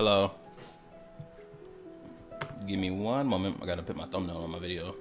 Hello. Give me one moment. I gotta put my thumbnail on my video.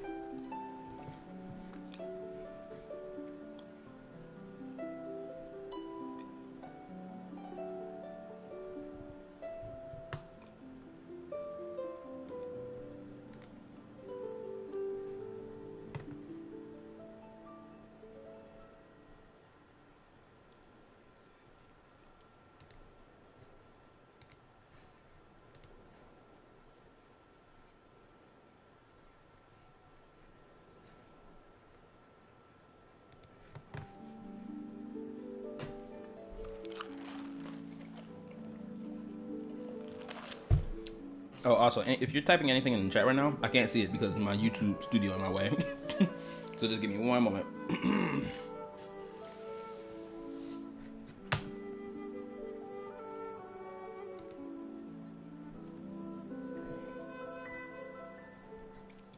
Oh, also, if you're typing anything in the chat right now, I can't see it because my YouTube studio in my way. So just give me one moment.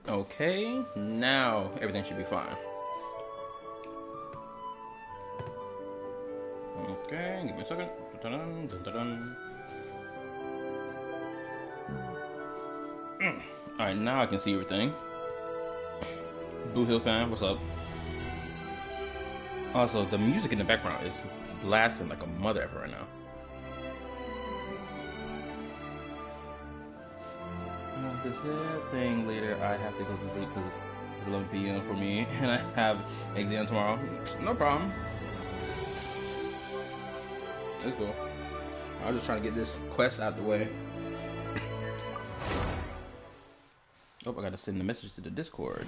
Okay, now everything should be fine. Okay, give me a second. Dun-dun, dun-dun-dun. Alright, now I can see everything. Blue Hill fan, what's up? Also, the music in the background is blasting like a mother effer right now. This thing later, I have to go to sleep because it's 11 p.m. for me and I have exam tomorrow. No problem. It's cool. I was just trying to get this quest out the way. Oh, I gotta send the message to the Discord.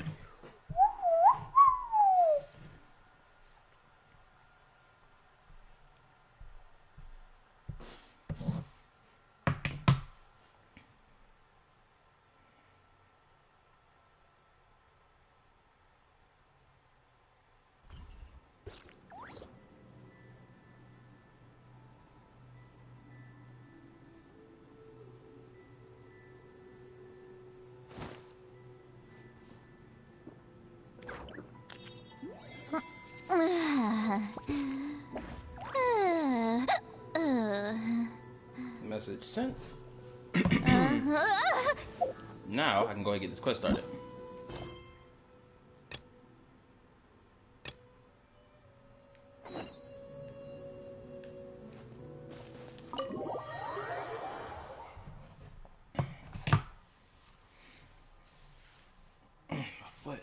Message sent. Now I can go and get this quest started. My foot.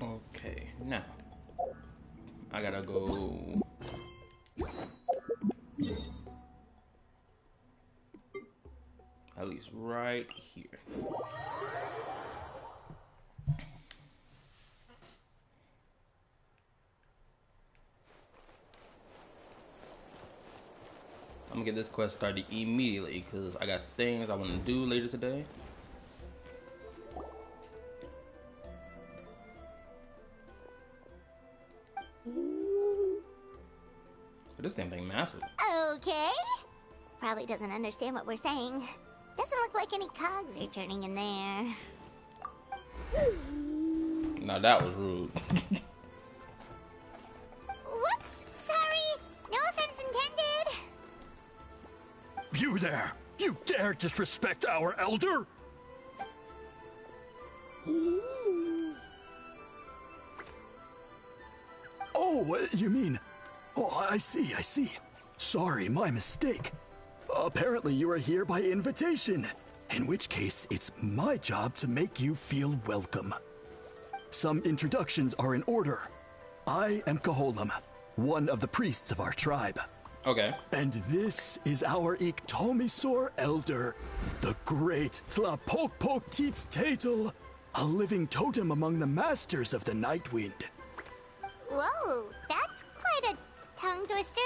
Okay, now I gotta go. At least right here. I'm gonna get this quest started immediately because I got things I want to do later today. This damn thing massive. Okay. Probably doesn't understand what we're saying. Doesn't look like any cogs are turning in there. Now that was rude. Whoops! Sorry! No offense intended! You there! You dare disrespect our elder? Oh, you mean... Oh, I see, I see. Sorry, my mistake. Apparently you are here by invitation. In which case, it's my job to make you feel welcome. Some introductions are in order. I am Kaholam, one of the priests of our tribe. Okay. And this is our Iktomisor elder, the great Tlapokpok-Teets-Tatel, a living totem among the masters of the Nightwind. Whoa, that's quite a tongue twister.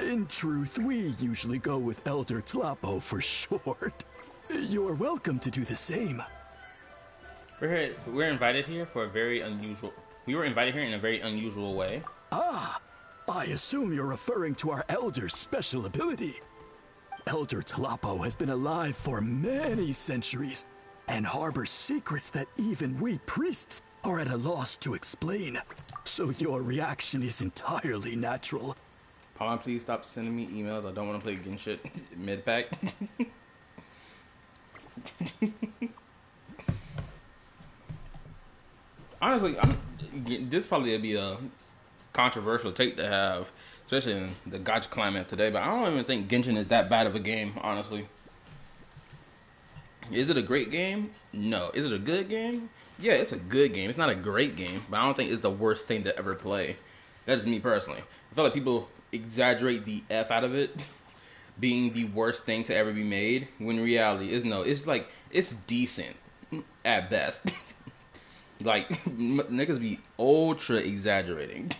In truth, we usually go with Elder Tlapo for short. You're welcome to do the same. We're invited here for a very unusual. We were invited here in a very unusual way. Ah, I assume you're referring to our elder's special ability. Elder Talapo has been alive for many centuries and harbors secrets that even we priests are at a loss to explain. So your reaction is entirely natural. Pawn, please stop sending me emails. I don't want to play Genshin mid-pack. Honestly, this probably would be a controversial take to have, especially in the gacha climate today, but I don't even think Genshin is that bad of a game, honestly. Is it a great game? No. Is it a good game? Yeah, it's a good game. It's not a great game, but I don't think it's the worst thing to ever play. That's just me personally. I feel like people exaggerate the F out of it being the worst thing to ever be made, when reality is no. It's like, it's decent at best. Like, niggas be ultra exaggerating.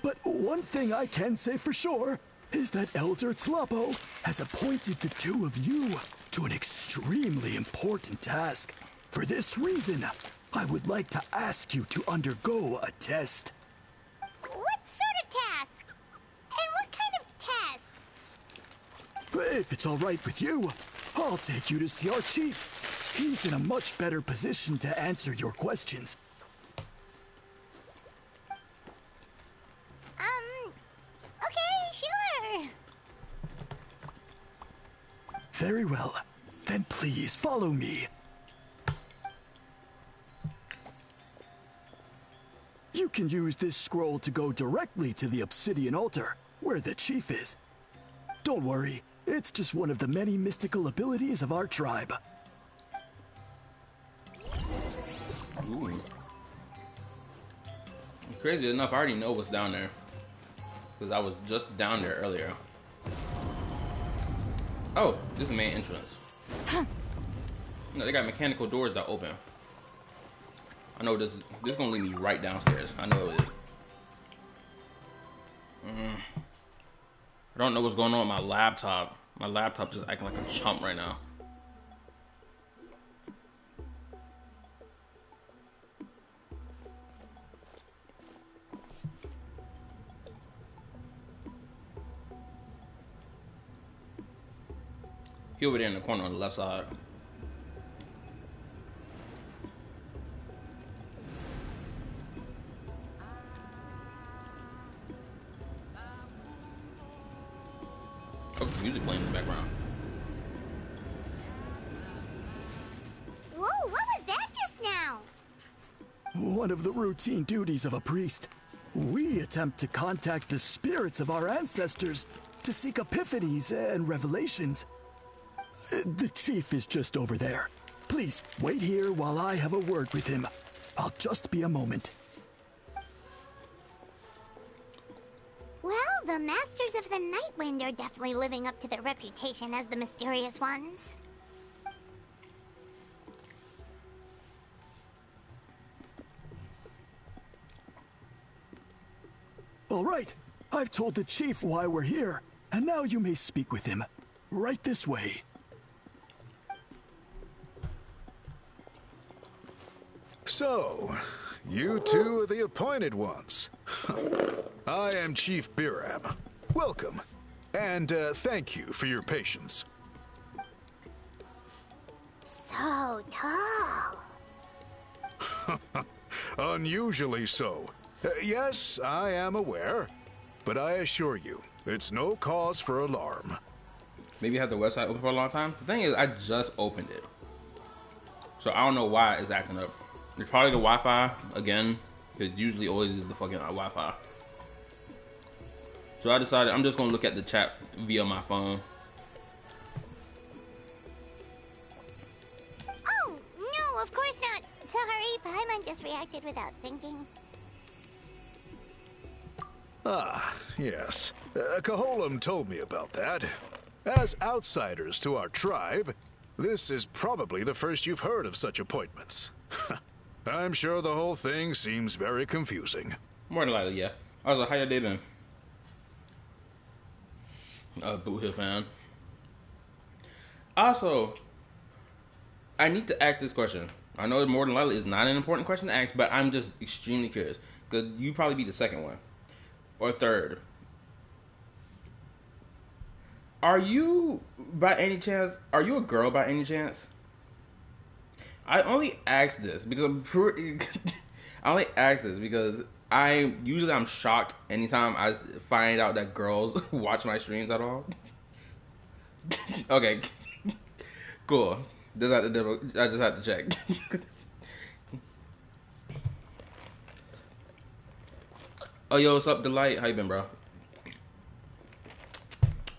But one thing I can say for sure is that Elder Tlapo has appointed the two of you to an extremely important task. For this reason, I would like to ask you to undergo a test. What sort of task? And what kind of test? If it's all right with you, I'll take you to see our chief. He's in a much better position to answer your questions. Okay, sure. Very well. Then please follow me. You can use this scroll to go directly to the obsidian altar, where the chief is. Don't worry, it's just one of the many mystical abilities of our tribe. Ooh. Crazy enough, I already know what's down there, because I was just down there earlier. Oh, this is the main entrance. No, they got mechanical doors that open. I know this is gonna lead me right downstairs. I know it is. I don't know what's going on with my laptop. My laptop just acting like a chump right now. He over there in the corner on the left side. Oh, music playing in the background. Whoa, what was that just now? One of the routine duties of a priest. We attempt to contact the spirits of our ancestors to seek epiphanies and revelations. The chief is just over there. Please wait here while I have a word with him. I'll just be a moment. Well, the Masters of the Nightwind are definitely living up to their reputation as the mysterious ones. All right, I've told the chief why we're here, and now you may speak with him. Right this way. So, you two are the appointed ones. I am Chief Biram. Welcome, and thank you for your patience. So tall. Unusually so. Yes, I am aware, but I assure you, it's no cause for alarm. Maybe you had the website open for a long time. The thing is, I just opened it, so I don't know why it's acting up. It's probably the Wi-Fi again. It usually always is the fucking Wi-Fi. So I decided I'm just gonna look at the chat via my phone. Oh, no, of course not. Sorry, Paimon just reacted without thinking. Ah, yes. Kaholam told me about that. As outsiders to our tribe, this is probably the first you've heard of such appointments. I'm sure the whole thing seems very confusing. More than likely, yeah. Also, how your day been? Boot Hill fan. Also, I need to ask this question. I know more than likely it's not an important question to ask, but I'm just extremely curious because you probably be the second one or third. Are you by any chance? Are you a girl by any chance? I only ask this because I'm pretty. I only ask this because I'm shocked anytime I find out that girls watch my streams at all. Okay, cool. I just have to check. Oh, yo, what's up, Delight? How you been, bro?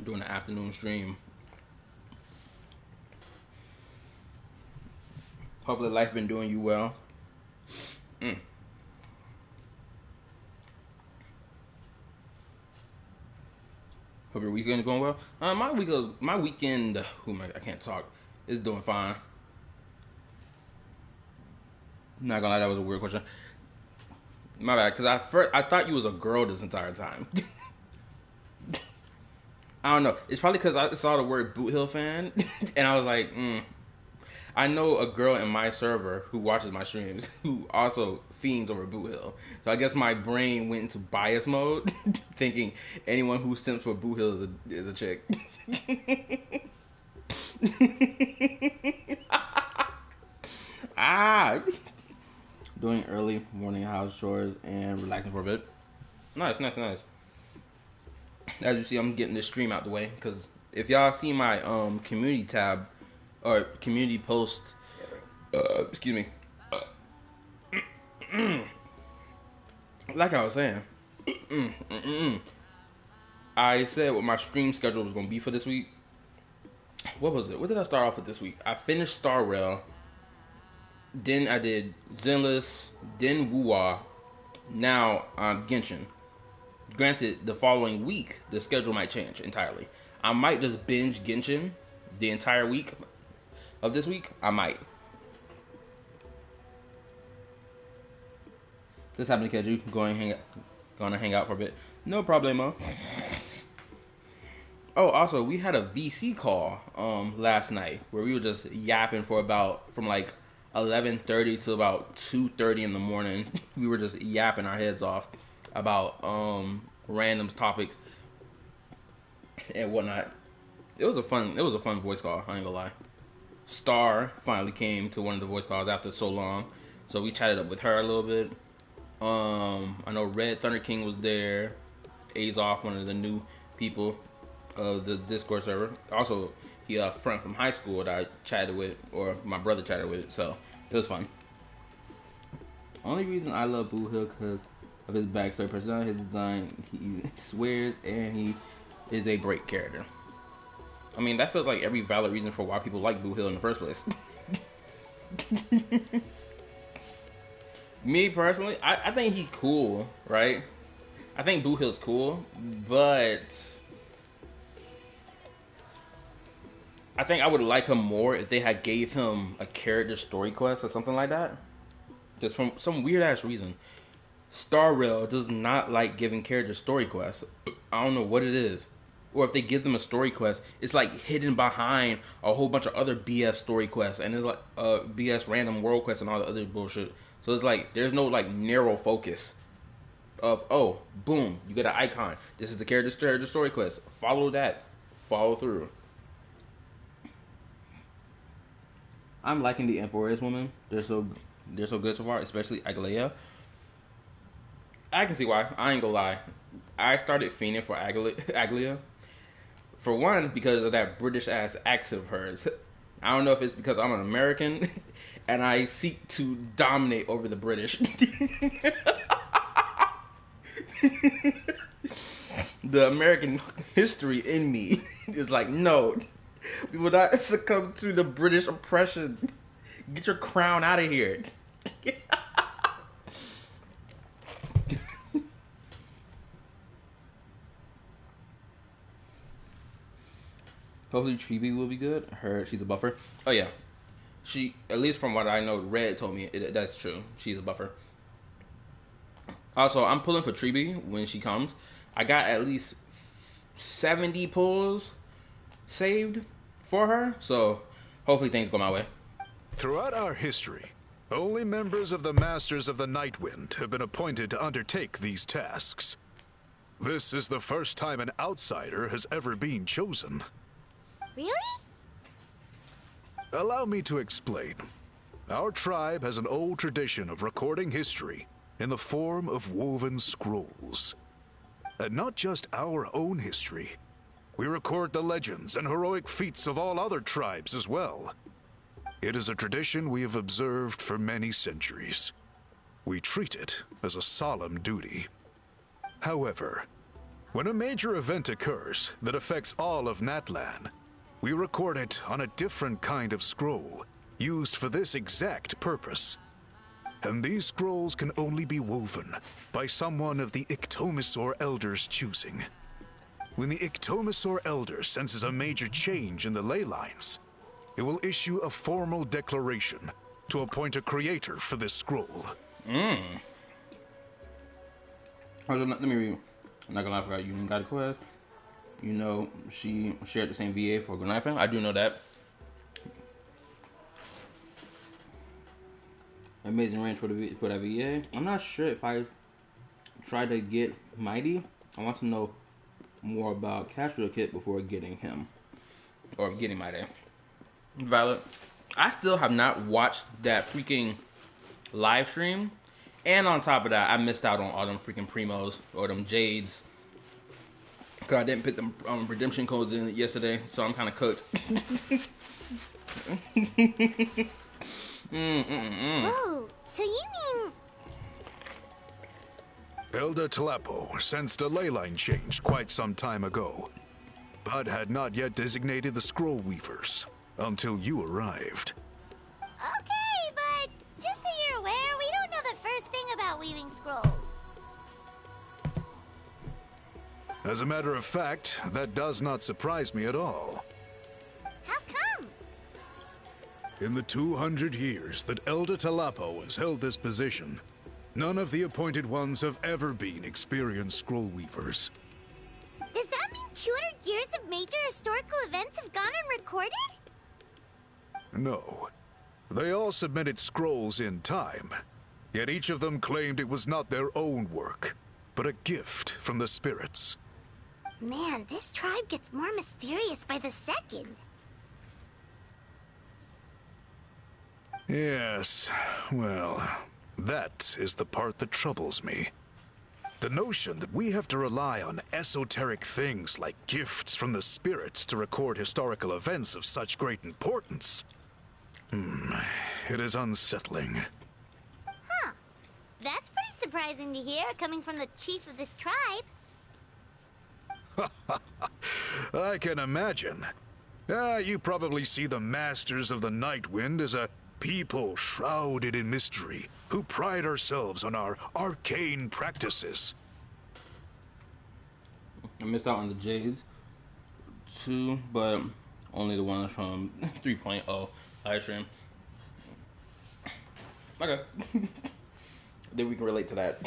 Doing the afternoon stream. Hopefully life been doing you well. Hope your weekend is going well. My weekend, I can't talk, is doing fine. Not gonna lie, that was a weird question. My bad, because I thought you was a girl this entire time. I don't know. It's probably because I saw the word Boot Hill fan, and I was like, I know a girl in my server who watches my streams who also fiends over Boot Hill. So I guess my brain went into bias mode, thinking anyone who simps for Boot Hill is a chick. Doing early morning house chores and relaxing for a bit. Nice. As you see, I'm getting this stream out the way because if y'all see my community tab or community post, excuse me, like I was saying, I said what my stream schedule was gonna be for this week. What was it? What did I start off with this week? I finished Star Rail. Then I did Zenless, then Wuwa, now Genshin. Granted, the following week, the schedule might change entirely. I might just binge Genshin the entire week of this week. I might. Just happened to catch you. Gonna hang out for a bit. No problemo. Oh, also, we had a VC call last night where we were just yapping from like 11:30 to about 2:30 in the morning. We were just yapping our heads off about random topics and whatnot. It was a fun voice call, I ain't gonna lie. Star finally came to one of the voice calls after so long, so we chatted up with her a little bit. I know Red Thunder King was there. Azoff, one of the new people of the Discord server. Also, he a friend from high school that I chatted with, or my brother chatted with, so it was fun. Only reason I love Boo Hill because of his backstory, personality, his design. He swears and he is a great character. I mean, that feels like every valid reason for why people like Boo Hill in the first place. Me personally, I think he's cool, right? I think Boo Hill's cool, but I think I would like him more if they had gave him a character story quest or something like that. Just from some weird ass reason. Star Rail does not like giving character story quests. I don't know what it is. Or if they give them a story quest, it's like hidden behind a whole bunch of other BS story quests. And it's like BS random world quests and all the other bullshit. So it's like, there's no like narrow focus of, oh, boom, you get an icon. This is the character story quest. Follow that. Follow through. I'm liking the Empress women. They're so good so far, especially Aglaia. I can see why. I ain't gonna lie. I started fiending for Aglaia. For one, because of that British ass accent of hers. I don't know if it's because I'm an American and I seek to dominate over the British. The American history in me is like, no, we will not succumb to the British oppression. Get your crown out of here. Hopefully Treeby will be good. She's a buffer. Oh yeah. She, at least from what I know, Red told me that's true. She's a buffer. Also, I'm pulling for Treeby when she comes. I got at least 70 pulls saved for her. So hopefully things go my way. Throughout our history, only members of the Masters of the Nightwind have been appointed to undertake these tasks. This is the first time an outsider has ever been chosen. Really? Allow me to explain. Our tribe has an old tradition of recording history in the form of woven scrolls. And not just our own history. We record the legends and heroic feats of all other tribes as well. It is a tradition we have observed for many centuries. We treat it as a solemn duty. However, when a major event occurs that affects all of Natlan, we record it on a different kind of scroll, used for this exact purpose. And these scrolls can only be woven by someone of the Ictomisaur Elder's choosing. When the Ictomisaur Elder senses a major change in the ley lines, it will issue a formal declaration to appoint a creator for this scroll. Let me read. I'm not gonna lie, I forgot you got a quest. You know, she shared the same VA for Gunifan. I do know that. Amazing range for that VA. I'm not sure if I try to get Mighty. I want to know more about Castro Kit before getting him. Or getting Mighty. Valid. I still have not watched that freaking live stream. And on top of that, I missed out on all them freaking primos or them jades. Because I didn't put them redemption codes in yesterday. So I'm kind of cooked. Whoa, so you mean... Elder Talapo sensed a ley line change quite some time ago, but had not yet designated the scroll weavers until you arrived. Okay, but just so you're aware, we don't know the first thing about weaving scrolls. As a matter of fact, that does not surprise me at all. How come? In the 200 years that Elder Talapo has held this position, none of the appointed ones have ever been experienced scroll weavers. Does that mean 200 years of major historical events have gone unrecorded? No. They all submitted scrolls in time, yet each of them claimed it was not their own work, but a gift from the spirits. Man, this tribe gets more mysterious by the second. Yes, well, that is the part that troubles me. The notion that we have to rely on esoteric things like gifts from the spirits to record historical events of such great importance. It is unsettling. Huh. That's pretty surprising to hear, coming from the chief of this tribe. I can imagine. You probably see the Masters of the Nightwind as a people shrouded in mystery, who pride ourselves on our arcane practices. I missed out on the Jades too, but only the ones from 3.0 live stream. Okay. Then we can relate to that.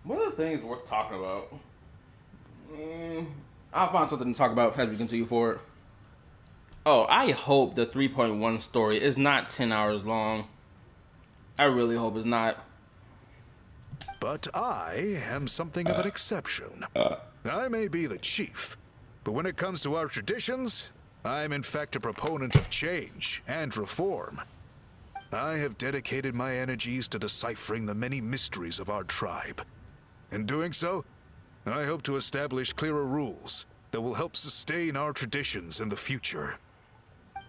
One of the things worth talking about. I'll find something to talk about as we continue forward. Oh, I hope the 3.1 story is not 10 hours long. I really hope it's not. But I am something of an exception. I may be the chief, but when it comes to our traditions, I'm in fact a proponent of change and reform. I have dedicated my energies to deciphering the many mysteries of our tribe. In doing so, I hope to establish clearer rules that will help sustain our traditions in the future.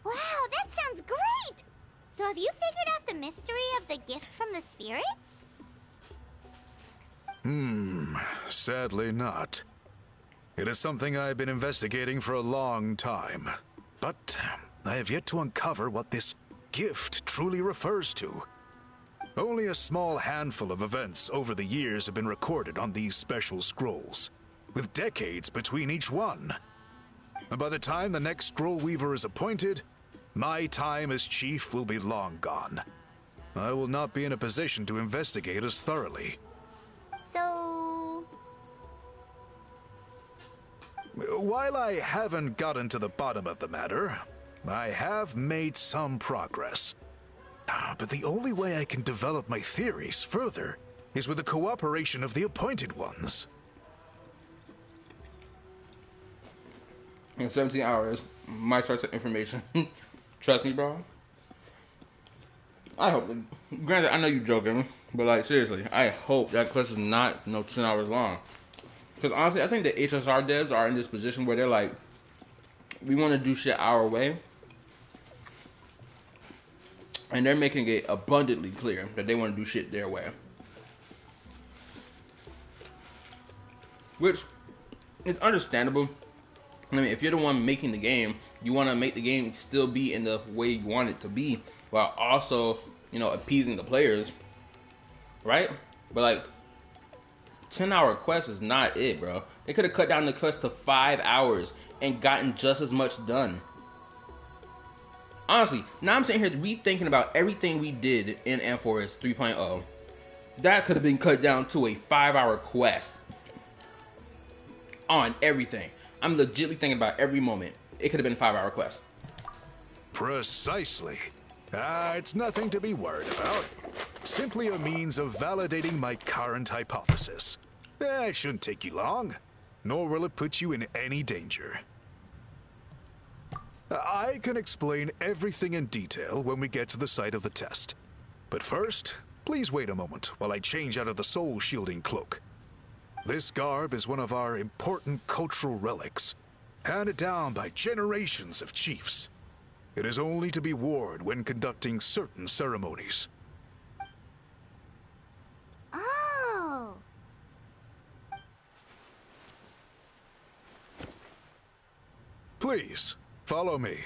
Wow, that sounds great! So have you figured out the mystery of the gift from the spirits? Sadly not. It is something I've been investigating for a long time, but I have yet to uncover what this gift truly refers to. Only a small handful of events over the years have been recorded on these special scrolls, with decades between each one. And by the time the next scroll weaver is appointed, my time as chief will be long gone. I will not be in a position to investigate as thoroughly. So... While I haven't gotten to the bottom of the matter, I have made some progress. But the only way I can develop my theories further is with the cooperation of the Appointed Ones. In 17 hours, my source of information. Trust me, bro. I hope. Granted, I know you're joking, but like seriously, I hope that quest is not 10 hours long. Because honestly, I think the HSR devs are in this position where they're like, we want to do shit our way, and they're making it abundantly clear that they want to do shit their way. Which is understandable. I mean, if you're the one making the game, you want to make the game still be in the way you want it to be, while also, appeasing the players, right? But like, 10-hour quest is not it, bro. They could have cut down the quest to 5 hours and gotten just as much done. Honestly, now I'm sitting here rethinking about everything we did in N4S 3.0. That could have been cut down to a 5-hour quest on everything. I'm legitimately thinking about every moment. It could have been a 5-hour quest. Precisely. It's nothing to be worried about. Simply a means of validating my current hypothesis. It shouldn't take you long, nor will it put you in any danger. I can explain everything in detail when we get to the site of the test. But first, please wait a moment while I change out of the soul-shielding cloak. This garb is one of our important cultural relics, handed down by generations of chiefs. It is only to be worn when conducting certain ceremonies. Oh. Please, follow me.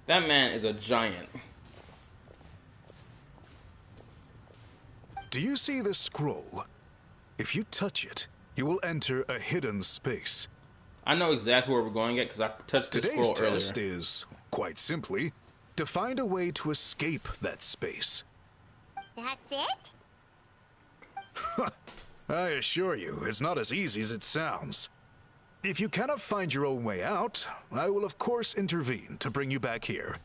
That man is a giant. Do you see this scroll? If you touch it, you will enter a hidden space. I know exactly where we're going at because I touched the scroll earlier. Today's test is, quite simply, to find a way to escape that space. That's it? I assure you, it's not as easy as it sounds. If you cannot find your own way out, I will of course intervene to bring you back here.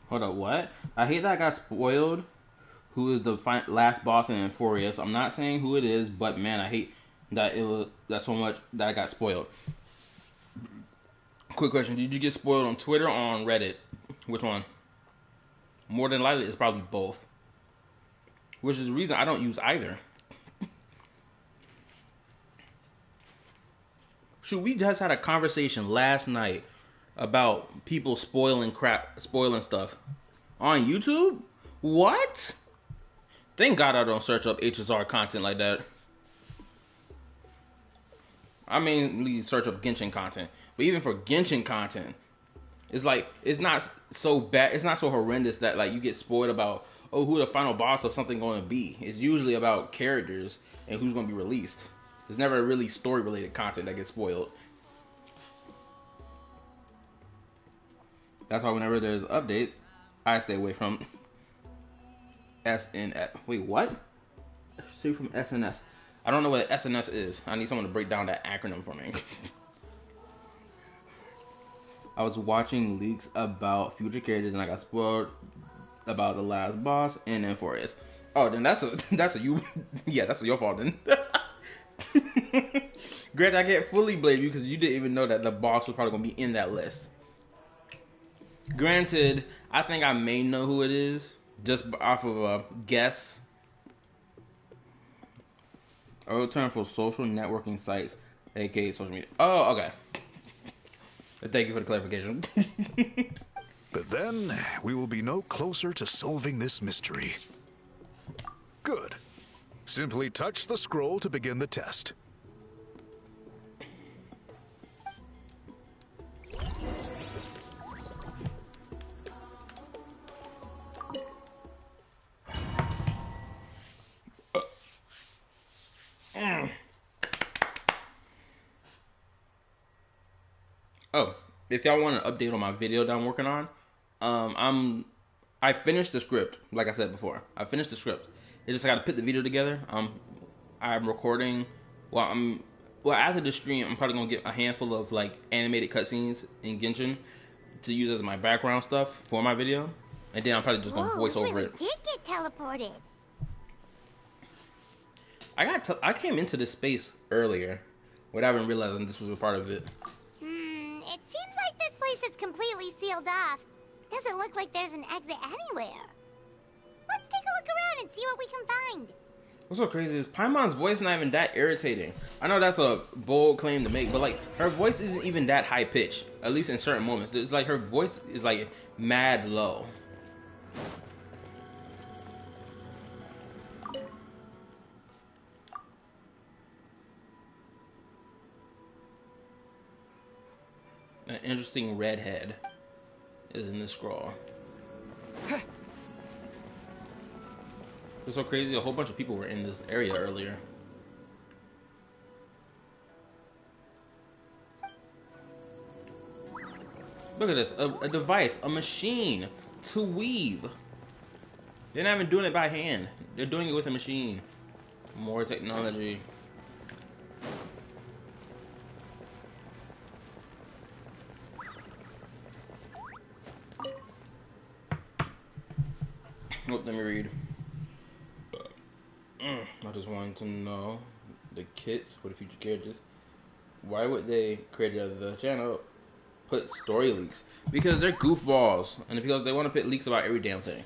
Hold up, what? I hate that I got spoiled. Who is the last boss in Euphoria? So I'm not saying who it is, but man, I hate that that so much that I got spoiled. Quick question: did you get spoiled on Twitter or on Reddit? Which one? More than likely, it's probably both. Which is the reason I don't use either. Shoot, we just had a conversation last night about people spoiling stuff on YouTube. What? Thank God I don't search up HSR content like that. I mainly search up Genshin content. But even for Genshin content, it's like, it's not so bad. It's not so horrendous that like you get spoiled about, oh, who the final boss of something going to be. It's usually about characters and who's going to be released. There's never really story-related content that gets spoiled. That's why whenever there's updates, I stay away from SNS. Wait, what? Stay from SNS. I don't know what SNS is. I need someone to break down that acronym for me. I was watching leaks about future characters and I got spoiled about the last boss and then Forest. Oh, then that's a you. Yeah, that's your fault then. Granted, I can't fully blame you because you didn't even know that the boss was probably gonna be in that list. Granted, I think I may know who it is just off of a guess. A return for social networking sites, aka social media. Oh, okay. Thank you for the clarification. But then, we will be no closer to solving this mystery. Good. Simply touch the scroll to begin the test. Oh, if y'all want an update on my video that I'm working on, I finished the script. Like I said before, I finished the script. It's just I got to put the video together. I'm recording. Well, Well, after the stream, I'm probably gonna get a handful of like animated cutscenes in Genshin to use as my background stuff for my video, and then I'm probably just gonna voice over it. Did get teleported. I came into this space earlier without even realizing this was a part of it. It seems like this place is completely sealed off. Doesn't look like there's an exit anywhere. Let's take a look around and see what we can find. What's so crazy is Paimon's voice not even that irritating. I know that's a bold claim to make, but like her voice isn't even that high pitched. At least in certain moments, it's like her voice is like mad low. An interesting redhead is in this scroll. It's so crazy, a whole bunch of people were in this area earlier. Look at this, a device, a machine to weave. They're not even doing it by hand. They're doing it with a machine. More technology. Oh, let me read. I just wanted to know the kits for the future characters. Why would they create the channel put story leaks? Because they're goofballs, and because they want to put leaks about every damn thing.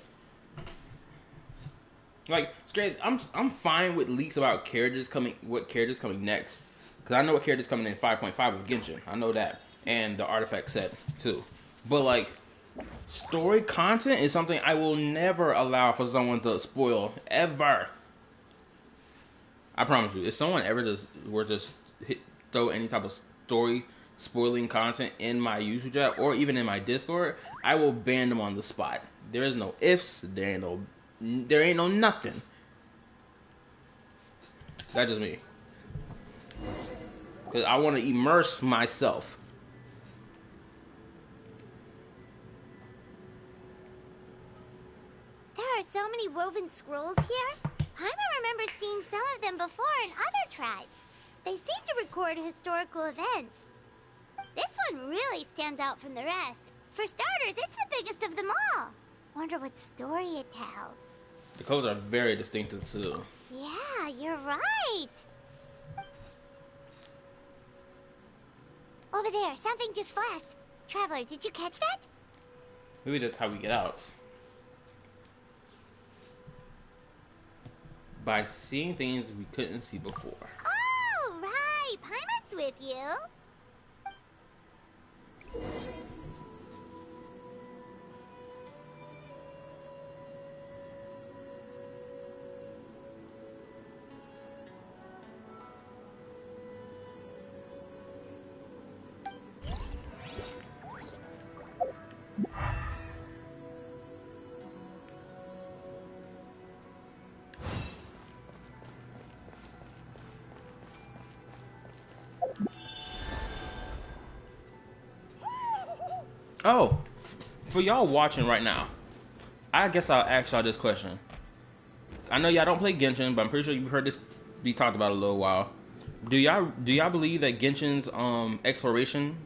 Like, it's crazy. I'm fine with leaks about characters coming, what characters coming next, because I know what characters coming in 5.5 of Genshin. I know that, and the artifact set too. But like, story content is something I will never allow for someone to spoil ever. I promise you, if someone ever were to throw any type of story spoiling content in my YouTube chat or even in my Discord, I will ban them on the spot. There is no ifs, there ain't no nothing. That's just me. Because I want to immerse myself. There are so many woven scrolls here. Paimon remembers seeing some of them before in other tribes. They seem to record historical events. This one really stands out from the rest. For starters, it's the biggest of them all. Wonder what story it tells. The colors are very distinctive too. Yeah, you're right. Over there, something just flashed. Traveler, did you catch that? Maybe that's how we get out. By seeing things we couldn't see before. Oh, right. Paimon's with you. Oh, for y'all watching right now, I guess I'll ask y'all this question. I know y'all don't play Genshin, but I'm pretty sure you've heard this be talked about a little while. Do y'all believe that Genshin's exploration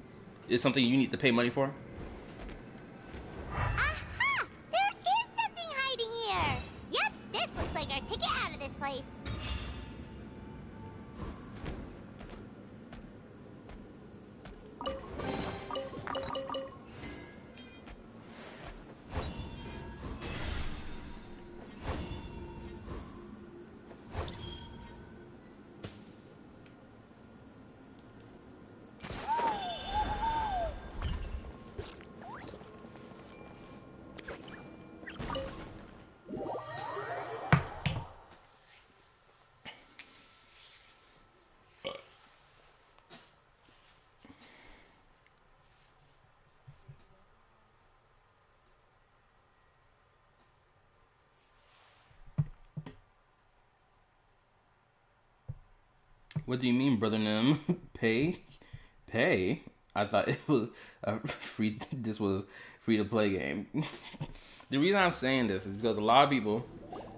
is something you need to pay money for? Aha! There is something hiding here. Yep, this looks like our ticket out of this place. What do you mean, brother Nim? Pay? Pay? I thought it was a free. This was free to play game. The reason I'm saying this is because a lot of people,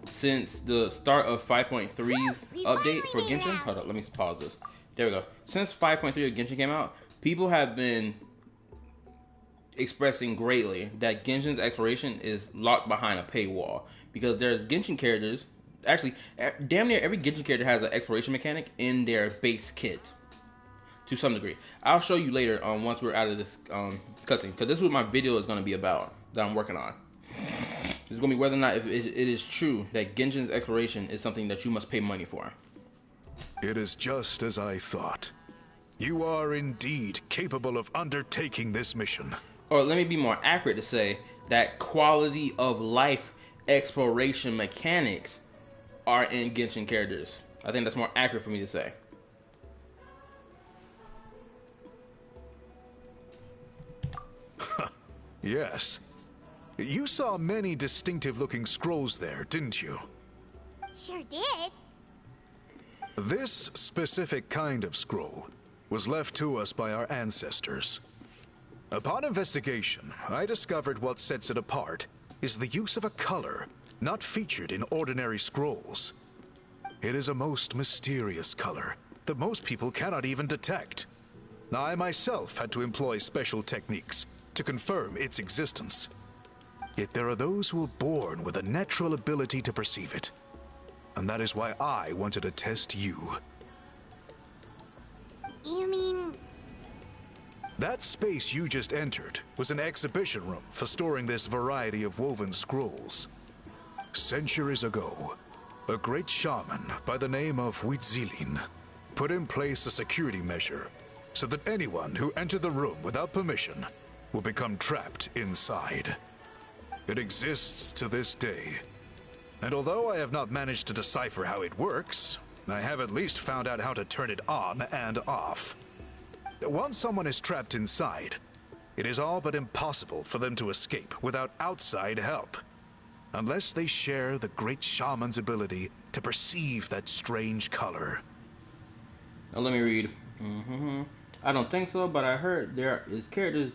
since the start of 5.3's update for Genshin, hold up, let me pause this. There we go. Since 5.3 of Genshin came out, people have been expressing greatly that Genshin's exploration is locked behind a paywall because there's Genshin characters. Actually, damn near every Genshin character has an exploration mechanic in their base kit to some degree. I'll show you later once we're out of this cutscene, because this is what my video is going to be about that I'm working on. It's going to be whether or not it is true that Genshin's exploration is something that you must pay money for. It is just as I thought. You are indeed capable of undertaking this mission. Or let me be more accurate to say that quality of life exploration mechanics are in Genshin characters. I think that's more accurate for me to say. Yes. You saw many distinctive-looking scrolls there, didn't you? Sure did. This specific kind of scroll was left to us by our ancestors. Upon investigation, I discovered what sets it apart is the use of a color not featured in ordinary scrolls. It is a most mysterious color that most people cannot even detect. I myself had to employ special techniques to confirm its existence. Yet there are those who are born with a natural ability to perceive it. And that is why I wanted to test you. You mean... That space you just entered was an exhibition room for storing this variety of woven scrolls. Centuries ago, a great shaman by the name of Huitzilin put in place a security measure so that anyone who entered the room without permission will become trapped inside. It exists to this day, and although I have not managed to decipher how it works, I have at least found out how to turn it on and off. Once someone is trapped inside, it is all but impossible for them to escape without outside help, unless they share the great shaman's ability to perceive that strange color. Now let me read. I don't think so, but I heard there is characters.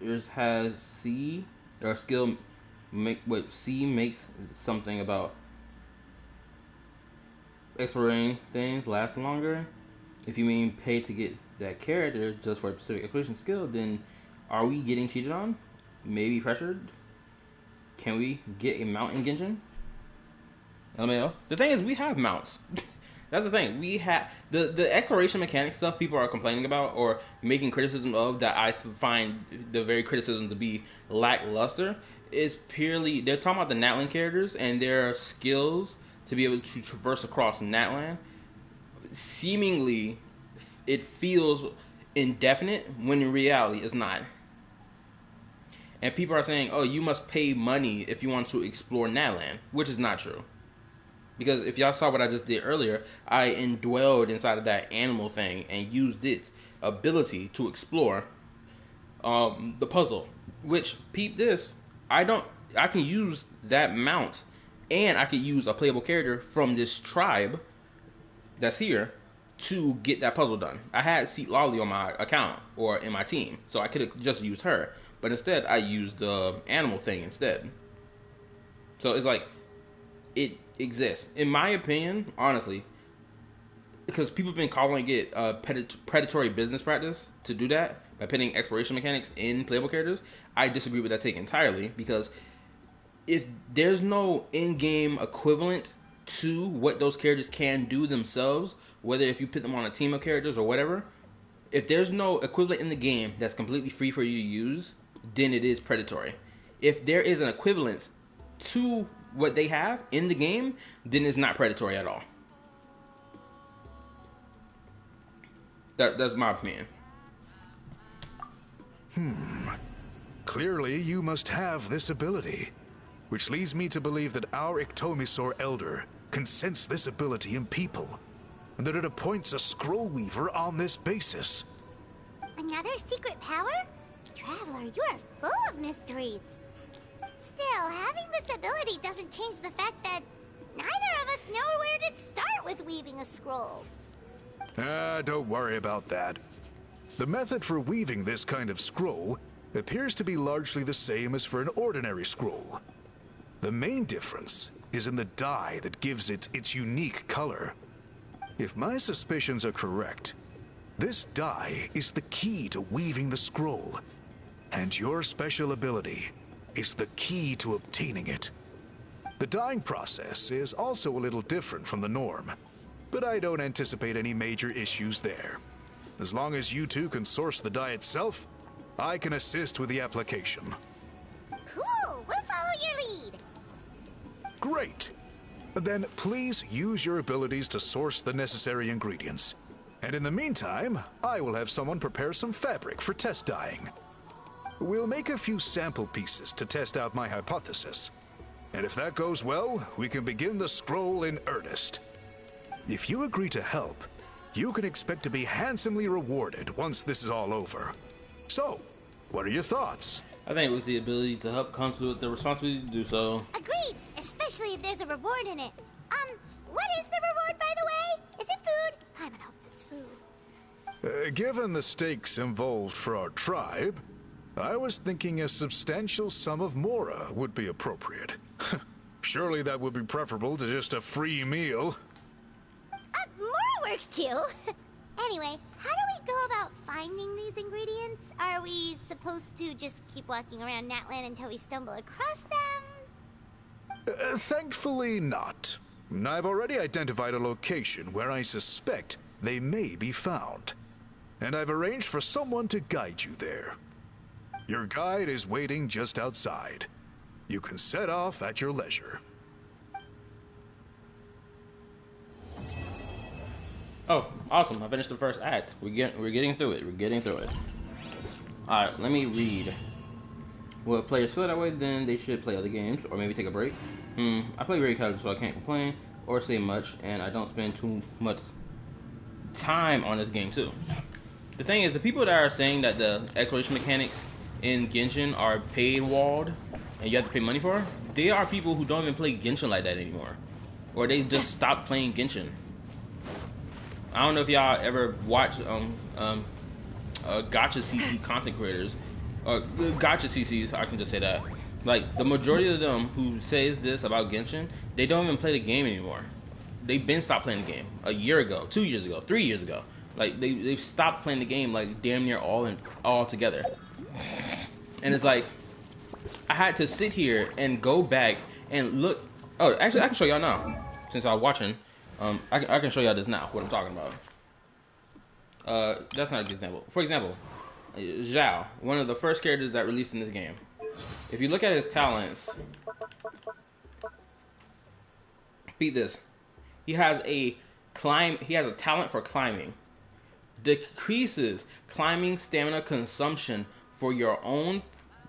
There's has C or skill make what C makes something about exploring things last longer. If you mean pay to get that character just for a specific exploration skill, then are we getting cheated on? Maybe pressured? Can we get a mount in Genshin? LMAO. The thing is, we have mounts. That's the thing. We have the exploration mechanic stuff people are complaining about or making criticism of, that I find the very criticism to be lackluster, is purely they're talking about the Nightwind characters and their skills to be able to traverse across Natlan. Seemingly, it feels indefinite when in reality it's not. And people are saying, "Oh, you must pay money if you want to explore Natlan," which is not true. Because if y'all saw what I just did earlier, I indwelled inside of that animal thing and used its ability to explore the puzzle. Which, peep this, I can use that mount, and I could use a playable character from this tribe that's here to get that puzzle done. I had Citlali on my account or in my team, so I could have just used her, but instead I used the animal thing instead. So it's like, it exists. In my opinion, honestly, because people have been calling it predatory business practice to do that by putting exploration mechanics in playable characters, I disagree with that take entirely, because if there's no in-game equivalent to what those characters can do themselves, whether if you put them on a team of characters or whatever, if there's no equivalent in the game that's completely free for you to use, then it is predatory. If there is an equivalence to what they have in the game, then it's not predatory at all. That's my opinion. Clearly, you must have this ability, which leads me to believe that our Ictomisor Elder can sense this ability in people, and that it appoints a scroll weaver on this basis. Another secret power? Traveler, you are full of mysteries. Still, having this ability doesn't change the fact that neither of us know where to start with weaving a scroll. Don't worry about that. The method for weaving this kind of scroll appears to be largely the same as for an ordinary scroll. The main difference is in the dye that gives it its unique color. If my suspicions are correct, this dye is the key to weaving the scroll, and your special ability is the key to obtaining it. The dyeing process is also a little different from the norm, but I don't anticipate any major issues there. As long as you two can source the dye itself, I can assist with the application. Cool! We'll follow your lead. Great! Then please use your abilities to source the necessary ingredients. And in the meantime, I will have someone prepare some fabric for test dyeing. We'll make a few sample pieces to test out my hypothesis. And if that goes well, we can begin the scroll in earnest. If you agree to help, you can expect to be handsomely rewarded once this is all over. So, what are your thoughts? I think with the ability to help comes with the responsibility to do so. Agreed, especially if there's a reward in it. What is the reward, by the way? Is it food? Paimon hopes it's food. Given the stakes involved for our tribe, I was thinking a substantial sum of mora would be appropriate. Surely that would be preferable to just a free meal. Mora works too. Anyway, how do we go about finding these ingredients? Are we supposed to just keep walking around Natland until we stumble across them? Thankfully not. I've already identified a location where I suspect they may be found. And I've arranged for someone to guide you there. Your guide is waiting just outside. You can set off at your leisure. Oh, awesome. I finished the first act. We're getting through it. We're getting through it. Alright, let me read. Well, if players feel that way, then they should play other games, or maybe take a break. I play very casually, so I can't complain or say much, and I don't spend too much time on this game, too. The thing is, the people that are saying that the exploration mechanics in Genshin are paid-walled, and you have to pay money for, they are people who don't even play Genshin like that anymore. Or they just stopped playing Genshin. I don't know if y'all ever watch gacha CC content creators, or gacha CCs, I can just say that. Like, the majority of them who says this about Genshin, they don't even play the game anymore. They've been stopped playing the game a year ago, 2 years ago, 3 years ago. Like, they've stopped playing the game, like, damn near all together. And it's like, I had to sit here and go back and look. Oh, actually, I can show y'all now, since I'm watching. I can show y'all this now, what I'm talking about. That's not a good example. For example, Zhao, one of the first characters that released in this game. If you look at his talents, beat this. He has a talent for climbing. Decreases climbing stamina consumption for your own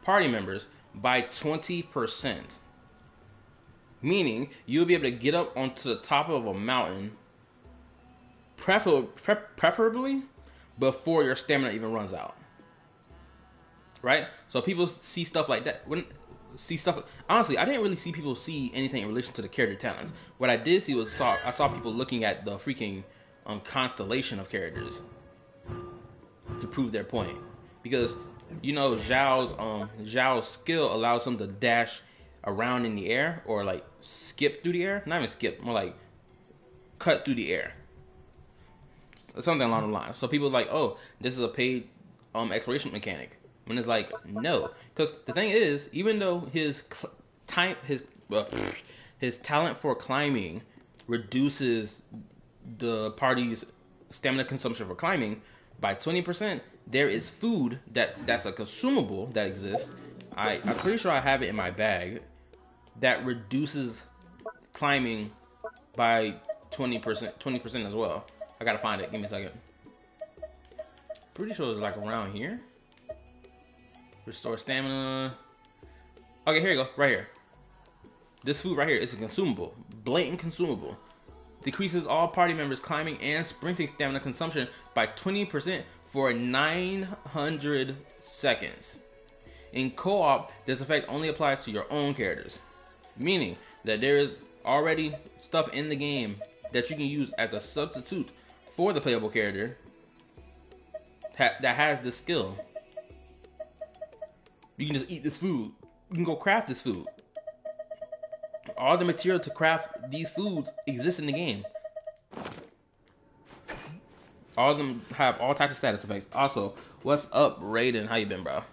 party members by 20%. Meaning, you'll be able to get up onto the top of a mountain, preferably before your stamina even runs out. Right? So people see stuff like that. Honestly, I didn't really see people see anything in relation to the character talents. What I did see was I saw people looking at the freaking constellation of characters to prove their point. Because, you know, Zhao's skill allows him to dash around in the air, or like skip through the air. Not even skip, more like cut through the air. Something along the lines. So people are like, oh, this is a paid exploration mechanic. When it's like, no. Because the thing is, even though his talent for climbing reduces the party's stamina consumption for climbing by 20%, there is food that's a consumable that exists. I'm pretty sure I have it in my bag that reduces climbing by 20% as well. I gotta find it. Give me a second. Pretty sure it's like around here. Restore stamina. Okay, here you go. Right here. This food right here is a consumable. Blatant consumable. Decreases all party members' climbing and sprinting stamina consumption by 20% for 900 seconds. In co-op, this effect only applies to your own characters. Meaning that there is already stuff in the game that you can use as a substitute for the playable character that has this skill. You can just eat this food. You can go craft this food. All the material to craft these foods exists in the game. All of them have all types of status effects. Also, what's up, Raiden? How you been, bro?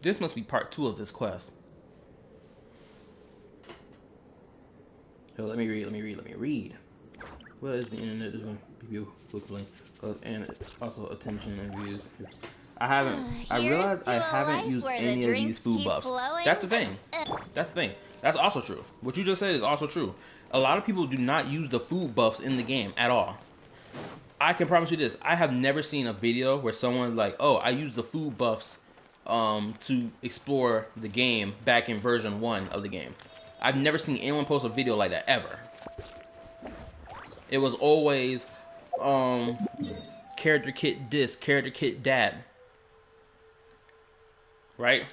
This must be part 2 of this quest. So let me read. What is the internet is going to be quickly, and also attention and views. I realized I haven't used any of these food buffs. That's the thing. That's the thing. That's also true. What you just said is also true. A lot of people do not use the food buffs in the game at all. I can promise you this. I have never seen a video where someone like, oh, I use the food buffs to explore the game back in version 1 of the game. I've never seen anyone post a video like that, ever. It was always, character kit this, character kit that. Right?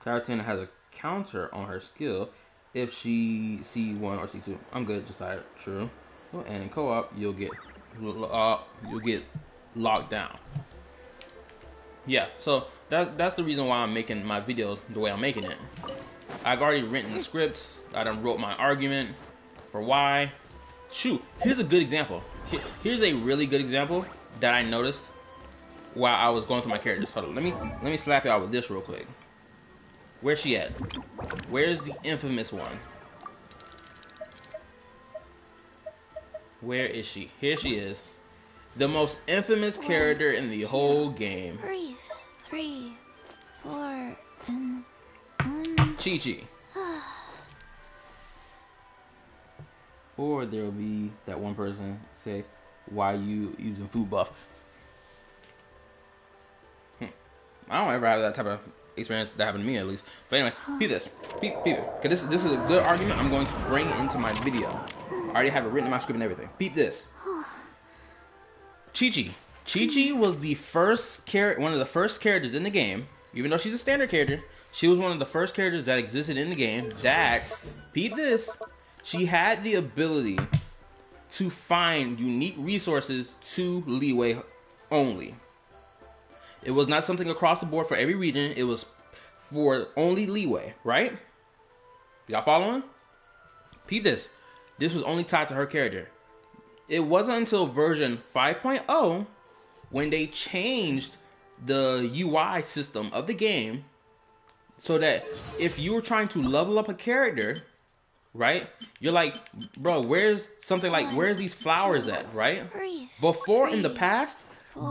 Caratana has a counter on her skill if she C1 or C2. I'm good, just like true. And in co-op, you'll get locked down. Yeah, so that's the reason why I'm making my video the way I'm making it. I've already written the scripts. I done wrote my argument for why. Shoot, here's a good example. Here's a really good example that I noticed while I was going through my characters. Hold on, let me slap y'all with this real quick. Where's she at? Where's the infamous one? Where is she? Here she is. The most infamous character in the whole game. Breathe. 3, 4, and 1. Chi-Chi. Or there'll be that one person say, why you using food buff? I don't ever have that type of experience that happened to me, at least. But anyway, peep this. Peep it. Because this is a good argument I'm going to bring into my video. I already have it written in my script and everything. Peep this. Chi-Chi. Chi-Chi was the one of the first characters in the game. Even though she's a standard character, she was one of the first characters that existed in the game that, peep this, she had the ability to find unique resources to Leeway only. It was not something across the board for every region. It was for only Leeway, right? Y'all following? Peep this. This was only tied to her character. It wasn't until version 5.0 when they changed the UI system of the game so that if you were trying to level up a character, right? You're like, bro, where's these flowers at, right? Before, in the past,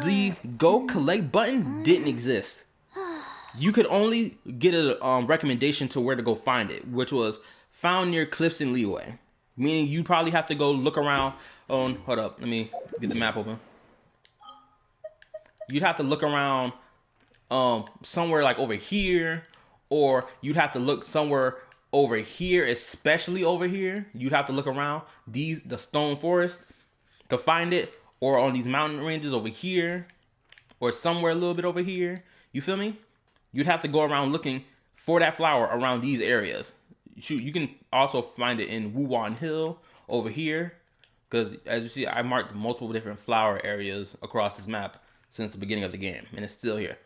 the go collect button didn't exist. You could only get a recommendation to where to go find it, which was found near cliffs in Leeway. Meaning you probably have to go look around on, hold up, let me get the map open. You'd have to look around somewhere like over here, or you'd have to look somewhere over here, especially over here. You'd have to look around the stone forest to find it, or on these mountain ranges over here, or somewhere a little bit over here. You feel me? You'd have to go around looking for that flower around these areas. Shoot, you can also find it in Wuwan Hill over here, because as you see, I marked multiple different flower areas across this map since the beginning of the game, and it's still here.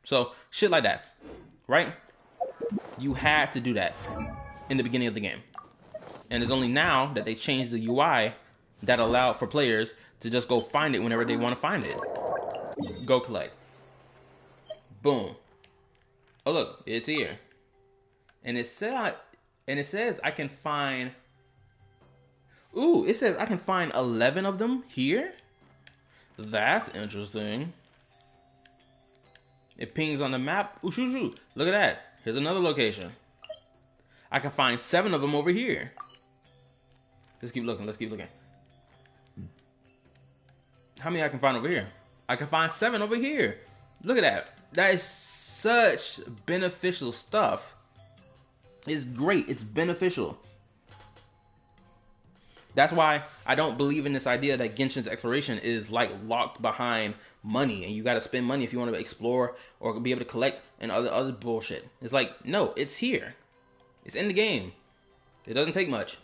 So shit like that, right? You had to do that in the beginning of the game, and it's only now that they changed the UI that allowed for players to just go find it whenever they want to find it. Go collect. Boom. Oh look, it's here, and it says I can find. Ooh, it says I can find 11 of them here. That's interesting. It pings on the map. Ooh, shoot. Look at that. Here's another location. I can find 7 of them over here. Let's keep looking. How many I can find over here? I can find 7 over here. Look at that. That is such beneficial stuff. It's great. It's beneficial. That's why I don't believe in this idea that Genshin's exploration is like locked behind money and you got to spend money if you want to explore or be able to collect and other bullshit. It's like, no, it's here. It's in the game. It doesn't take much.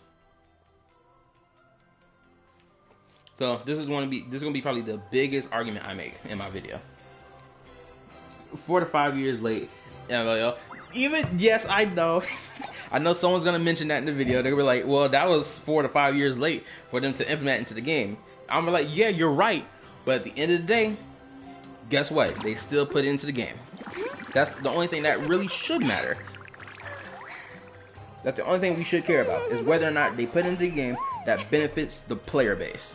So this is gonna be probably the biggest argument I make in my video. 4 to 5 years late. Even yes, I know. I know someone's gonna mention that in the video. They're gonna be like, "Well, that was 4 to 5 years late for them to implement into the game." I'm like, "Yeah, you're right." But at the end of the day, guess what? They still put it into the game. That's the only thing that really should matter. That's the only thing we should care about, is whether or not they put into the game that benefits the player base.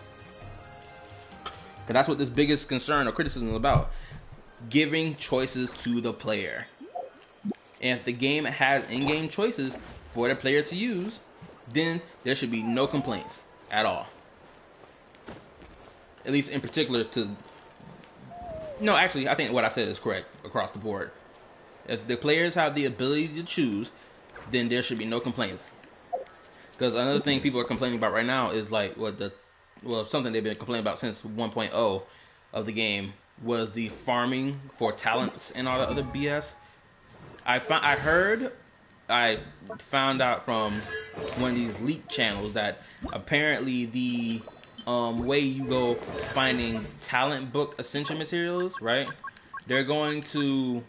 Because that's what this biggest concern or criticism is about. Giving choices to the player. And if the game has in-game choices for the player to use, then there should be no complaints at all. At least in particular to... No, actually, I think what I said is correct across the board. If the players have the ability to choose, then there should be no complaints. Because another thing people are complaining about right now is like something they've been complaining about since 1.0 of the game was the farming for talents and all the other BS. I found out from one of these leak channels that apparently the way you go finding talent book ascension materials, right? They're going to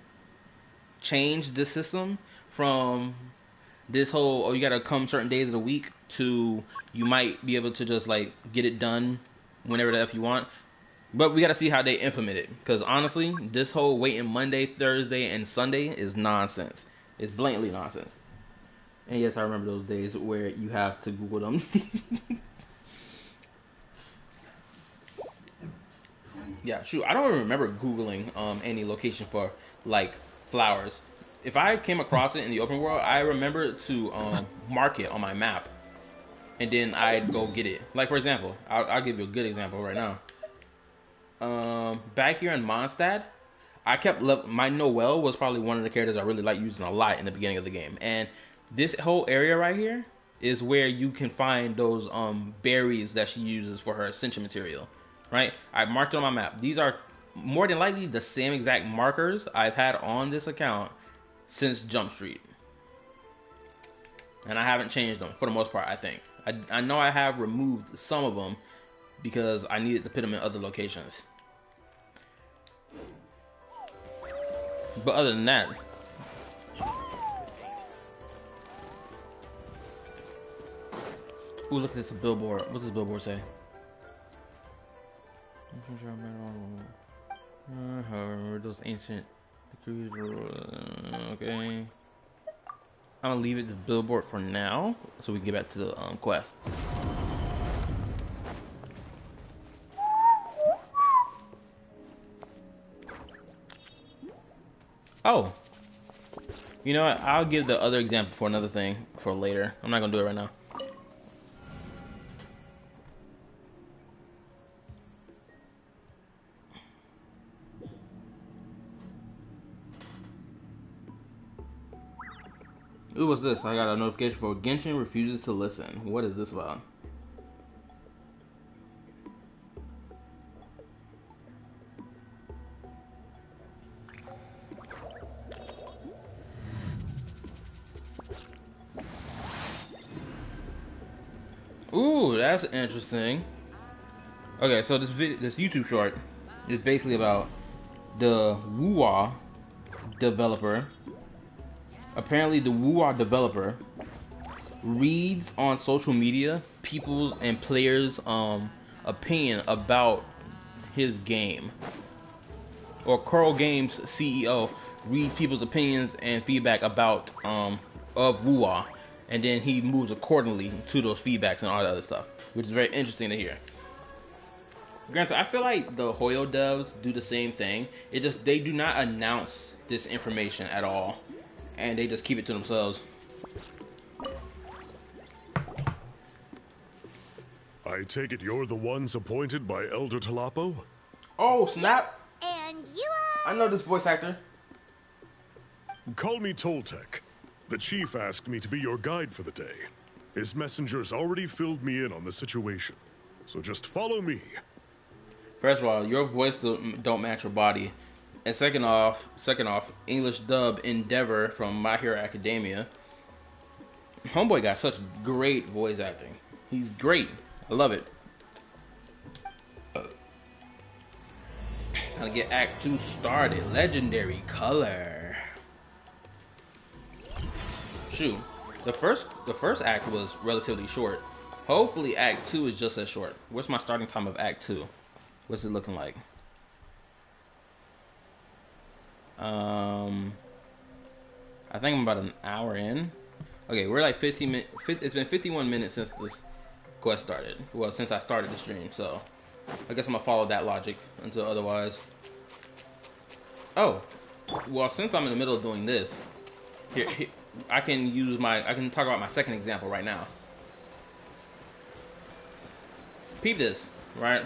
change the system from this whole, oh, you gotta come certain days of the week, to you might be able to just like get it done whenever the F you want. But we gotta see how they implement it, because honestly, this whole waiting Monday, Thursday, and Sunday is nonsense. It's blatantly nonsense. And yes, I remember those days where you have to Google them. Yeah, shoot, I don't even remember Googling any location for like flowers. If I came across it in the open world, I remember to mark it on my map, and then I'd go get it. Like, for example, I'll give you a good example right now. Back here in Mondstadt, I kept my Noelle was probably one of the characters I really like using a lot in the beginning of the game. And this whole area right here is where you can find those berries that she uses for her ascension material. Right? I marked it on my map. These are more than likely the same exact markers I've had on this account since Jump Street. And I haven't changed them for the most part, I think. I know I have removed some of them because I needed to put them in other locations. But other than that, ooh, look at this billboard. What's this billboard say? However, those ancient decrees were okay. I'm gonna leave it to billboard for now, so we can get back to the quest. Oh, you know what? I'll give the other example for another thing for later. I'm not gonna do it right now. Ooh, what's this? I got a notification for Genshin refuses to listen. What is this about? Ooh, that's interesting. Okay, so this YouTube short is basically about the Wuwa developer. Apparently, the Wuwa developer reads on social media people's and players' opinion about his game. Or Coral Games CEO reads people's opinions and feedback about of Wuwa, and then he moves accordingly to those feedbacks and all that other stuff, which is very interesting to hear. Granted, I feel like the Hoyo devs do the same thing. It just, they do not announce this information at all, and they just keep it to themselves. I take it you're the ones appointed by Elder Talapo? Oh, snap! And you I know this voice actor. Call me Toltec. The chief asked me to be your guide for the day. His messengers already filled me in on the situation, so just follow me. First of all, your voice don't match your body. And second off, English dub Endeavor from My Hero Academia. Homeboy got such great voice acting. He's great. I love it. Time to get Act 2 started. Legendary color. Shoot. The first act was relatively short. Hopefully Act 2 is just as short. What's my starting time of Act 2? What's it looking like? I think I'm about an hour in. Okay, we're like 15 minutes. It's been 51 minutes since this quest started. Well, since I started the stream, so I guess I'm gonna follow that logic until otherwise. Oh, well, since I'm in the middle of doing this, here I can talk about my second example right now. Peep this, right?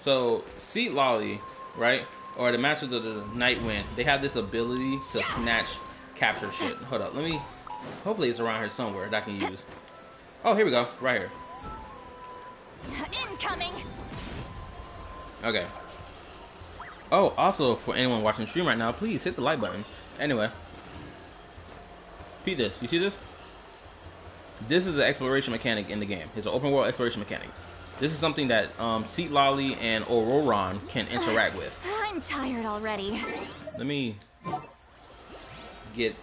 So Citlali, right, or the Masters of the Nightwind, they have this ability to snatch, capture shit. Hold up, let me. Hopefully it's around here somewhere that I can use. Oh, here we go, right here. Incoming. Okay. Oh, also for anyone watching the stream right now, please hit the like button. Anyway, peep this. You see this? This is an exploration mechanic in the game. It's an open world exploration mechanic. This is something that Citlali and Auroron can interact with. I'm tired already. Let me get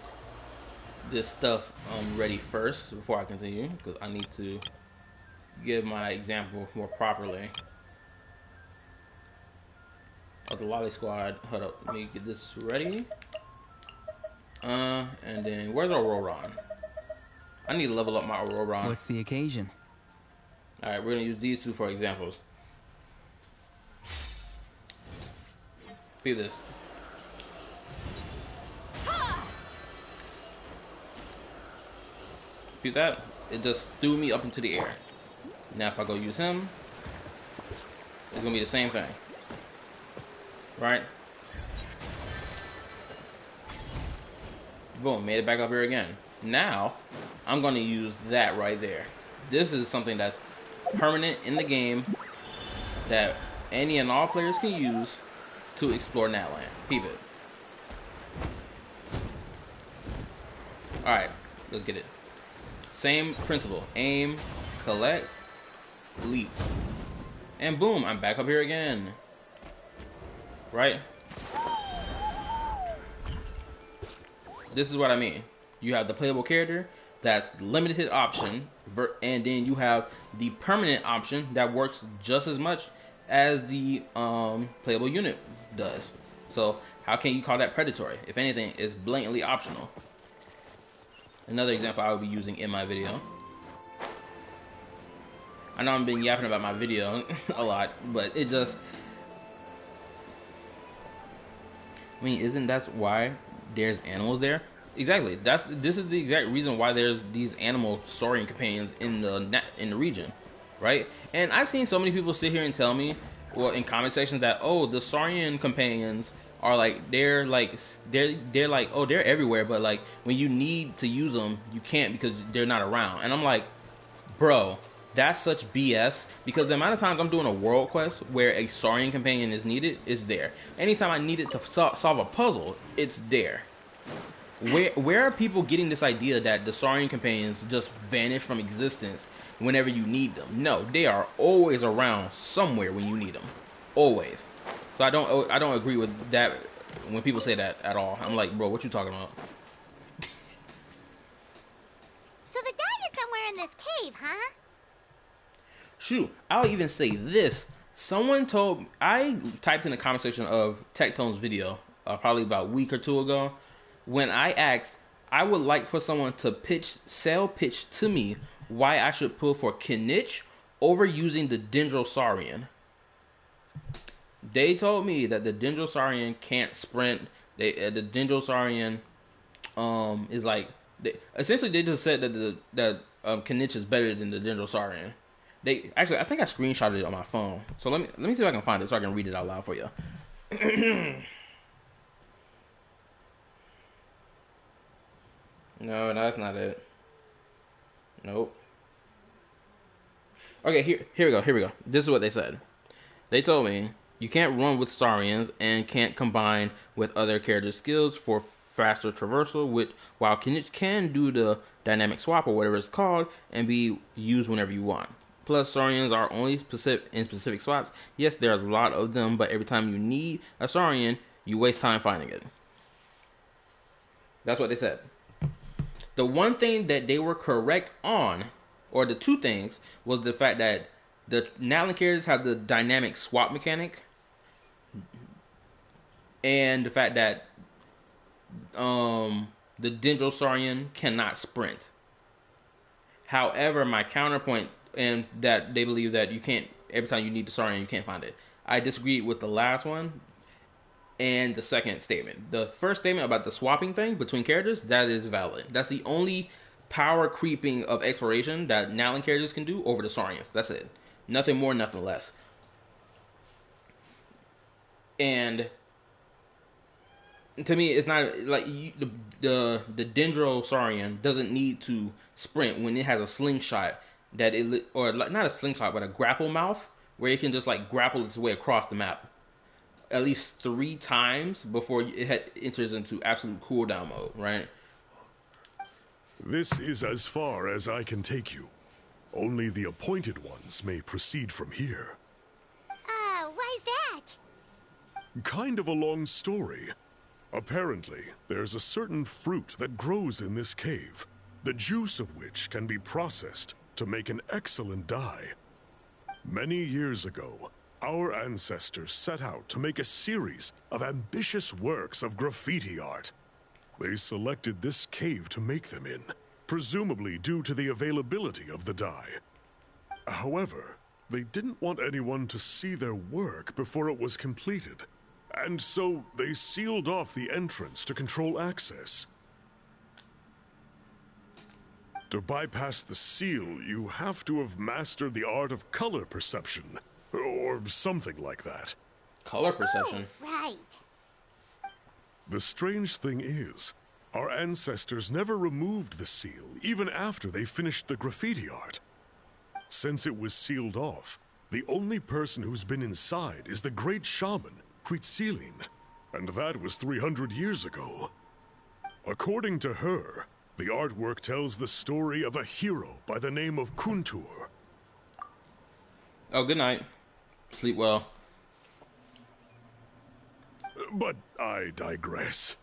this stuff ready first before I continue, because I need to give my example more properly. Oh, the Lolly Squad. Hold up, let me get this ready. And then where's Auroron? I need to level up my Auroron. What's the occasion? Alright, we're gonna use these two for examples. Feel this. See that? It just threw me up into the air. Now if I go use him, it's gonna be the same thing. Right? Boom, made it back up here again. Now, I'm gonna use that right there. This is something that's permanent in the game that any and all players can use to explore Natland. Peep it. Alright, let's get it. Same principle. Aim, collect, leap. And boom, I'm back up here again. Right? This is what I mean. You have the playable character, that's limited option, and then you have the permanent option that works just as much as the playable unit does. So how can you call that predatory? If anything, it's blatantly optional. Another example I will be using in my video. I know I've been yapping about my video a lot, but it just... I mean, isn't that why there's animals there? Exactly. This is the exact reason why there's these animal saurian companions in the region, right? And I've seen so many people sit here and tell me, well, in comment sections that, oh, the saurian companions are like they're like oh, they're everywhere, but like when you need to use them, you can't because they're not around. And I'm like, bro, that's such BS, because the amount of times I'm doing a world quest where a saurian companion is needed is there. Anytime I need it to solve a puzzle, it's there. Where are people getting this idea that the saurian companions just vanish from existence whenever you need them? No, they are always around somewhere when you need them, always. So I don't agree with that when people say that at all. I'm like, bro, what you talking about? So the guy is somewhere in this cave, huh? Shoot, I'll even say this. Someone told... I typed in the comment section of Tectone's video probably about a week or two ago, when I asked, I would like for someone to pitch to me why I should pull for Kinich over using the Dendrosaurian. They told me that the Dendrosaurian can't sprint. The Dendrosaurian is like... essentially, they just said that Kinich is better than the Dendrosaurian. Actually, I think I screenshotted it on my phone. So let me see if I can find it so I can read it out loud for you. No, that's not it. Nope. Okay, here we go. This is what they said. They told me you can't run with Saurians and can't combine with other character skills for faster traversal, while Kinich can do the dynamic swap or whatever it's called and be used whenever you want. plus Saurians are only in specific spots. Yes, there's a lot of them, but every time you need a Saurian, you waste time finding it. That's what they said. The one thing that they were correct on, or the two things, was the fact that the Nightwind characters have the dynamic swap mechanic, and the fact that the Dendrosaurian cannot sprint. However, my counterpoint, and that they believe that you can't, every time you need the Saurian, you can't find it. I disagreed with the last one and the second statement. The first statement about the swapping thing between characters, that is valid. That's the only power creeping of exploration that Nightwind characters can do over the Saurians. That's it. Nothing more, nothing less. And to me, it's not like the Dendrosaurian doesn't need to sprint when it has a slingshot that it, or not a slingshot, but a grapple mouth where it can just like grapple its way across the map at least 3 times before it enters into absolute cooldown mode, right? This is as far as I can take you. Only the appointed ones may proceed from here. Why's that? Kind of a long story. Apparently, there's a certain fruit that grows in this cave, the juice of which can be processed to make an excellent dye. Many years ago, our ancestors set out to make a series of ambitious works of graffiti art. They selected this cave to make them in, presumably due to the availability of the dye. However, they didn't want anyone to see their work before it was completed, and so they sealed off the entrance to control access. To bypass the seal, you have to have mastered the art of color perception, or something like that. Color perception. Oh, right. The strange thing is, our ancestors never removed the seal, even after they finished the graffiti art. Since it was sealed off, the only person who's been inside is the great shaman, Citlali, and that was 300 years ago. According to her, the artwork tells the story of a hero by the name of Kuntur. Oh, good night. Sleep well. But I digress.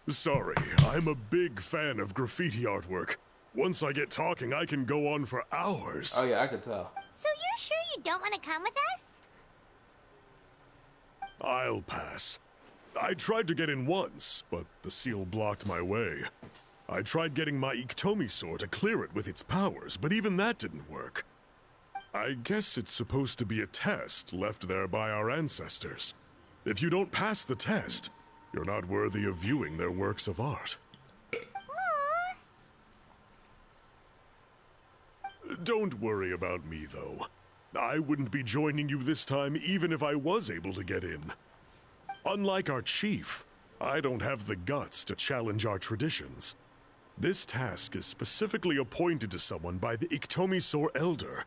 Sorry, I'm a big fan of graffiti artwork. Once I get talking, I can go on for hours. Oh yeah, I could tell. So you're sure you don't want to come with us? I'll pass. I tried to get in once, but the seal blocked my way. I tried getting my Iktomisaur to clear it with its powers, but even that didn't work. I guess it's supposed to be a test left there by our ancestors. If you don't pass the test, you're not worthy of viewing their works of art. Aww. Don't worry about me, though. I wouldn't be joining you this time even if I was able to get in. Unlike our chief, I don't have the guts to challenge our traditions. This task is specifically appointed to someone by the Iktomisaur Elder.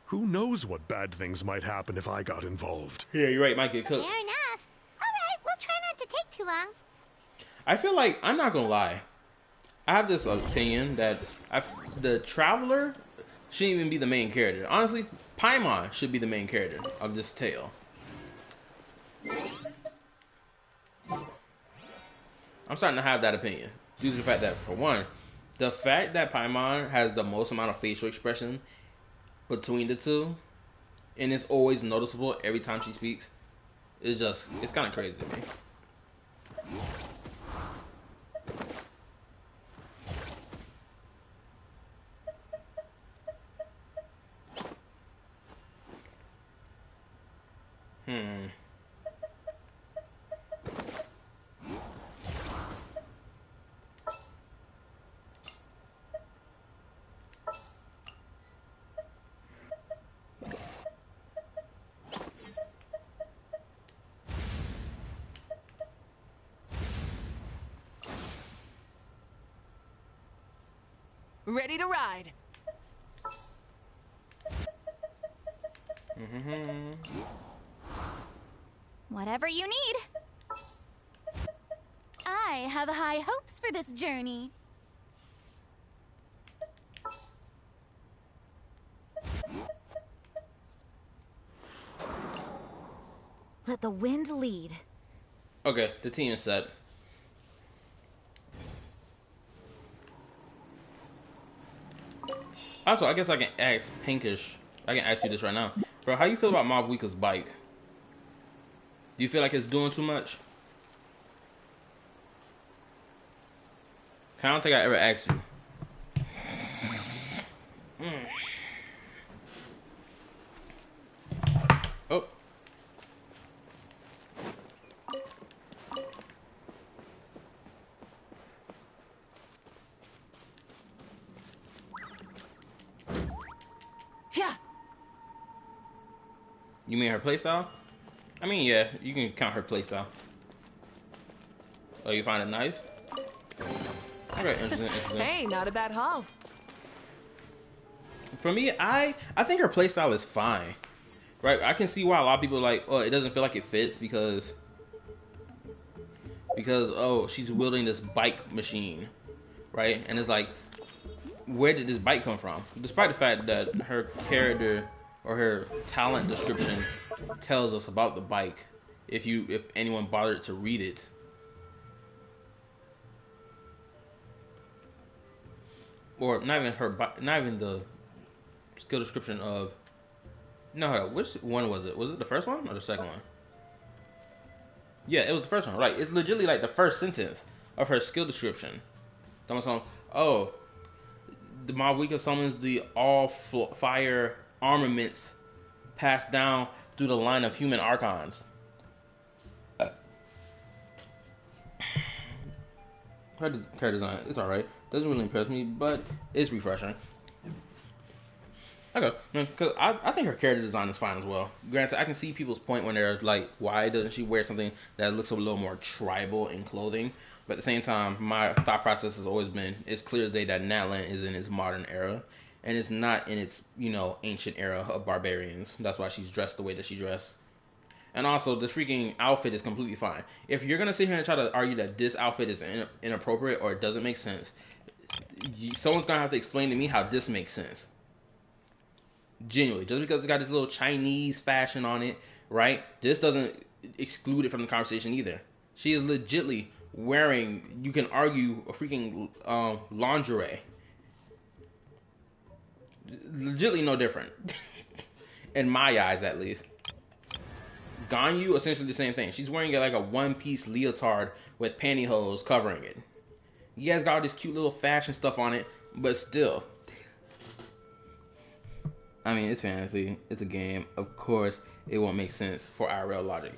Who knows what bad things might happen if I got involved? Yeah, you're right. Might get cooked. Fair enough. All right, we'll try not to take too long. I feel like, I'm not gonna lie, I have this opinion that the Traveler shouldn't even be the main character. Honestly, Paimon should be the main character of this tale. I'm starting to have that opinion due to the fact that, for one, the fact that Paimon has the most amount of facial expression between the two, and it's always noticeable every time she speaks, it's kind of crazy to me. Ready to ride. Whatever you need. I have high hopes for this journey. Let the wind lead. Okay, the team is set. Also, I guess I can ask Pinkish. I can ask you this right now. Bro, how you feel about Mavwika's bike? Do you feel like it's doing too much? I don't think I ever asked you. Oh. Yeah. You mean her playstyle? I mean, yeah, you can count her playstyle. Oh, you find it nice? Okay, interesting. Hey, not a bad haul. For me, I think her playstyle is fine. Right? I can see why a lot of people are like, oh, it doesn't feel like it fits because oh, she's wielding this bike machine. Right? And it's like, where did this bike come from? Despite the fact that her character or her talent description tells us about the bike, if anyone bothered to read it. Or not even the skill description of. No, which one was it? Was it the first one or the second one? Yeah, it was the first one. Right, it's legitimately like the first sentence of her skill description. Oh, the Mavwika summons the all-fire armaments passed down through the line of human archons. Her design, it's alright. Doesn't really impress me, but it's refreshing. Okay, because I think her character design is fine as well. Granted, I can see people's point when they're like, why doesn't she wear something that looks a little more tribal in clothing? But at the same time, my thought process has always been, it's clear as day that Natlan is in its modern era, and it's not in its, ancient era of barbarians. That's why she's dressed the way that she dressed. And also, this freaking outfit is completely fine. If you're going to sit here and try to argue that this outfit is inappropriate or it doesn't make sense, someone's going to have to explain to me how this makes sense. Genuinely. Just because it's got this little Chinese fashion on it, right? This doesn't exclude it from the conversation either. She is legitly wearing, you can argue, a freaking lingerie. Legitly no different. In my eyes, at least. Ganyu, essentially the same thing. She's wearing like a one-piece leotard with pantyhose covering it. You guys got all this cute little fashion stuff on it, but still. I mean, it's fantasy. It's a game. Of course, it won't make sense for IRL logic.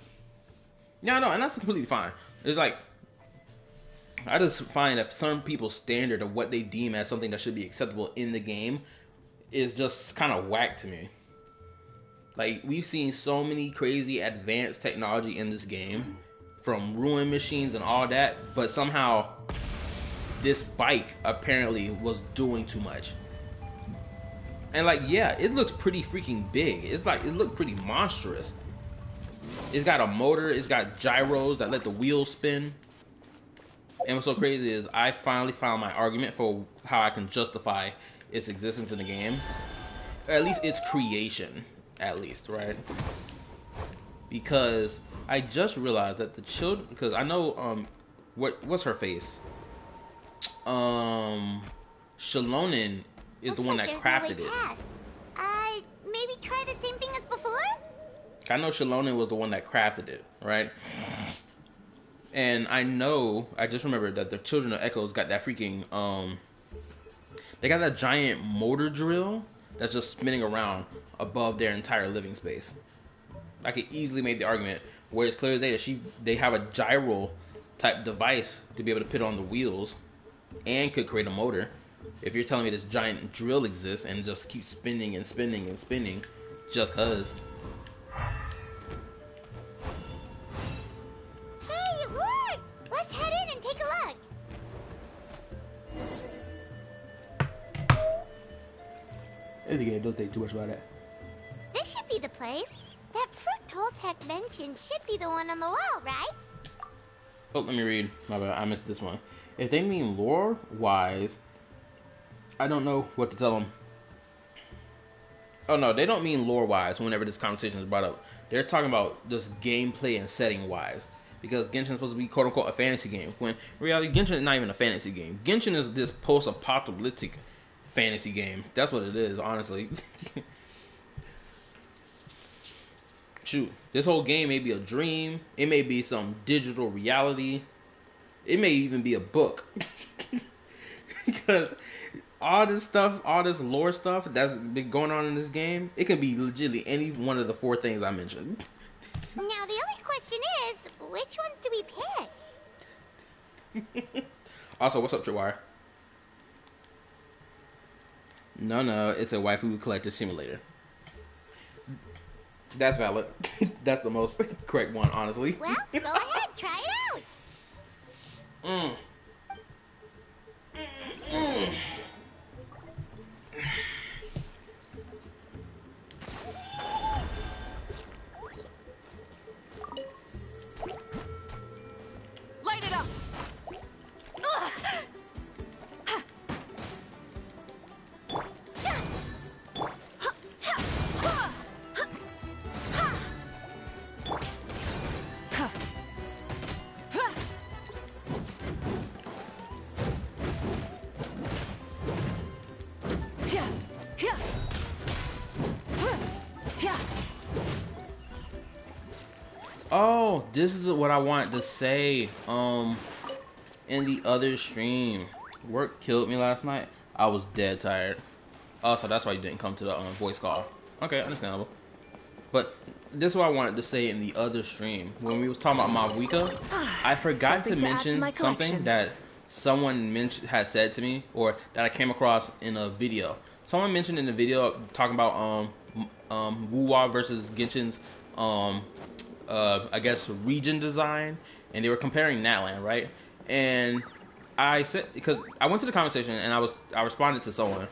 Yeah, no, and that's completely fine. It's like, I just find that some people's standard of what they deem as something that should be acceptable in the game is just kind of whack to me. Like, we've seen so many crazy advanced technology in this game, from ruin machines and all that, but somehow this bike apparently was doing too much. And like, yeah, it looks pretty freaking big. It's like, it looked pretty monstrous. It's got a motor, it's got gyros that let the wheels spin. And what's so crazy is I finally found my argument for how I can justify its existence in the game. Or at least its creation. At least, right? Because I just realized that the children, because I know what's her face? Shalonen is the one that crafted it. Maybe try the same thing as before? I know Shalonen was the one that crafted it, right? And I just remembered that the Children of Echoes got that freaking they got that giant motor drill that's just spinning around above their entire living space. I could easily make the argument where it's clear as day that they have a gyro type device to be able to put on the wheels and could create a motor. If you're telling me this giant drill exists and just keeps spinning and spinning and spinning just cause. Hey, it worked! Let's head in and take a look. It's a game, don't think too much about it. This should be the place. That fruit Toltec mentioned should be the one on the wall, right? Oh, let me read. My bad, I missed this one. If they mean lore-wise, I don't know what to tell them. Oh no, they don't mean lore-wise whenever this conversation is brought up. They're talking about just gameplay and setting wise. Because Genshin is supposed to be quote unquote a fantasy game. When in reality, Genshin is not even a fantasy game. Genshin is this post-apocalyptic fantasy game. That's what it is, honestly. Shoot, this whole game may be a dream. It may be some digital reality. It may even be a book. Because all this stuff, all this lore stuff that's been going on in this game, it can be legitimately any one of the 4 things I mentioned. Now the only question is, which ones do we pick? Also, what's up, Tripwire? No, it's a waifu collector simulator. That's valid. That's the most correct one, honestly. Well, go ahead, try it out. Light it up! Ugh. Oh, this is what I wanted to say. In the other stream, work killed me last night. I was dead tired. Oh, so that's why you didn't come to the voice call. Okay, understandable. But this is what I wanted to say in the other stream. When we was talking about Mavuika, I forgot to mention something that someone had said to me, or that I came across in a video. Someone mentioned in the video talking about Wuwa versus Genshin's I guess region design, and they were comparing Natland, right? And I said, because I went to the conversation and I responded to someone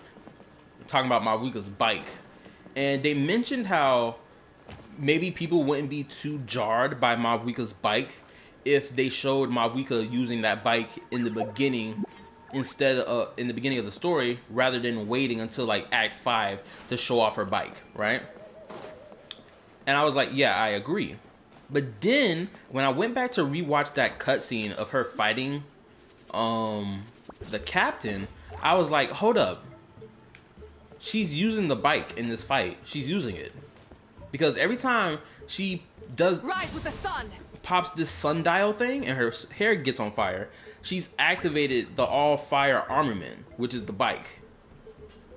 talking about Mavuika's bike, and they mentioned how maybe people wouldn't be too jarred by Mavuika's bike if they showed Mavuika using that bike in the beginning instead of in the beginning of the story, rather than waiting until like Act 5 to show off her bike, right? And I was like, yeah, I agree. But then when I went back to rewatch that cutscene of her fighting the captain, I was like, hold up. She's using the bike in this fight. She's using it. Because every time she does Rise with the sun. Pops this sundial thing and her hair gets on fire, she's activated the all fire armament, which is the bike.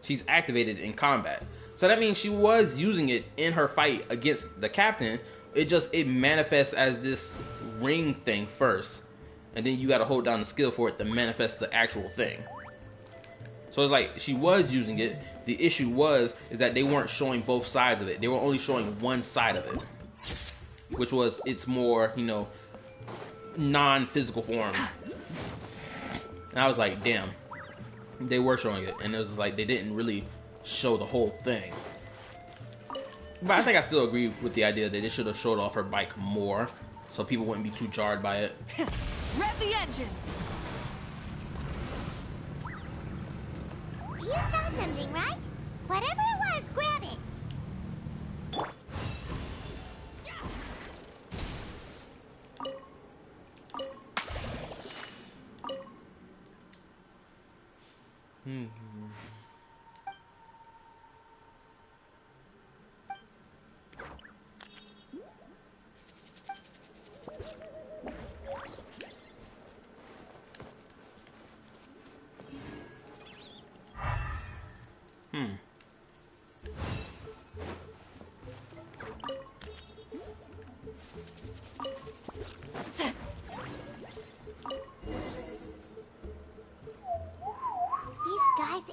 She's activated in combat. So that means she was using it in her fight against the captain. It manifests as this ring thing first, and then you gotta hold down the skill for it to manifest the actual thing. So it's like she was using it. The issue is that they weren't showing both sides of it. They were only showing one side of it, which was its more, non-physical form. And I was like, damn, they were showing it, and it was like they didn't really show the whole thing. But I think I still agree with the idea that they should have showed off her bike more, so people wouldn't be too jarred by it. Rev the engines. You saw something, right? Whatever it was, grab it.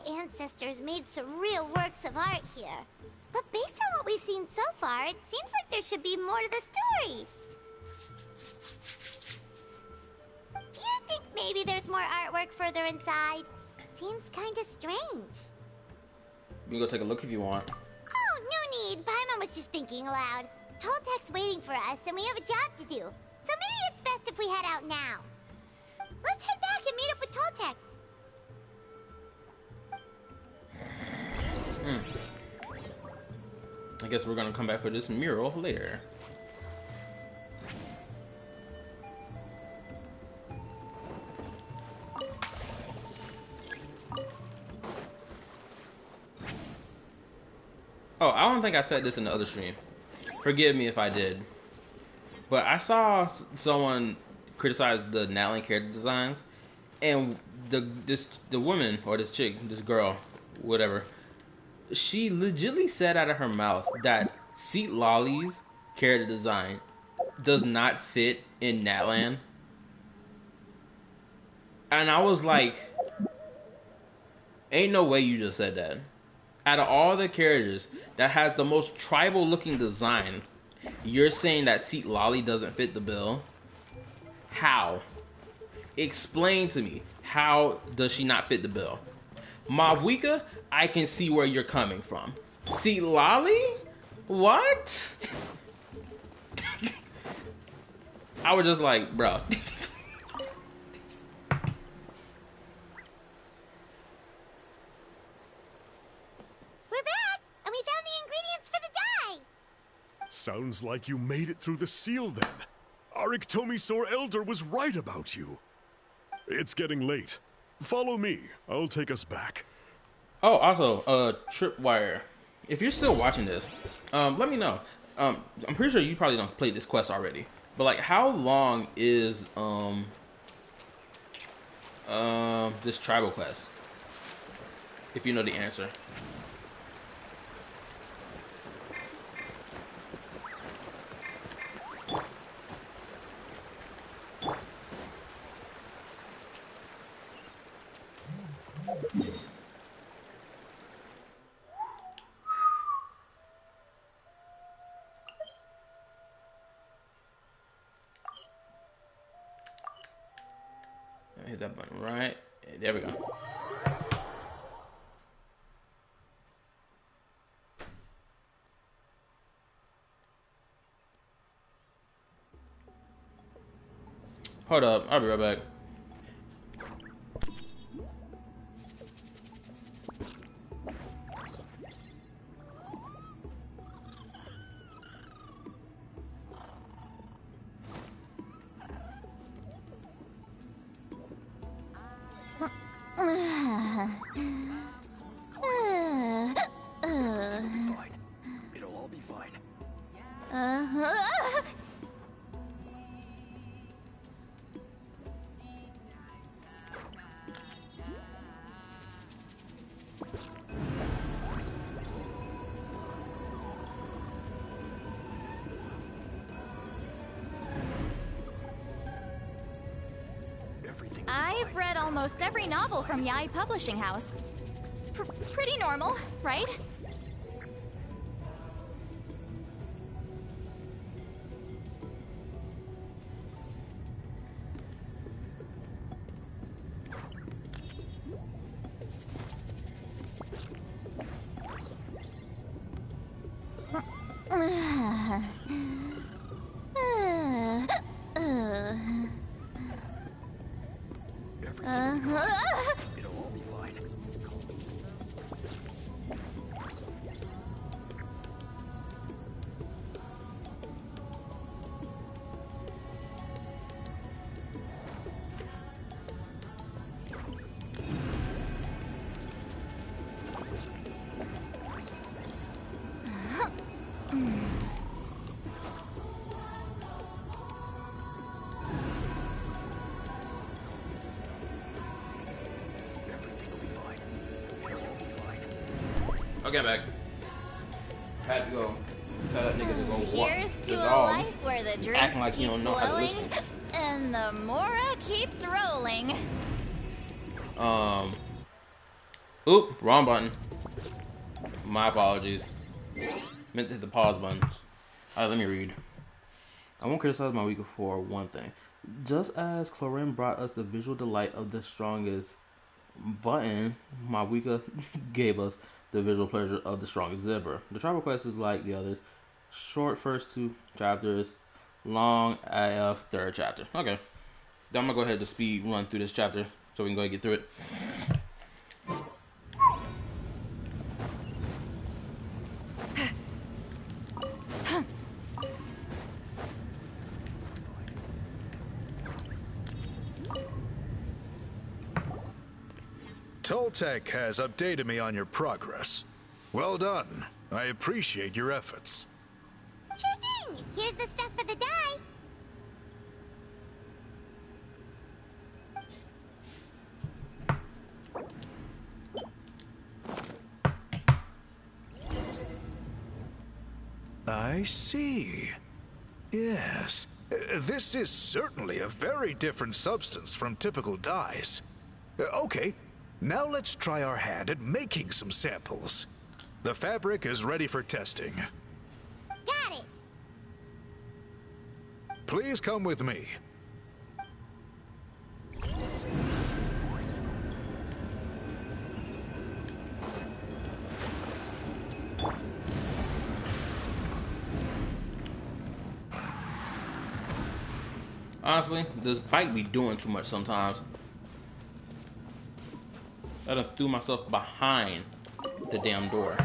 Ancestors made some real works of art here. But based on what we've seen so far, it seems like there should be more to the story. Do you think maybe there's more artwork further inside? Seems kind of strange. You can go take a look if you want. Oh, no need. Paimon was just thinking aloud. Toltek's waiting for us, and we have a job to do. So maybe it's best if we head out now. Let's head back and meet up with Toltek. I guess we're gonna come back for this mural later. Oh, I don't think I said this in the other stream. Forgive me if I did. But I saw someone criticize the Nightwind character designs, and the woman or this chick, this girl, whatever, she legitimately said out of her mouth that Citlali's character design does not fit in Natland. And I was like, ain't no way you just said that. Out of all the characters that has the most tribal looking design, you're saying that Citlali doesn't fit the bill? How? Explain to me. How does she not fit the bill? Mavuika, I can see where you're coming from. Citlali? What? I was just like, bro. We're back, and we found the ingredients for the dye. Sounds like you made it through the seal then. Our Iktomisaur Elder was right about you. It's getting late. Follow me. I'll take us back. Oh, also, Tripwire. If you're still watching this, let me know. I'm pretty sure you probably don't play this quest already. But like, how long is this tribal quest? If you know the answer. Hit that button right. There we go. Hold up, I'll be right back. Fine. It'll all be fine. Everything will be I've fine. read almost every novel from Yai Publishing House. Pretty normal, right? Everything will be fine. It'll all be fine. Everything will be fine. It'll all be fine. Okay, I'm back. Had to go tell that nigga to go walk Here's the to a dog. life where the drinks Acting like he keep don't know how to flowing listen. and the Mora keeps rolling. Oop, wrong button. My apologies. Meant to hit the pause button. Alright, let me read. I won't criticize my week for one thing. Just as Clorin brought us the visual delight of the strongest button, Mawika gave us the visual pleasure of the strongest zipper. The tribal quest is like the others. Short first 2 chapters, long AF third chapter. Okay. Then I'm gonna go ahead and speed run through this chapter so we can go ahead and get through it. Toltec has updated me on your progress. Well done. I appreciate your efforts. Sure thing. Here's the stuff for the dye. I see. Yes. This is certainly a very different substance from typical dyes. Okay, now let's try our hand at making some samples. The fabric is ready for testing. Got it. Please come with me. Honestly, this bike be doing too much sometimes. I done threw myself behind the damn door.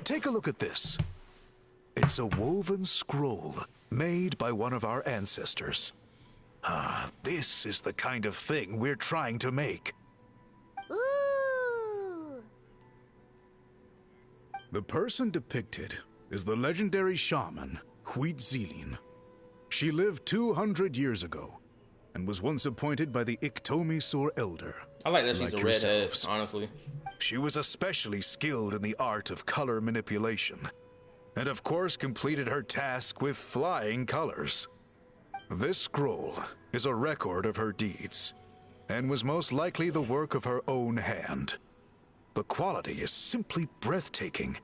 Take a look at this. It's a woven scroll made by one of our ancestors. Ah, this is the kind of thing we're trying to make. Ooh. The person depicted is the legendary shaman, Huitzilin. She lived 200 years ago and was once appointed by the Iktomisor Elder. I like that she's a redhead, yourselves. honestly. She was especially skilled in the art of color manipulation, and of course completed her task with flying colors. This scroll is a record of her deeds, and was most likely the work of her own hand. The quality is simply breathtaking,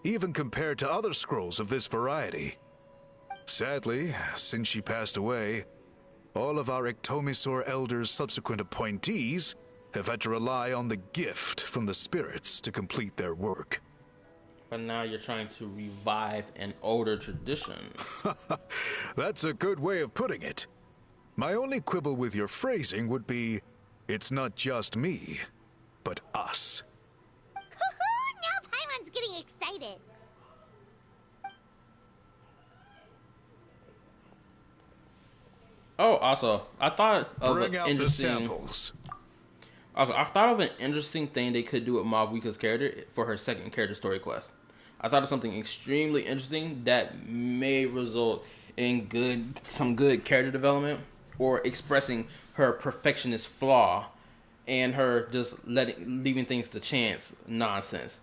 even compared to other scrolls of this variety. Sadly, since she passed away, all of our Iktomisor Elder's subsequent appointees have had to rely on the gift from the spirits to complete their work. But now you're trying to revive an older tradition. That's a good way of putting it. My only quibble with your phrasing would be, it's not just me, but us. Now Paimon's getting excited. Oh, also, I thought of Bring an out the interesting. samples. Also, I thought of an interesting thing they could do with Malvika's character for her second character story quest. I thought of something extremely interesting that may result in some good character development, or expressing her perfectionist flaw and her just leaving things to chance nonsense.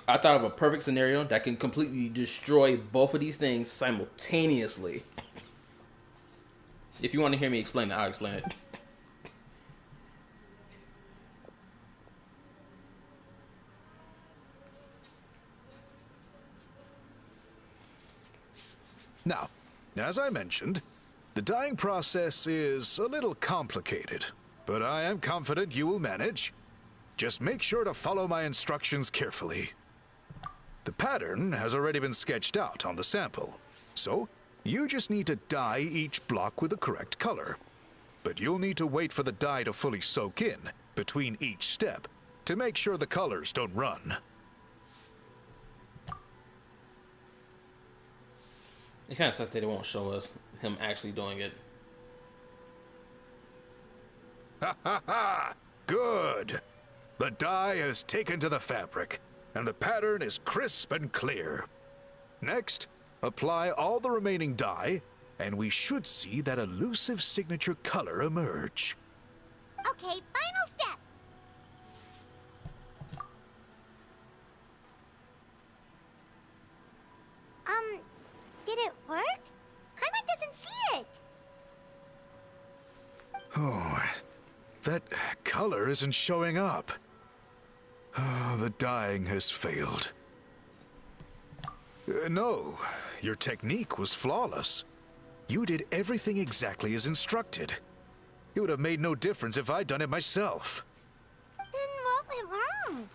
I thought of a perfect scenario that can completely destroy both of these things simultaneously. If you want to hear me explain it, I'll explain it. Now, as I mentioned, the dyeing process is a little complicated, but I am confident you will manage. Just make sure to follow my instructions carefully. The pattern has already been sketched out on the sample, so you just need to dye each block with the correct color. But you'll need to wait for the dye to fully soak in between each step to make sure the colors don't run. It kind of sucks that they won't show us him actually doing it. Ha ha ha! Good! The dye has taken to the fabric, and the pattern is crisp and clear. Next, apply all the remaining dye, and we should see that elusive signature color emerge. Okay, final step. Did it work? Paimon doesn't see it. Oh, that color isn't showing up. Oh, the dyeing has failed. No, your technique was flawless. You did everything exactly as instructed. It would have made no difference if I'd done it myself. Then what went wrong?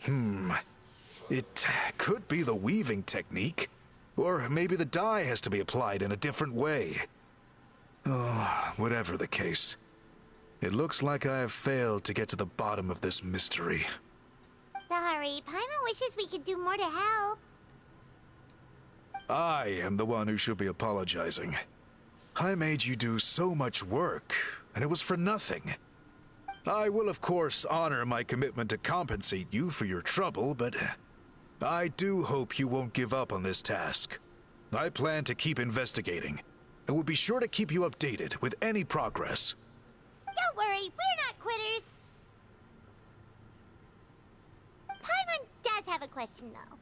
It could be the weaving technique. Or maybe the dye has to be applied in a different way. Oh, whatever the case. It looks like I have failed to get to the bottom of this mystery. Sorry, Paimon wishes we could do more to help. I am the one who should be apologizing. I made you do so much work, and it was for nothing. I will, of course, honor my commitment to compensate you for your trouble, but I do hope you won't give up on this task. I plan to keep investigating, and will be sure to keep you updated with any progress. Don't worry, we're not quitters. Paimon does have a question, though.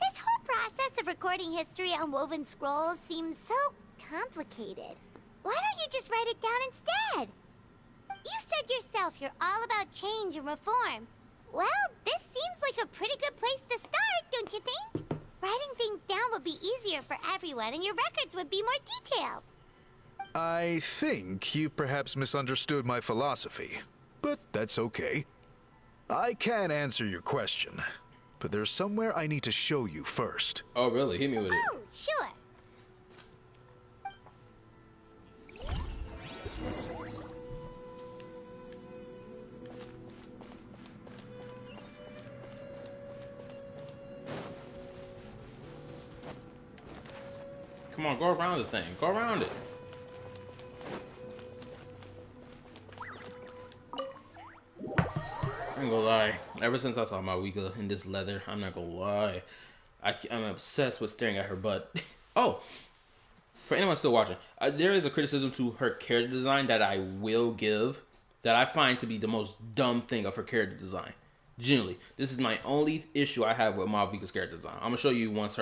This whole process of recording history on woven scrolls seems so complicated. Why don't you just write it down instead? You said yourself you're all about change and reform. Well, this seems like a pretty good place to start, don't you think? Writing things down would be easier for everyone, and your records would be more detailed. I think you've perhaps misunderstood my philosophy, but that's okay. I can answer your question, but there's somewhere I need to show you first. Oh, really? Hit me with it. Oh, sure. Come on, go around the thing. Go around it. I ain't gonna lie. Ever since I saw Mawika in this leather, I'm not gonna lie. I'm obsessed with staring at her butt. Oh, for anyone still watching, there is a criticism to her character design that I will give that I find to be the most dumb thing of her character design. Genuinely, this is my only issue I have with Mawika's character design. I'm gonna show you once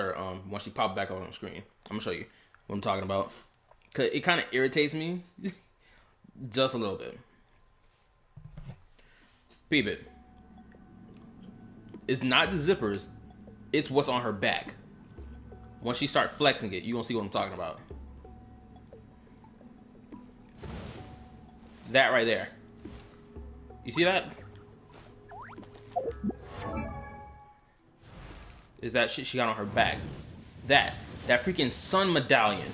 she pops back on screen. I'm gonna show you what I'm talking about. Cause it kind of irritates me, just a little bit. Peep it. It's not the zippers, it's what's on her back. Once she starts flexing it, you gonna see what I'm talking about. That right there. You see that? Is that shit she got on her back. That freaking sun medallion.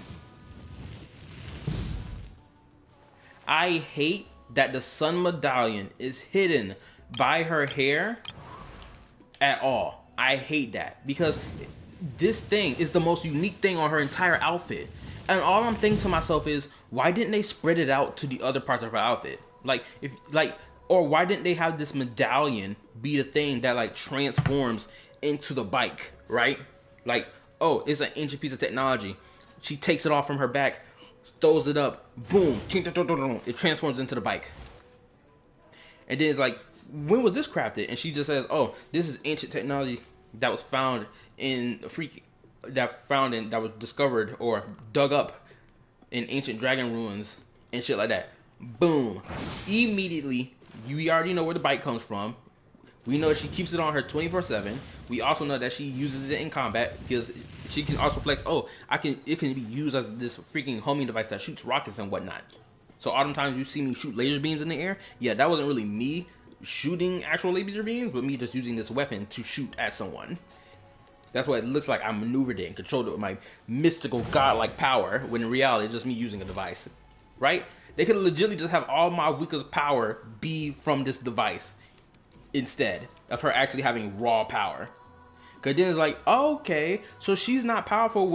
I hate that the sun medallion is hidden by her hair at all. I hate that because this thing is the most unique thing on her entire outfit. And all I'm thinking to myself is, why didn't they spread it out to the other parts of her outfit? Or why didn't they have this medallion be the thing that like transforms into the bike, right? Like, oh, it's an ancient piece of technology. She takes it off from her back, throws it up, boom, it transforms into the bike. And then it's like, when was this crafted? And she just says, oh, this is ancient technology that was found in that was discovered or dug up in ancient dragon ruins and shit like that. Boom. Immediately, you already know where the bike comes from. We know she keeps it on her 24/7. We also know that she uses it in combat because she can also flex. Oh, it can be used as this freaking homing device that shoots rockets and whatnot. So all the times you see me shoot laser beams in the air, yeah, that wasn't really me shooting actual laser beams, but me just using this weapon to shoot at someone. That's why it looks like I maneuvered it and controlled it with my mystical godlike power, when in reality it's just me using a device, right? They could legitimately just have all Mawika's power be from this device instead of her actually having raw power. Cause then it's like, okay, so she's not powerful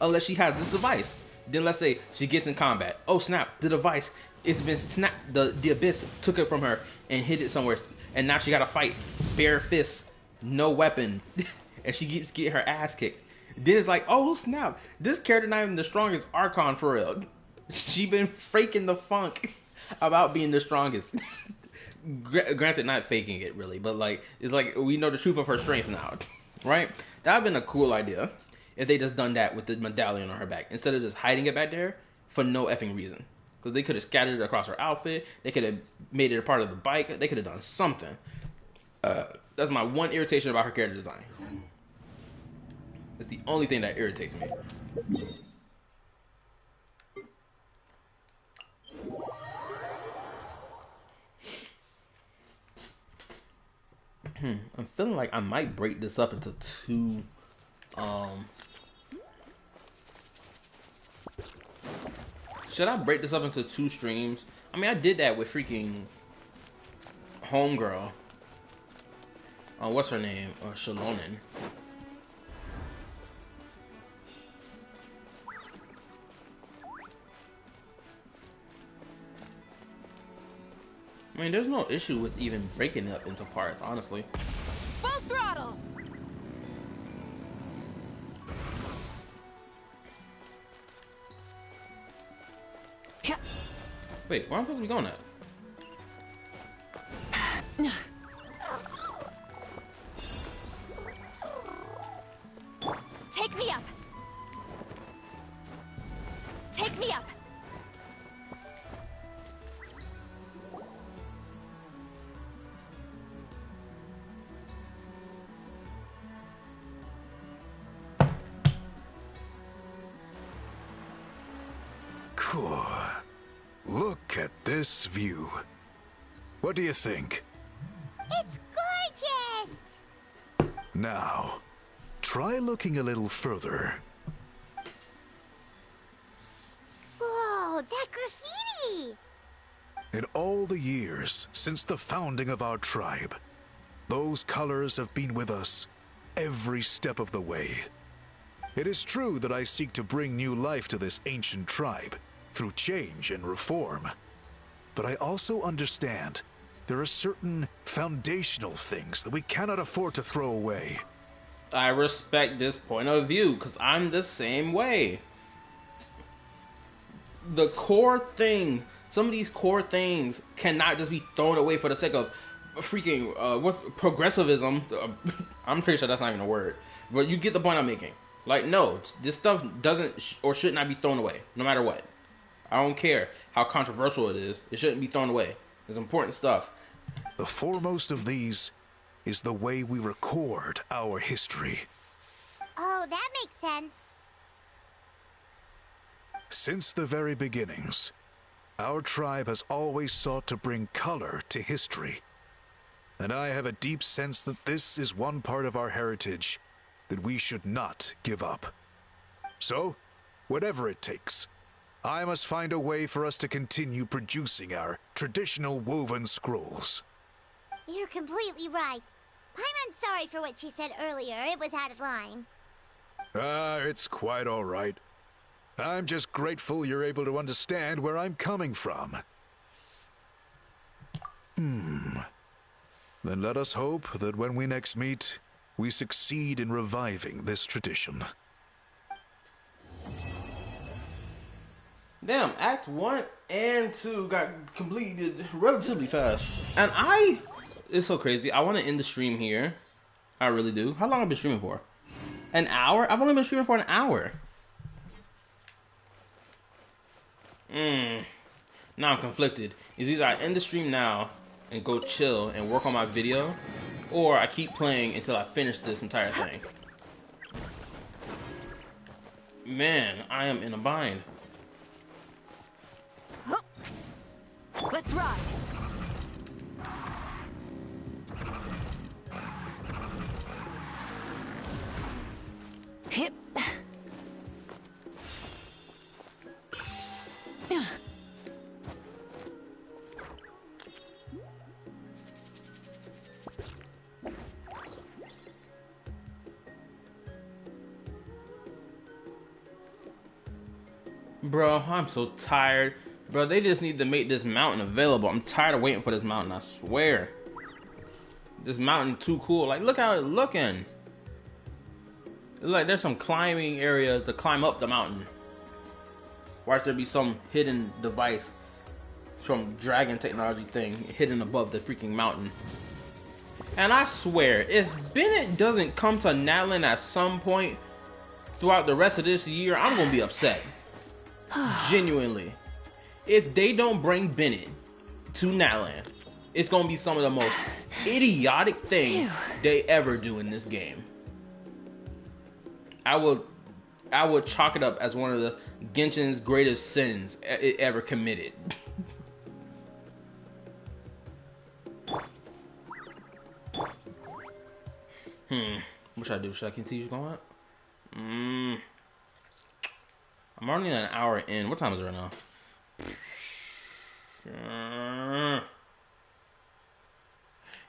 unless she has this device. Then let's say she gets in combat. Oh snap, the device, it's been snapped, the abyss took it from her and hid it somewhere. And now she gotta fight bare fists, no weapon. And she keeps getting her ass kicked. Then it's like, oh snap, this character not even the strongest Archon for real. She been faking the funk about being the strongest. Granted, not faking it really, but like, it's like we know the truth of her strength now, right? That would have been a cool idea if they just done that with the medallion on her back instead of just hiding it back there for no effing reason. Because they could have scattered it across her outfit, they could have made it a part of the bike, they could have done something. That's my one irritation about her character design. It's the only thing that irritates me. like I might break this up into two. Should I break this up into two streams? I mean, I did that with freaking Homegirl. What's her name? Shalonen. I mean, there's no issue with even breaking it up into parts, honestly. Full throttle! Wait, where am I supposed to be going at? Take me up. Take me up. Cool. Look at this view. What do you think? It's gorgeous! Now, try looking a little further. Whoa, that graffiti! In all the years since the founding of our tribe, those colors have been with us every step of the way. It is true that I seek to bring new life to this ancient tribe through change and reform. But I also understand there are certain foundational things that we cannot afford to throw away. I respect this point of view, because I'm the same way. The core thing, some of these core things cannot just be thrown away for the sake of freaking, what's progressivism? I'm pretty sure that's not even a word. But you get the point I'm making. Like, no, this stuff doesn't or should not be thrown away, no matter what. I don't care how controversial it is. It shouldn't be thrown away. It's important stuff. The foremost of these is the way we record our history. Oh, that makes sense. Since the very beginnings, our tribe has always sought to bring color to history. And I have a deep sense that this is one part of our heritage that we should not give up. So, whatever it takes, I must find a way for us to continue producing our traditional woven scrolls. You're completely right. Paimon's sorry for what she said earlier. It was out of line. It's quite all right. I'm just grateful you're able to understand where I'm coming from. Then let us hope that when we next meet, we succeed in reviving this tradition. Damn, Act 1 and 2 got completed relatively fast. And it's so crazy. I want to end the stream here. I really do. How long have I been streaming for? An hour? I've only been streaming for an hour. Now I'm conflicted. It's either I end the stream now and go chill and work on my video, or I keep playing until I finish this entire thing. Man, I am in a bind. Let's ride! Hip. Bro, I'm so tired. Bro, they just need to make this mountain available. I'm tired of waiting for this mountain, I swear. This mountain too cool. Like, look how it's looking. It's like there's some climbing area to climb up the mountain. Watch there be some hidden device, some dragon technology thing hidden above the freaking mountain. And I swear, if Bennett doesn't come to Natlan at some point throughout the rest of this year, I'm gonna be upset. Genuinely. If they don't bring Bennett to Natlan, it's gonna be some of the most idiotic thing they ever do in this game. I would chalk it up as one of the Genshin's greatest sins it ever committed. do? Should I continue going? I'm already an hour in. What time is it right now?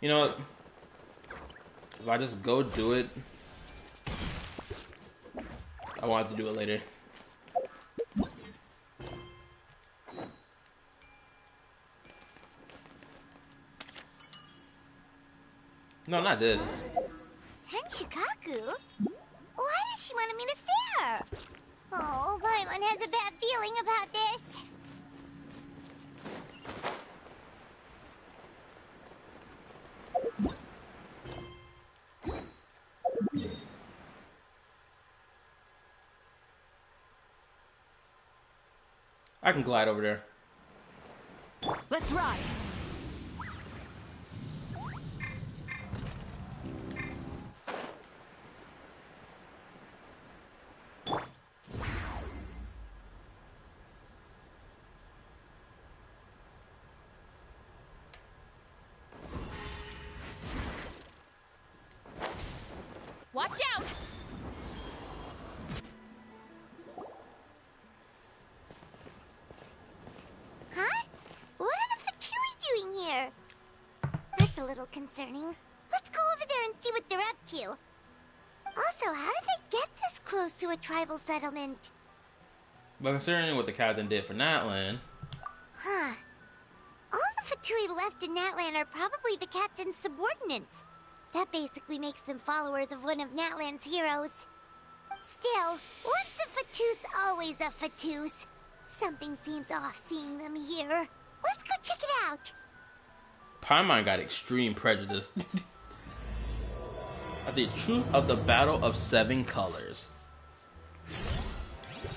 You know what? If I just go do it, I won't have to do it later. No, not this. Henshikaku? Why does she want me to stare? Oh, Paimon has a bad feeling about this. I can glide over there. Let's ride. Watch out! Huh? What are the Fatui doing here? That's a little concerning. Let's go over there and see what they're up to. Also, how did they get this close to a tribal settlement? But considering what the captain did for Natland, Huh. All the Fatui left in Natland are probably the captain's subordinates. That basically makes them followers of one of Natland's heroes. Still, once a Fatus, always a Fatus. Something seems off seeing them here. Let's go check it out. Paimon got extreme prejudice. At the truth of the battle of 7 colors.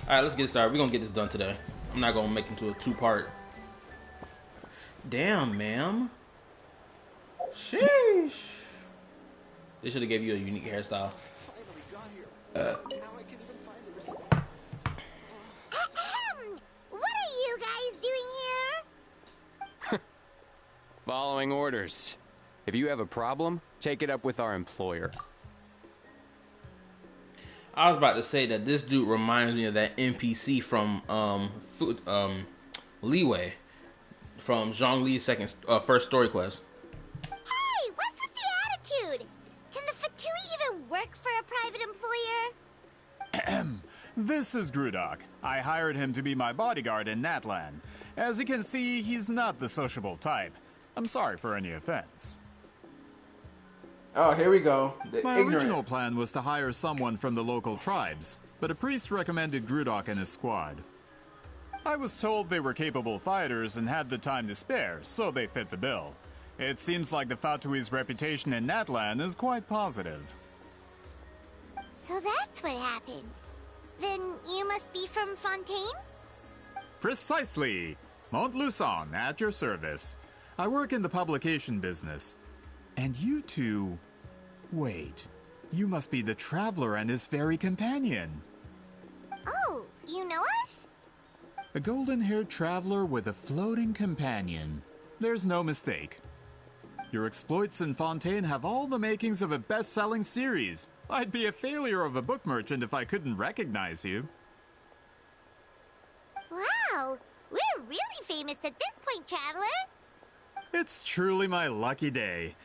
Alright, let's get started. We're gonna get this done today. I'm not gonna make it into a 2-part. Damn, ma'am. Sheesh. They should have gave you a unique hairstyle. What are you guys doing here? Following orders. If you have a problem, take it up with our employer. I was about to say that this dude reminds me of that NPC from Leeway, from Zhongli's first story quest. Hey, what's with the attitude? Can the Fatui even work for a private employer? This is Grudok. I hired him to be my bodyguard in Natlan. As you can see, he's not the sociable type. I'm sorry for any offense. Oh, here we go. My original plan was to hire someone from the local tribes, but a priest recommended Grudok and his squad. I was told they were capable fighters and had the time to spare, so they fit the bill. It seems like the Fatui's reputation in Natlan is quite positive. So that's what happened. Then you must be from Fontaine? Precisely! Montluçon, at your service. I work in the publication business. And you two... Wait, you must be the traveler and his fairy companion. Oh, you know us? A golden-haired traveler with a floating companion. There's no mistake. Your exploits in Fontaine have all the makings of a best-selling series. I'd be a failure of a book merchant if I couldn't recognize you. Wow, we're really famous at this point, traveler. It's truly my lucky day.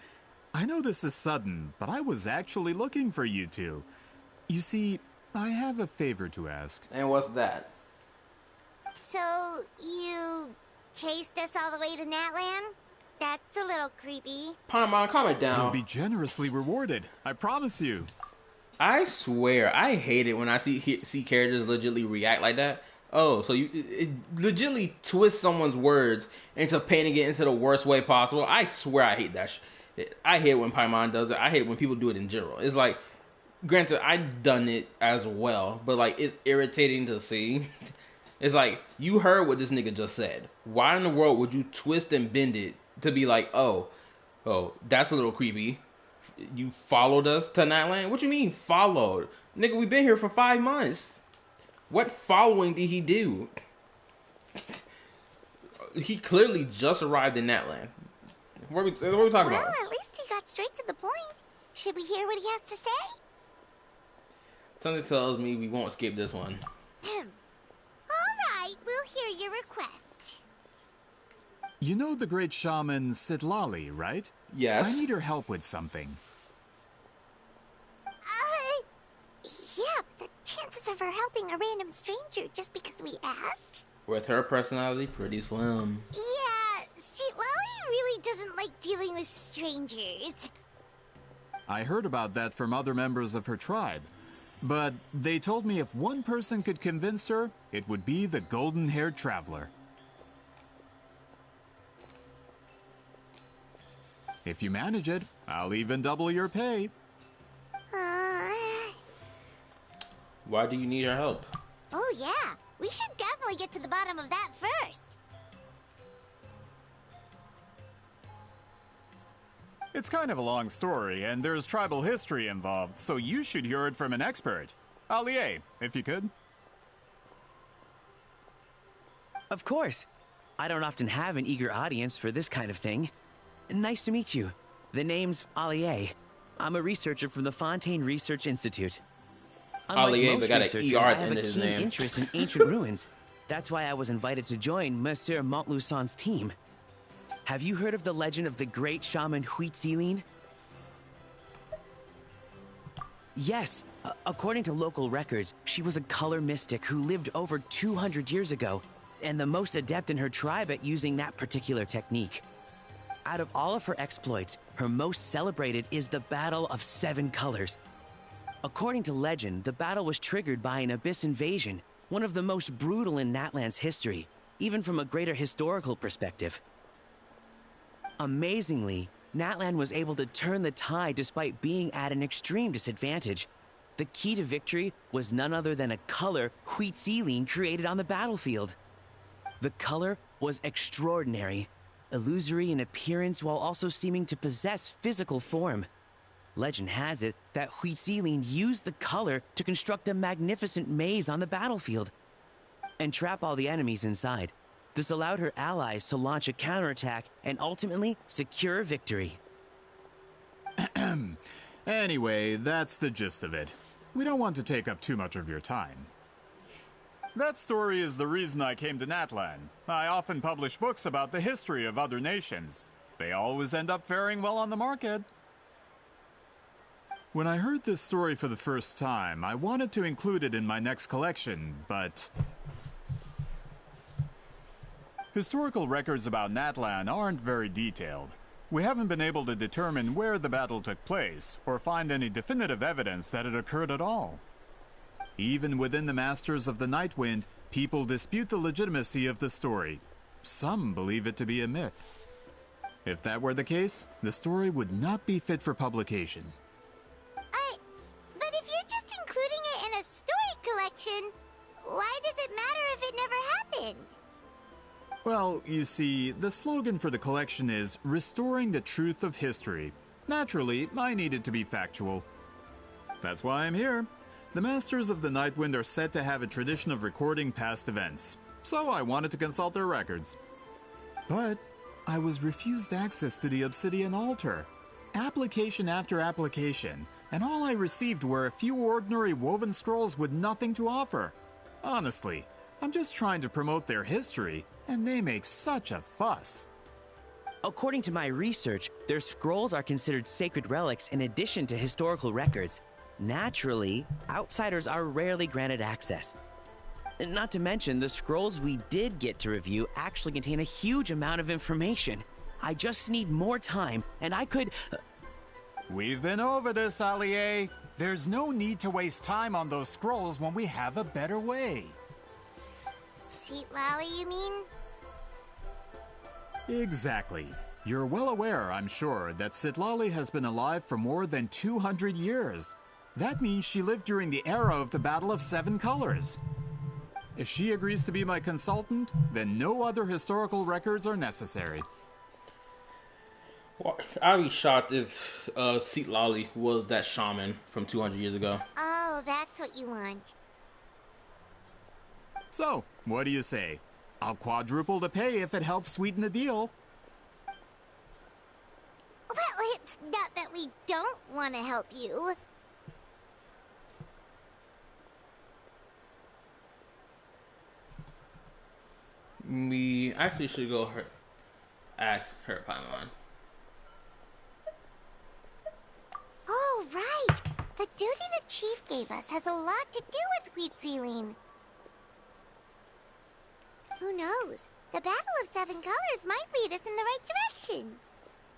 I know this is sudden, but I was actually looking for you two. You see, I have a favor to ask. And what's that? So, you chased us all the way to Natlan? That's a little creepy. Paimon, calm it You'll down. be generously rewarded, I promise you. I swear, I hate it when I see characters legitly react like that. Oh, so it legitly twists someone's words into painting it into the worst way possible. I swear I hate that I hate it when Paimon does it. I hate it when people do it in general. It's like, granted, I've done it as well, but like, it's irritating to see. It's like, you heard what this nigga just said. Why in the world would you twist and bend it to be like, oh, that's a little creepy. You followed us to Natlan? What you mean followed? Nigga, we've been here for 5 months. What following did he do? He clearly just arrived in Natlan. What are we talking about? Well, at least he got straight to the point. Should we hear what he has to say? Something tells me we won't escape this one. Alright, we'll hear your request. You know the great shaman Citlali, right? Yes. I need her help with something. Yeah, the chances of her helping a random stranger just because we asked? With her personality, pretty slim. Yeah, Citlali really doesn't like dealing with strangers. I heard about that from other members of her tribe. But they told me if one person could convince her, it would be the golden-haired traveler. If you manage it, I'll even double your pay. Why do you need her help? Oh yeah, we should definitely get to the bottom of that first. It's kind of a long story, and there's tribal history involved, so you should hear it from an expert. Allier, if you could. Of course. I don't often have an eager audience for this kind of thing. Nice to meet you. The name's Allier. I'm a researcher from the Fontaine Research Institute. Allier, but got an ER I at the have end a of his keen name. interest in ancient ruins. That's why I was invited to join Monsieur Montluçon's team. Have you heard of the legend of the great shaman Citlali? Yes. According to local records, she was a color mystic who lived over 200 years ago, and the most adept in her tribe at using that particular technique. Out of all of her exploits, her most celebrated is the Battle of Seven Colors. According to legend, the battle was triggered by an abyss invasion, one of the most brutal in Natlan's history, even from a greater historical perspective. Amazingly, Natlan was able to turn the tide despite being at an extreme disadvantage. The key to victory was none other than a color Citlali created on the battlefield. The color was extraordinary, illusory in appearance while also seeming to possess physical form. Legend has it that Citlali used the color to construct a magnificent maze on the battlefield and trap all the enemies inside. This allowed her allies to launch a counterattack and ultimately secure victory. Anyway, that's the gist of it. We don't want to take up too much of your time. That story is the reason I came to Natlan. I often publish books about the history of other nations. They always end up faring well on the market. When I heard this story for the first time, I wanted to include it in my next collection, but historical records about Natlan aren't very detailed. We haven't been able to determine where the battle took place, or find any definitive evidence that it occurred at all. Even within the Masters of the Nightwind, people dispute the legitimacy of the story. Some believe it to be a myth. If that were the case, the story would not be fit for publication. But if you're just including it in a story collection, why does it matter if it never happened? Well, you see, the slogan for the collection is Restoring the Truth of History. Naturally, I needed to be factual. That's why I'm here. The Masters of the Nightwind are said to have a tradition of recording past events, so I wanted to consult their records. But I was refused access to the Obsidian Altar. Application after application, and all I received were a few ordinary woven scrolls with nothing to offer. Honestly, I'm just trying to promote their history, and they make such a fuss. According to my research, their scrolls are considered sacred relics in addition to historical records. Naturally, outsiders are rarely granted access. Not to mention, the scrolls we did get to review actually contain a huge amount of information. I just need more time, and I could... We've been over this, Allier. There's no need to waste time on those scrolls when we have a better way. Citlali, you mean? Exactly. You're well aware, I'm sure, that Citlali has been alive for more than 200 years. That means she lived during the era of the Battle of Seven Colors. If she agrees to be my consultant, then no other historical records are necessary. Well, I'd be shocked if Citlali was that shaman from 200 years ago. Oh, that's what you want. So, what do you say? I'll quadruple the pay if it helps sweeten the deal. Well, it's not that we don't want to help you. actually should go ask her Paimon. Oh, right! The duty the chief gave us has a lot to do with Wheat Ceiling. Who knows? The Battle of Seven Colors might lead us in the right direction.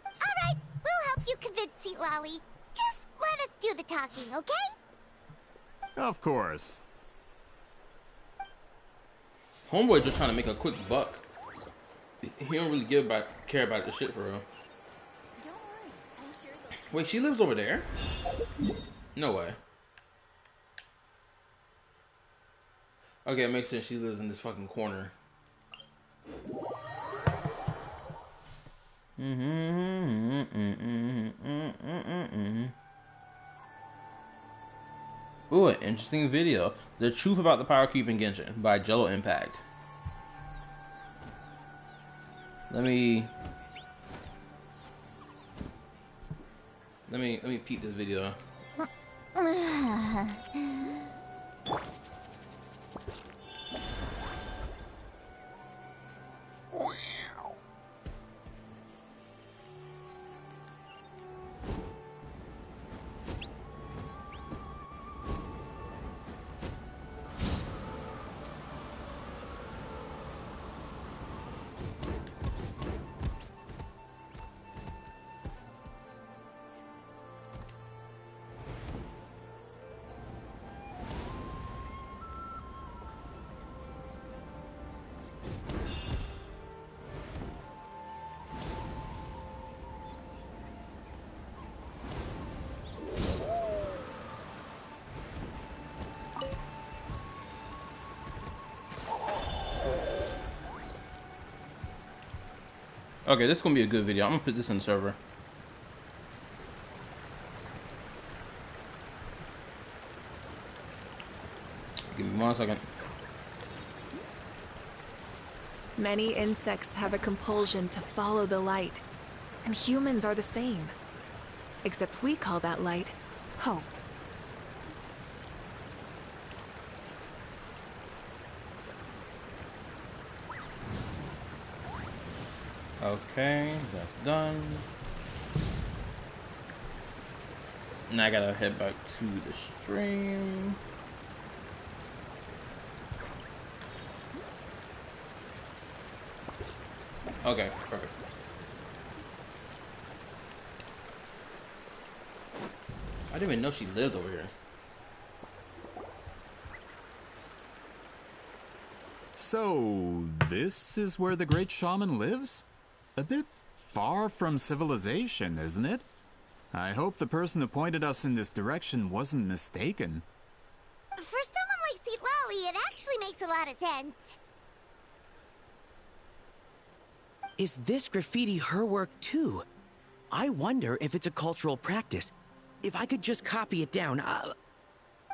Alright, we'll help you convince Citlali. Just let us do the talking, okay? Of course. Homeboy just trying to make a quick buck. He don't really care about the shit for real. Don't worry, I'm sure they'll... Wait, she lives over there? No way. Okay, it makes sense. She lives in this fucking corner. Ooh, an interesting video. The Truth About the Power Creep in Genshin by Jello Impact. Let me peep this video. Okay, this is gonna be a good video. I'm gonna put this in the server. Give me 1 second. Many insects have a compulsion to follow the light, and humans are the same. Except we call that light hope. Okay, that's done. Now I gotta head back to the stream. Okay, perfect. I didn't even know she lived over here. So, this is where the great shaman lives? A bit far from civilization, isn't it? I hope the person who pointed us in this direction wasn't mistaken. For someone like Citlali, it actually makes a lot of sense. Is this graffiti her work too? I wonder if it's a cultural practice. If I could just copy it down,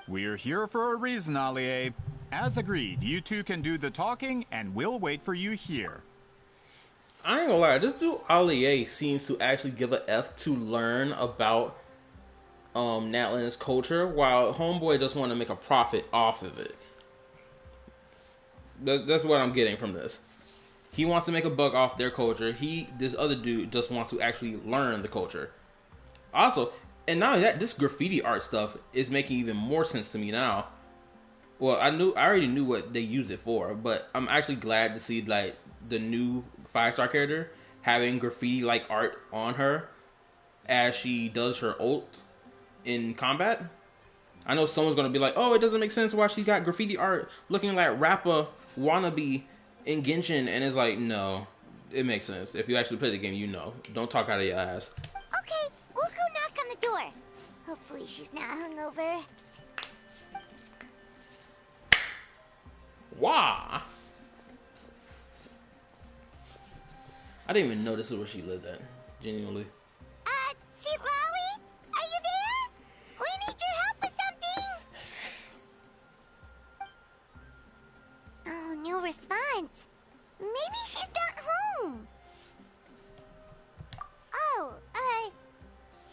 We're here for a reason, Allie. As agreed, you two can do the talking, and we'll wait for you here. I ain't gonna lie, this dude Alie seems to actually give a F to learn about Natlan's culture, while Homeboy just want to make a profit off of it. That's what I'm getting from this. He wants to make a buck off their culture. This other dude just wants to actually learn the culture. Also, and not only that, this graffiti art stuff is making even more sense to me now. Well, I already knew what they used it for, but I'm actually glad to see like the new 5-star character having graffiti like art on her as she does her ult in combat. I know someone's gonna be like, "Oh, it doesn't make sense why she got graffiti art looking like Rappa wannabe in Genshin," and it's like, no, it makes sense. If you actually play the game, you know. Don't talk out of your ass. Okay, we'll go knock on the door. Hopefully she's not hungover. Wow. I didn't even know this is where she lived at. Genuinely. Citlali? Are you there? We need your help with something. Oh, no response. Maybe she's not home. Oh,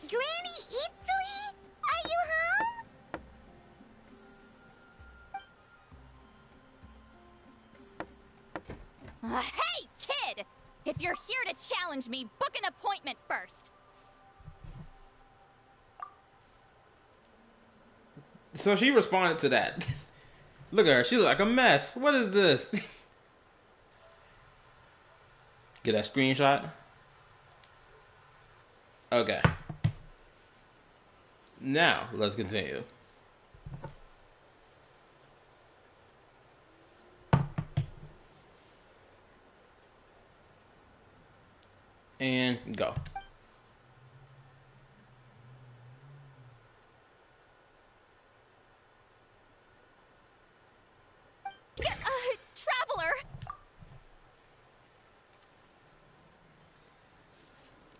Granny Citlali? Are you home? Hey, kid! If you're here to challenge me, book an appointment first. So she responded to that. Look at her. She look like a mess. What is this? Get that screenshot. Okay. Now, let's continue. And go. Traveler!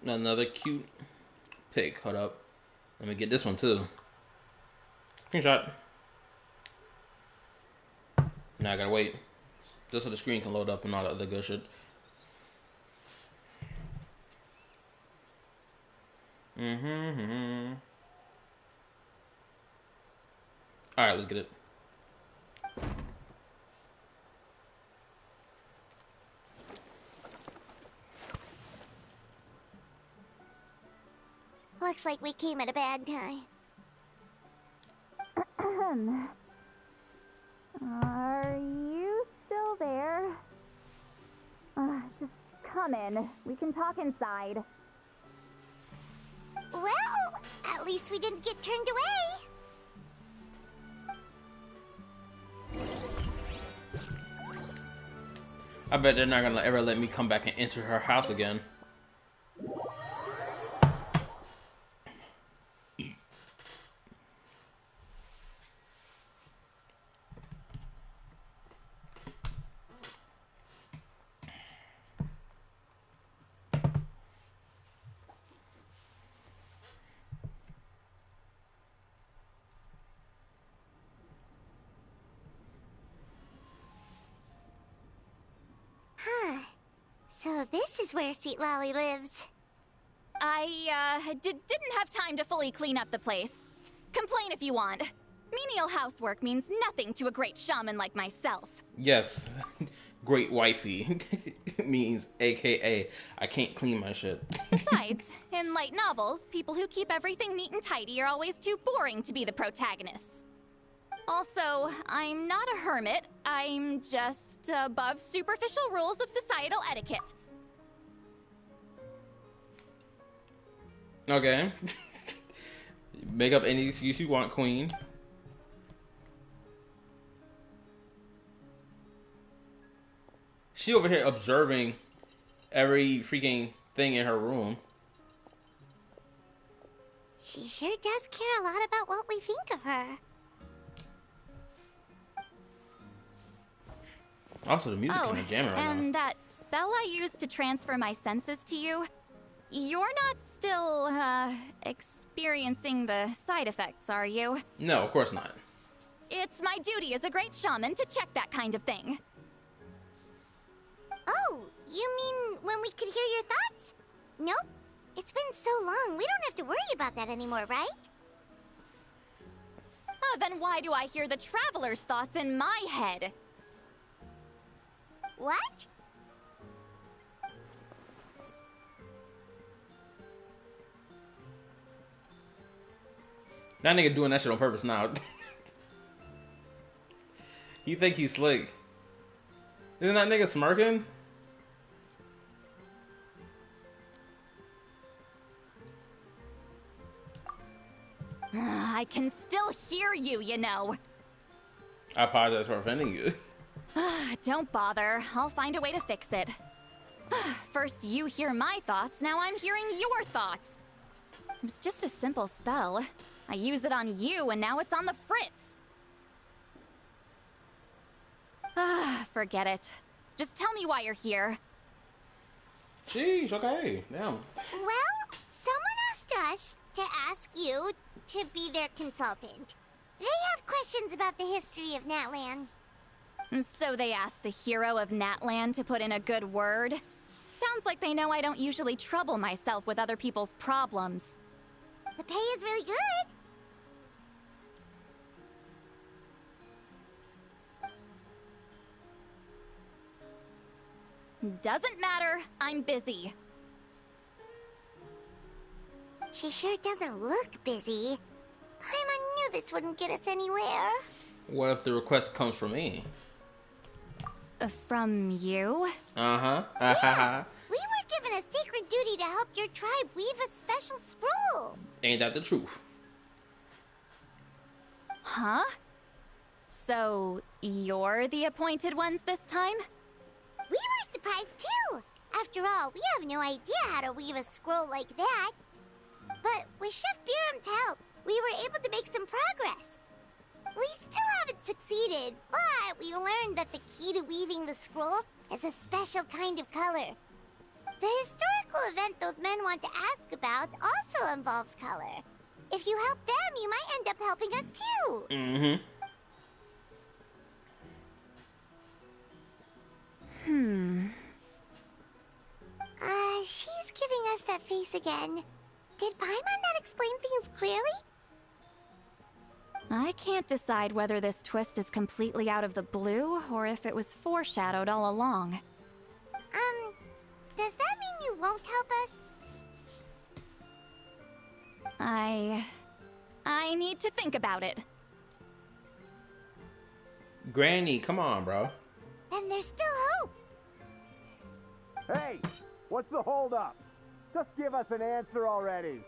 Another cute pig. Hold up. Let me get this one too. Screenshot. Now I gotta wait. Just so the screen can load up and all the other good shit. Alright, let's get it. Looks like we came at a bad time. Are you still there? Just come in. We can talk inside. Well, at least we didn't get turned away. I bet they're not gonna ever let me come back and enter her house again. So this is where Citlali lives. I, didn't have time to fully clean up the place. Complain if you want. Menial housework means nothing to a great shaman like myself. Yes. Great wifey. Means AKA I can't clean my shit. Besides, in light novels, people who keep everything neat and tidy are always too boring to be the protagonists. Also, I'm not a hermit. I'm just above superficial rules of societal etiquette. Okay. Make up any excuse you want, queen. She over here observing every freaking thing in her room. She sure does care a lot about what we think of her. Also, the music kind of jamming right now. And that spell I used to transfer my senses to you, you're not still, experiencing the side effects, are you? No, of course not. It's my duty as a great shaman to check that kind of thing. Oh, you mean when we could hear your thoughts? Nope. It's been so long, we don't have to worry about that anymore, right? Then why do I hear the traveler's thoughts in my head? What? That nigga doing that shit on purpose now. You think he's slick? Isn't that nigga smirking? I can still hear you, you know. I apologize for offending you. Don't bother. I'll find a way to fix it. First you hear my thoughts, now I'm hearing your thoughts. It's just a simple spell. I use it on you, and now it's on the Fritz. Forget it. Just tell me why you're here. Sheesh, okay. Damn. Well, someone asked us to ask you to be their consultant. They have questions about the history of Natlan. So they asked the hero of Natlan to put in a good word? Sounds like they know I don't usually trouble myself with other people's problems. The pay is really good. Doesn't matter. I'm busy. She sure doesn't look busy. Paimon knew this wouldn't get us anywhere. What if the request comes from me? From you? Uh-huh. Yeah, we were given a sacred duty to help your tribe weave a special scroll. Ain't that the truth? Huh? So, you're the appointed ones this time? We were surprised too. After all, we have no idea how to weave a scroll like that. But with Chef Biram's help, we were able to make some progress. We still haven't succeeded, but we learned that the key to weaving the scroll is a special kind of color. The historical event those men want to ask about also involves color. If you help them, you might end up helping us too. Mm-hmm. She's giving us that face again. Did Paimon not explain things clearly? I can't decide whether this twist is completely out of the blue or if it was foreshadowed all along. Does that mean you won't help us? I need to think about it. Granny, come on, bro. Then there's still hope. Hey, what's the holdup? Just give us an answer already.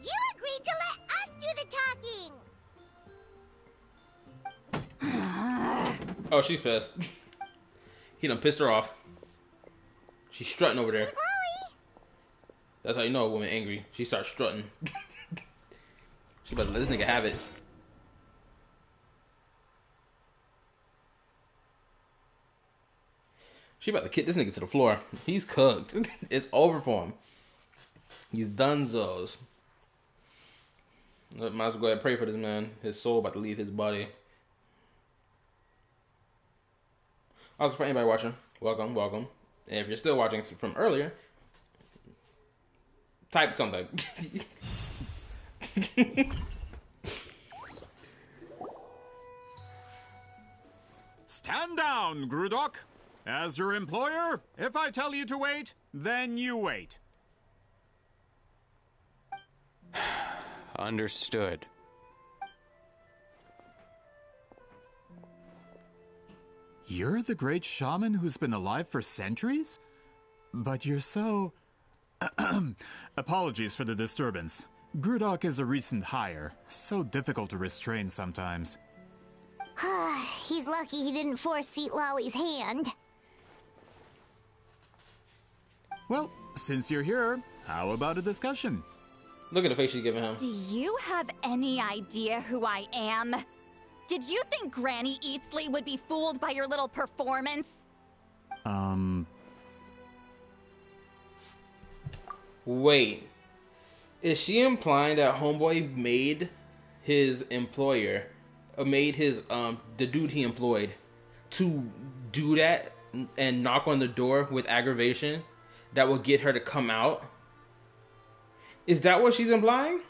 You agreed to let us do the talking. Oh, she's pissed. He done pissed her off. She's strutting over there. Citlali! That's how you know a woman angry. She starts strutting. She better let this nigga have it. She about to kick this nigga to the floor. He's cooked. It's over for him. He's donezo's. Might as well go ahead and pray for this man. His soul about to leave his body. Also, for anybody watching, welcome, welcome. And if you're still watching from earlier, type something. Stand down, Grudok. As your employer, if I tell you to wait, then you wait. Understood. You're the great shaman who's been alive for centuries? But you're so... Apologies for the disturbance. Grudok is a recent hire, so difficult to restrain sometimes. He's lucky he didn't force Citlali's hand. Well, since you're here, how about a discussion? Look at the face she's giving him. Do you have any idea who I am? Did you think Granny Eatsley would be fooled by your little performance? Wait. Is she implying that Homeboy made his employer, made his, the dude he employed, to do that and knock on the door with aggravation that will get her to come out? Is that what she's implying?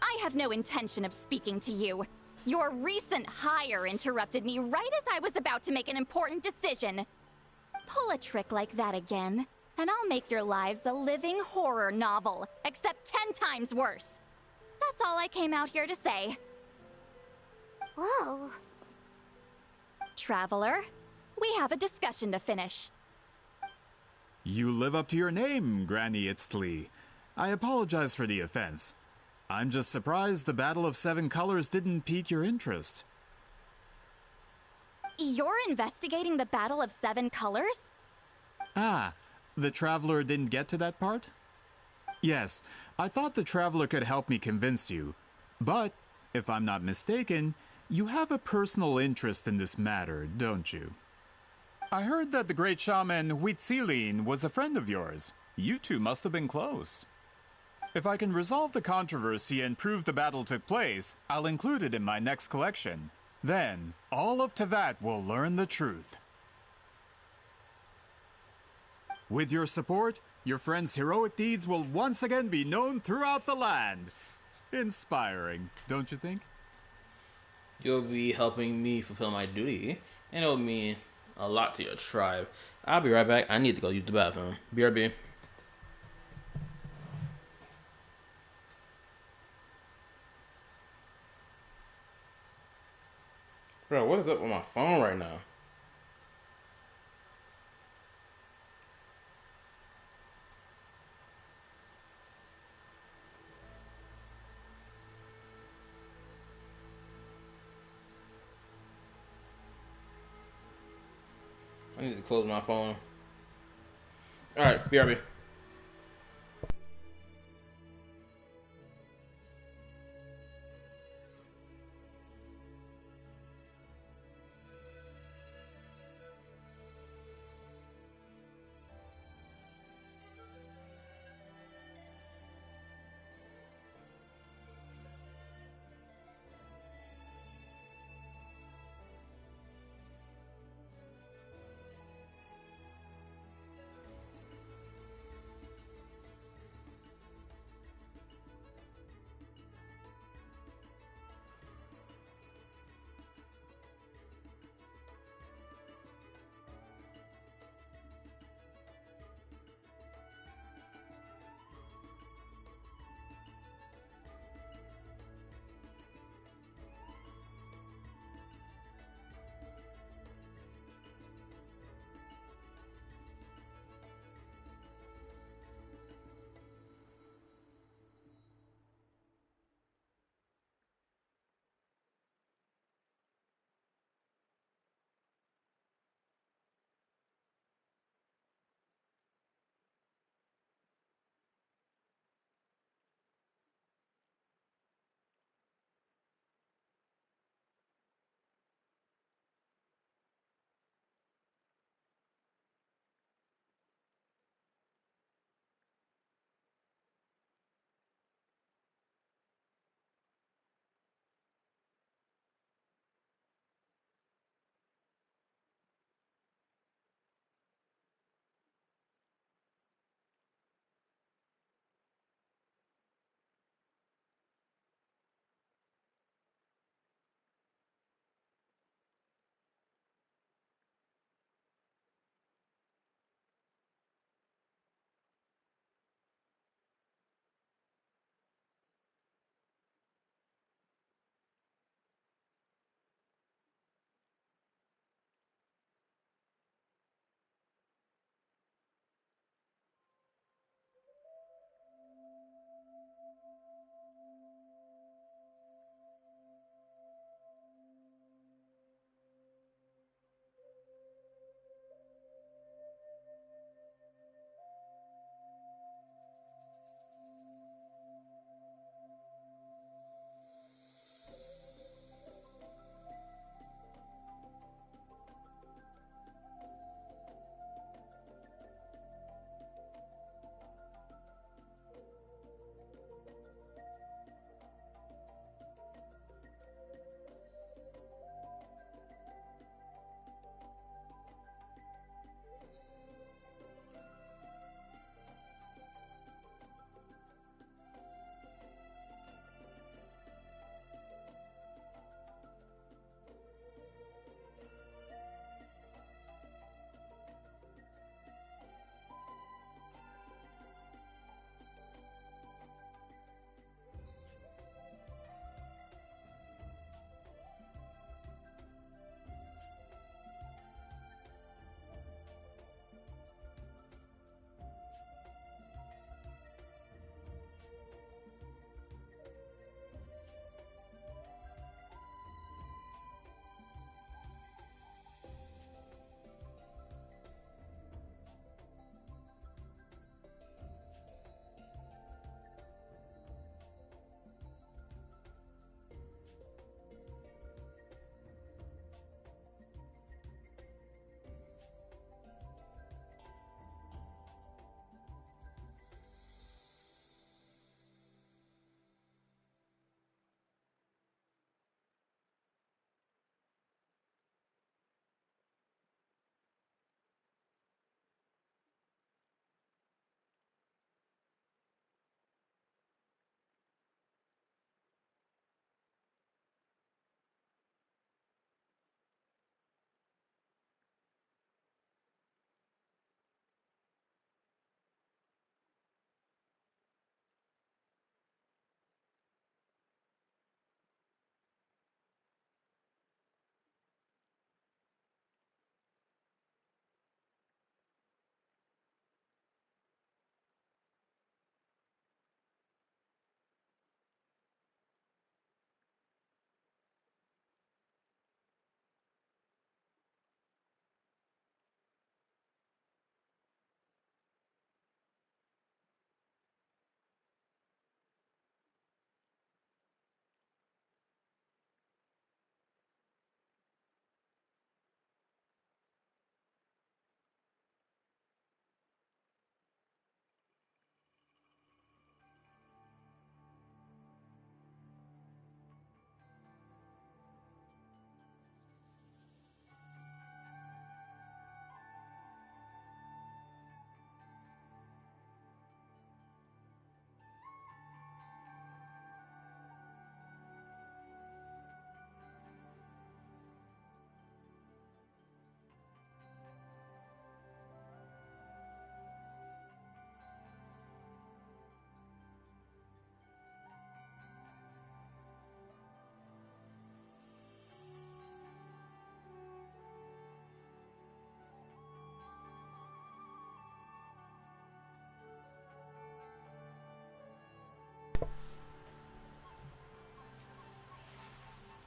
I have no intention of speaking to you. Your recent hire interrupted me right as I was about to make an important decision. Pull a trick like that again, and I'll make your lives a living horror novel, except 10 times worse. That's all I came out here to say. Whoa. Traveler, we have a discussion to finish. You live up to your name, Granny Itztli. I apologize for the offense. I'm just surprised the Battle of Seven Colors didn't pique your interest. You're investigating the Battle of Seven Colors? Ah, the Traveler didn't get to that part? Yes, I thought the Traveler could help me convince you. But, if I'm not mistaken, you have a personal interest in this matter, don't you? I heard that the great shaman Huitzilin was a friend of yours. You two must have been close. If I can resolve the controversy and prove the battle took place, I'll include it in my next collection. Then, all of Tevat will learn the truth. With your support, your friend's heroic deeds will once again be known throughout the land. Inspiring, don't you think? You'll be helping me fulfill my duty, and it'll mean a lot to your tribe. I'll be right back. I need to go use the bathroom. BRB. Bro, what is up with my phone right now? I need to close my phone. Alright, BRB.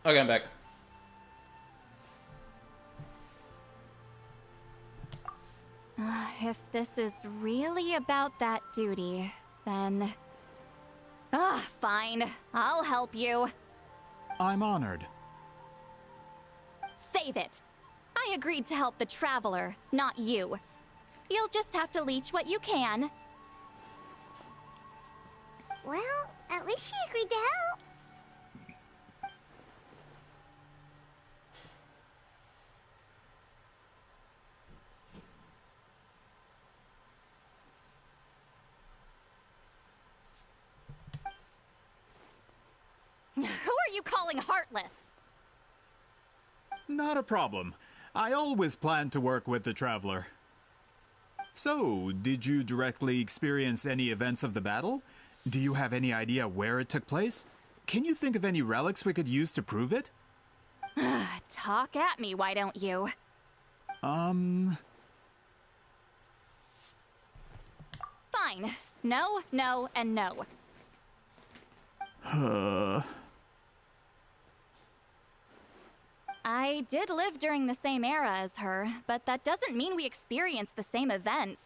Okay, I'm back. If this is really about that duty, then... fine. I'll help you. I'm honored. Save it. I agreed to help the Traveler, not you. You'll just have to leech what you can. Well, at least she agreed to help. Who are you calling heartless? Not a problem. I always planned to work with the Traveler. So, did you directly experience any events of the battle? Do you have any idea where it took place? Can you think of any relics we could use to prove it? Talk at me, why don't you? Fine. No, no, and no. I did live during the same era as her, but that doesn't mean we experienced the same events.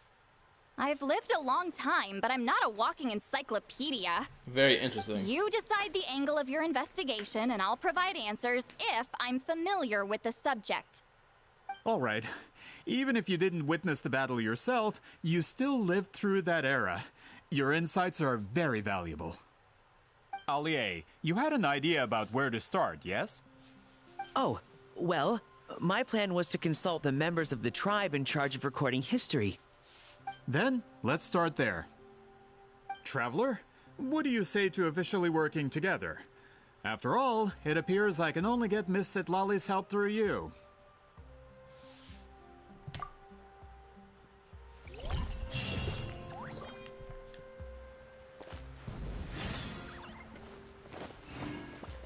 I've lived a long time, but I'm not a walking encyclopedia. Very interesting. You decide the angle of your investigation, and I'll provide answers if I'm familiar with the subject. All right. Even if you didn't witness the battle yourself, you still lived through that era. Your insights are very valuable. Allie, you had an idea about where to start, yes? Oh, well, my plan was to consult the members of the tribe in charge of recording history. Then, let's start there. Traveler, what do you say to officially working together? After all, it appears I can only get Miss Citlali's help through you.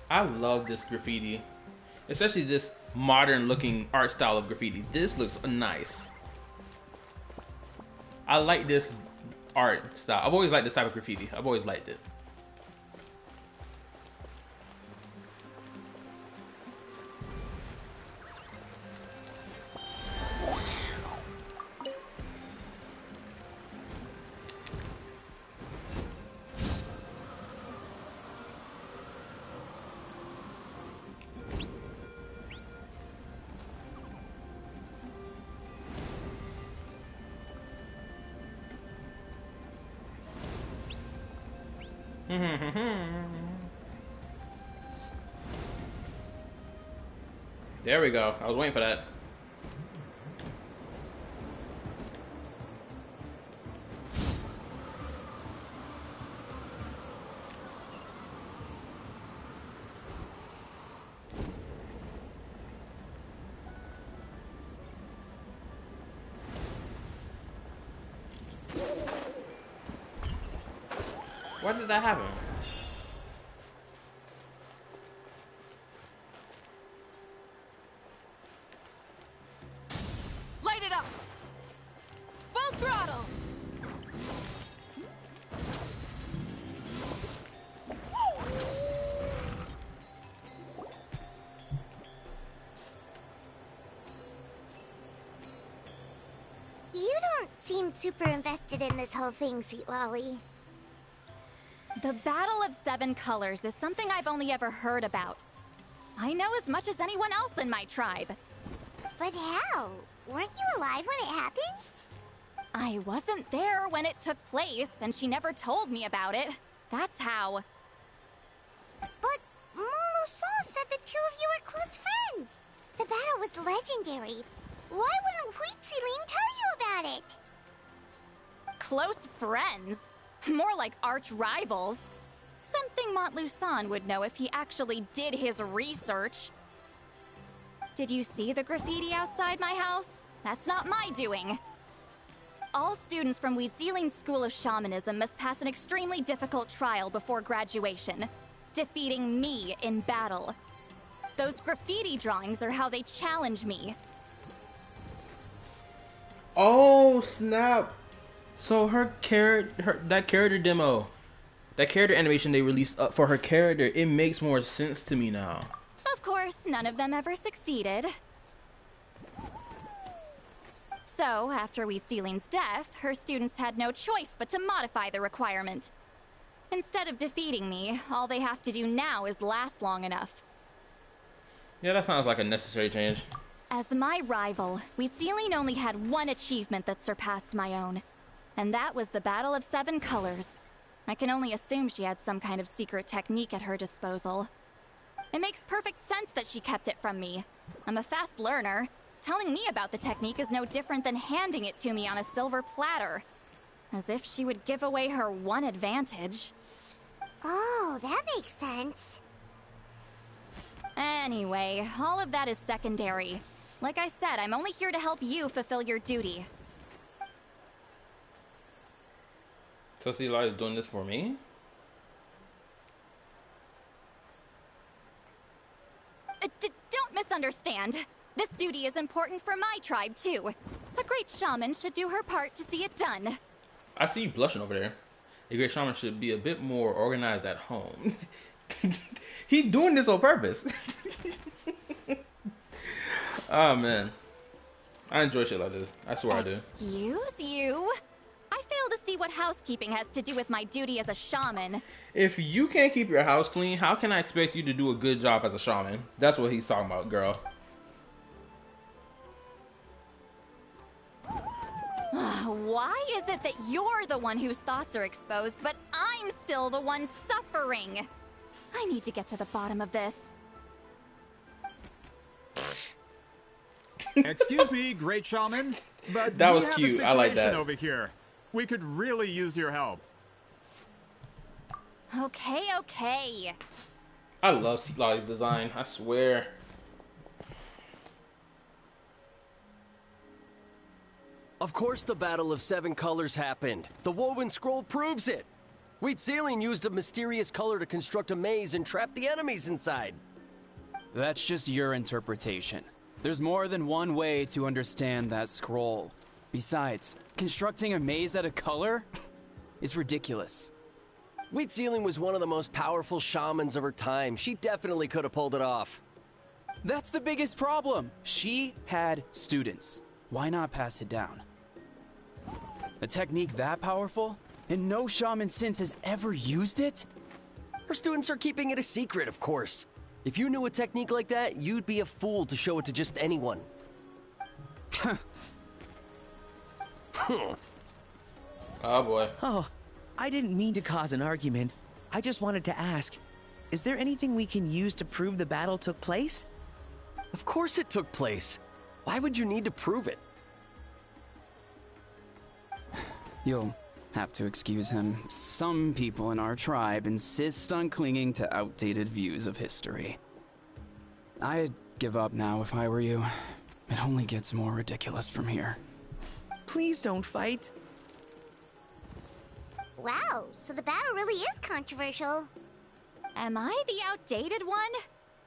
I love this graffiti. Especially this modern looking art style of graffiti. This looks nice. I like this art style. I've always liked this type of graffiti. I've always liked it. There we go. I was waiting for that. Why did that happen? Light it up! Full throttle! You don't seem super invested in this whole thing, Citlali. The Battle of Seven Colors is something I've only ever heard about. I know as much as anyone else in my tribe. But how? Weren't you alive when it happened? I wasn't there when it took place, and she never told me about it. That's how. But Molusan said the two of you were close friends. The battle was legendary. Why wouldn't Citlali tell you about it? Close friends? More like arch rivals. Something Montlusan would know if he actually did his research. Did you see the graffiti outside my house? That's not my doing. All students from Weeziling's School of Shamanism must pass an extremely difficult trial before graduation, defeating me in battle. Those graffiti drawings are how they challenge me. Oh snap! So that character animation they released up for her character, it makes more sense to me now. Of course, none of them ever succeeded. So, after Wheat Ceiling's death, her students had no choice but to modify the requirement. Instead of defeating me, all they have to do now is last long enough. Yeah, that sounds like a necessary change. As my rival, Wheat Ceiling only had one achievement that surpassed my own. And that was the Battle of 7 Colors. I can only assume she had some kind of secret technique at her disposal. It makes perfect sense that she kept it from me. I'm a fast learner. Telling me about the technique is no different than handing it to me on a silver platter. As if she would give away her one advantage. Oh, that makes sense. Anyway, all of that is secondary. Like I said, I'm only here to help you fulfill your duty. So Citlali is doing this for me? Don't misunderstand. This duty is important for my tribe, too. A great shaman should do her part to see it done. I see you blushing over there. A great shaman should be a bit more organized at home. He doing this on purpose. Oh, man. I enjoy shit like this. I swear I do. Excuse you? I fail to see what housekeeping has to do with my duty as a shaman. If you can't keep your house clean, how can I expect you to do a good job as a shaman? That's what he's talking about, girl. Why is it that you're the one whose thoughts are exposed, but I'm still the one suffering? I need to get to the bottom of this. Excuse me, great shaman, but that we was have cute. A I like situation that. over here. We could really use your help. Okay. I love Citlali's design. I swear. Of course the Battle of 7 Colors happened. The woven scroll proves it. Wheat Ceiling used a mysterious color to construct a maze and trap the enemies inside. That's just your interpretation. There's more than one way to understand that scroll. Besides, constructing a maze out of color is ridiculous. Wheat Ceiling was one of the most powerful shamans of her time. She definitely could have pulled it off. That's the biggest problem. She had students. Why not pass it down? A technique that powerful, and no shaman since has ever used it? Her students are keeping it a secret, of course. If you knew a technique like that, you'd be a fool to show it to just anyone. Oh boy. Oh, I didn't mean to cause an argument. I just wanted to ask, is there anything we can use to prove the battle took place? Of course it took place. Why would you need to prove it? You'll have to excuse him. Some people in our tribe insist on clinging to outdated views of history. I'd give up now if I were you. It only gets more ridiculous from here. Please don't fight. Wow, so the battle really is controversial. Am I the outdated one?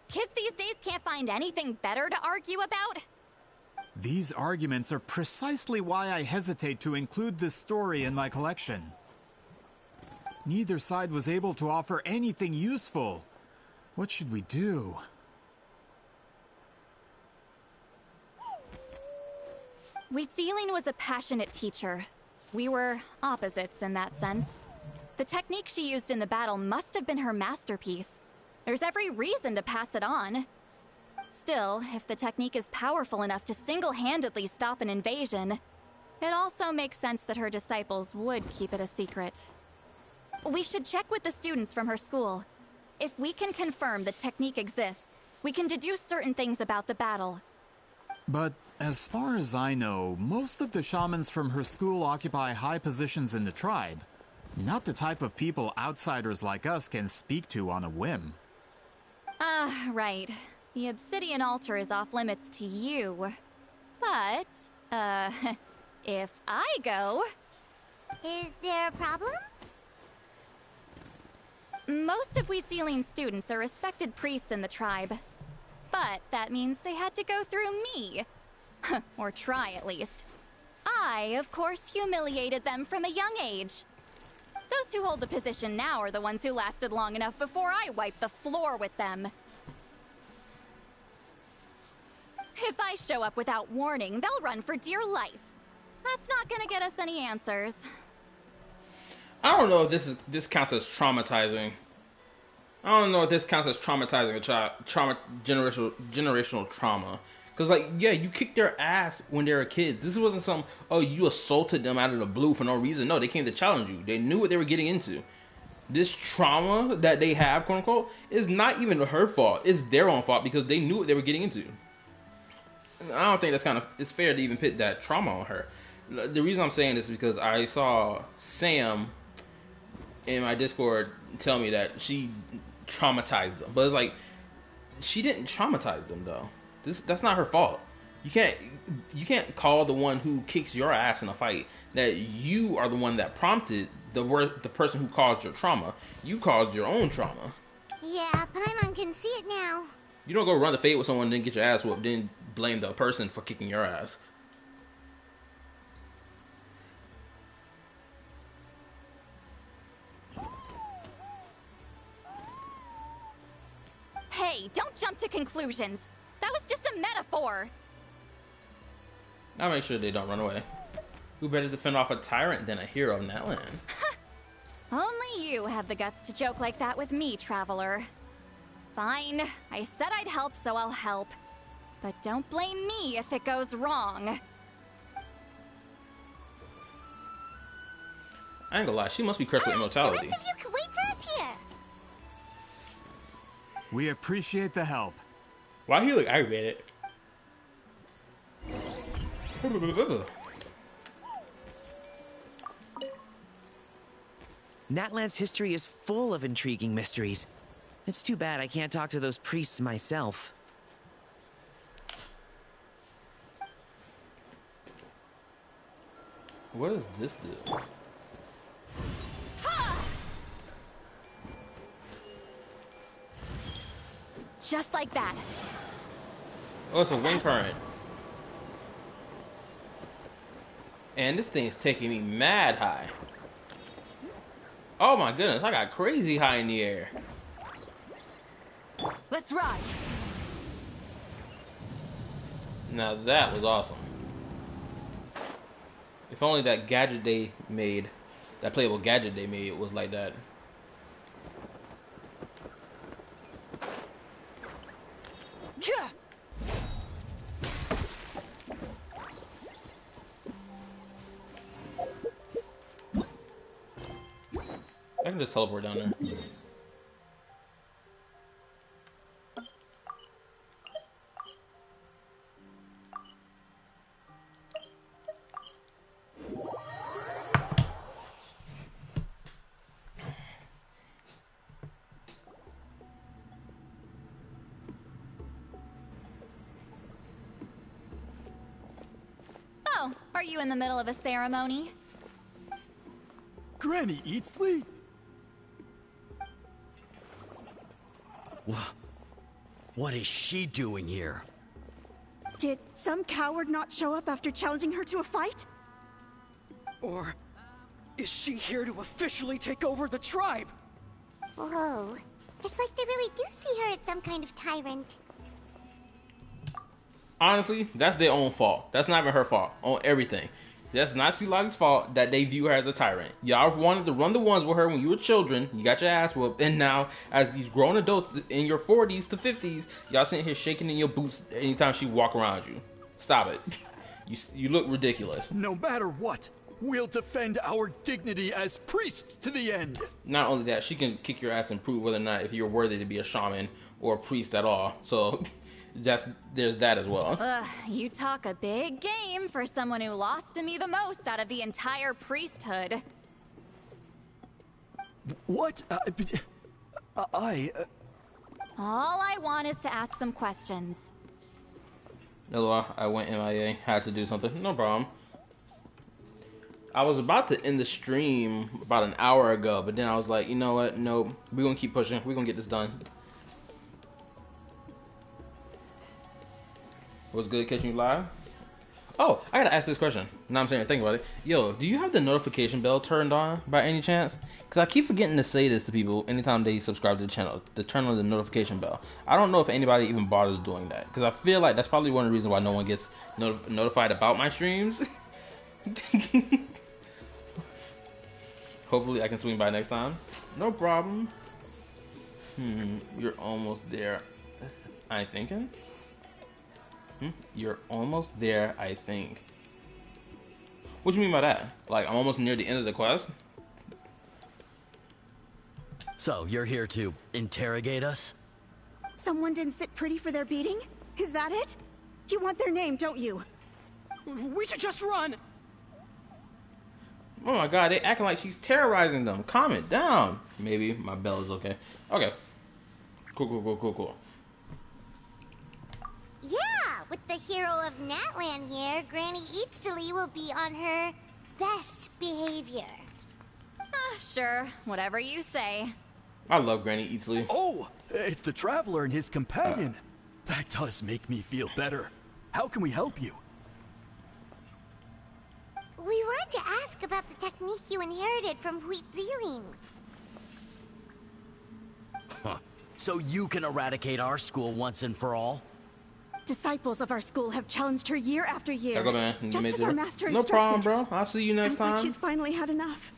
Kids these days can't find anything better to argue about? These arguments are precisely why I hesitate to include this story in my collection. Neither side was able to offer anything useful. What should we do? Wheat Ceiling was a passionate teacher. We were opposites in that sense. The technique she used in the battle must have been her masterpiece. There's every reason to pass it on. Still, if the technique is powerful enough to single-handedly stop an invasion, it also makes sense that her disciples would keep it a secret. We should check with the students from her school. If we can confirm the technique exists, we can deduce certain things about the battle. But as far as I know, most of the shamans from her school occupy high positions in the tribe. Not the type of people outsiders like us can speak to on a whim. Right. The obsidian altar is off limits to you. But, if I go... Is there a problem? Most of Wheat Ceiling students are respected priests in the tribe. But that means they had to go through me. Or try, at least. I, of course, humiliated them from a young age. Those who hold the position now are the ones who lasted long enough before I wiped the floor with them. If I show up without warning, they'll run for dear life. That's not gonna get us any answers. I don't know if this counts as traumatizing. I don't know if this counts as traumatizing a child, generational trauma. Cause like, yeah, you kicked their ass when they were kids. This wasn't some, oh, you assaulted them out of the blue for no reason. No, they came to challenge you. They knew what they were getting into. This trauma that they have, quote unquote, is not even her fault. It's their own fault because they knew what they were getting into. I don't think it's fair to even put that trauma on her. The reason I'm saying this is because I saw Sam in my Discord tell me that she traumatized them, but it's like she didn't traumatize them though. That's not her fault. You can't call the one who kicks your ass in a fight that you are the one that prompted the person who caused your trauma. You caused your own trauma. Yeah, Paimon can see it now. You don't go run the fade with someone, then get your ass whooped, then blame the person for kicking your ass. Hey, don't jump to conclusions. That was just a metaphor. I'll make sure they don't run away. Who better defend off a tyrant than a hero in that land? Only you have the guts to joke like that with me, Traveler. Fine, I said I'd help, so I'll help. But don't blame me if it goes wrong. I ain't gonna lie, she must be cursed with immortality. The rest of you can wait for us here. We appreciate the help. Why he look aggravated? Natland's history is full of intriguing mysteries. It's too bad I can't talk to those priests myself. What does this do? Just like that. Oh, it's a wind current. And this thing is taking me mad high. Oh my goodness, I got crazy high in the air. Let's ride. Now that was awesome. If only that gadget they made, that playable gadget they made was like that. Yeah. I can just teleport down there. Oh, are you in the middle of a ceremony? Granny Eatsley? What is she doing here? Did some coward not show up after challenging her to a fight? Or is she here to officially take over the tribe? Whoa. It's like they really do see her as some kind of tyrant. Honestly, that's their own fault. That's not even her fault on everything. That's not Citlali's fault that they view her as a tyrant. Y'all wanted to run the ones with her when you were children. You got your ass whooped. And now, as these grown adults in your 40s to 50s, y'all sitting here shaking in your boots anytime she walk around you. Stop it. You look ridiculous. No matter what, we'll defend our dignity as priests to the end. Not only that, she can kick your ass and prove whether or not if you're worthy to be a shaman or a priest at all. So... there's that as well. You talk a big game for someone who lost to me the most out of the entire priesthood. What? All I want is to ask some questions. LOL, I went MIA, had to do something. No problem. I was about to end the stream about an hour ago, but then I was like, you know what? Nope. We're gonna keep pushing. We're gonna get this done. Was good catching you live? Oh, I gotta ask this question. Now I'm saying, think about it. Yo, do you have the notification bell turned on by any chance? Because I keep forgetting to say this to people anytime they subscribe to the channel, to turn on the notification bell. I don't know if anybody even bothers doing that. Because I feel like that's probably one of the reasons why no one gets notified about my streams. Hopefully I can swing by next time. No problem. You're almost there, I'm thinking. You're almost there, I think. What do you mean by that? Like, I'm almost near the end of the quest? So, you're here to interrogate us? Someone didn't sit pretty for their beating? Is that it? You want their name, don't you? We should just run! Oh my god, they acting like she's terrorizing them. Calm it down. Maybe my bell is okay. Okay. Cool. Yeah, with the hero of Natland here, Granny Citlali will be on her best behavior. Sure, whatever you say. I love Granny Citlali. Oh, it's the Traveler and his companion. That does make me feel better. How can we help you? We wanted to ask about the technique you inherited from Huitziling. Huh. So you can eradicate our school once and for all? Disciples of our school have challenged her year after year. Gotta go, man. Just as our master no instructed. problem, bro. I'll see you next Sounds time. like she's finally had enough.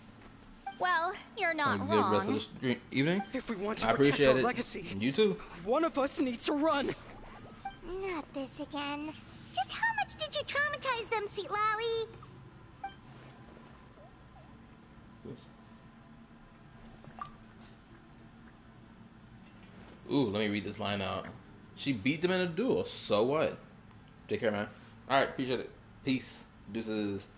Well, you're not Have a good rest wrong. of the evening. If we want to I protect appreciate our it. legacy, You too. one of us needs to run. Not this again. Just how much did you traumatize them, Citlali? Ooh, let me read this line out. She beat them in a duel. So what? Take care, man. Alright, appreciate it. Peace. Deuces.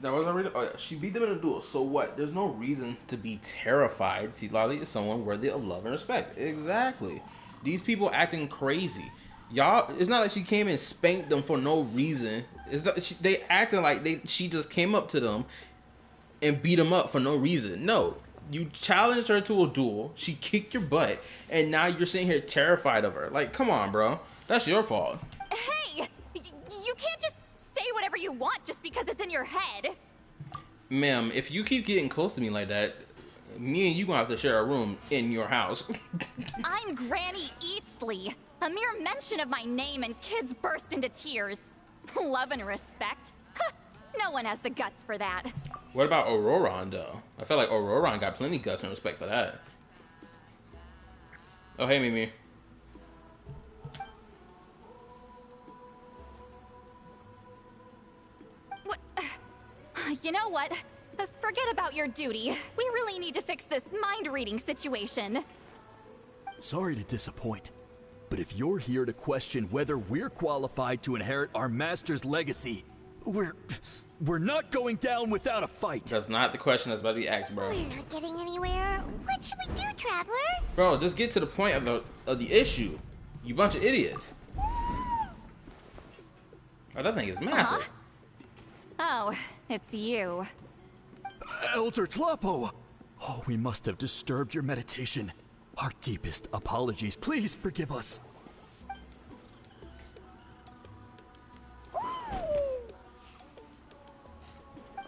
That wasn't reading. Oh, yeah. She beat them in a duel. So what? There's no reason to be terrified. Citlali is someone worthy of love and respect. Exactly. These people acting crazy. Y'all, it's not like she came and spanked them for no reason. It's not, they acting like she just came up to them and beat them up for no reason. No. You challenged her to a duel. She kicked your butt. And now you're sitting here terrified of her. Like, come on, bro. That's your fault. Hey! You can't just say whatever you want just because it's in your head. Ma'am, if you keep getting close to me like that, me and you gonna have to share a room in your house. I'm Granny Citlali. A mere mention of my name and kids burst into tears. Love and respect? Huh, no one has the guts for that. What about Auroron, though? I feel like Auroron got plenty of guts and respect for that. Oh, hey, Mimi. What? You know what? Forget about your duty. We really need to fix this mind-reading situation. Sorry to disappoint, but if you're here to question whether we're qualified to inherit our master's legacy, we're not going down without a fight. That's not the question that's about to be asked, bro. We're not getting anywhere. What should we do, Traveler? Bro, just get to the point of the issue. You bunch of idiots. Oh, that thing is massive. Oh, it's you. Elder Tlapo! Oh, we must have disturbed your meditation. Our deepest apologies. Please forgive us.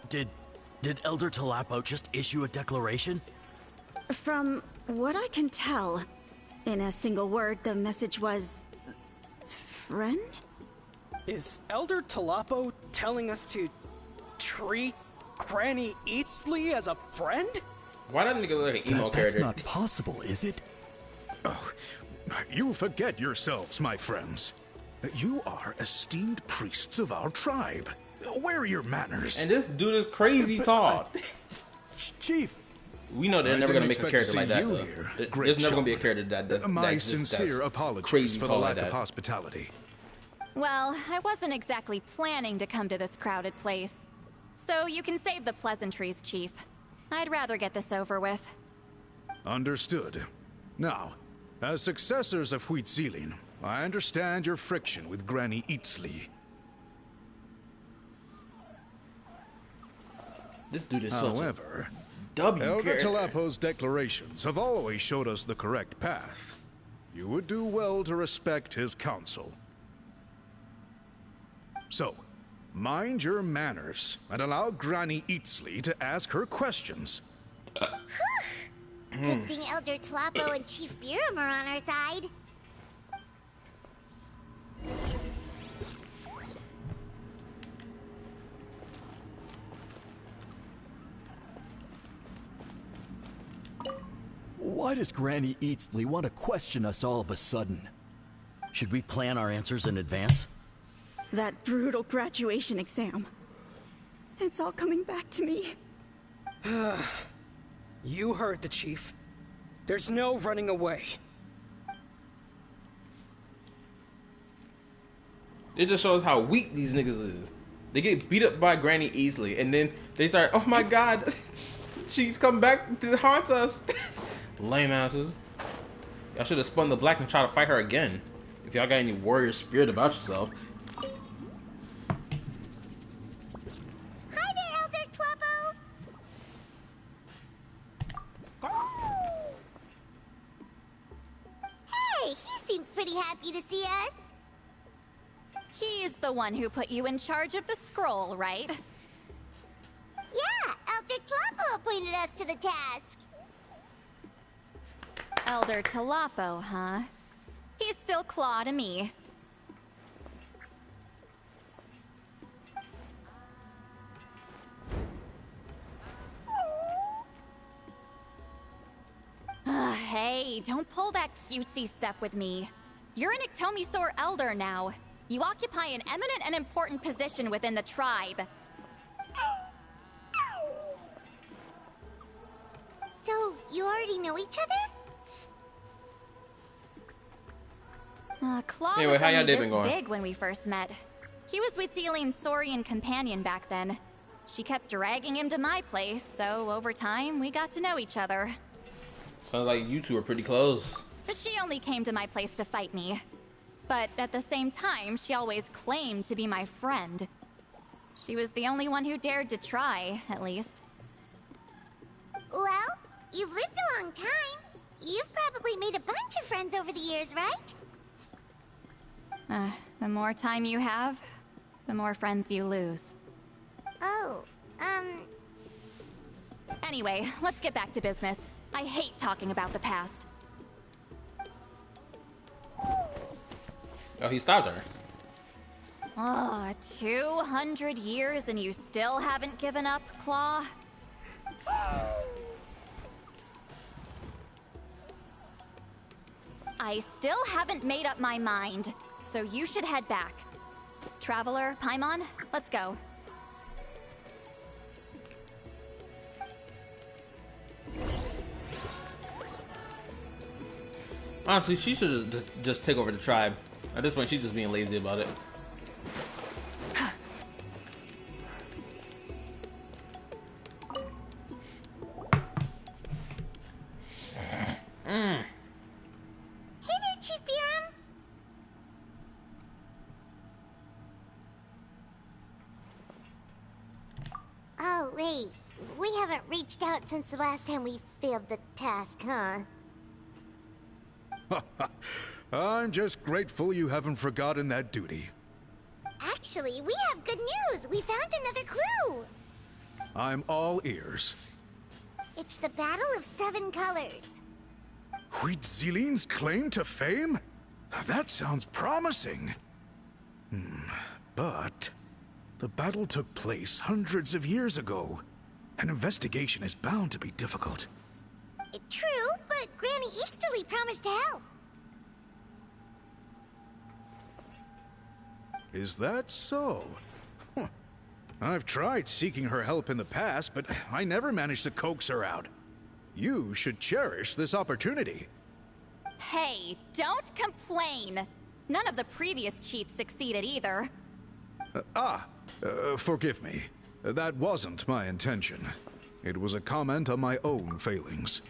Did Elder Tlapo just issue a declaration? From what I can tell, in a single word, the message was... friend? Is Elder Tlapo telling us to treat Granny Citlali as a friend? Why doesn't nigga look like an emo That's character? not possible, is it? Oh, you forget yourselves, my friends. You are esteemed priests of our tribe. Where are your manners? And this dude is crazy tall. Chief, we know they're I never gonna didn't make a expect to character like see that. you though. here, great There's never gonna be a gentleman. character that's My that's sincere that's apologies crazy for the tall lack like of that. hospitality. Well, I wasn't exactly planning to come to this crowded place. So you can save the pleasantries, Chief. I'd rather get this over with. Understood. Now, as successors of Huitziling, I understand your friction with Granny Citlali. This dude is However, W Elder character. Tlapo's declarations have always showed us the correct path. You would do well to respect his counsel. So, mind your manners and allow Granny Eatsley to ask her questions. Good thing Elder Tlapo and Chief Biram are on our side. Why does Granny Eatsley want to question us all of a sudden? Should we plan our answers in advance? That brutal graduation exam. It's all coming back to me. You heard the chief. There's no running away. It just shows how weak these niggas is. They get beat up by Granny Easily, and then they start, oh my god, she's come back to haunt us. Lame asses. Y'all should have spun the black and tried to fight her again. If y'all got any warrior spirit about yourself. Hi there, Elder Tlapo. Hey, he seems pretty happy to see us. He's the one who put you in charge of the scroll, right? Yeah, Elder Tlapo appointed us to the task. Elder Tlapo, huh? He's still Claw to me. Hey, don't pull that cutesy stuff with me. You're an Iktomisaur Elder now. You occupy an eminent and important position within the tribe. So, you already know each other? Claw Anyway, was how y'all only day been this going? big when we first met. He was with Zeline's Saurian companion back then. She kept dragging him to my place, so over time, we got to know each other. Sounds like you two are pretty close. But she only came to my place to fight me. But at the same time, she always claimed to be my friend. She was the only one who dared to try, at least. Well, you've lived a long time. You've probably made a bunch of friends over the years, right? The more time you have, the more friends you lose. Oh, Anyway, let's get back to business. I hate talking about the past. Oh, he stopped her. 200 years and you still haven't given up, Claw? I still haven't made up my mind, so you should head back. Traveler, Paimon, let's go. Honestly, she should just take over the tribe. At this point, she's just being lazy about it. Hey there, Chief Biram. Oh, wait. We haven't reached out since the last time we failed the task, huh? I'm just grateful you haven't forgotten that duty. Actually, we have good news. We found another clue. I'm all ears. It's the Battle of Seven Colors. Huitziline's claim to fame? That sounds promising. But the battle took place hundreds of years ago. An investigation is bound to be difficult. True, but Granny Eatsley promised to help. Is that so? Huh. I've tried seeking her help in the past, but I never managed to coax her out. You should cherish this opportunity. Hey, don't complain. None of the previous chiefs succeeded either. Forgive me. That wasn't my intention. It was a comment on my own failings.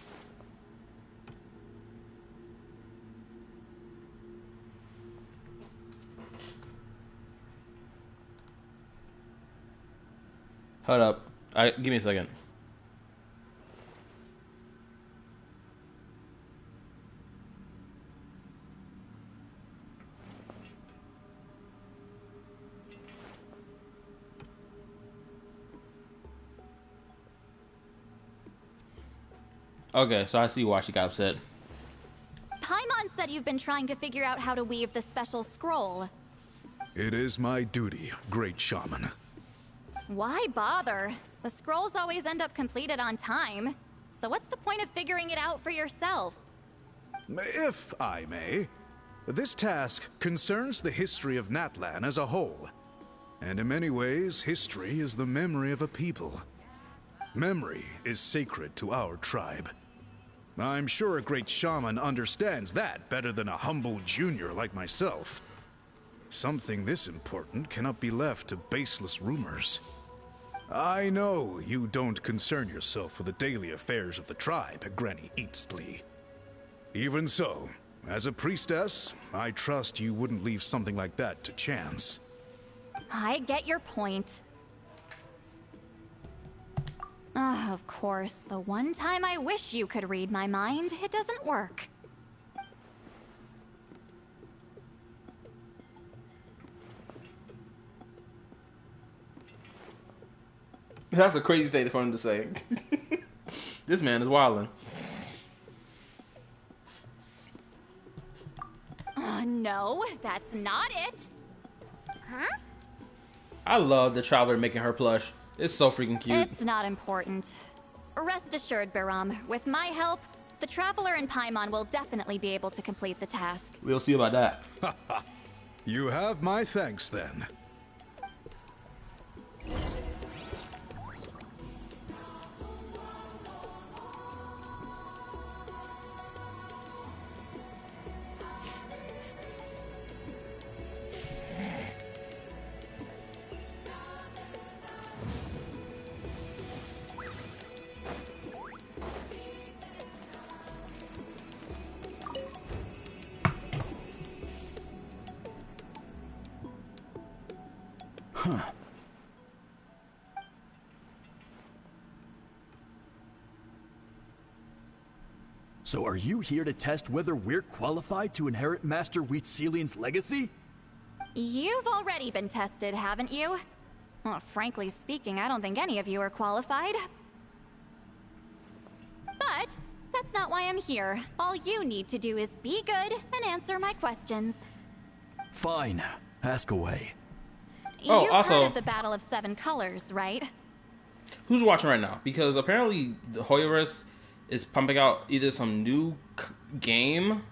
Hold up. Give me a second. Okay, so I see why she got upset. Paimon said you've been trying to figure out how to weave the special scroll. It is my duty, great shaman. Why bother? The scrolls always end up completed on time. So what's the point of figuring it out for yourself? If I may, this task concerns the history of Natlan as a whole. And in many ways, history is the memory of a people. Memory is sacred to our tribe. I'm sure a great shaman understands that better than a humble junior like myself. Something this important cannot be left to baseless rumors. I know you don't concern yourself with the daily affairs of the tribe, Granny Citlali. Even so, as a priestess, I trust you wouldn't leave something like that to chance. I get your point. Of course, the one time I wish you could read my mind, it doesn't work. That's a crazy thing for him to say. This man is wildin'. No, that's not it. Huh? I love the traveler making her plush. It's so freaking cute. It's not important. Rest assured, Baram, with my help, the Traveler and Paimon will definitely be able to complete the task. We'll see about that. You have my thanks then. Huh. So are you here to test whether we're qualified to inherit Master Wheatselian's legacy? You've already been tested, haven't you? Well, frankly speaking, I don't think any of you are qualified. But that's not why I'm here. All you need to do is be good and answer my questions. Fine. Ask away. You've heard of the Battle of Seven Colors, right? Who's watching right now? Because apparently the Hoyoverse is pumping out either some new game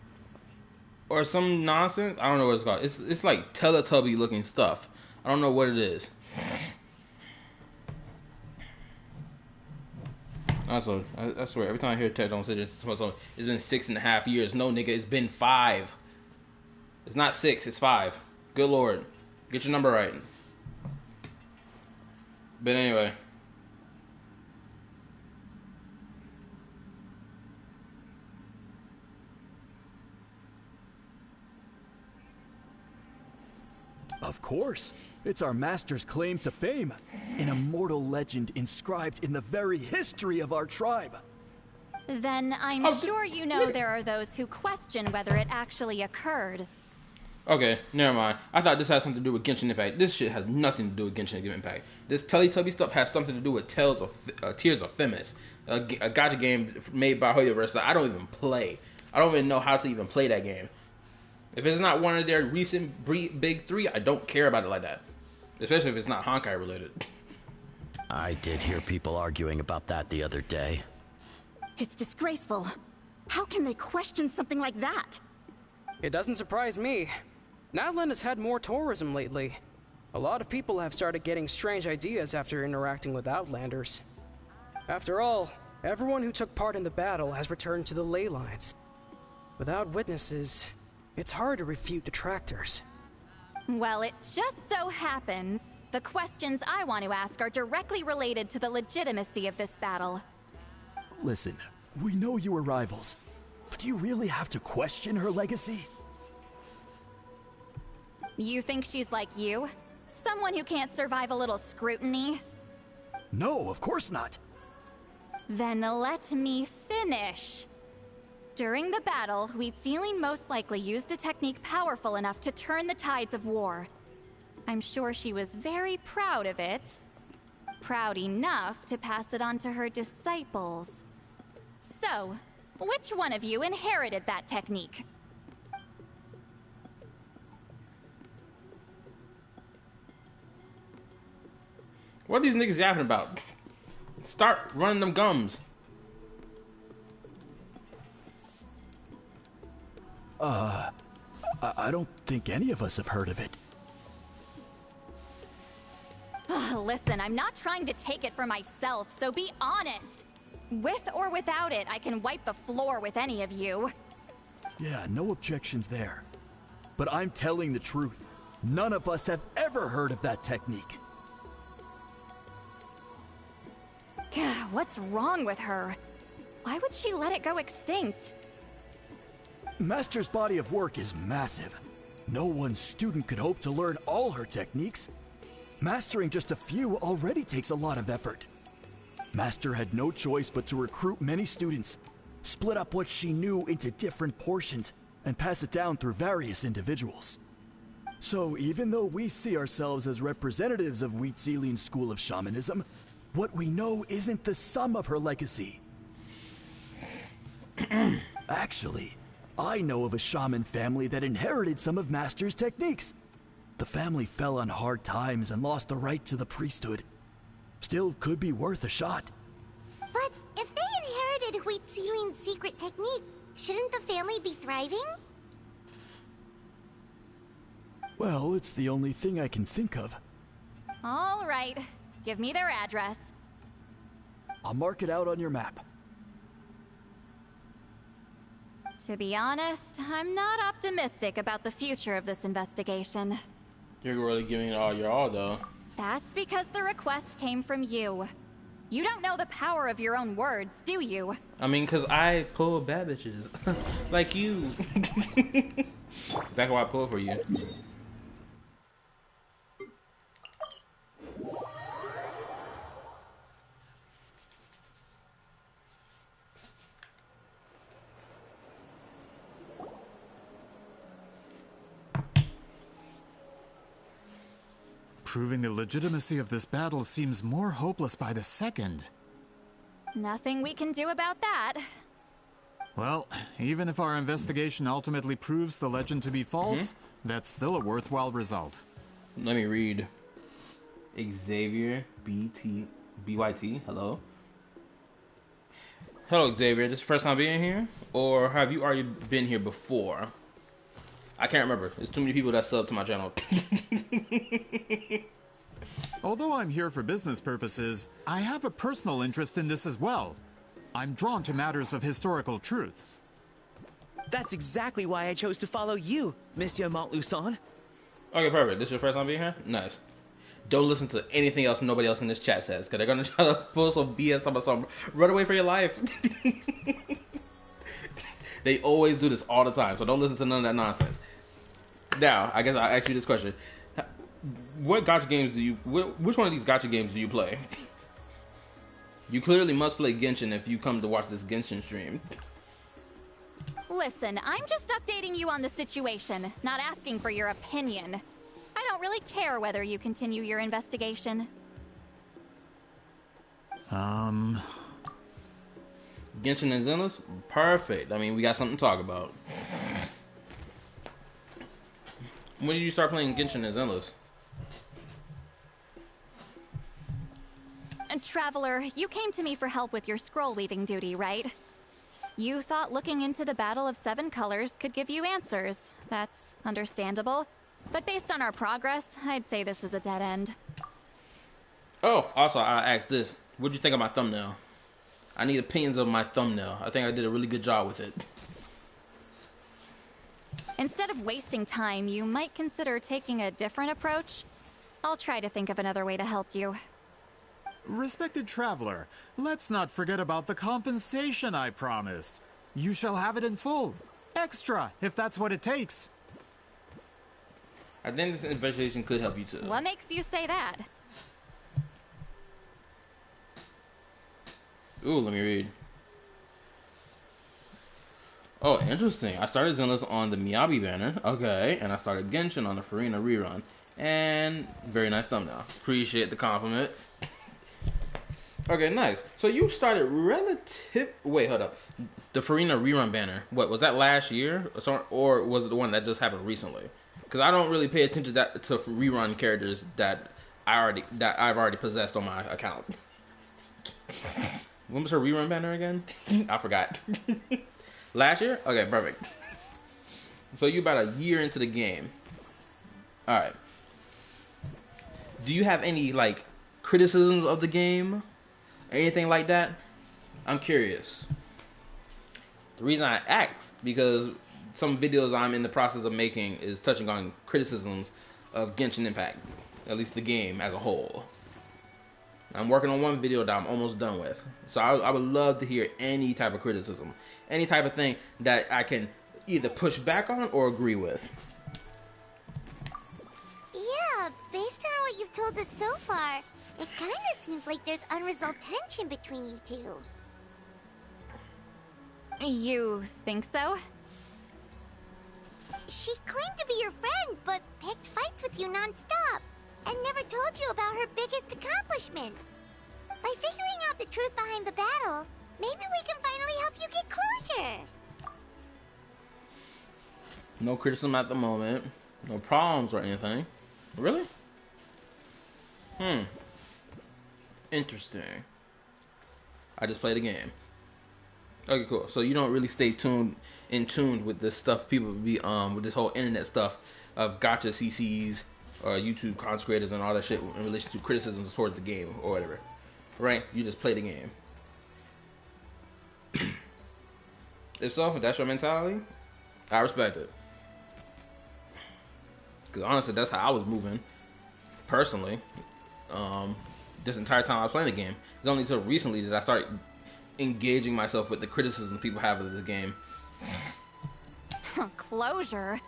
or some nonsense. I don't know what it's called. It's like Teletubby looking stuff. I don't know what it is. Also, I swear, every time I hear Tech don't say this, it's been 6.5 years. No, nigga, it's been 5. It's not 6, it's 5. Good lord. Get your number right. But anyway. Of course. It's our master's claim to fame. An immortal legend inscribed in the very history of our tribe. Then I'm sure you know there are those who question whether it actually occurred. Okay, never mind. I thought this had something to do with Genshin Impact. This shit has nothing to do with Genshin Impact. This Teletubby stuff has something to do with Tears of Femis, a gacha game made by Hoyoverse that I don't even play. I don't even know how to even play that game. If it's not one of their recent big 3, I don't care about it like that. Especially if it's not Honkai related. I did hear people arguing about that the other day. It's disgraceful. How can they question something like that? It doesn't surprise me. Natlan has had more tourism lately. A lot of people have started getting strange ideas after interacting with Outlanders. After all, everyone who took part in the battle has returned to the ley lines. Without witnesses, it's hard to refute detractors. Well, it just so happens the questions I want to ask are directly related to the legitimacy of this battle. Listen, we know you were rivals, but do you really have to question her legacy? You think she's like you? Someone who can't survive a little scrutiny? No, of course not. Then let me finish. During the battle, Wheatselian most likely used a technique powerful enough to turn the tides of war. I'm sure she was very proud of it. Proud enough to pass it on to her disciples. So, which one of you inherited that technique? What are these niggas yapping about? Start running them gums. I don't think any of us have heard of it. Listen, I'm not trying to take it for myself, so be honest. With or without it, I can wipe the floor with any of you. Yeah, no objections there. But I'm telling the truth. None of us have ever heard of that technique. What's wrong with her? Why would she let it go extinct? Master's body of work is massive. No one student could hope to learn all her techniques. Mastering just a few already takes a lot of effort. Master had no choice but to recruit many students, split up what she knew into different portions, and pass it down through various individuals. So even though we see ourselves as representatives of Wheat Zealin's school of shamanism, what we know isn't the sum of her legacy. Actually, I know of a shaman family that inherited some of Master's techniques. The family fell on hard times and lost the right to the priesthood. Still could be worth a shot. But if they inherited Wheat Zealin's secret technique, shouldn't the family be thriving? Well, it's the only thing I can think of. All right, give me their address. I'll mark it out on your map. To be honest, I'm not optimistic about the future of this investigation. You're really giving it all your all, though. That's because the request came from you. You don't know the power of your own words, do you? I mean, because I pull bad bitches. Like you. Exactly why I pull for you. Proving the legitimacy of this battle seems more hopeless by the second. Nothing we can do about that. Well, even if our investigation ultimately proves the legend to be false, that's still a worthwhile result. Let me read. Xavier BYT, hello? Hello, Xavier. This is the first time being here? Or have you already been here before? I can't remember. There's too many people that sub to my channel. Although I'm here for business purposes, I have a personal interest in this as well. I'm drawn to matters of historical truth. That's exactly why I chose to follow you, Monsieur Montluçon. Okay, perfect. This is your first time being here? Nice. Don't listen to anything else nobody else in this chat says, because they're going to try to pull some BS about something. Run away for your life. They always do this all the time, so don't listen to none of that nonsense. Now, I guess I'll ask you this question. What gacha games do you... Which one of these gacha games do you play? You clearly must play Genshin if you come to watch this Genshin stream. Listen, I'm just updating you on the situation, not asking for your opinion. I don't really care whether you continue your investigation. Genshin and Zenless? Perfect. I mean, we got something to talk about. When did you start playing Genshin and Zenless? Traveler, you came to me for help with your scroll weaving duty, right? You thought looking into the Battle of Seven Colors could give you answers. That's understandable. But based on our progress, I'd say this is a dead end. Oh, also, I asked this. What'd you think of my thumbnail? I need opinions of my thumbnail. I think I did a really good job with it. Instead of wasting time, you might consider taking a different approach. I'll try to think of another way to help you. Respected traveler, let's not forget about the compensation I promised. You shall have it in full. Extra, if that's what it takes. I think this investigation could help you too. What makes you say that? Ooh, let me read. Oh, interesting. I started Zenless on the Miyabi banner. Okay. And I started Genshin on the Farina rerun. And very nice thumbnail. Appreciate the compliment. Okay, nice. So you started Wait, hold up. The Farina rerun banner. What was that last year, or was it the one that just happened recently? Because I don't really pay attention to rerun characters that I've already possessed on my account. When was her rerun banner again? I forgot. Last year? Okay, perfect. So you about a year into the game. All right. Do you have any like criticisms of the game? Anything like that? I'm curious. The reason I ask, because some videos I'm in the process of making is touching on criticisms of Genshin Impact, at least the game as a whole. I'm working on one video that I'm almost done with. So I would love to hear any type of criticism, any type of thing that I can either push back on or agree with. Yeah, based on what you've told us so far, it kind of seems like there's unresolved tension between you two. You think so? She claimed to be your friend, but picked fights with you non-stop, and never told you about her biggest accomplishment. By figuring out the truth behind the battle, maybe we can finally help you get closure. No criticism at the moment. No problems or anything. Really? Interesting. I just played a game. Okay, cool. So you don't really stay in tune with this stuff people be with this whole internet stuff of gotcha CCs or YouTube content creators and all that shit in relation to criticisms towards the game or whatever. Right? You just play the game. If so, if that's your mentality, I respect it. Because honestly, that's how I was moving personally. This entire time I was playing the game. It's only until recently that I started engaging myself with the criticism people have of the game. Closure?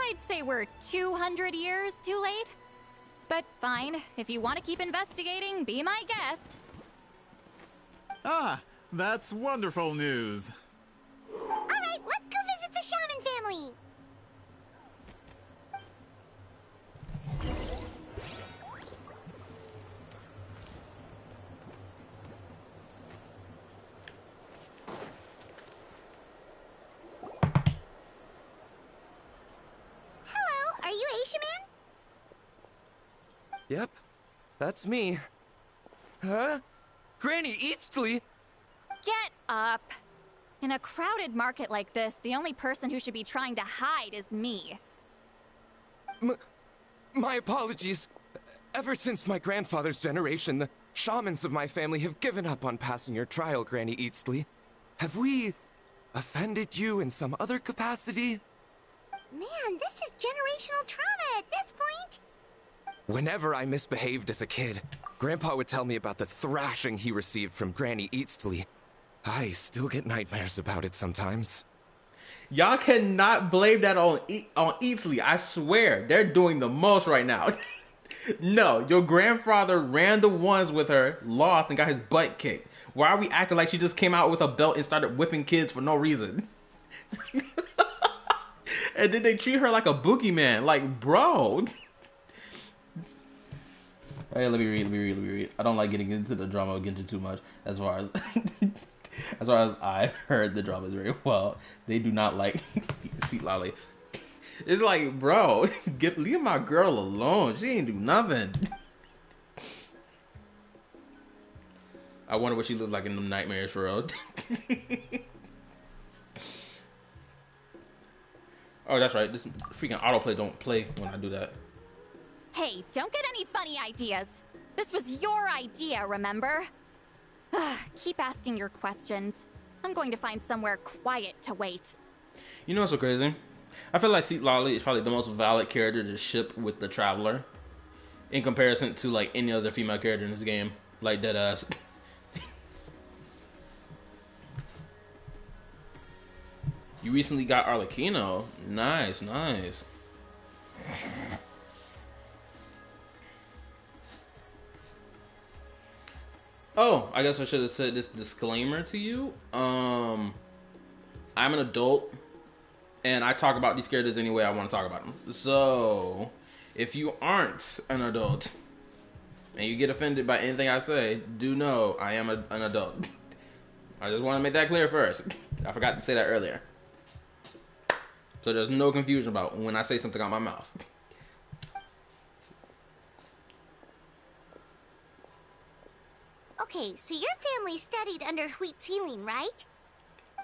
I'd say we're 200 years too late. But fine, if you want to keep investigating, be my guest. Ah, that's wonderful news. Alright, let's go visit the Shaman family. Hello, are you Aishaman? Yep, that's me. Huh? Granny Eatsley? Get up. In a crowded market like this, the only person who should be trying to hide is me. My apologies. Ever since my grandfather's generation, the shamans of my family have given up on passing your trial, Granny Eatsley. Have we offended you in some other capacity? Man, this is generational trauma at this point. Whenever I misbehaved as a kid, Grandpa would tell me about the thrashing he received from Granny Eatsley. I still get nightmares about it sometimes. Y'all cannot blame that on Eatsley. I swear, they're doing the most right now. No, your grandfather ran the ones with her, lost, and got his butt kicked. Why are we acting like she just came out with a belt and started whipping kids for no reason? And then they treat her like a boogeyman. Like, bro. Hey, let me read. I don't like getting into the drama of Genshin too much. As far as I've heard, the drama is very well. They do not like Citlali. It's like, bro, leave my girl alone. She ain't do nothing. I wonder what she looked like in them nightmares for real. Oh, that's right. This freaking autoplay don't play when I do that. Hey, don't get any funny ideas. This was your idea, remember? Keep asking your questions. I'm going to find somewhere quiet to wait. You know what's so crazy? I feel like Citlali is probably the most valid character to ship with the Traveler in comparison to like any other female character in this game, like deadass. You recently got Arlecchino. Nice. Oh, I guess I should have said this disclaimer to you. I'm an adult, and I talk about these characters any way I want to talk about them. So, if you aren't an adult, and you get offended by anything I say, do know I am an adult. I just want to make that clear first. I forgot to say that earlier. So there's no confusion about when I say something out my mouth. Okay, so your family studied under Citlali, right?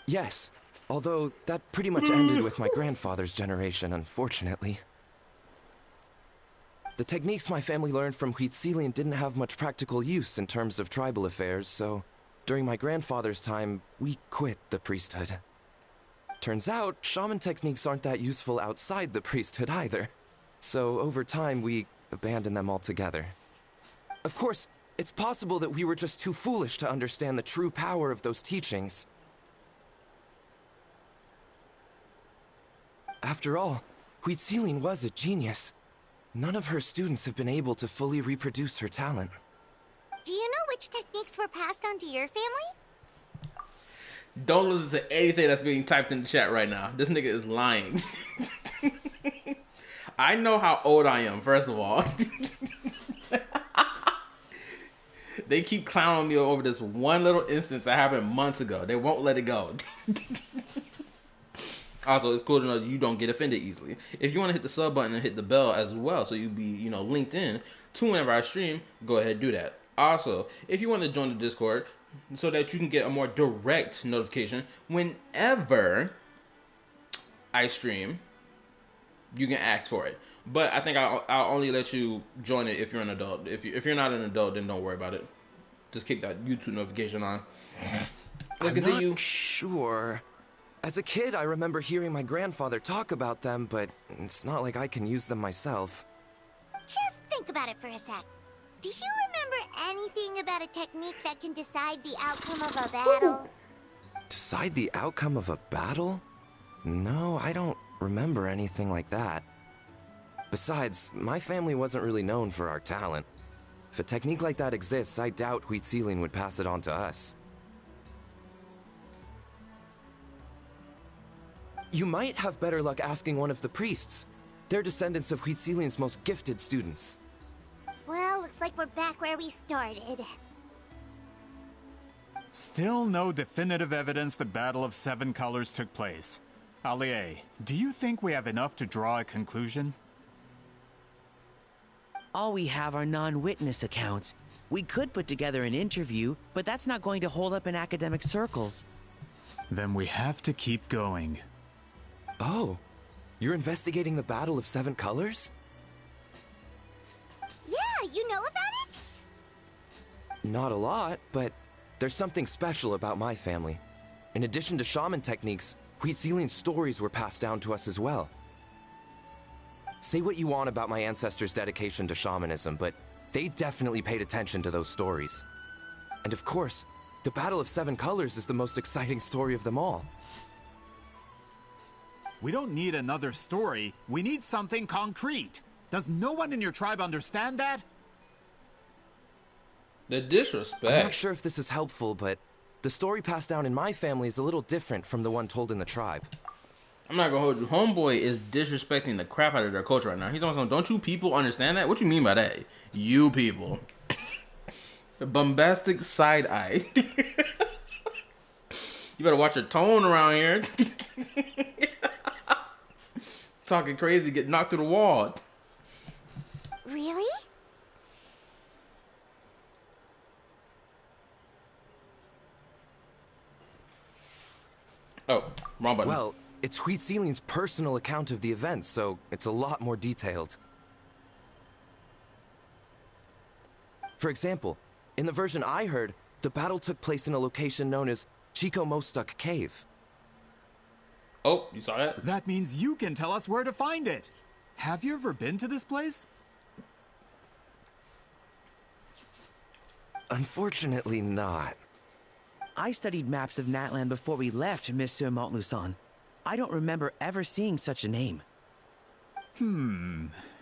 Yes, although that pretty much ended with my grandfather's generation, unfortunately. The techniques my family learned from Citlali didn't have much practical use in terms of tribal affairs, so during my grandfather's time, we quit the priesthood. Turns out, shaman techniques aren't that useful outside the priesthood either. So over time, we abandoned them altogether. Of course, it's possible that we were just too foolish to understand the true power of those teachings. After all, Citlali was a genius. None of her students have been able to fully reproduce her talent. Do you know which techniques were passed on to your family? Don't listen to anything that's being typed in the chat right now. This nigga is lying. I know how old I am, first of all. They keep clowning me over this one little instance that happened months ago. They won't let it go. Also, it's cool to know you don't get offended easily. If you want to hit the sub button and hit the bell as well, so you'll be, linked in to whenever I stream, go ahead and do that. Also, if you want to join the Discord so that you can get a more direct notification whenever I stream, you can ask for it. But I think I'll only let you join it if you're an adult. If you're not an adult, then don't worry about it. Just keep that YouTube notification on. I'm not sure. As a kid, I remember hearing my grandfather talk about them, but it's not like I can use them myself. Just think about it for a sec. Do you remember anything about a technique that can decide the outcome of a battle? Decide the outcome of a battle? No, I don't remember anything like that. Besides, my family wasn't really known for our talent. If a technique like that exists, I doubt Citlali would pass it on to us. You might have better luck asking one of the priests. They're descendants of Citlali's most gifted students. Well, looks like we're back where we started. Still no definitive evidence the Battle of Seven Colors took place. Allier, do you think we have enough to draw a conclusion? All we have are non-witness accounts. We could put together an interview, but that's not going to hold up in academic circles. Then we have to keep going. Oh, you're investigating the Battle of Seven Colors? Yeah, you know about it? Not a lot, but there's something special about my family. In addition to shaman techniques, Citlali's stories were passed down to us as well. Say what you want about my ancestors' dedication to shamanism, but they definitely paid attention to those stories. And of course, the Battle of Seven Colors is the most exciting story of them all. We don't need another story. We need something concrete. Does no one in your tribe understand that? The disrespect. I'm not sure if this is helpful, but the story passed down in my family is a little different from the one told in the tribe. I'm not gonna hold you. Homeboy is disrespecting the crap out of their culture right now. He's almost like, don't you people understand that? What you mean by that? You people. The bombastic side eye. You better watch your tone around here. Talking crazy, get knocked through the wall. Really? Oh, wrong button. Well, it's Citlali's personal account of the event, so it's a lot more detailed. For example, in the version I heard, the battle took place in a location known as Chico Mostuk Cave. Oh, you saw that? That means you can tell us where to find it. Have you ever been to this place? Unfortunately not. I studied maps of Natland before we left, Monsieur Montluçon. I don't remember ever seeing such a name.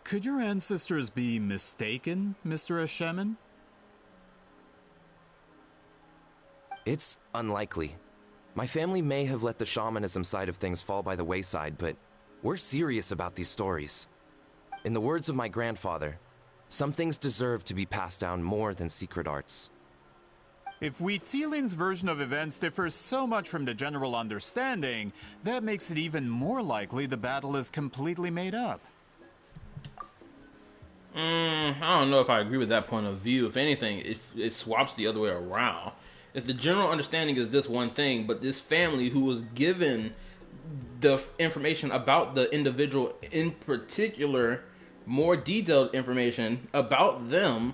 Could your ancestors be mistaken, Mr. Ashemin? It's unlikely. My family may have let the shamanism side of things fall by the wayside, but we're serious about these stories. In the words of my grandfather, Some things deserve to be passed down more than secret arts. If Wheatsealing's version of events differs so much from the general understanding, that makes it even more likely the battle is completely made up. I don't know if I agree with that point of view. If anything, it swaps the other way around. If the general understanding is this one thing, but this family who was given the information about the individual in particular, more detailed information about them,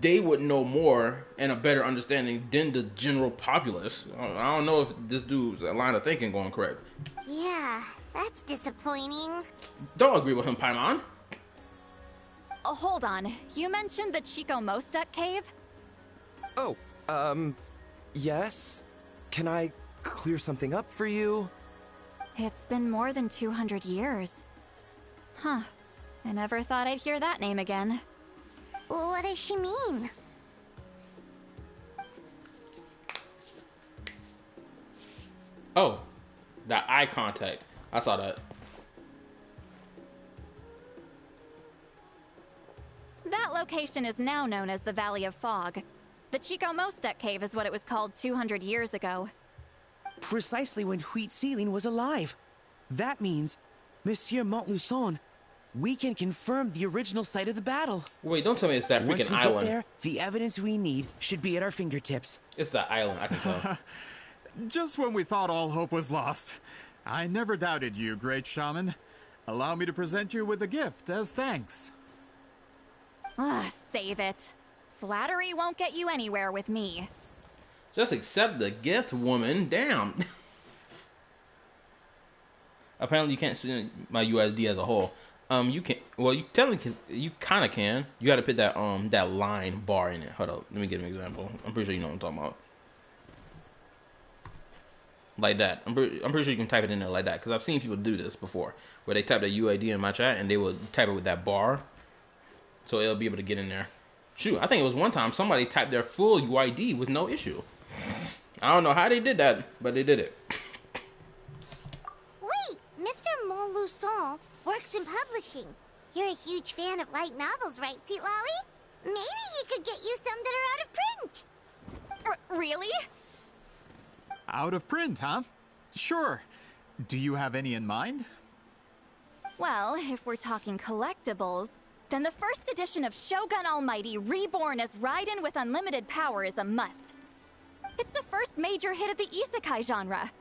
they would know more and a better understanding than the general populace. I don't know if this dude's line of thinking going correct. Yeah, that's disappointing. Don't agree with him, Paimon. Oh, hold on. You mentioned the Chico Mostek cave? Oh, yes? Can I clear something up for you? It's been more than 200 years. Huh. I never thought I'd hear that name again. What does she mean? Oh, that eye contact. I saw that. That location is now known as the Valley of Fog. The Chico Mostek cave is what it was called 200 years ago. Precisely when Wheatsealing was alive. That means, Monsieur Montluçon, we can confirm the original site of the battle. Wait, don't tell me it's that freaking Once we island. get there, the evidence we need should be at our fingertips. It's that island, I can tell. Just when we thought all hope was lost. I never doubted you, great shaman. Allow me to present you with a gift as thanks. Save it. Flattery won't get you anywhere with me. Just accept the gift, woman. Damn. Apparently, you can't see my USD as a whole. You can. Well, you technically you kind of can. You got to put that that line bar in it. Hold up. Let me give an example. I'm pretty sure you know what I'm talking about. Like that. I'm pretty sure you can type it in there like that because I've seen people do this before, where they type the UID in my chat and they will type it with that bar, so it'll be able to get in there. Shoot, I think it was one time somebody typed their full UID with no issue. I don't know how they did that, but they did it. Wait, Mr. Montluçon works in publishing. You're a huge fan of light novels, right, Citlali? Maybe he could get you some that are out of print. Really? Out of print, huh? Sure. Do you have any in mind? Well, if we're talking collectibles, then the first edition of Shogun Almighty Reborn as Raiden with Unlimited Power is a must. It's the first major hit of the isekai genre.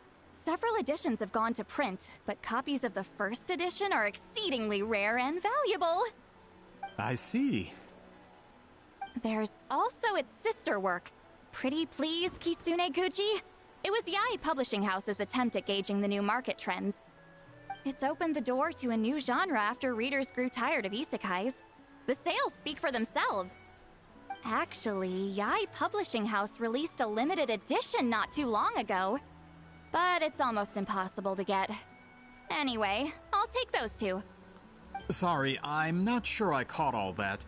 Several editions have gone to print, but copies of the first edition are exceedingly rare and valuable. I see. There's also its sister work, Pretty Please Kitsune Guji. It was Yae Publishing House's attempt at gauging the new market trends. It's opened the door to a new genre after readers grew tired of isekais. The sales speak for themselves. Actually, Yae Publishing House released a limited edition not too long ago. But it's almost impossible to get. Anyway, I'll take those two. Sorry, I'm not sure I caught all that.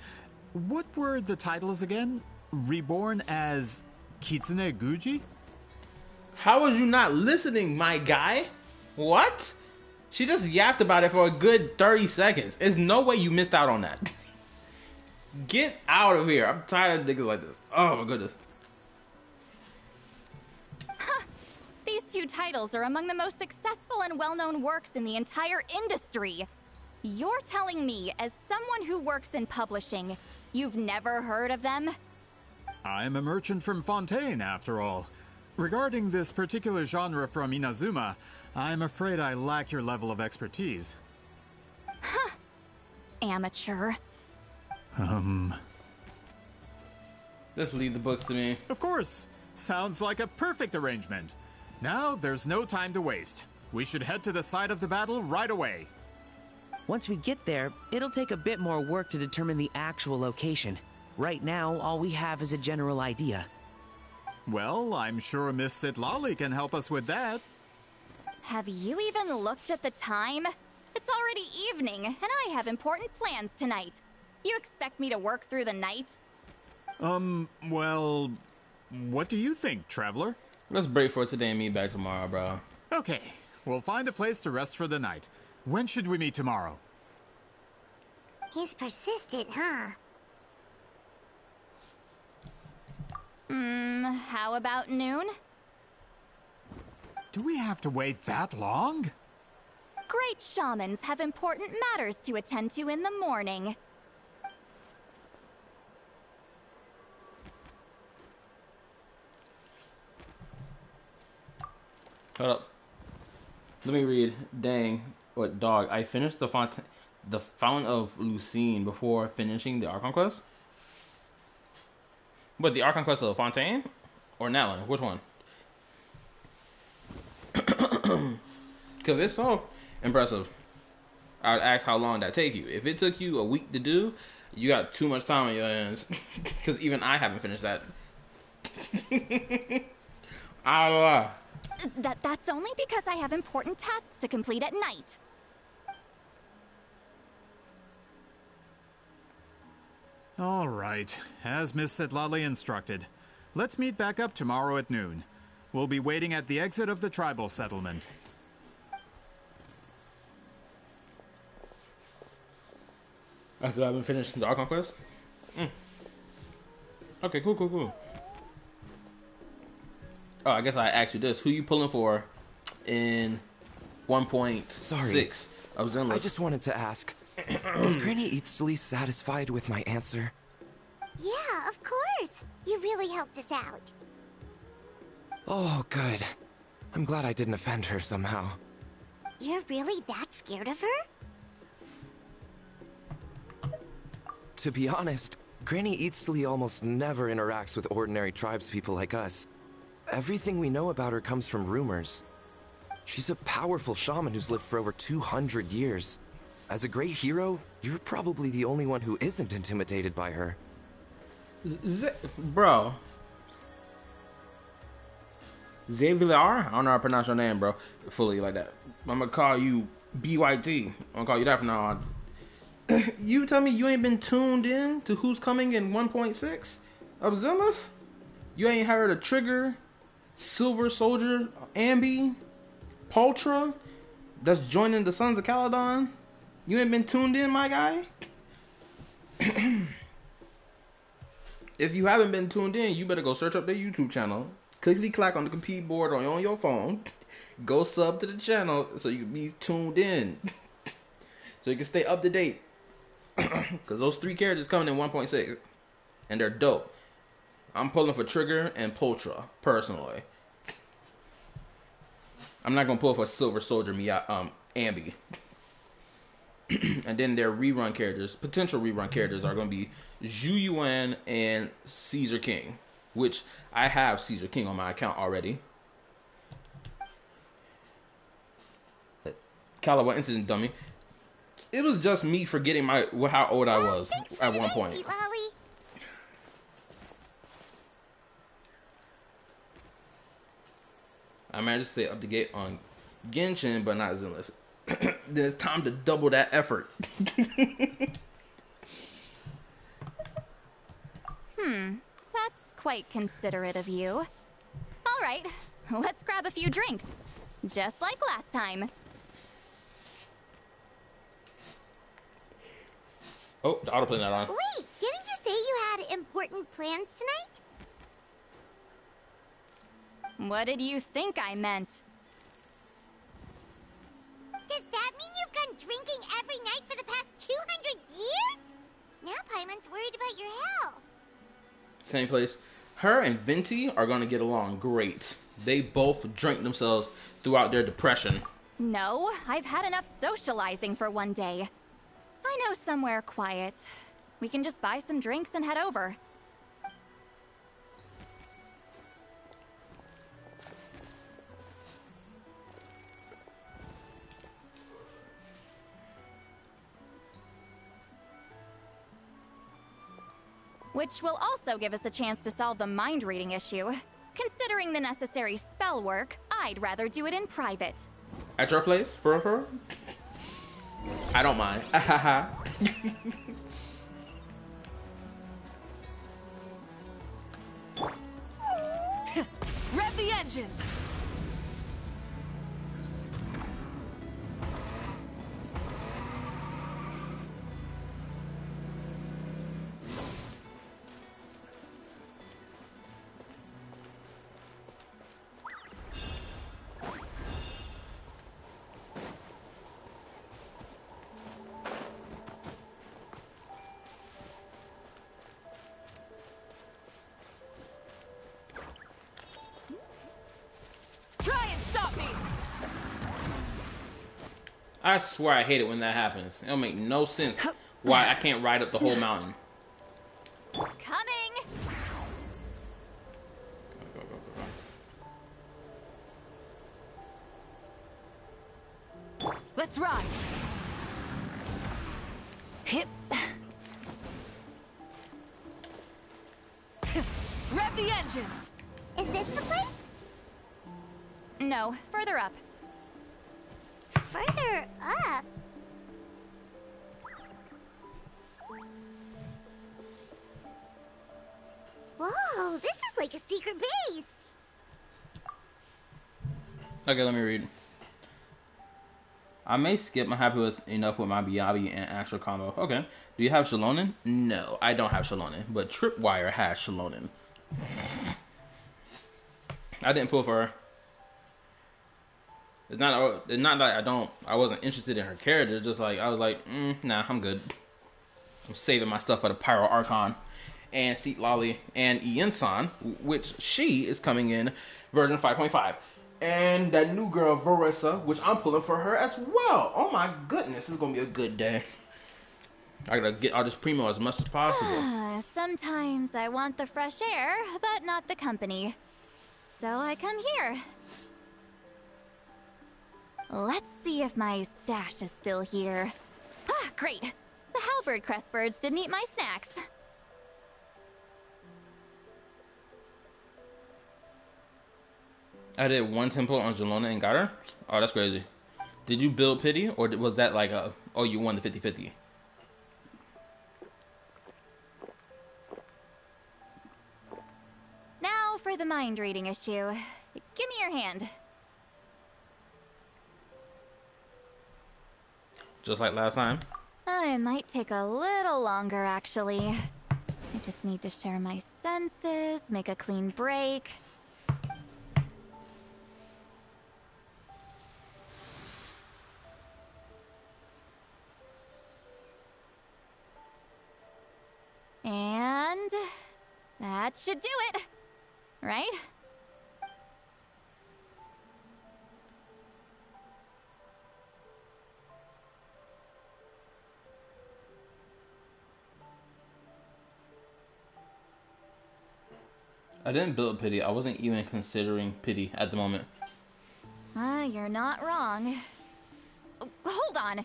What were the titles again? Reborn as Kitsune Guji? How was you not listening, my guy? What? She just yapped about it for a good 30 seconds. There's no way you missed out on that. Get out of here. I'm tired of niggas like this. Oh my goodness. These two titles are among the most successful and well-known works in the entire industry. You're telling me, as someone who works in publishing, you've never heard of them? I'm a merchant from Fontaine, after all. Regarding this particular genre from Inazuma, I'm afraid I lack your level of expertise. Huh. Amateur. Just leave the books to me. Of course. Sounds like a perfect arrangement. Now, there's no time to waste. We should head to the site of the battle right away. Once we get there, it'll take a bit more work to determine the actual location. Right now, all we have is a general idea. Well, I'm sure Miss Citlali can help us with that. Have you even looked at the time? It's already evening, and I have important plans tonight. You expect me to work through the night? Well, what do you think, traveler? Let's break for today and meet back tomorrow, bro. Okay, we'll find a place to rest for the night. When should we meet tomorrow? He's persistent, huh? How about noon? Do we have to wait that long? Great shamans have important matters to attend to in the morning. Hold up. Let me read. Dang. What, dog? I finished the Fountain of Lucine before finishing the Archon quest? What, the Archon quest of Fontaine? Or Nalin? Which one? Because it's so impressive. I'd ask how long that take you. If it took you a week to do, you got too much time on your hands. Because even I haven't finished that. That's only because I have important tasks to complete at night. All right, as Miss Citlali instructed. Let's meet back up tomorrow at noon. We'll be waiting at the exit of the tribal settlement. After I haven't finished the Archon quest? Okay, cool. Oh, I guess I asked you this. Who you pulling for in 1.6 of Zenless? I just wanted to ask, is Granny Eatsley satisfied with my answer? Yeah, of course. You really helped us out. Oh, good. I'm glad I didn't offend her somehow. You're really that scared of her? To be honest, Granny Eatsley almost never interacts with ordinary tribespeople like us. Everything we know about her comes from rumors. She's a powerful shaman who's lived for over 200 years. As a great hero, you're probably the only one who isn't intimidated by her. Bro. Xavier, I don't know how to pronounce your name, bro, fully like that. I'm gonna call you BYT. I'm gonna call you that from now on. You tell me you ain't been tuned in to who's coming in 1.6 of Zenless? You ain't heard of Trigger, Silver Soldier, Ambi, Poltra, that's joining the Sons of Caledon? You ain't been tuned in, my guy? If you haven't been tuned in, you better go search up their YouTube channel. Clickety-clack on the keyboard or on your phone. Go sub to the channel so you can be tuned in. So you can stay up to date. Because those 3 characters coming in 1.6. And they're dope. I'm pulling for Trigger and Poltra, personally. I'm not going to pull for Silver Soldier, Ambi. And then their rerun characters, potential rerun characters, are going to be Zhu Yuan and Caesar King. Which, I have Caesar King on my account already. Caliber Incident Dummy. It was just me forgetting how old I was at one point. Citlali. I managed to stay up to date on Genshin, but not Zenless. Then it's time to double that effort. That's quite considerate of you. All right, let's grab a few drinks. Just like last time. Oh, the autoplay not on. Wait, didn't you say you had important plans tonight? What did you think I meant? Does that mean you've gone drinking every night for the past 200 years? Now Paimon's worried about your health. Same place. Her and Venti are going to get along great. They both drank themselves throughout their depression. No, I've had enough socializing for one day. I know somewhere quiet. We can just buy some drinks and head over. Which will also give us a chance to solve the mind reading issue. Considering the necessary spell work, I'd rather do it in private. At your place? For real? I don't mind. Rev the engines! I swear I hate it when that happens. It don't make no sense why I can't ride up the whole mountain. Coming! Let's ride! Hip! Rev the engines! Is this the place? No, further up. Further up? Whoa, this is like a secret base. Okay, let me read. I may skip. I'm happy with enough with my Biabi and Astral combo. Okay. Do you have Shalonen? No, I don't have Shalonen, but Tripwire has Shalonen. I didn't pull for her. It's not that I wasn't interested in her character. It's just like I was like, nah, I'm good. I'm saving my stuff for the Pyro Archon and Citlali and Ian-san, which she is coming in version 5.5. And that new girl, Varessa, which I'm pulling for her as well. Oh my goodness, this is going to be a good day. I gotta get all this primo as much as possible. Sometimes I want the fresh air, but not the company. So I come here. Let's see if my stash is still here. Ah, great. The halberd crest birds didn't eat my snacks. I did one temple on Jelona and got her? Oh, that's crazy. Did you build pity, or was that like a, oh, you won the 50-50? Now for the mind reading issue. Give me your hand. Just like last time? It might take a little longer, actually. I just need to share my senses, make a clean break. And that should do it, right? I didn't build pity. I wasn't even considering pity at the moment. You're not wrong. Oh, hold on.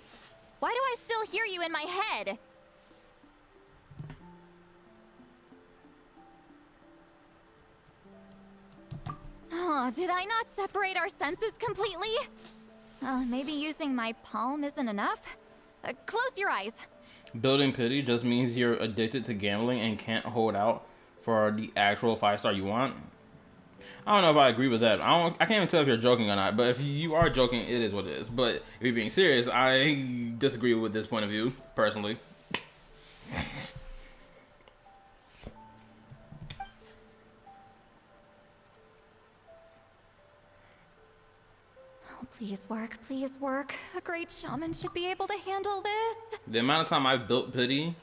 Why do I still hear you in my head? Oh, did I not separate our senses completely? Maybe using my palm isn't enough? Close your eyes. Building pity just means you're addicted to gambling and can't hold out for the actual 5-star you want. I don't know if I agree with that. I can't even tell if you're joking or not, but if you are joking, it is what it is. But if you're being serious, I disagree with this point of view, personally. Oh, please work, please work. A great shaman should be able to handle this. The amount of time I've built pity,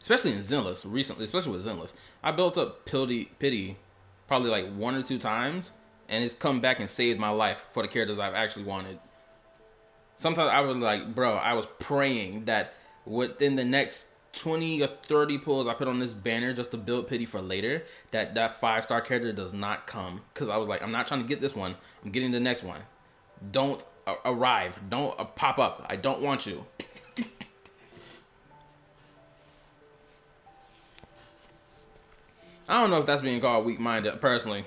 especially in Zenless, recently, especially with Zenless, I built up pity probably like 1 or 2 times, and it's come back and saved my life for the characters I've actually wanted. Sometimes I was like, bro, I was praying that within the next 20 or 30 pulls I put on this banner just to build pity for later, that 5-star character does not come. Because I was like, I'm not trying to get this one, I'm getting the next one. Don't arrive, don't pop up, I don't want you. I don't know if that's being called weak-minded, personally.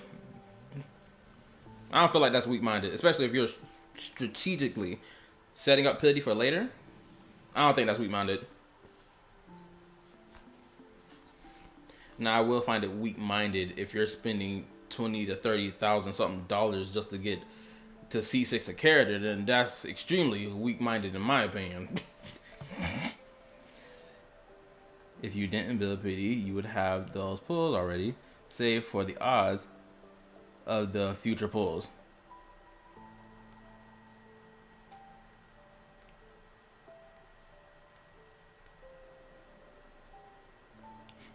I don't feel like that's weak-minded, especially if you're strategically setting up pity for later. I don't think that's weak-minded. Now, I will find it weak-minded if you're spending $20,000 to $30,000 something dollars just to get to C6 a character, then that's extremely weak-minded in my opinion. If you didn't build pity, you would have those pulls already, save for the odds of the future pulls.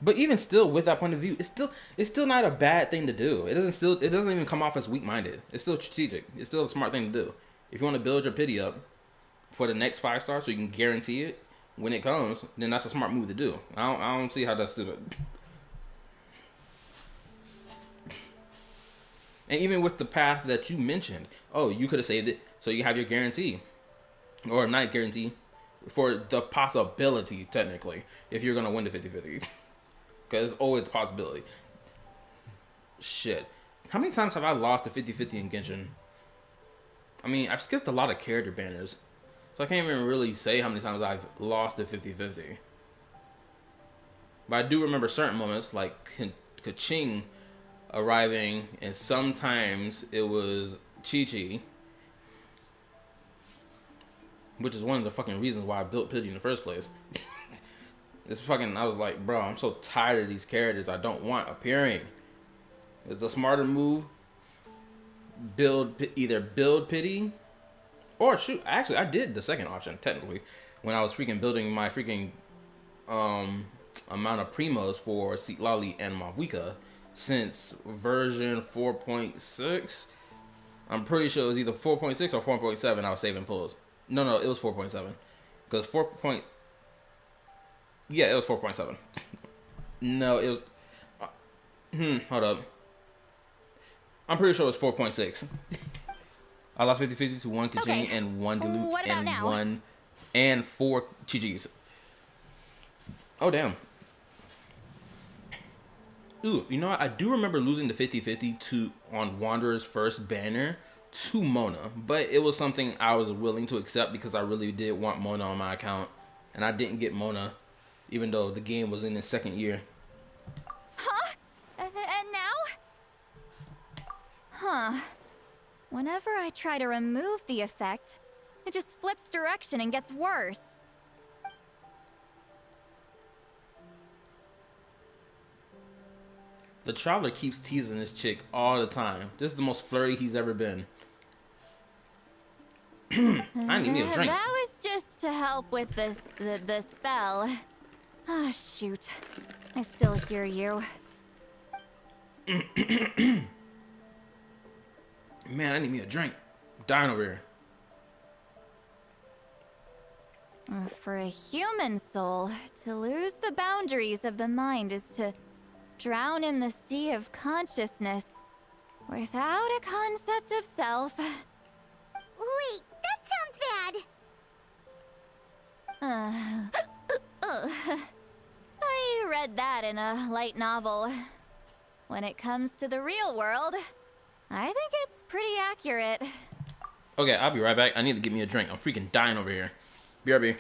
But even still, with that point of view, it's still not a bad thing to do. It doesn't even come off as weak-minded. It's still strategic. It's still a smart thing to do. If you want to build your pity up, for the next 5-star, so you can guarantee it when it comes, then that's a smart move to do. I don't see how that's stupid. And even with the path that you mentioned, oh, you could have saved it so you have your guarantee. Or not guarantee, for the possibility, technically, if you're going to win the 50-50. Because it's always a possibility. Shit. How many times have I lost the 50-50 in Genshin? I mean, I've skipped a lot of character banners. So I can't even really say how many times I've lost the 50-50. But I do remember certain moments, like Kaching arriving, and sometimes it was Chi-Chi, which is one of the fucking reasons why I built Pity in the first place. It's fucking, I was like, bro, I'm so tired of these characters I don't want appearing. It's a smarter move. Either build Pity, or shoot, actually I did the second option, technically, when I was freaking building my freaking amount of primos for Citlali and Mavuika. Since version 4.6, I'm pretty sure it was either 4.6 or 4.7 I was saving pulls. No, it was 4.7. Because yeah, it was 4.7. No, it was... hold up. I'm pretty sure it was 4.6. I lost 50-50 to 1 Kaching and 1 Diluc and 4 Chi-Chis. Oh, damn. Ooh, you know what? I do remember losing the 50-50 on Wanderer's first banner to Mona, but it was something I was willing to accept because I really did want Mona on my account, and I didn't get Mona, even though the game was in its second year. Huh? And now? Huh. Whenever I try to remove the effect, it just flips direction and gets worse. The Traveler keeps teasing this chick all the time. This is the most flirty he's ever been. I need me a drink. That was just to help with the spell. Ah, shoot. I still hear you. Man, I need me a drink. I'm dying over here. For a human soul, to lose the boundaries of the mind is to drown in the sea of consciousness without a concept of self. Wait, that sounds bad. I read that in a light novel. When it comes to the real world, I think it's pretty accurate. Okay, I'll be right back. I need to get me a drink. I'm freaking dying over here. BRB.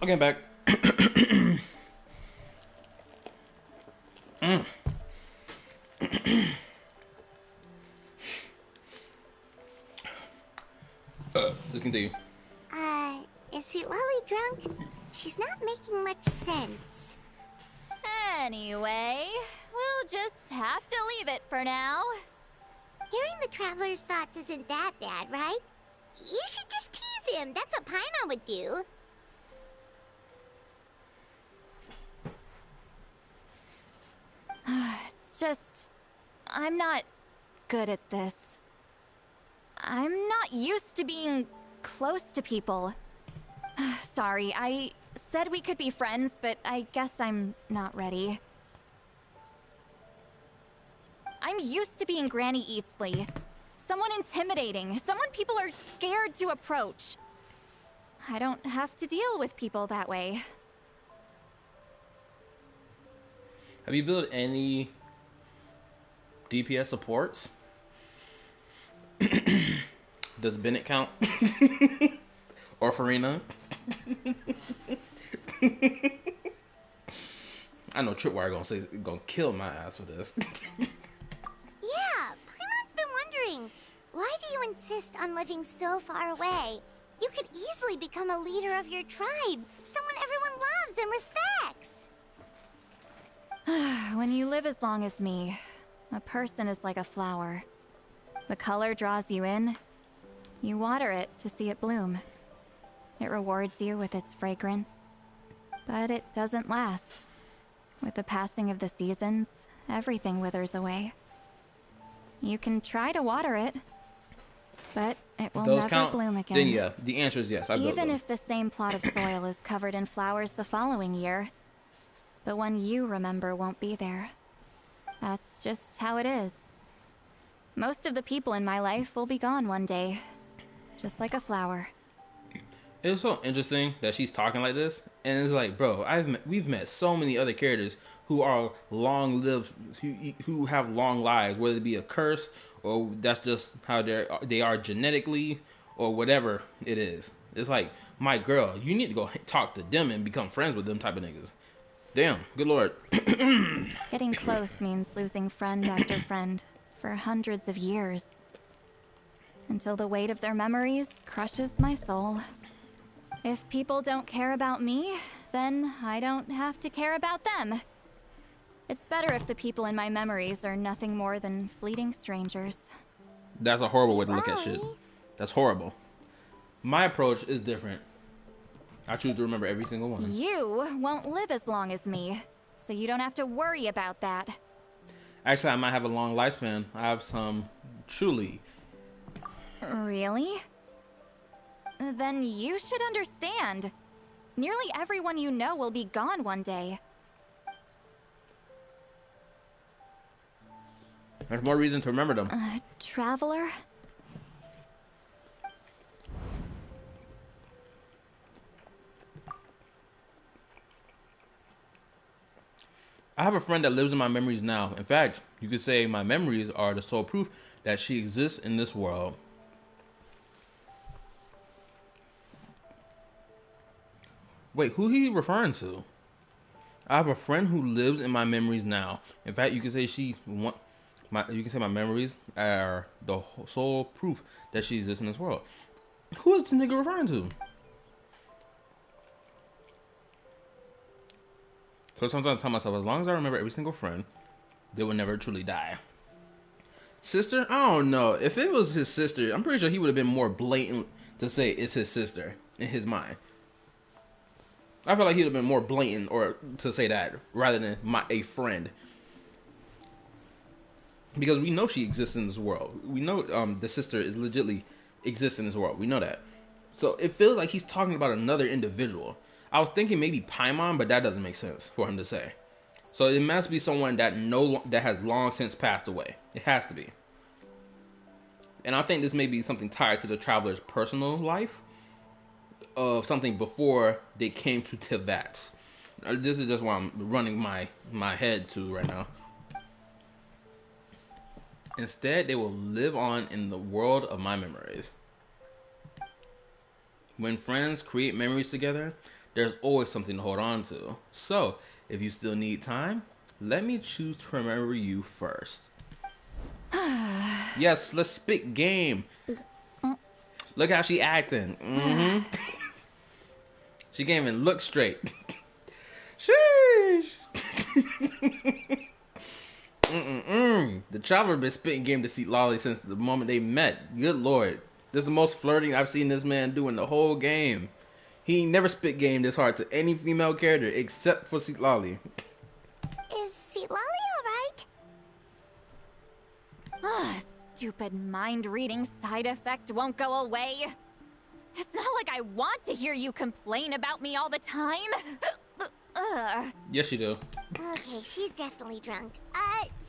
Okay, back. Let's continue. Is Citlali drunk? She's not making much sense. Anyway, we'll just have to leave it for now. Hearing the traveler's thoughts isn't that bad, right? You should just tease him. That's what Paimon would do. It's just... I'm not good at this. I'm not used to being close to people. Sorry, I said we could be friends, but I guess I'm not ready. I'm used to being Granny Eatsley. Someone intimidating, someone people are scared to approach. I don't have to deal with people that way. Have you built any DPS supports? Does Bennett count? Or Farina? I know Tripwire gonna kill my ass for this. Yeah, Paimon's been wondering, why do you insist on living so far away? You could easily become a leader of your tribe, someone everyone loves and respects. When you live as long as me, a person is like a flower. The color draws you in. You water it to see it bloom. It rewards you with its fragrance. But it doesn't last. With the passing of the seasons, everything withers away. You can try to water it, but it will never bloom again. Then yeah, the answer is yes. Even if the same plot of soil is covered in flowers the following year, the one you remember won't be there. That's just how it is. Most of the people in my life will be gone one day, just like a flower. It's so interesting that she's talking like this, and it's like, bro, we've met so many other characters who are long-lived, who have long lives, whether it be a curse or that's just how they are genetically or whatever it is. It's like, my girl, you need to go talk to them and become friends with them type of niggas. Damn, good lord. Getting close means losing friend after friend for hundreds of years, until the weight of their memories crushes my soul. If people don't care about me, then I don't have to care about them. It's better if the people in my memories are nothing more than fleeting strangers. That's a horrible way to look at shit. That's horrible. My approach is different. I choose to remember every single one. You won't live as long as me, so you don't have to worry about that. Actually, I might have a long lifespan. I have some truly. Really? Then you should understand. Nearly everyone you know will be gone one day. There's more reason to remember them. Traveler? I have a friend that lives in my memories now. In fact, you could say my memories are the sole proof that she exists in this world. Wait, who he referring to? I have a friend who lives in my memories now. In fact, you could say you can say my memories are the sole proof that she exists in this world. Who is this nigga referring to? So sometimes I tell myself, as long as I remember every single friend, they will never truly die. Sister? I don't know. If it was his sister, I'm pretty sure he would have been more blatant to say it's his sister in his mind. I feel like he'd have been more blatant or to say that rather than a friend. Because we know she exists in this world. We know the sister is legitly exists in this world. We know that. So it feels like he's talking about another individual. I was thinking maybe Paimon, but that doesn't make sense for him to say. So it must be someone that has long since passed away. It has to be. And I think this may be something tied to the traveler's personal life. Of something before they came to Teyvat. This is just what I'm running my head to right now. Instead, they will live on in the world of my memories. When friends create memories together, there's always something to hold on to. So, if you still need time, let me choose to remember you first. Yes, let's spit game. Look how she acting. She can't even look straight. Sheesh. The traveler been spitting game to Citlali since the moment they met. Good lord. This is the most flirting I've seen this man do in the whole game. He ain't never spit game this hard to any female character except for Citlali. Is Citlali alright? Ugh, stupid mind-reading side effect won't go away. It's not like I want to hear you complain about me all the time. Yes, you do. Okay, she's definitely drunk.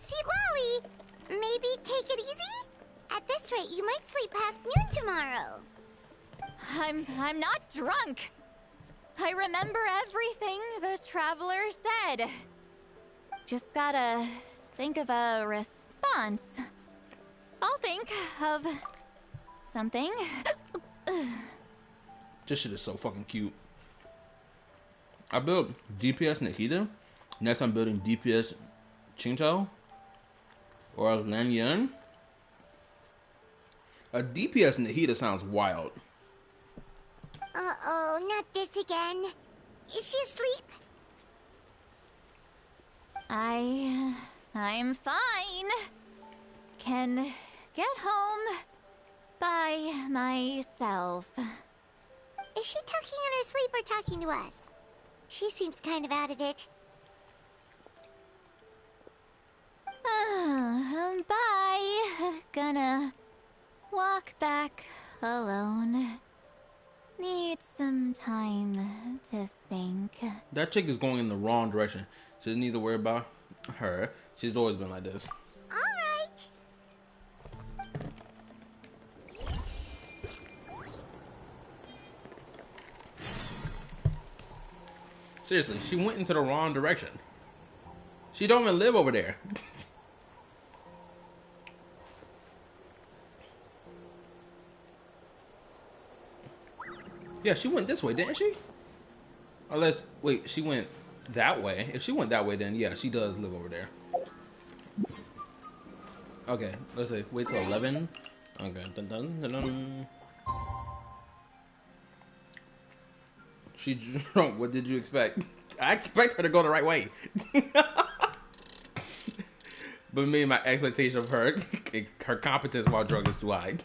Citlali, maybe take it easy? At this rate, you might sleep past noon tomorrow. I'm not drunk. I remember everything the traveler said. Just gotta think of a response. I'll think of something. This shit is so fucking cute. I built DPS Nikita. Next I'm building DPS Qingtao or Lanyan. A DPS Nikita sounds wild. Uh-oh, not this again. Is she asleep? I'm fine. Can get home by myself. Is she talking in her sleep or talking to us? She seems kind of out of it. Bye. Gonna walk back alone. Need some time to think. That chick is going in the wrong direction. She doesn't need to worry about her. She's always been like this. Alright. Seriously, she went into the wrong direction. She don't even live over there. Yeah, she went this way, didn't she? Unless, wait, she went that way. If she went that way, then yeah, she does live over there. Okay, let's see. Wait till 11. Okay, dun dun dun dun. She drunk. What did you expect? I expect her to go the right way. But me, my expectation of her, her competence while drunk is too high.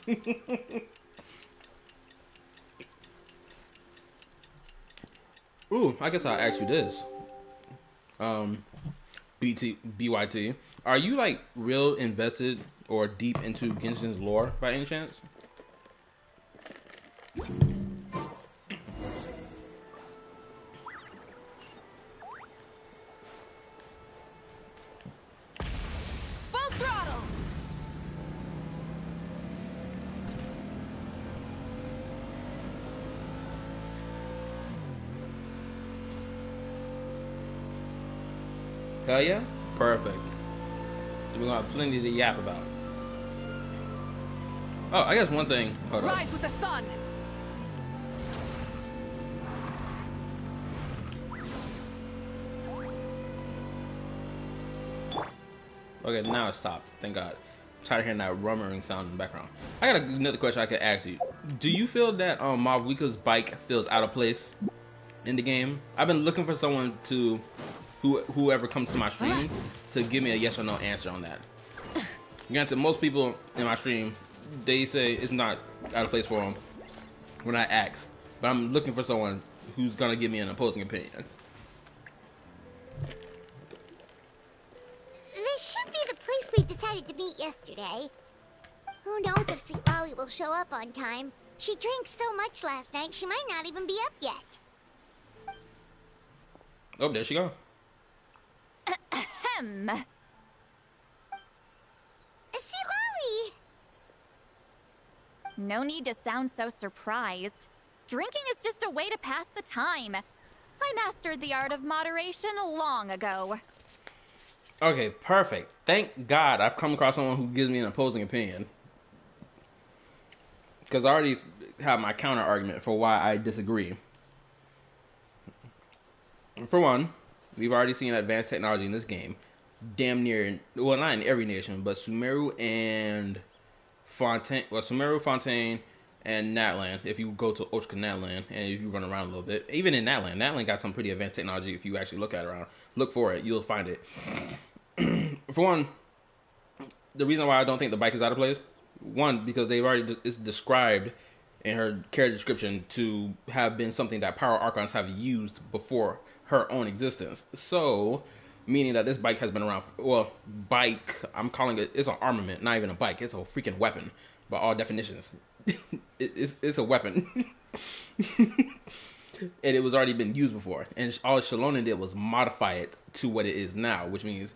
Ooh, I guess I'll ask you this. BYT, are you like real invested or deep into Genshin's lore by any chance? Full throttle! Hell yeah? Perfect. So we're gonna have plenty to yap about. Oh, I guess one thing. Hold on. Rise with the sun! Okay, now it stopped. Thank God. I'm tired of hearing that rumbling sound in the background. I got another question I could ask you. Do you feel that Malvika's bike feels out of place in the game? I've been looking for someone to, whoever comes to my stream, to give me a yes or no answer on that. Granted, most people in my stream, they say it's not out of place for them when I ask. But I'm looking for someone who's gonna give me an opposing opinion. This should be the place we decided to meet yesterday. Who knows if Citlali will show up on time? She drank so much last night, she might not even be up yet. Oh, there she go. Ahem. Citlali! No need to sound so surprised. Drinking is just a way to pass the time. I mastered the art of moderation long ago. Okay, perfect. Thank God I've come across someone who gives me an opposing opinion. Because I already have my counter argument for why I disagree. For one, we've already seen advanced technology in this game. Damn near, well, not in every nation, but Sumeru and Fontaine, well, Sumeru, Fontaine, and Natland. If you go to Oshka Natland and if you run around a little bit, even in Natland got some pretty advanced technology. If you actually look at it around, look for it, you'll find it. For one, the reason why I don't think the bike is out of place, one, because they've already it's described in her character description to have been something that Power Archons have used before her own existence. So, meaning that this bike has been around. Well, bike, I'm calling it. It's an armament, not even a bike. It's a freaking weapon by all definitions. It's a weapon, and it was already been used before. And all Shalonen did was modify it to what it is now, which means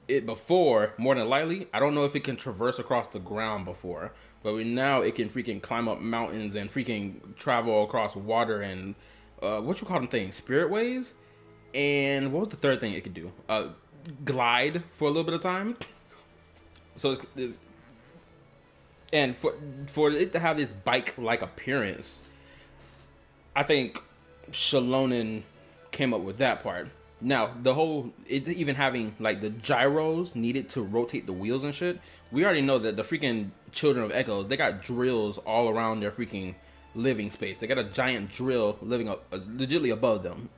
it before, more than likely, I don't know if it can traverse across the ground before, but now it can freaking climb up mountains and freaking travel across water and what you call them things, spirit ways. And what was the third thing it could do? Glide for a little bit of time. So it's and for it to have this bike-like appearance, I think Shalonen came up with that part. Now, it even having like the gyros needed to rotate the wheels and shit, we already know that the freaking Children of Echoes, they got drills all around their freaking living space. They got a giant drill living up, legitimately above them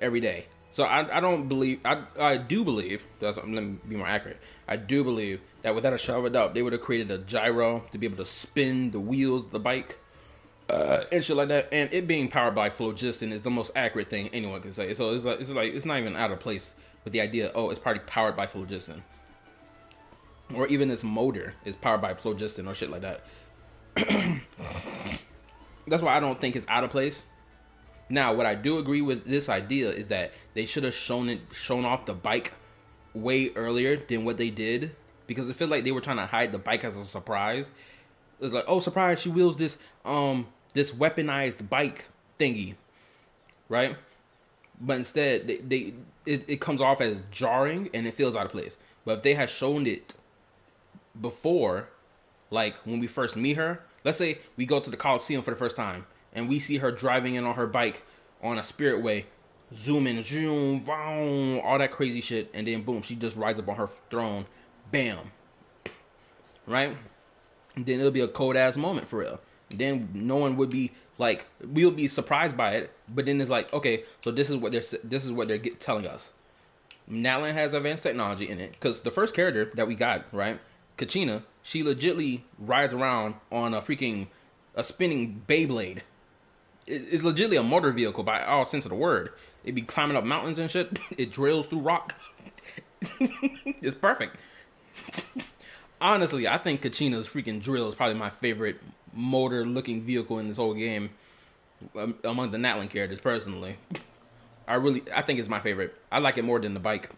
every day. So I don't believe, I do believe, let me be more accurate, I do believe that without a shadow of a doubt, they would have created a gyro to be able to spin the wheels of the bike and shit like that. And it being powered by phlogiston is the most accurate thing anyone can say. So it's not even out of place with the idea, oh, it's probably powered by phlogiston. Or even its motor is powered by phlogiston or shit like that. That's why I don't think it's out of place. Now, what I do agree with this idea is that they should have shown off the bike way earlier than what they did, because it feels like they were trying to hide the bike as a surprise. It was like, oh, surprise, she wields this this weaponized bike thingy, right? But instead, it comes off as jarring and it feels out of place. But if they had shown it before, like when we first meet her, let's say we go to the Coliseum for the first time and we see her driving in on her bike on a spirit way, zooming, zoom, vroom, all that crazy shit, and then boom, she just rides up on her throne, bam, right? And then it'll be a cold ass moment for real. Then no one would be like, we'll be surprised by it, but then it's like, okay, so this is what they're telling us. Natlan has advanced technology in it, because the first character that we got, right, Kachina, she legitly rides around on a spinning Beyblade. It's legitimately a motor vehicle by all sense of the word. It be climbing up mountains and shit. It drills through rock. It's perfect. Honestly, I think Kachina's freaking drill is probably my favorite motor-looking vehicle in this whole game among the Natlan characters, personally. I think it's my favorite. I like it more than the bike.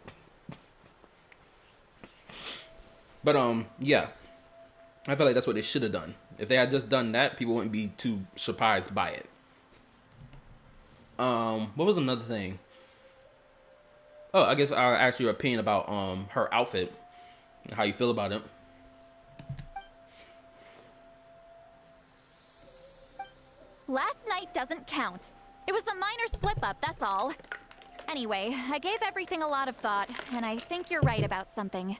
But, yeah. I feel like that's what they should have done. If they had just done that, people wouldn't be too surprised by it. What was another thing? Oh, I guess I'll ask your opinion about her outfit. How you feel about it. Last night doesn't count. It was a minor slip-up, that's all. Anyway, I gave everything a lot of thought, and I think you're right about something.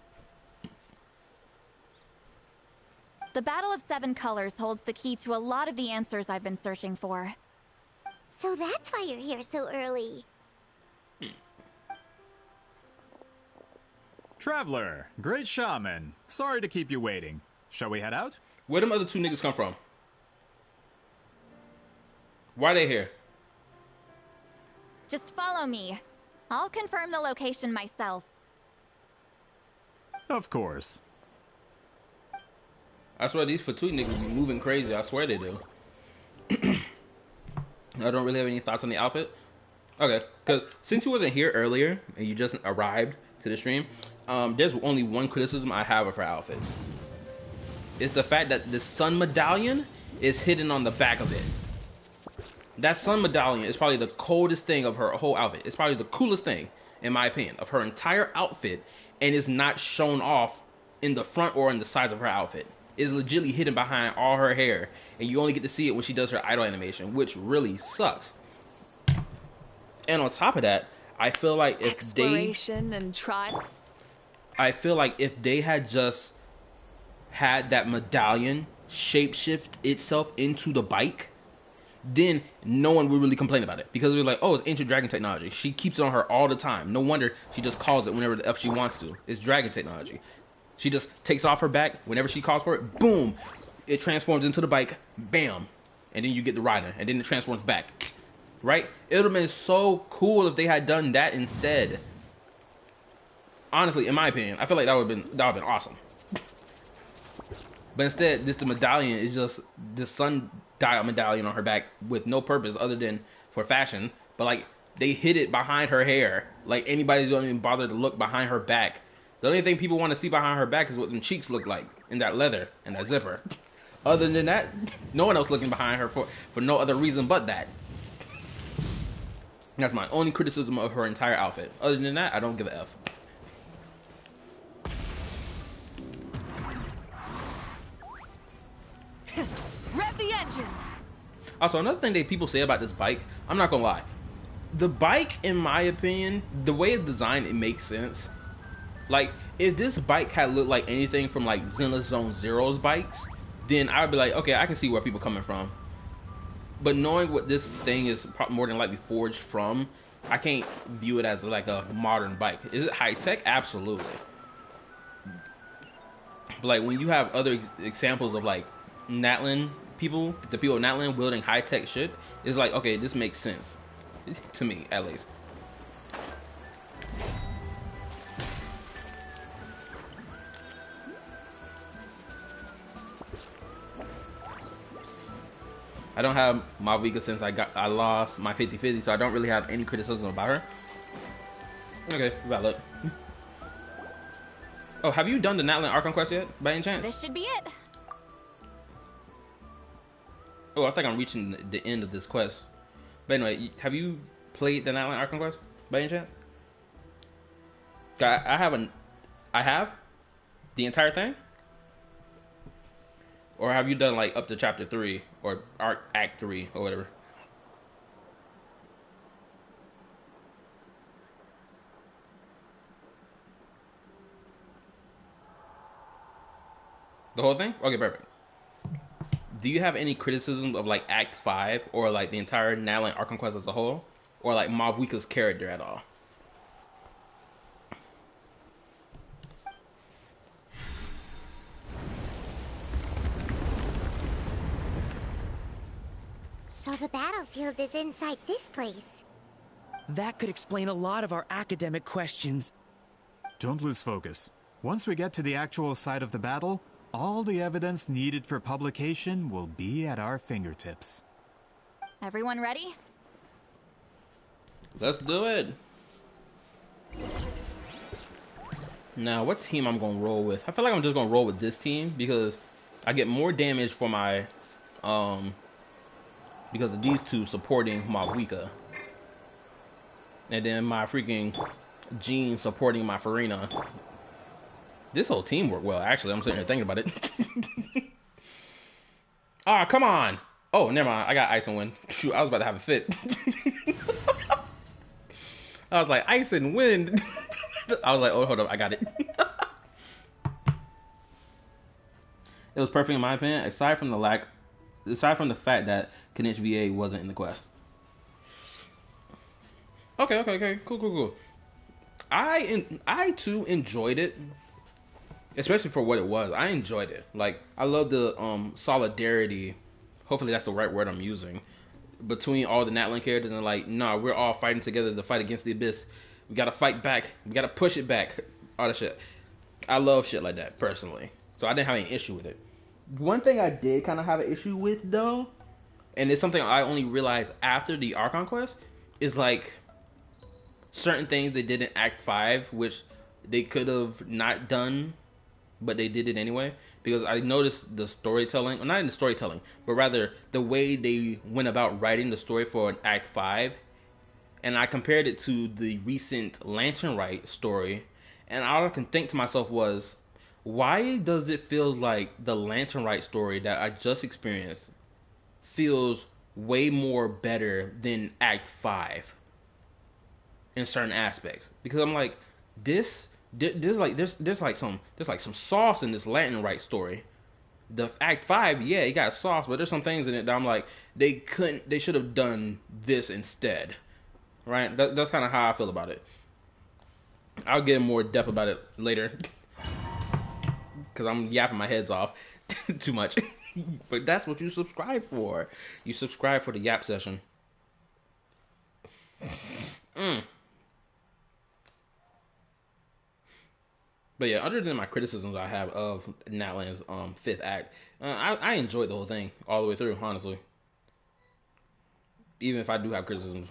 The Battle of Seven Colors holds the key to a lot of the answers I've been searching for. So that's why you're here so early. Traveler, great shaman. Sorry to keep you waiting. Shall we head out? Where them other two niggas come from? Why they here? Just follow me. I'll confirm the location myself. Of course. I swear these Fatui niggas be moving crazy. I swear they do. I don't really have any thoughts on the outfit. Okay, because since you wasn't here earlier and you just arrived to the stream, there's only one criticism I have of her outfit. It's the fact that the sun medallion is hidden on the back of it. That sun medallion is probably the coldest thing of her whole outfit. It's probably the coolest thing, in my opinion, of her entire outfit, and is not shown off in the front or in the sides of her outfit. It's legitimately hidden behind all her hair, and you only get to see it when she does her idol animation, which really sucks. And on top of that, I feel like if exploration and try. I feel like if they had just had that medallion shapeshift itself into the bike, then no one would really complain about it, because they're like, oh, it's ancient dragon technology. She keeps it on her all the time. No wonder she just calls it whenever the F she wants to. It's dragon technology. She just takes off her back whenever she calls for it. Boom, it transforms into the bike. Bam, and then you get the rider, and then it transforms back. Right? It would have been so cool if they had done that instead. Honestly, in my opinion, I feel like that would have been awesome. But instead, the medallion is just the sundial medallion on her back with no purpose other than for fashion. But like, they hid it behind her hair. Like, anybody's don't even bother to look behind her back. The only thing people want to see behind her back is what them cheeks look like in that leather and that zipper. Other than that, no one else looking behind her for no other reason but that. That's my only criticism of her entire outfit. Other than that, I don't give a F. Rev the engines. Also, another thing that people say about this bike, I'm not gonna lie. The bike, in my opinion, the way it's designed, it makes sense. Like, if this bike had looked like anything from like Zenless Zone Zero's bikes, then I would be like, okay, I can see where people are coming from. But knowing what this thing is more than likely forged from, I can't view it as like a modern bike. Is it high tech? Absolutely. But like, when you have other examples of like Natlan people, the people of Natlan building high tech shit, it's like, okay, this makes sense to me, at least. I don't have Mavuika since I lost my 50-50, so I don't really have any criticism about her. Okay, valid. Oh, have you done the Natlan Archon quest yet, by any chance? This should be it. Oh, I think I'm reaching the end of this quest. But anyway, have you played the Nightwind Archon quest by any chance? I have the entire thing? Or have you done like up to chapter 3 or act 3 or whatever? The whole thing? Okay, perfect. Do you have any criticism of like Act 5 or like the entire Nightwind Archon quest as a whole? Or like Mavuika's character at all? So the battlefield is inside this place. That could explain a lot of our academic questions. Don't lose focus. Once we get to the actual site of the battle, all the evidence needed for publication will be at our fingertips. Everyone ready? Let's do it. Now, what team I'm gonna roll with? I feel like I'm just gonna roll with this team because I get more damage for my because of these two supporting Mavuika. And then my freaking Jean supporting my Farina. This whole team worked well, actually. I'm sitting here thinking about it. Ah, come on. Oh, never mind. I got Ice and Wind. Shoot, I was about to have a fit. I was like, Ice and Wind. I was like, oh, hold up. I got it. It was perfect in my opinion, aside from the fact that Kanish VA wasn't in the quest. Okay. Cool. I too enjoyed it. Especially for what it was. I enjoyed it. Like, I love the solidarity, hopefully that's the right word I'm using, between all the Natlan characters, and like, nah, we're all fighting together to fight against the Abyss. We gotta fight back. We gotta push it back. All that shit. I love shit like that, personally. So I didn't have any issue with it. One thing I did kind of have an issue with, though, and it's something I only realized after the Archon quest, is like certain things they did in Act 5, which they could have not done, but they did it anyway. Because I noticed the storytelling, well, not in the storytelling, but rather the way they went about writing the story for an Act 5. And I compared it to the recent Lantern Rite story. And all I can think to myself was, why does it feel like the Lantern Rite story that I just experienced feels way more better than Act 5? in certain aspects, because I'm like, there's like some sauce in this Latin Rite story. The Act 5, yeah, it got sauce, but there's some things in it that I'm like, they should have done this instead, right? That's kind of how I feel about it. I'll get in more depth about it later, because I'm yapping my heads off too much. But that's what you subscribe for. You subscribe for the yap session. But yeah, other than my criticisms I have of Natlan's fifth act, I enjoyed the whole thing all the way through, honestly. Even if I do have criticisms.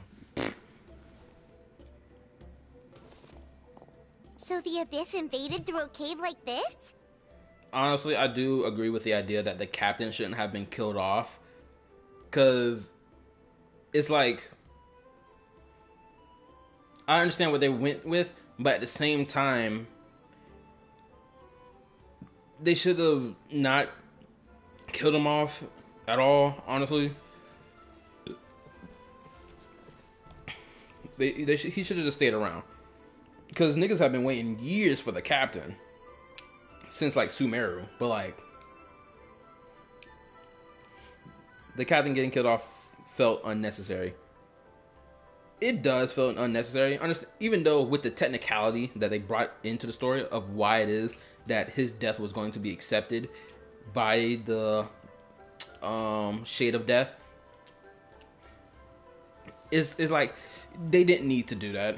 So the Abyss invaded through a cave like this? Honestly, I do agree with the idea that the captain shouldn't have been killed off. Because it's like, I understand what they went with, but at the same time, they should have not killed him off at all, honestly. He should have just stayed around. Because niggas have been waiting years for the captain. Since, like, Sumeru. But, like, the captain getting killed off felt unnecessary. It does feel unnecessary. Even though with the technicality that they brought into the story of why it is that his death was going to be accepted by the Shade of Death. It's like, they didn't need to do that.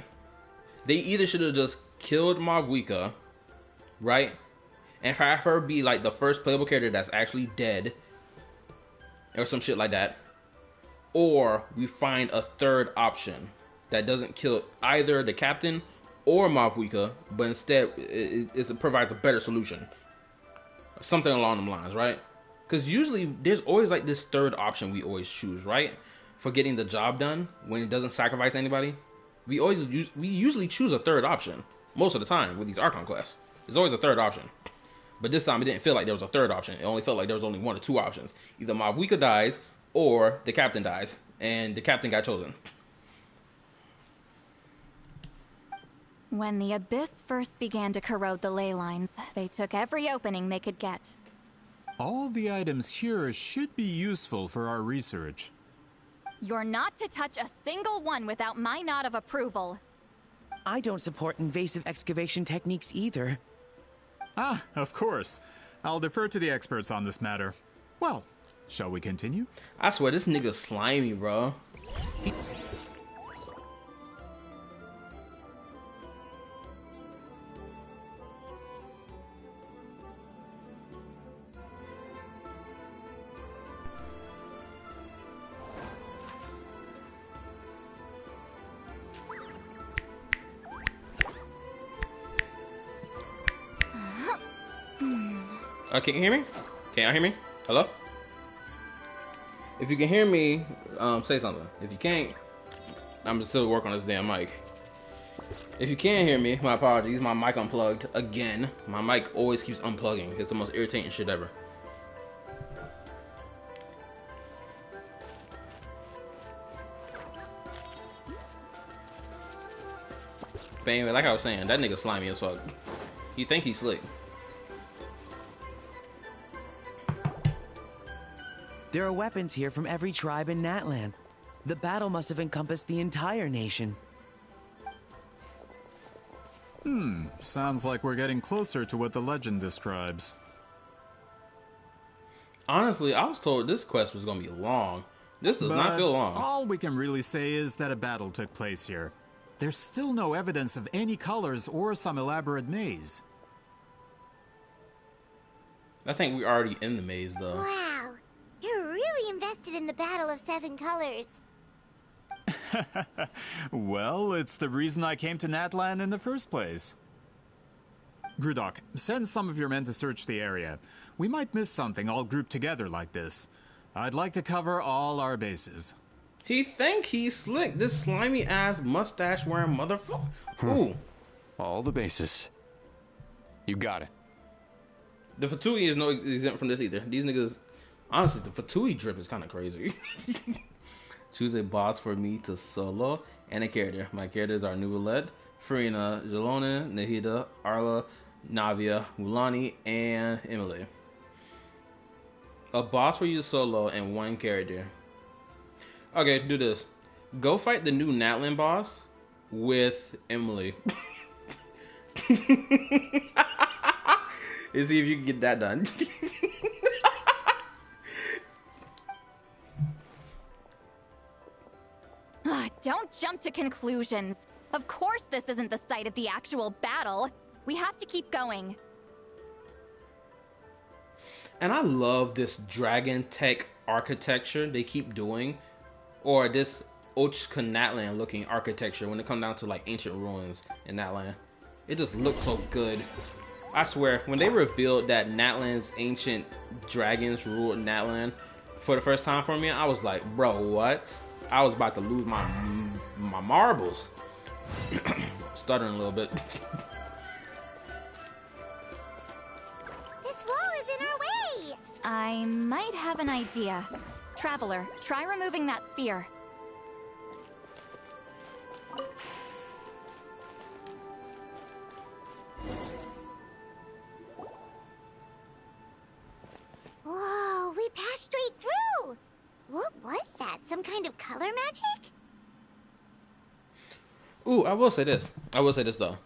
They either should have just killed Mavuika, right? And have her be like the first playable character that's actually dead. Or some shit like that. Or we find a third option that doesn't kill either the captain or Mavuika, but instead it provides a better solution. Something along them lines, right? Because usually there's always like this third option we always choose, right? For getting the job done when it doesn't sacrifice anybody. We usually choose a third option most of the time with these Archon quests. There's always a third option. But this time it didn't feel like there was a third option. It only felt like there was only one or two options. Either Mavuika dies or the captain dies. And the captain got chosen. When the Abyss first began to corrode the ley lines, they took every opening they could get. All the items here should be useful for our research. You're not to touch a single one without my nod of approval. I don't support invasive excavation techniques either. Ah, of course. I'll defer to the experts on this matter. Well, shall we continue? I swear, this nigga's slimy, bro. Can you hear me? Can y'all hear me? Hello? If you can hear me, say something. If you can't, I'm still working on this damn mic. If you can't hear me, my apologies. My mic unplugged again. My mic always keeps unplugging. It's the most irritating shit ever. But anyway, like I was saying, that nigga slimy as fuck. You think he's slick. There are weapons here from every tribe in Natlan. The battle must have encompassed the entire nation. Sounds like we're getting closer to what the legend describes. Honestly, I was told this quest was gonna be long. This does not feel long. All we can really say is that a battle took place here. There's still no evidence of any colors or some elaborate maze. I think we're already in the maze, though. Wow, you're really invested in the Battle of Seven Colors. Well, it's the reason I came to Natlan in the first place. Grudok, send some of your men to search the area. We might miss something all grouped together like this. I'd like to cover all our bases. He think he's slick. This slimy ass mustache wearing motherfucker. Ooh. All the bases. You got it. The Fatui is no exempt from this either. These niggas, honestly, the Fatui drip is kind of crazy. Choose a boss for me to solo and a character. My characters are Nuvolette, Farina, Jelona, Nahida, Arla, Navia, Mulani, and Emily. A boss for you solo and one character. Okay, do this. Go fight the new Natlan boss with Emily. Let's see if you can get that done. Don't jump to conclusions. Of course this isn't the site of the actual battle. We have to keep going. And I love this dragon tech architecture they keep doing. Or this Ochka Natlan looking architecture when it comes down to like ancient ruins in Natlan. It just looks so good. I swear, when they revealed that Natlan's ancient dragons ruled Natlan for the first time for me, I was like, bro, what? I was about to lose my marbles. Stuttering a little bit. This wall is in our way! I might have an idea. Traveler, try removing that sphere. Whoa, we passed straight through! What was that? Some kind of color magic? Ooh, I will say this. I will say this though.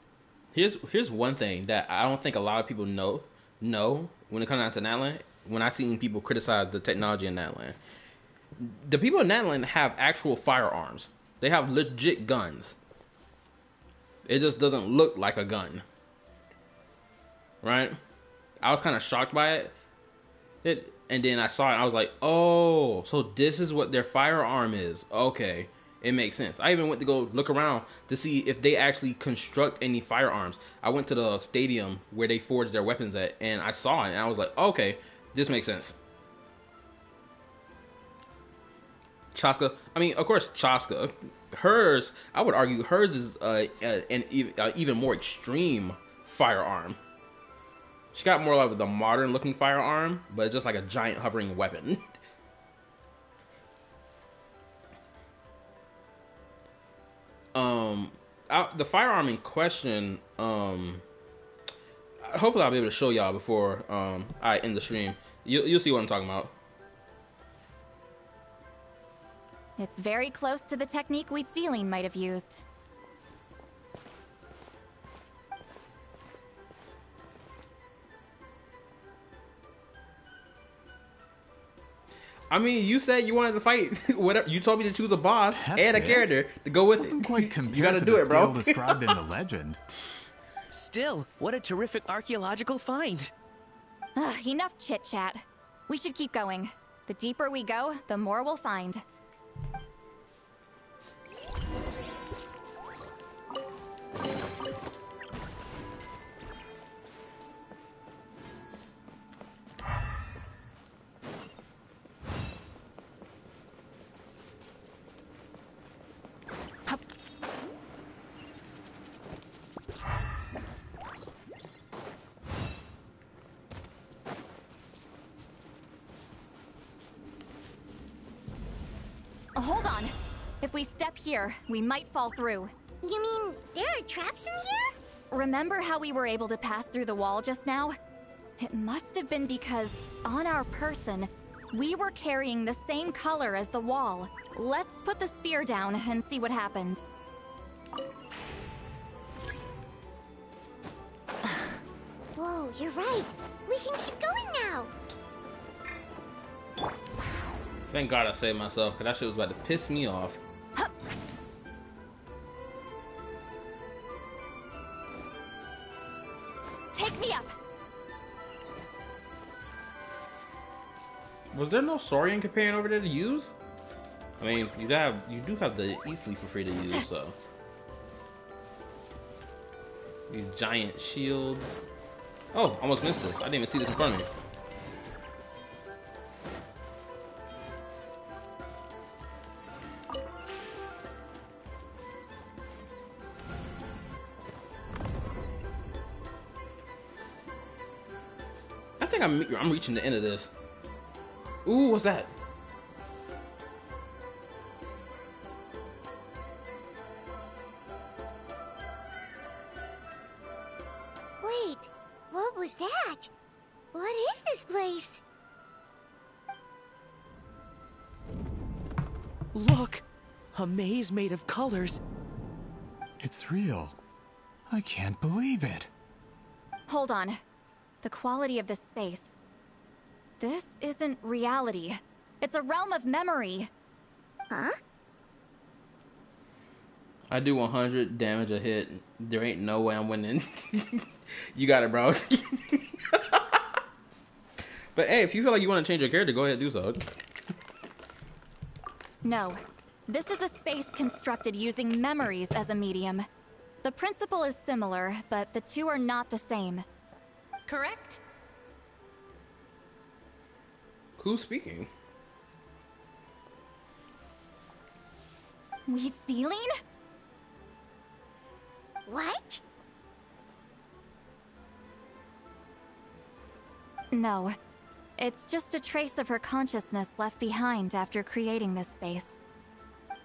Here's one thing that I don't think a lot of people know when it comes down to Natlan. When I seen people criticize the technology in Natlan, the people in Natlan have actual firearms. They have legit guns. It just doesn't look like a gun, right? I was kind of shocked by it. And then I saw it and I was like, oh, so this is what their firearm is. Okay, it makes sense. I even went to go look around to see if they actually construct any firearms. I went to the stadium where they forge their weapons at, and I saw it and I was like, okay, this makes sense. Chaska, I mean, of course, Chaska. Hers, I would argue hers is an even more extreme firearm. She got more like the modern looking firearm, but it's just like a giant hovering weapon. The firearm in question, hopefully I'll be able to show y'all before I end the stream. You'll see what I'm talking about. It's very close to the technique Citlali might have used. I mean, you said you wanted to fight whatever. You told me to choose a boss That's and a it? character to go with Wasn't it. quite You compared gotta to do the it, bro. scale described in the legend. Still, what a terrific archaeological find. Enough chit-chat. We should keep going. The deeper we go, the more we'll find. Hold on. If we step here, we might fall through. You mean there are traps in here? Remember how we were able to pass through the wall just now? It must have been because, on our person, we were carrying the same color as the wall. Let's put the sphere down and see what happens. Whoa, you're right. We can keep going now. Thank God I saved myself, because that shit was about to piss me off. Take me up. Was there no Saurian companion over there to use? I mean, you do have the Eastleaf for free to use, so. These giant shields. Oh, almost missed this. I didn't even see this in front of me. I think I'm reaching the end of this. Ooh, what's that? Wait, what was that? What is this place? Look! A maze made of colors. It's real. I can't believe it. Hold on. The quality of this space. This isn't reality. It's a realm of memory. Huh? I do 100 damage a hit. There ain't no way I'm winning. You got it, bro. But hey, if you feel like you want to change your character, go ahead and do so. No. This is a space constructed using memories as a medium. The principle is similar, but the two are not the same. Correct? Who's speaking? Citlali? What? No. It's just a trace of her consciousness left behind after creating this space.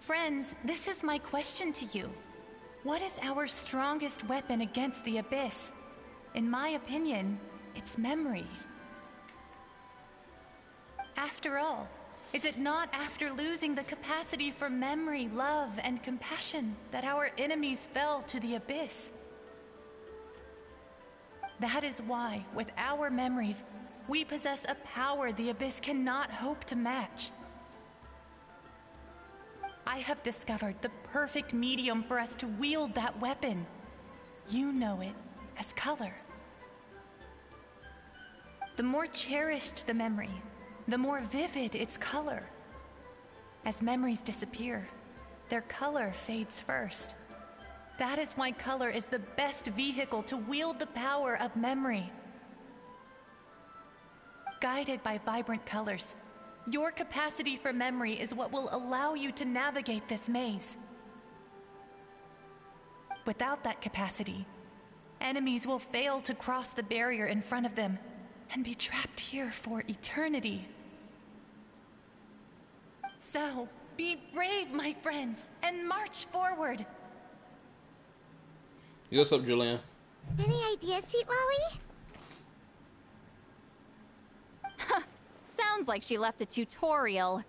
Friends, this is my question to you. What is our strongest weapon against the Abyss? In my opinion, it's memory. After all, is it not after losing the capacity for memory, love, and compassion that our enemies fell to the Abyss? That is why, with our memories, we possess a power the Abyss cannot hope to match. I have discovered the perfect medium for us to wield that weapon. You know it as color. The more cherished the memory, the more vivid its color. As memories disappear, their color fades first. That is why color is the best vehicle to wield the power of memory. Guided by vibrant colors, your capacity for memory is what will allow you to navigate this maze. Without that capacity, enemies will fail to cross the barrier in front of them and be trapped here for eternity. So, be brave, my friends, and march forward. Yo, what's up, Julian? Any ideas, Citlali? Sounds like she left a tutorial.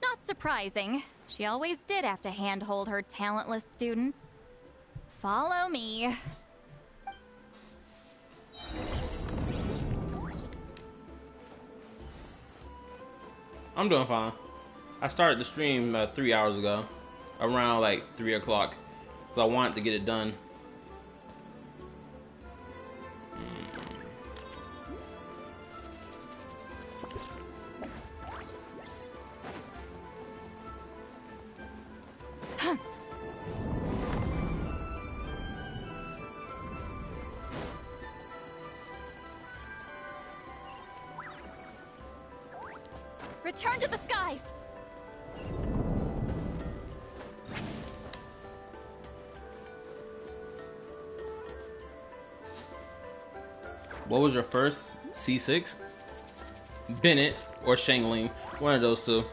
Not surprising. She always did have to handhold her talentless students. Follow me. I'm doing fine. I started the stream 3 hours ago, around like 3 o'clock, so I wanted to get it done. Return to the skies! What was your first? C6? Bennett or Shangling? One of those two.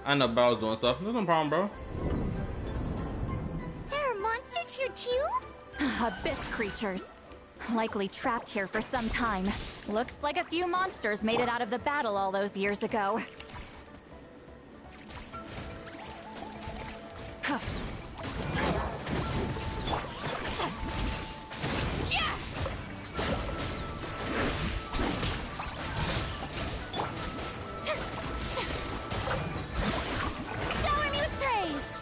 I know Bow's doing stuff. There's no problem, bro. There are monsters here too? Abyss creatures. Likely trapped here for some time. Looks like a few monsters made it out of the battle all those years ago. Shower me with praise!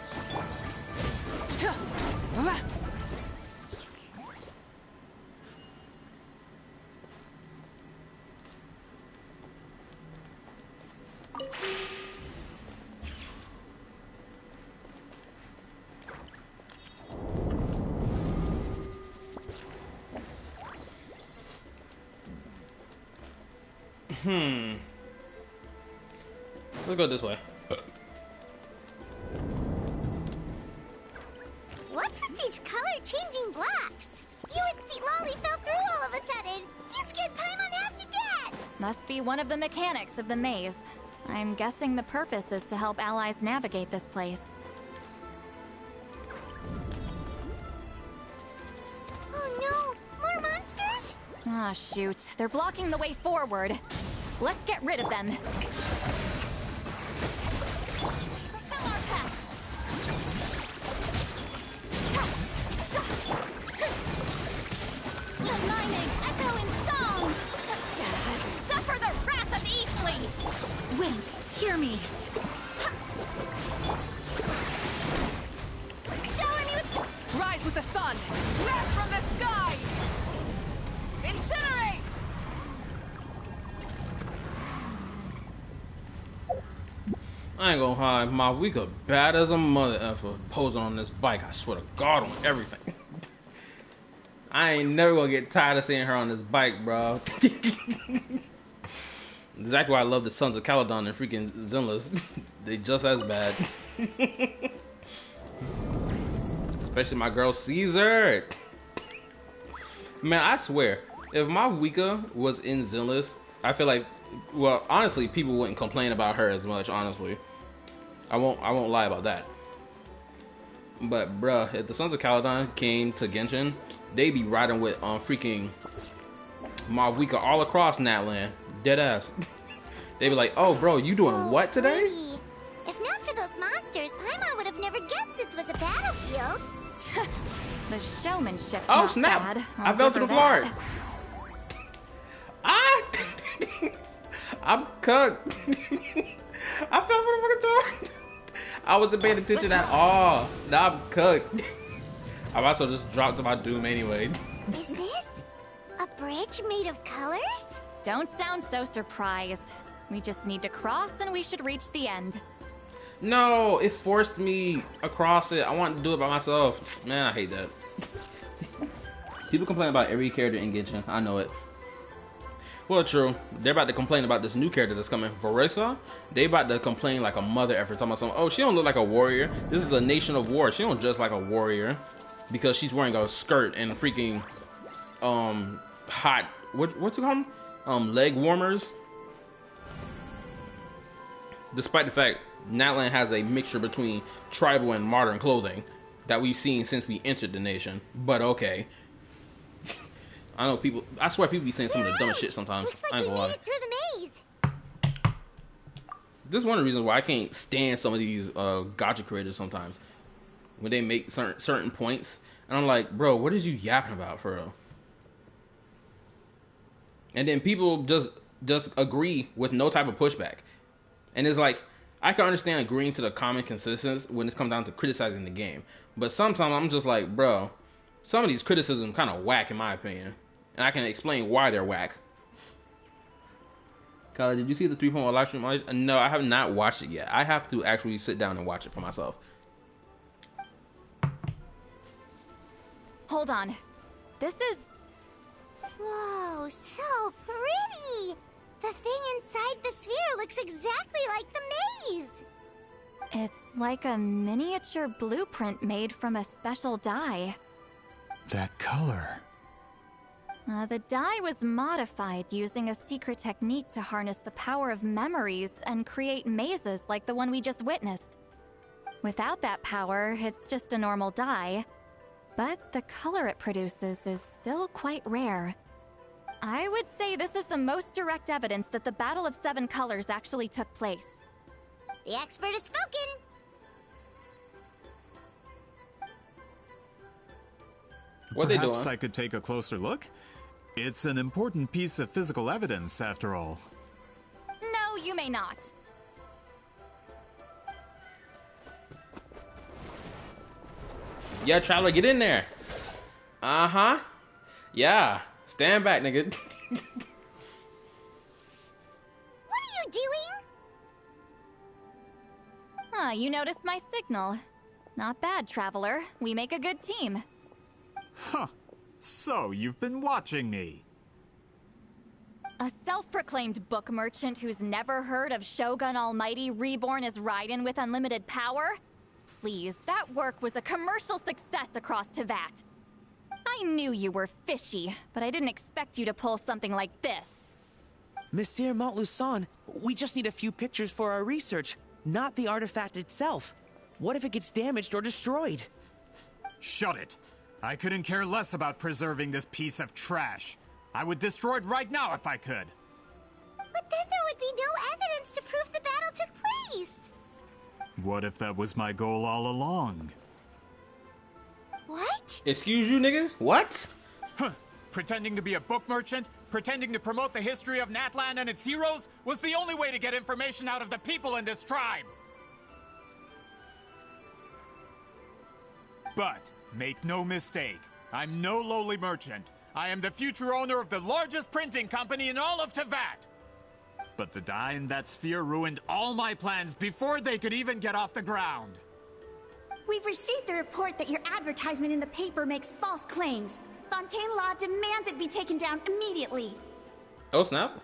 Let's go this way. What's with these color-changing blocks? You and Citlali fell through all of a sudden. You scared Paimon half to death. Must be one of the mechanics of the maze. I'm guessing the purpose is to help allies navigate this place. Ah, shoot. They're blocking the way forward. Let's get rid of them. Propel our path. The lightning echo in song. Suffer the wrath of Eastly. Wind, hear me. Shower me with... Rise with the sun. Wrath from the sky. Incinerate. I ain't gonna hide, my week are bad as a mother effer posing on this bike. I swear to God on everything. I ain't never gonna get tired of seeing her on this bike, bro. Exactly why I love the Sons of Caledon and freaking Zenless. They just as bad. Especially my girl Caesar. Man, I swear, if my Wika was in Zenless, I feel like, well, honestly, people wouldn't complain about her as much, honestly. I won't lie about that. But bruh, if the Sons of Caledon came to Genshin, they be riding with freaking Mavuika all across Natland. Dead ass. They be like, oh bro, you doing what today? If not for those monsters, Paimon would have never guessed this was a battlefield. The showmanship. Oh snap! Bad. I fell to the floor. I'm cooked. I fell for the fucking door. I wasn't paying attention at all. Now I'm cooked. I might as well just drop to my doom anyway. Is this a bridge made of colors? Don't sound so surprised. We just need to cross and we should reach the end. No, it forced me across it. I want to do it by myself. Man, I hate that. People complain about every character in Genshin. I know it. Well, true. They're about to complain about this new character that's coming, Varesa. They about to complain like a mother effort, talking about something. Oh, she don't look like a warrior. This is a nation of war. She don't dress like a warrior because she's wearing a skirt and freaking hot what's it called? Leg warmers. Despite the fact Natland has a mixture between tribal and modern clothing that we've seen since we entered the nation. But okay. I know people. I swear people be saying some of the dumbest shit sometimes. Looks like I ain't we gonna made lie. it through the maze. This is one of the reasons why I can't stand some of these gacha creators sometimes when they make certain points, and I'm like, bro, what is you yapping about for real? And then people just agree with no type of pushback, and it's like I can understand agreeing to the common consensus when it's come down to criticizing the game, but sometimes I'm just like, bro, some of these criticisms kind of whack in my opinion. And I can explain why they're whack. Kyle, did you see the 3.1 live stream? No, I have not watched it yet. I have to actually sit down and watch it for myself. Hold on. This is... Whoa, so pretty! The thing inside the sphere looks exactly like the maze! It's like a miniature blueprint made from a special dye. That color. The dye was modified using a secret technique to harness the power of memories and create mazes like the one we just witnessed. Without that power, it's just a normal dye, but the color it produces is still quite rare. I would say this is the most direct evidence that the Battle of Seven Colors actually took place. The expert has spoken! What they doing? Perhaps I could take a closer look? It's an important piece of physical evidence, after all. No, you may not. Yeah, Traveler, get in there. Uh-huh. Yeah. Stand back, nigga. What are you doing? You noticed my signal. Not bad, Traveler. We make a good team. Huh. So, you've been watching me. A self-proclaimed book merchant who's never heard of Shogun Almighty reborn as Raiden with unlimited power? Please, that work was a commercial success across Teyvat. I knew you were fishy, but I didn't expect you to pull something like this. Monsieur Montluçon, we just need a few pictures for our research, not the artifact itself. What if it gets damaged or destroyed? Shut it. I couldn't care less about preserving this piece of trash. I would destroy it right now if I could. But then there would be no evidence to prove the battle took place. What if that was my goal all along? What? Excuse you, nigga? What? Huh. Pretending to be a book merchant, pretending to promote the history of Natlan and its heroes was the only way to get information out of the people in this tribe. But make no mistake, I'm no lowly merchant. I am the future owner of the largest printing company in all of Teyvat. But the dye in that sphere ruined all my plans before they could even get off the ground. We've received a report that your advertisement in the paper makes false claims. Fontaine Law demands it be taken down immediately. Oh, snap.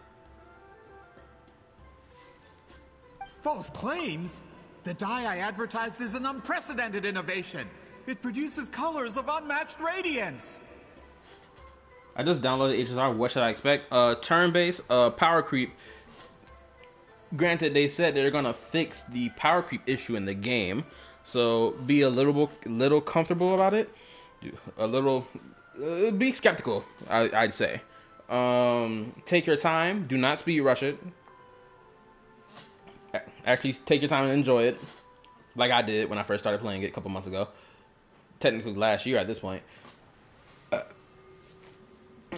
False claims? The dye I advertised is an unprecedented innovation. It produces colors of unmatched radiance. I just downloaded HSR. What should I expect? Turn-based, power creep. Granted, they said they're gonna fix the power creep issue in the game, so be a little comfortable about it. A little, be skeptical. I'd say. Take your time. Do not speed rush it. Actually, take your time and enjoy it, like I did when I first started playing it a couple months ago. Technically, last year at this point.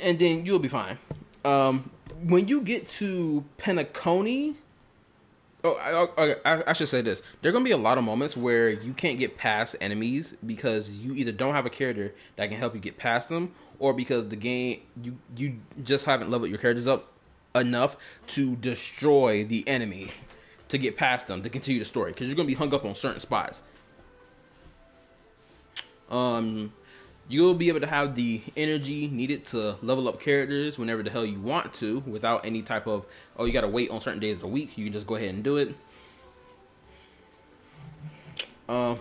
And then you'll be fine. When you get to Penacony, I should say this. There are going to be a lot of moments where you can't get past enemies because you either don't have a character that can help you get past them, or because the game, you just haven't leveled your characters up enough to destroy the enemy to get past them, to continue the story, because you're going to be hung up on certain spots. You'll be able to have the energy needed to level up characters whenever the hell you want to, without any type of, oh, you gotta wait on certain days of the week. You can just go ahead and do it.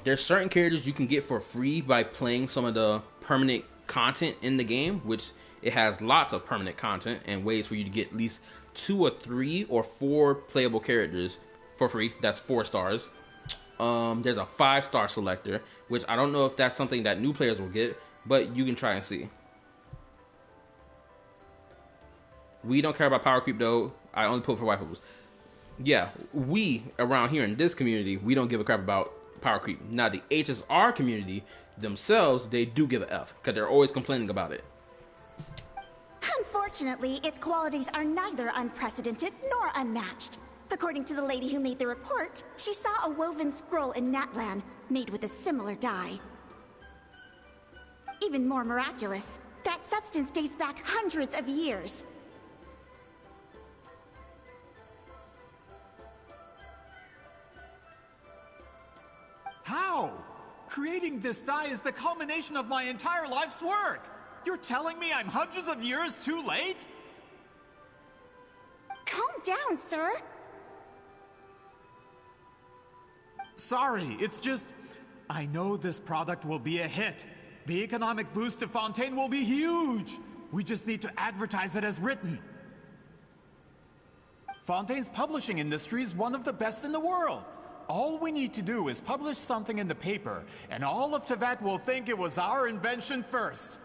There's certain characters you can get for free by playing some of the permanent content in the game, which it has lots of permanent content and ways for you to get at least 2 or 3 or 4 playable characters for free. That's 4 stars. There's a 5-star selector, which I don't know if that's something that new players will get, but you can try and see. We don't care about power creep though. I only pull for waifus. Yeah, we around here in this community, we don't give a crap about power creep. Now the HSR community themselves, they do give a F because they're always complaining about it. Unfortunately, its qualities are neither unprecedented nor unmatched. According to the lady who made the report, she saw a woven scroll in Natlan made with a similar dye. Even more miraculous, that substance dates back hundreds of years. How? Creating this dye is the culmination of my entire life's work. You're telling me I'm hundreds of years too late? Calm down, sir. Sorry, it's just, I know this product will be a hit. The economic boost to Fontaine will be huge. We just need to advertise it as written. Fontaine's publishing industry is one of the best in the world. All we need to do is publish something in the paper, and all of Teyvat will think it was our invention first.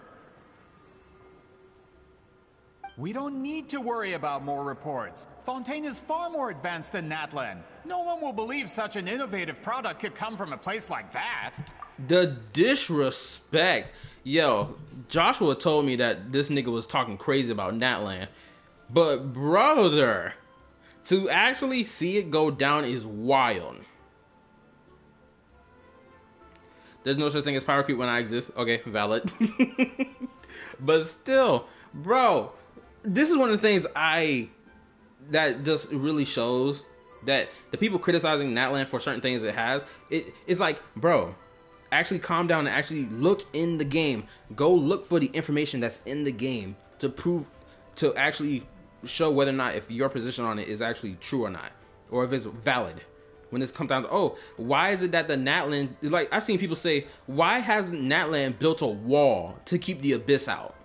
We don't need to worry about more reports. Fontaine is far more advanced than Natlan. No one will believe such an innovative product could come from a place like that. The disrespect. Yo, Joshua told me that this nigga was talking crazy about Natlan. But brother, to actually see it go down is wild. There's no such thing as power creep when I exist. Okay, valid. But still, bro, this is one of the things that just really shows that the people criticizing Natlan for certain things it has, it's like, bro, actually calm down and actually look in the game. Go look for the information that's in the game to actually show whether or not if your position on it is actually true or not, or if it's valid. When this comes down to, oh, why is it that the Natlan, like I've seen people say, why hasn't Natlan built a wall to keep the Abyss out?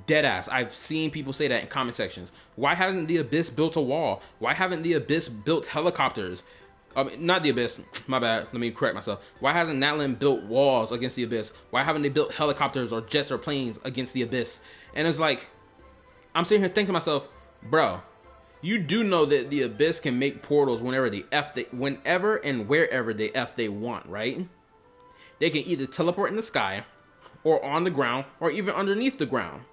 Deadass. I've seen people say that in comment sections. Why hasn't the Abyss built a wall? Why haven't the Abyss built helicopters? Not the Abyss, my bad, let me correct myself. Why hasn't Natlan built walls against the Abyss? Why haven't they built helicopters or jets or planes against the Abyss? And it's like, I'm sitting here thinking to myself, bro, you do know that the Abyss can make portals whenever and wherever they want, right? They can either teleport in the sky, or on the ground, or even underneath the ground.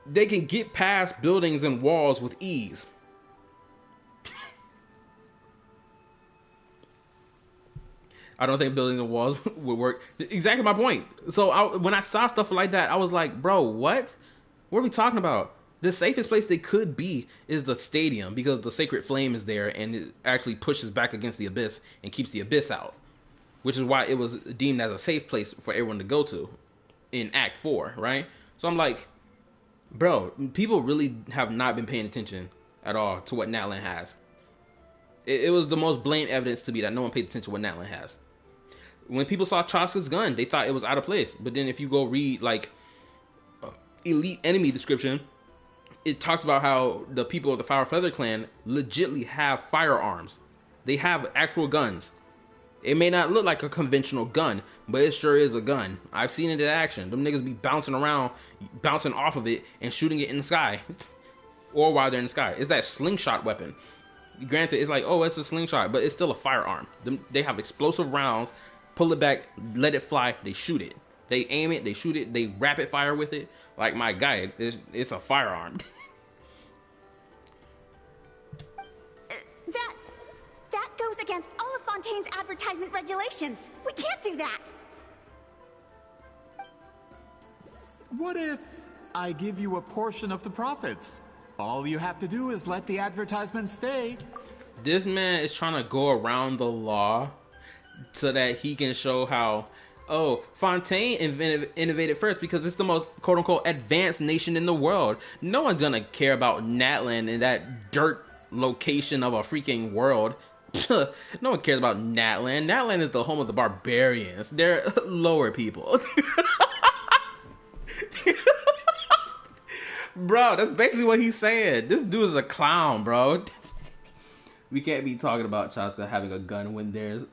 They can get past buildings and walls with ease. I don't think buildings and walls would work. Exactly my point. So when I saw stuff like that, I was like, bro, what? What are we talking about? The safest place they could be is the stadium, because the sacred flame is there and it actually pushes back against the Abyss and keeps the Abyss out. Which is why it was deemed as a safe place for everyone to go to in Act 4, right? So I'm like, bro, people really have not been paying attention at all to what Natlan has. It was the most blatant evidence to me that no one paid attention to what Natlan has. When people saw Chaska's gun, they thought it was out of place. But then if you go read, like, elite enemy description, it talks about how the people of the Fire Feather clan legitly have firearms. They have actual guns. It may not look like a conventional gun, but it sure is a gun. I've seen it in action. Them niggas be bouncing around, bouncing off of it, and shooting it in the sky. Or while they're in the sky. It's that slingshot weapon. Granted, it's like, oh, it's a slingshot, but it's still a firearm. They have explosive rounds, pull it back, let it fly, they shoot it. They aim it, they shoot it, they rapid fire with it. Like, my guy, it's a firearm. That goes against all of Fontaine's advertisement regulations. We can't do that. What if I give you a portion of the profits? All you have to do is let the advertisement stay. This man is trying to go around the law so that he can show how, oh, Fontaine innovated first because it's the most quote-unquote advanced nation in the world. No one's gonna care about Natlan in that dirt location of a freaking world. No one cares about Natlan. Natlan is the home of the barbarians. They're lower people. Bro, that's basically what he's saying. This dude is a clown, bro. We can't be talking about Chaska having a gun when there's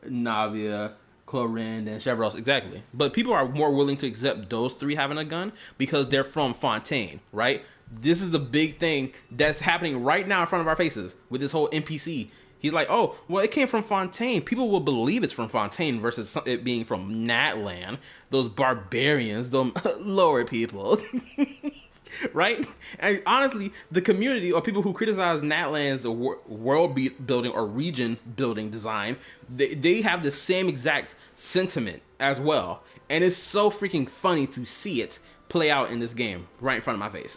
Navia, Clorinde, and Chevreros. Exactly. But people are more willing to accept those three having a gun because they're from Fontaine, right? This is the big thing that's happening right now in front of our faces with this whole NPC. He's like, oh, well, it came from Fontaine. People will believe it's from Fontaine versus it being from Natlan. Those barbarians, those lower people. Right? And honestly, the community or people who criticize Natlan's world building or region building design, they have the same exact sentiment as well. And it's so freaking funny to see it play out in this game right in front of my face.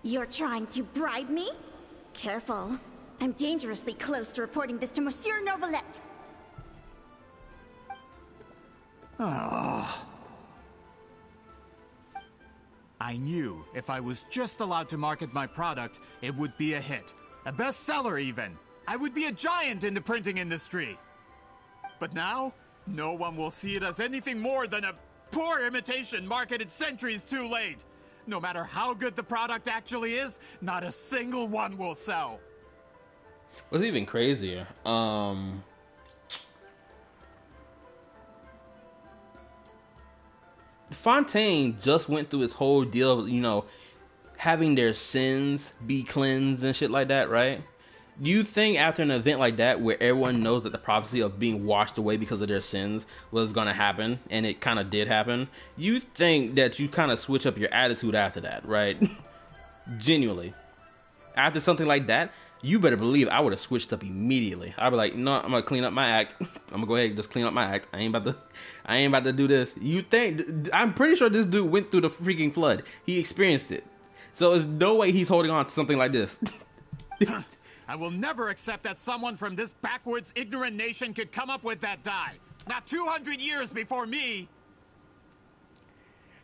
You're trying to bribe me? Careful. I'm dangerously close to reporting this to Monsieur Novelette. Oh. I knew if I was just allowed to market my product, it would be a hit. A bestseller, even. I would be a giant in the printing industry. But now, no one will see it as anything more than a poor imitation marketed centuries too late. No matter how good the product actually is, not a single one will sell. What's even crazier? Fontaine just went through his whole deal of, you know, having their sins be cleansed and shit like that, right? Do you think after an event like that, where everyone knows that the prophecy of being washed away because of their sins was going to happen, and it kind of did happen, you think that you kind of switch up your attitude after that, right? Genuinely. After something like that, you better believe I would have switched up immediately. I'd be like, no, I'm gonna clean up my act. I'm gonna go ahead and just clean up my act. I ain't about to do this. You think? I'm pretty sure this dude went through the freaking flood. He experienced it. So there's no way he's holding on to something like this. I will never accept that someone from this backwards, ignorant nation could come up with that dye. Not 200 years before me.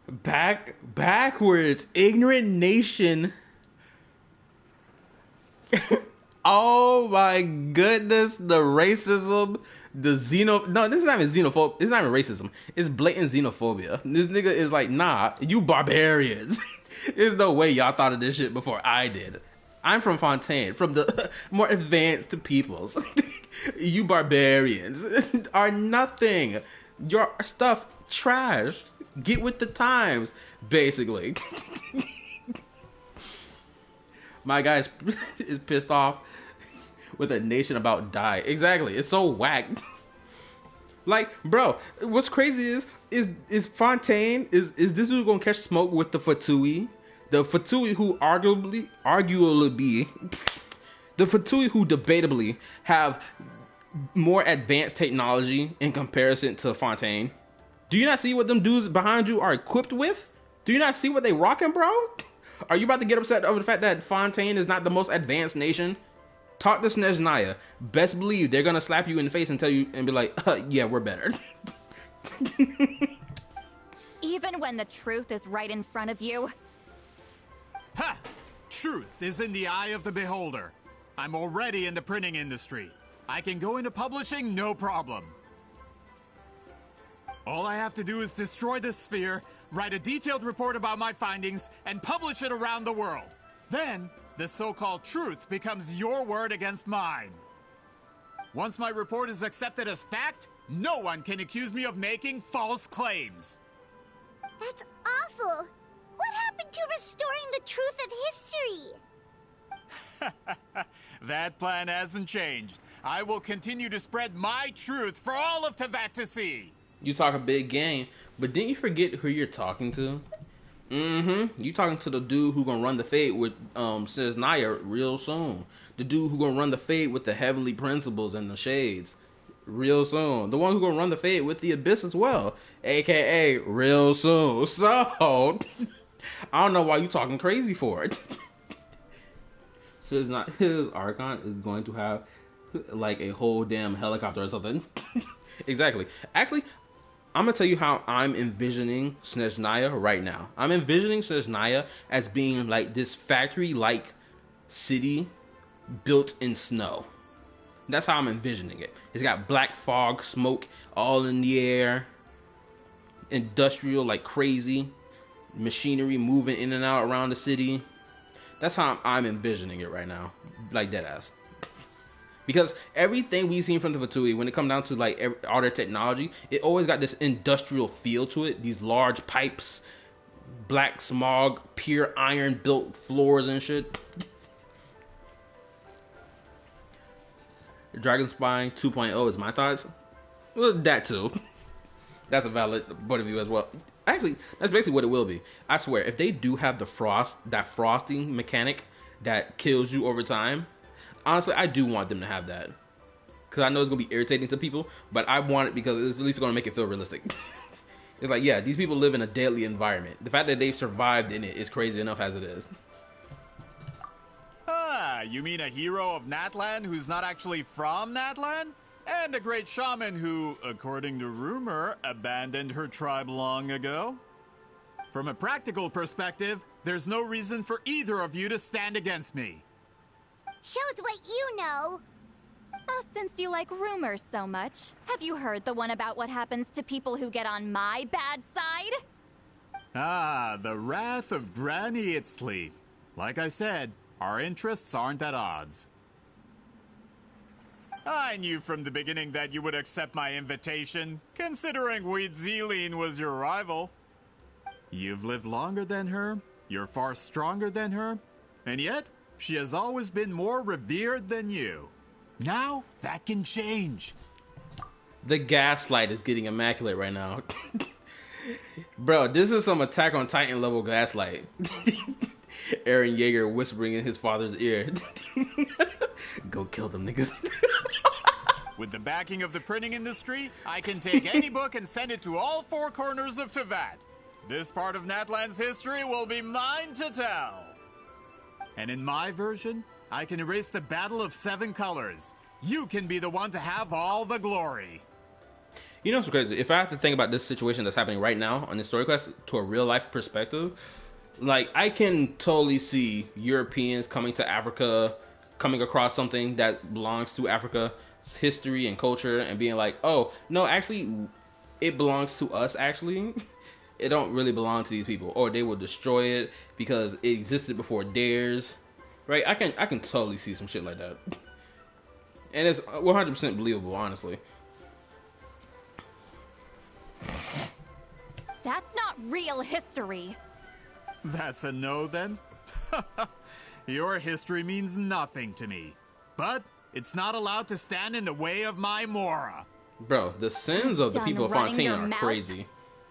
Backwards, ignorant nation. Oh my goodness, the racism, the no, this is not even xenophobe. It's not even racism. It's blatant xenophobia. This nigga is like, nah, you barbarians. There's no way y'all thought of this shit before I did. I'm from Fontaine, from the more advanced peoples. You barbarians are nothing. Your stuff trash. Get with the times, basically. My guy is pissed off with a nation about die. Exactly. It's so whack. Like, bro, what's crazy is Fontaine is this dude gonna catch smoke with the Fatui? The Fatui who arguably the Fatui who debatably have more advanced technology in comparison to Fontaine. Do you not see what them dudes behind you are equipped with? Do you not see what they rocking, bro? Are you about to get upset over the fact that Fontaine is not the most advanced nation? Talk to Snezhnaya. Best believe they're gonna slap you in the face and tell you and be like, yeah, we're better. Even when the truth is right in front of you. Ha! Truth is in the eye of the beholder. I'm already in the printing industry. I can go into publishing, no problem. All I have to do is destroy this sphere, write a detailed report about my findings, and publish it around the world. Then, the so-called truth becomes your word against mine. Once my report is accepted as fact, no one can accuse me of making false claims. That's awful. What happened to restoring the truth of history? That plan hasn't changed. I will continue to spread my truth for all of Teyvat to see. You talk a big game, but didn't you forget who you're talking to? You talking to the dude who gonna run the fate with Snezhnaya real soon. The dude who gonna run the fate with the heavenly principles and the shades real soon. The one who gonna run the fate with the abyss as well, aka real soon. So I don't know why you talking crazy for it. So it's not his Archon is going to have like a whole damn helicopter or something. Exactly. Actually, I'm gonna tell you how I'm envisioning Snezhnaya right now. I'm envisioning Snezhnaya as being like this factory-like city built in snow. That's how I'm envisioning it. It's got black fog, smoke all in the air, industrial like crazy, machinery moving in and out around the city. That's how I'm envisioning it right now, like deadass. Because everything we've seen from the Fatui, when it comes down to like all their technology, it always got this industrial feel to it. These large pipes, black smog, pure iron built floors and shit. Dragon Spine 2.0 is my thoughts. Well, that too. That's a valid point of view as well. Actually, that's basically what it will be. I swear, if they do have the that frosting mechanic that kills you over time, honestly, I do want them to have that. Because I know it's going to be irritating to people, but I want it because it's at least going to make it feel realistic. It's like, yeah, these people live in a deadly environment. The fact that they've survived in it is crazy enough as it is. Ah, you mean a hero of Natlan who's not actually from Natlan? And a great shaman who, according to rumor, abandoned her tribe long ago? From a practical perspective, there's no reason for either of you to stand against me. Shows what you know. Oh, since you like rumors so much, have you heard the one about what happens to people who get on my bad side? Ah, the wrath of Granny Itzli. Like I said, our interests aren't at odds. I knew from the beginning that you would accept my invitation, considering Huitziline was your rival. You've lived longer than her, you're far stronger than her, and yet, she has always been more revered than you. Now, that can change. The gaslight is getting immaculate right now. Bro, this is some Attack on Titan level gaslight. Eren Yeager whispering in his father's ear. Go kill them niggas. With the backing of the printing industry, I can take any book and send it to all four corners of Teyvat. This part of Natlan's history will be mine to tell. And in my version, I can erase the Battle of Seven Colors. You can be the one to have all the glory. You know what's crazy? If I have to think about this situation that's happening right now on this story quest to a real life perspective, like I can totally see Europeans coming to Africa, coming across something that belongs to Africa's history and culture and being like, oh, no, actually, it belongs to us, actually. It don't really belong to these people. Or they will destroy it because it existed before theirs. Right? I can totally see some shit like that. And it's 100% believable, honestly. That's not real history. That's a no, then? Your history means nothing to me. But it's not allowed to stand in the way of my Mora. Bro, the sins of the people of Fontaine are crazy.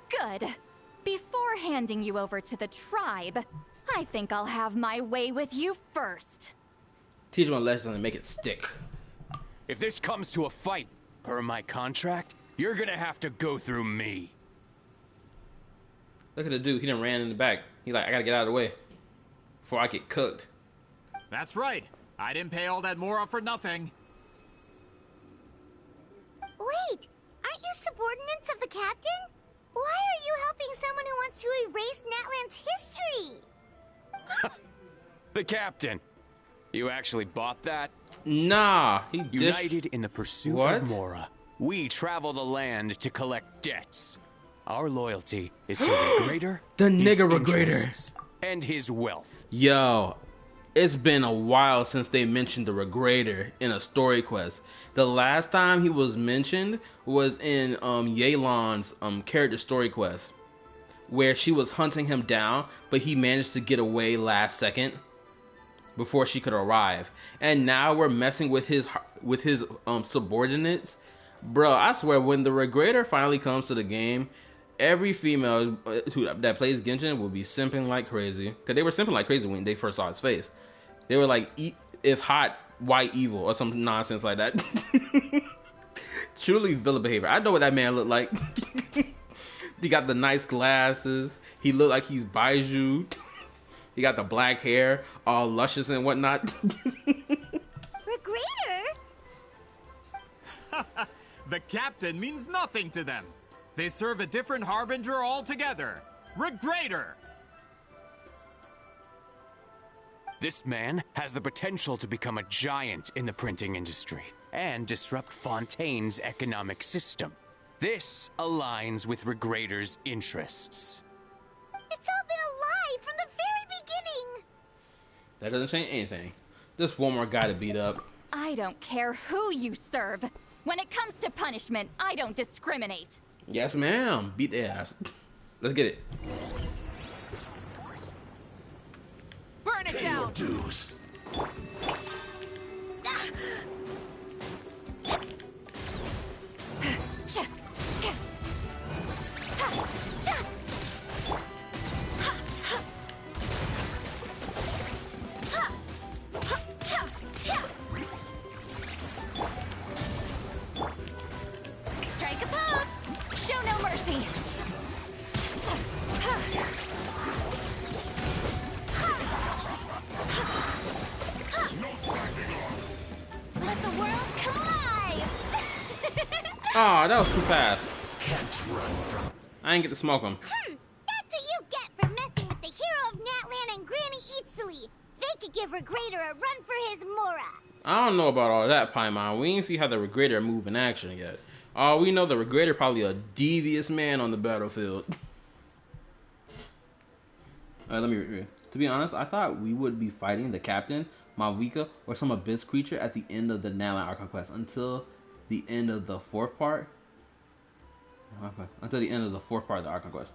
Good. Before handing you over to the tribe, I think I'll have my way with you first. Teach them a lesson and make it stick. If this comes to a fight, per my contract, you're gonna have to go through me. Look at the dude, he done ran in the back. He's like, I gotta get out of the way before I get cooked. That's right. I didn't pay all that Mora for nothing. Wait, aren't you subordinates of the captain? Why are you helping someone who wants to erase Natland's history? The captain. You actually bought that? Nah, he United in the pursuit of Mora, we travel the land to collect debts. Our loyalty is to Regrader, the his nigga Regrader, interests, and his wealth. Yo, it's been a while since they mentioned the Regrader in a story quest. The last time he was mentioned was in Yelan's character story quest, where she was hunting him down, but he managed to get away last second before she could arrive. And now we're messing with his subordinates. Bro, I swear, when the Regrader finally comes to the game, every female that plays Genshin will be simping like crazy. Because they were simping like crazy when they first saw his face. They were like, if hot, why evil? Or some nonsense like that. Truly villain behavior. I know what that man looked like. He got the nice glasses. He looked like he's Baiju. He got the black hair, all luscious and whatnot. Regrader? The captain means nothing to them. They serve a different harbinger altogether. Regrader! This man has the potential to become a giant in the printing industry and disrupt Fontaine's economic system. This aligns with Regrader's interests. It's all been a lie from the very beginning. That doesn't change anything. Just one more guy to beat up. I don't care who you serve. When it comes to punishment, I don't discriminate. Yes, ma'am. Beat their ass. Let's get it. Burn it down. Dues. Strike a pose. Show no mercy. Let the world come alive. Oh, that was too fast. Can't run from. I ain't get to smoke him. That's what you get for messing with the hero of Natland and Granny Citlali. They could give Regrader a run for his Mora. I don't know about all that, Paimon. We ain't see how the Regrader move in action yet. All we know, the Regrader probably a devious man on the battlefield. Let me read. To be honest, I thought we would be fighting the captain, Malvika, or some abyss creature at the end of the Natland Archon quest until the end of the fourth part. Until the end of the fourth part of the Archon quest.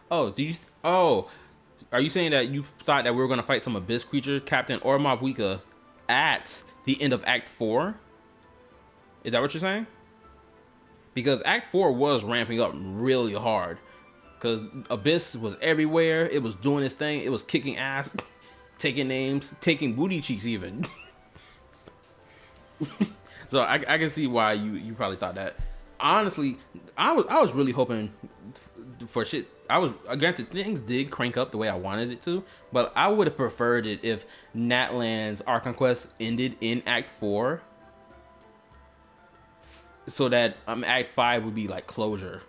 Are you saying that you thought that we were going to fight some abyss creature, captain, or Malvika at the end of Act 4? Is that what you're saying? Because Act 4 was ramping up really hard. Because Abyss was everywhere. It was doing its thing. It was kicking ass, taking names, taking booty cheeks even. So I can see why you probably thought that. Honestly, I was really hoping for shit. Granted, things did crank up the way I wanted it to, but I would have preferred it if Natland's Archon Quest ended in Act 4. So that Act 5 would be like closure.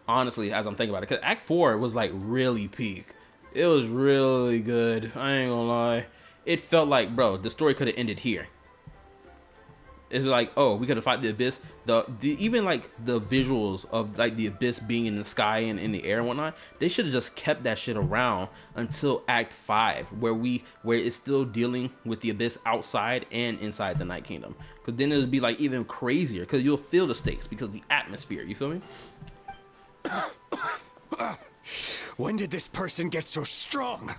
Honestly, as I'm thinking about it, because Act 4 was like really peak. It was really good. I ain't gonna lie. It felt like, bro, the story could have ended here. It's like, oh, we gotta fight the abyss. The even like the visuals of like the abyss being in the sky and in the air and whatnot, they should have just kept that shit around until Act 5, where it's still dealing with the abyss outside and inside the Night Kingdom. Because then it'll be like even crazier, because you'll feel the stakes because the atmosphere. You feel me? When did this person get so strong?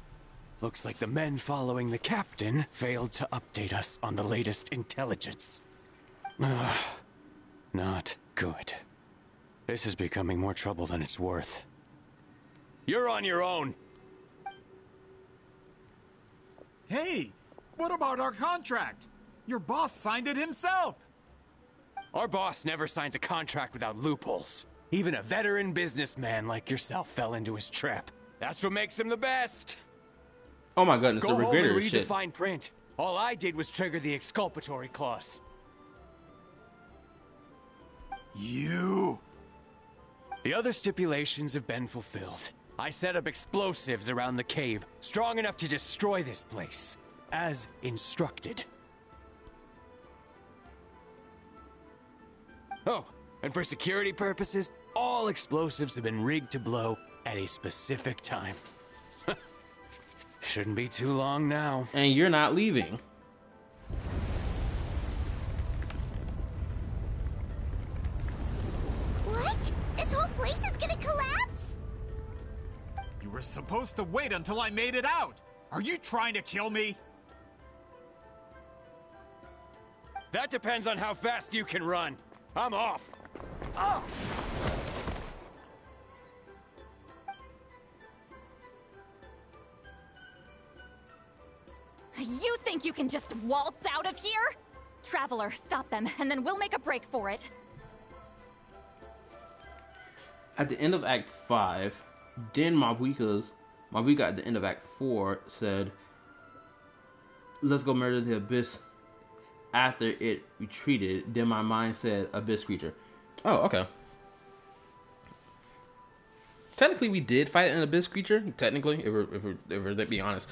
Looks like the men following the captain failed to update us on the latest intelligence. Not good. This is becoming more trouble than it's worth. You're on your own. Hey, what about our contract? Your boss signed it himself. Our boss never signs a contract without loopholes. Even a veteran businessman like yourself fell into his trap. That's what makes him the best. Oh my goodness, Go the home and Regrator read the shit. fine print. All I did was trigger the exculpatory clause. You! The other stipulations have been fulfilled. I set up explosives around the cave, strong enough to destroy this place, as instructed. Oh, and for security purposes, all explosives have been rigged to blow at a specific time. Shouldn't be too long now. And you're not leaving. What? This whole place is gonna collapse? You were supposed to wait until I made it out. Are you trying to kill me? That depends on how fast you can run. I'm off. Oh. You think you can just waltz out of here? Traveler, stop them, and then we'll make a break for it. At the end of Act 5, then Mavuika at the end of Act 4 said, let's go murder the Abyss. After it retreated, then my mind said, Abyss creature. Oh, okay. Technically, we did fight an Abyss creature. Technically, if we're being honest.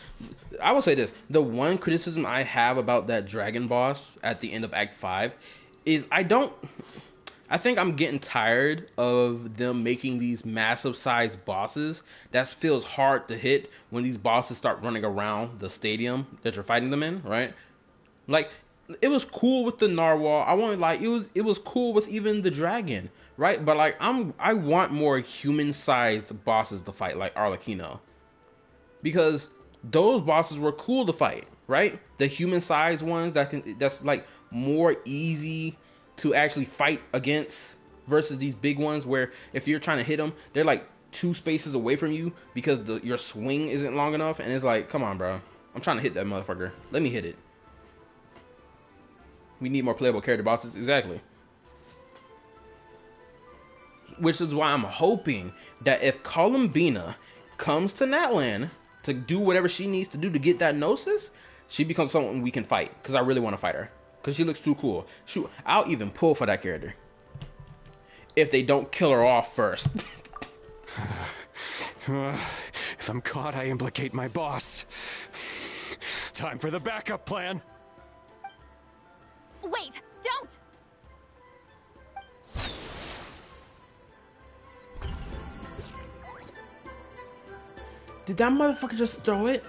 I will say this. The one criticism I have about that dragon boss at the end of Act 5 is I think I'm getting tired of them making these massive sized bosses. That feels hard to hit when these bosses start running around the stadium that you're fighting them in, right? Like, it was cool with the narwhal. I want like it was cool with even the dragon, right? But like I want more human sized bosses to fight, like Arlecchino. Because those bosses were cool to fight, right? The human sized ones that's like more easy to actually fight against versus these big ones where if you're trying to hit them, they're like 2 spaces away from you because your swing isn't long enough, and it's like, come on, bro. I'm trying to hit that motherfucker. Let me hit it. We need more playable character bosses. Exactly. Which is why I'm hoping that if Columbina comes to Natlan to do whatever she needs to do to get that Gnosis, she becomes someone we can fight. Because I really want to fight her. Because she looks too cool. Shoot, I'll even pull for that character. If they don't kill her off first. If I'm caught, I implicate my boss. Time for the backup plan. Wait, don't! Did that motherfucker just throw it?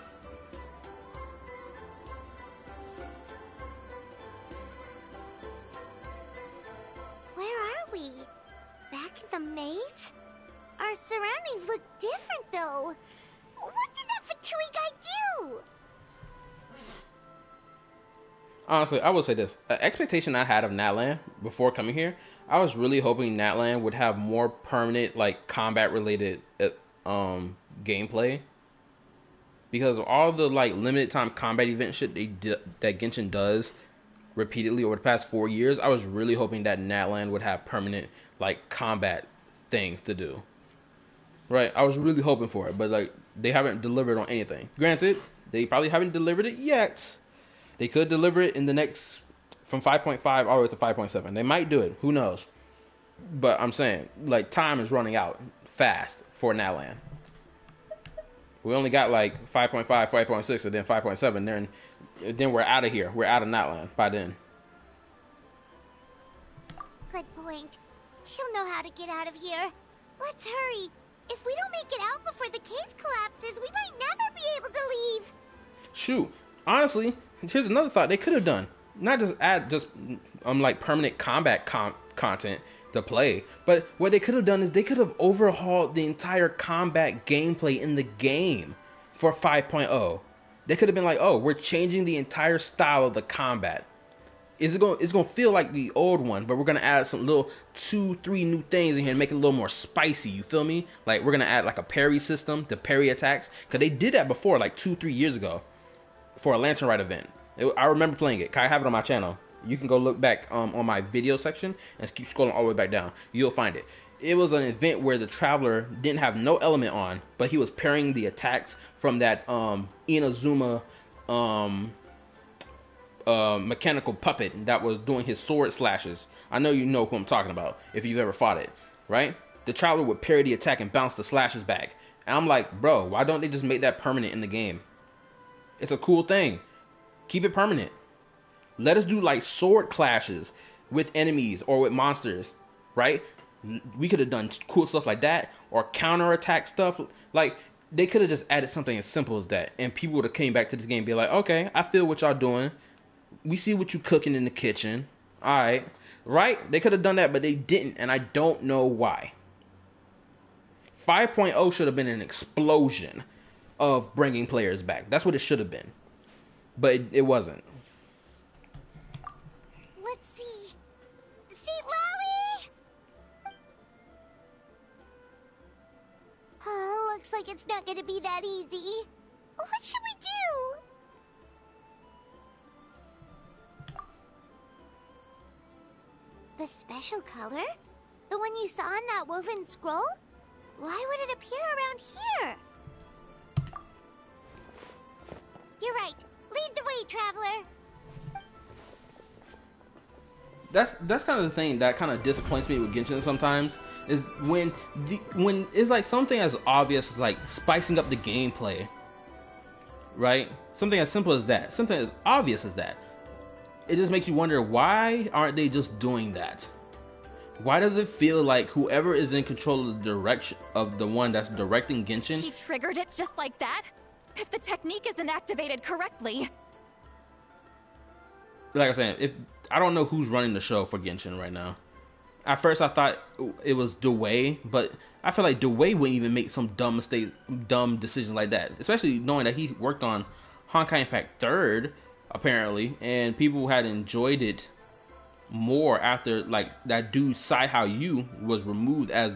Where are we? Back in the maze? Our surroundings look different, though. What did that Fatui guy do? Honestly, I will say this. An expectation I had of Natlan before coming here, I was really hoping Natlan would have more permanent, like, combat-related gameplay. Because of all the, like, limited time combat event shit that Genshin does repeatedly over the past 4 years, I was really hoping that Natlan would have permanent, like, combat things to do. Right? I was really hoping for it, but, like, they haven't delivered on anything. Granted, they probably haven't delivered it yet. They could deliver it in the next, from 5.5 all the way to 5.7. They might do it. Who knows? But I'm saying, like, time is running out fast for Natlan. We only got, like, 5.5, 5.6, and then 5.7. Then we're out of here. We're out of Natlan by then. Good point. She'll know how to get out of here. Let's hurry. If we don't make it out before the cave collapses, we might never be able to leave. Shoot, honestly, here's another thought they could have done. Not just add like permanent combat content to play, but what they could have done is they could have overhauled the entire combat gameplay in the game for 5.0. They could have been like, oh, we're changing the entire style of the combat. It's gonna feel like the old one, but we're gonna add some little 2-3 new things in here and make it a little more spicy. You feel me? Like we're gonna add like a parry system to parry attacks, because they did that before, like 2-3 years ago, for a Lantern Rite event. I remember playing it. I have it on my channel. You can go look back on my video section and keep scrolling all the way back down. You'll find it. It was an event where the Traveler didn't have no element on, but he was parrying the attacks from that Inazuma mechanical puppet that was doing his sword slashes. I know you know who I'm talking about if you've ever fought it, right? The Traveler would parry the attack and bounce the slashes back. And I'm like, bro, why don't they just make that permanent in the game? It's a cool thing. Keep it permanent. Let us do like sword clashes with enemies or with monsters, right? We could have done cool stuff like that, or counterattack stuff. Like, they could have just added something as simple as that, and people would have came back to this game and be like, okay, I feel what y'all doing. We see what you cooking in the kitchen. All right, right? They could have done that, but they didn't, and I don't know why. 5.0 should have been an explosion of bringing players back. That's what it should have been. But it wasn't. Let's see. Citlali! Oh, looks like it's not gonna be that easy. What should we do? The special color? The one you saw in that woven scroll? Why would it appear around here? You're right. Lead the way, Traveler. That's kind of the thing that kind of disappoints me with Genshin sometimes, is when it's like something as obvious as like spicing up the gameplay, right? Something as simple as that, something as obvious as that. It just makes you wonder, why aren't they just doing that? Why does it feel like whoever is in control of the direction of the one that's directing Genshin? He triggered it just like that? If the technique isn't activated correctly. Like I was saying, I don't know who's running the show for Genshin right now. At first I thought it was Dway, but I feel like Dway wouldn't even make some dumb decisions like that. Especially knowing that he worked on Honkai Impact 3rd, apparently, and people had enjoyed it more after like that dude Sai-Hao Yu was removed as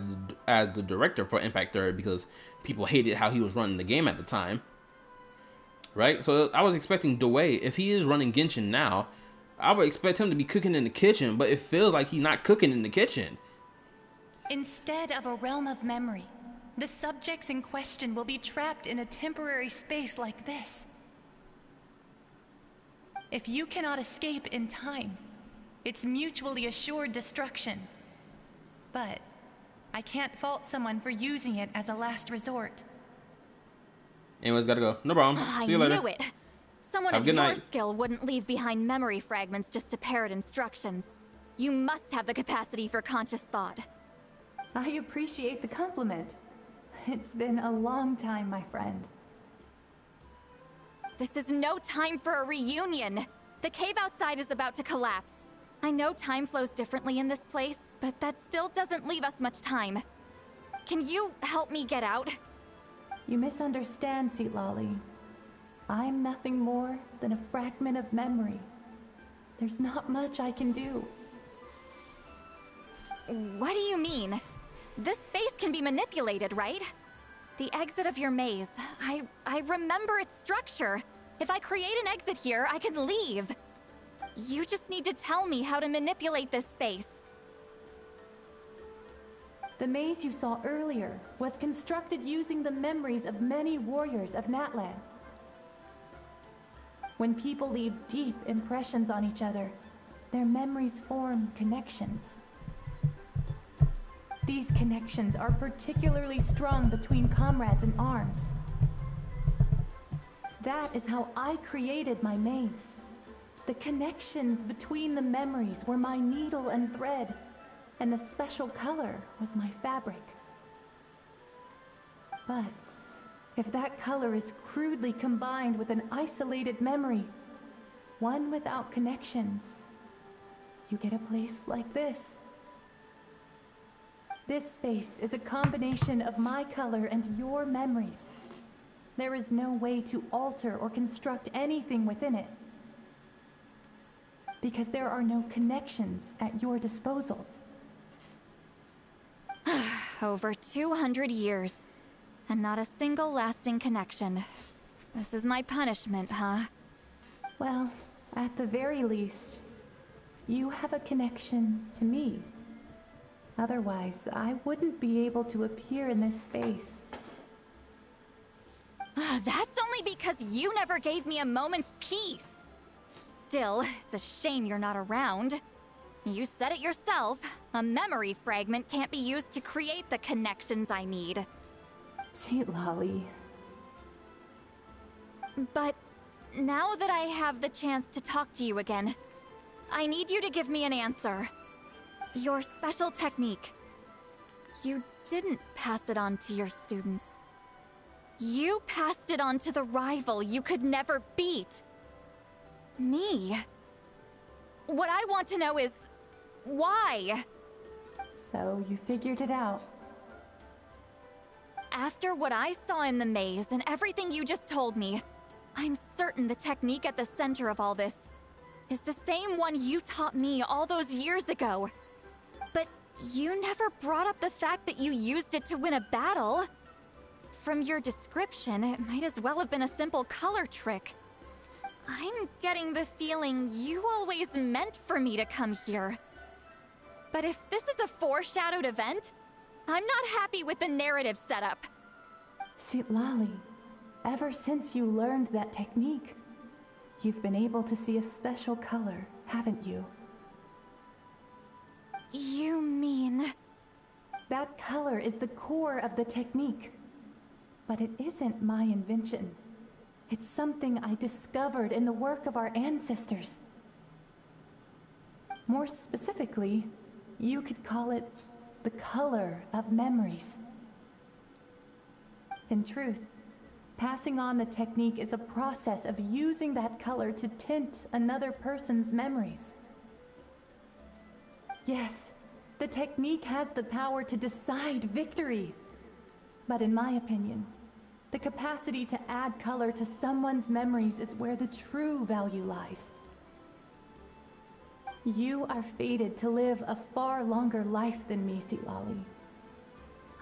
the director for Impact 3rd because people hated how he was running the game at the time. Right? So I was expecting Dway, if he is running Genshin now, I would expect him to be cooking in the kitchen, but it feels like he's not cooking in the kitchen. Instead of a realm of memory, the subjects in question will be trapped in a temporary space like this. If you cannot escape in time, it's mutually assured destruction. But I can't fault someone for using it as a last resort. Anyways, gotta go. No problem. See you later. I knew it. Someone of your skill wouldn't leave behind memory fragments just to parrot instructions. You must have the capacity for conscious thought. I appreciate the compliment. It's been a long time, my friend. This is no time for a reunion. The cave outside is about to collapse. I know time flows differently in this place, but that still doesn't leave us much time. Can you help me get out? You misunderstand, Citlali. I'm nothing more than a fragment of memory. There's not much I can do. What do you mean? This space can be manipulated, right? The exit of your maze. I remember its structure. If I create an exit here, I can leave. You just need to tell me how to manipulate this space. The maze you saw earlier was constructed using the memories of many warriors of Natlan. When people leave deep impressions on each other, their memories form connections. These connections are particularly strong between comrades in arms. That is how I created my maze. The connections between the memories were my needle and thread, and the special color was my fabric. But if that color is crudely combined with an isolated memory, one without connections, you get a place like this. This space is a combination of my color and your memories. There is no way to alter or construct anything within it, because there are no connections at your disposal. Over 200 years, and not a single lasting connection. This is my punishment, huh? Well, at the very least, you have a connection to me. Otherwise, I wouldn't be able to appear in this space. That's only because you never gave me a moment's peace. Still, it's a shame you're not around. You said it yourself. A memory fragment can't be used to create the connections I need. Citlali. But now that I have the chance to talk to you again, I need you to give me an answer. Your special technique. You didn't pass it on to your students. You passed it on to the rival you could never beat. Me. What I want to know is, why? So you figured it out. After what I saw in the maze and everything you just told me, I'm certain the technique at the center of all this is the same one you taught me all those years ago. But you never brought up the fact that you used it to win a battle. From your description, it might as well have been a simple color trick. I'm getting the feeling you always meant for me to come here. But if this is a foreshadowed event, I'm not happy with the narrative setup. Citlali, ever since you learned that technique, you've been able to see a special color, haven't you? You mean... That color is the core of the technique. But it isn't my invention. It's something I discovered in the work of our ancestors. More specifically, you could call it the color of memories. In truth, passing on the technique is a process of using that color to tint another person's memories. Yes, the technique has the power to decide victory. But in my opinion, the capacity to add color to someone's memories is where the true value lies. You are fated to live a far longer life than me, Citlali.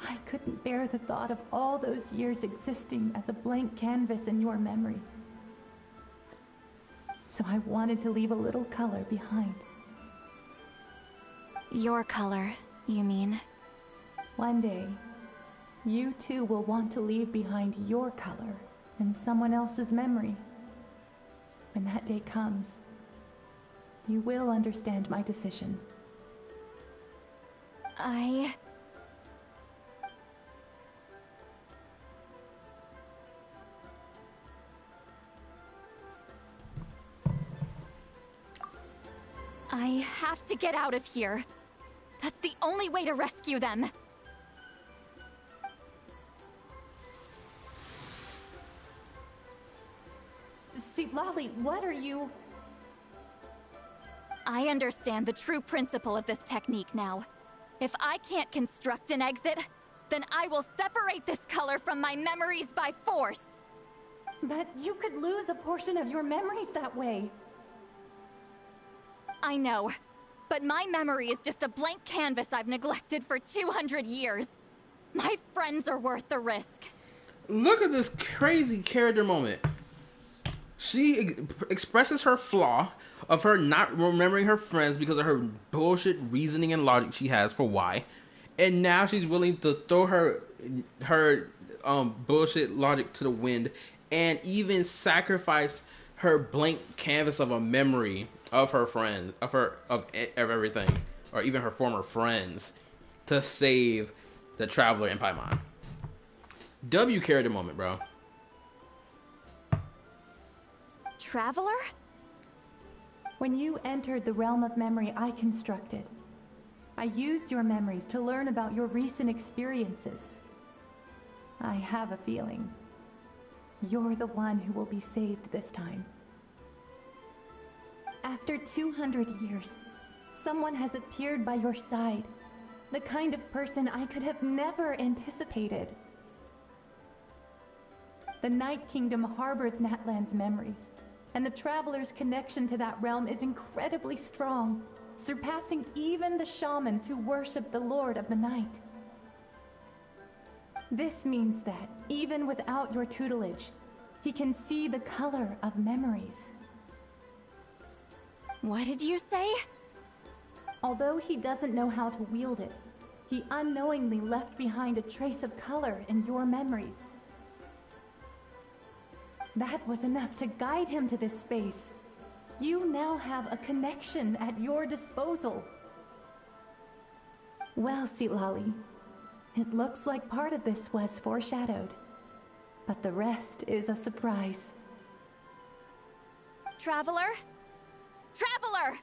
I couldn't bear the thought of all those years existing as a blank canvas in your memory. So I wanted to leave a little color behind. Your color, you mean? One day, you too will want to leave behind your color in someone else's memory. When that day comes, you will understand my decision. I have to get out of here. That's the only way to rescue them. Citlali, what are you... I understand the true principle of this technique now. If I can't construct an exit, then I will separate this color from my memories by force. But you could lose a portion of your memories that way. I know, but my memory is just a blank canvas I've neglected for 200 years. My friends are worth the risk. Look at this crazy character moment. She expresses her flaw of her not remembering her friends because of her bullshit reasoning and logic she has for why. And now she's willing to throw her bullshit logic to the wind and even sacrifice her blank canvas of a memory of her friends, of everything, or even her former friends, to save the traveler in Paimon. W character moment, bro. Traveler? When you entered the realm of memory I constructed, I used your memories to learn about your recent experiences. I have a feeling you're the one who will be saved this time. After 200 years, someone has appeared by your side. The kind of person I could have never anticipated. The Night Kingdom harbors Natlan's memories, and the Traveler's connection to that realm is incredibly strong, surpassing even the shamans who worship the Lord of the Night. This means that, even without your tutelage, he can see the color of memories. What did you say? Although he doesn't know how to wield it, he unknowingly left behind a trace of color in your memories. That was enough to guide him to this space. You now have a connection at your disposal. Well, Citlali, it looks like part of this was foreshadowed, but the rest is a surprise. Traveler? Traveler!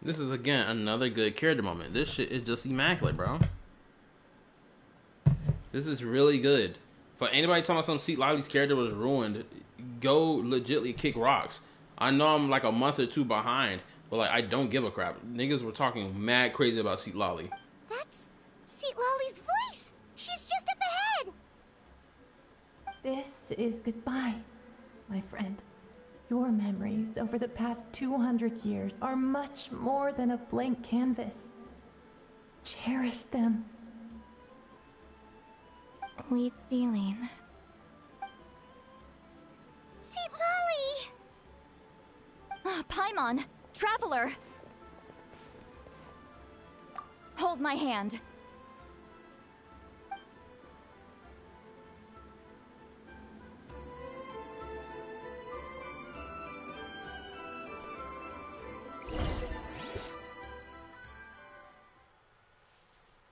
This is, again, another good character moment. This shit is just immaculate, bro. This is really good. For anybody talking about some Citlali's character was ruined, go legitly kick rocks. I know I'm like a month or two behind, but like I don't give a crap. Niggas were talking mad crazy about Citlali. That's Citlali's voice! She's just up ahead! This is goodbye, my friend. Your memories over the past 200 years are much more than a blank canvas. Cherish them. Wheat ceiling. Citlali! Paimon! Traveler! Hold my hand.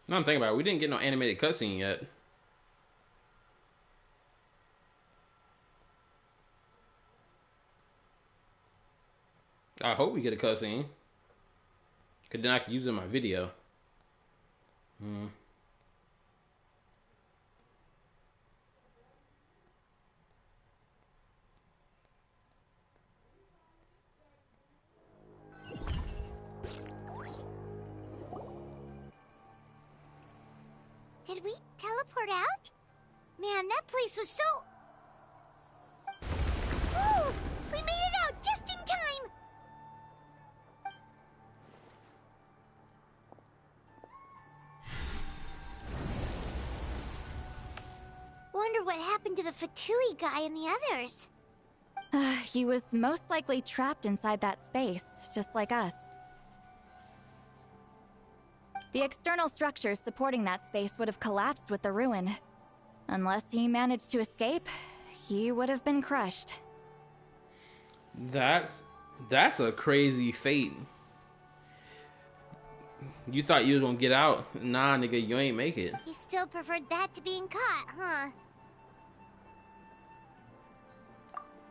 Now I'm thinking about it, we didn't get no animated cutscene yet. I hope we get a cutscene. Cause then I can use it in my video. Did we teleport out? Man, that place was so... Woo! We made it out just in time! Wonder what happened to the Fatui guy and the others. He was most likely trapped inside that space, just like us. The external structures supporting that space would have collapsed with the ruin. Unless he managed to escape, he would have been crushed. That's a crazy fate. You thought you was gonna get out. Nah, nigga, you ain't make it. He still preferred that to being caught, huh?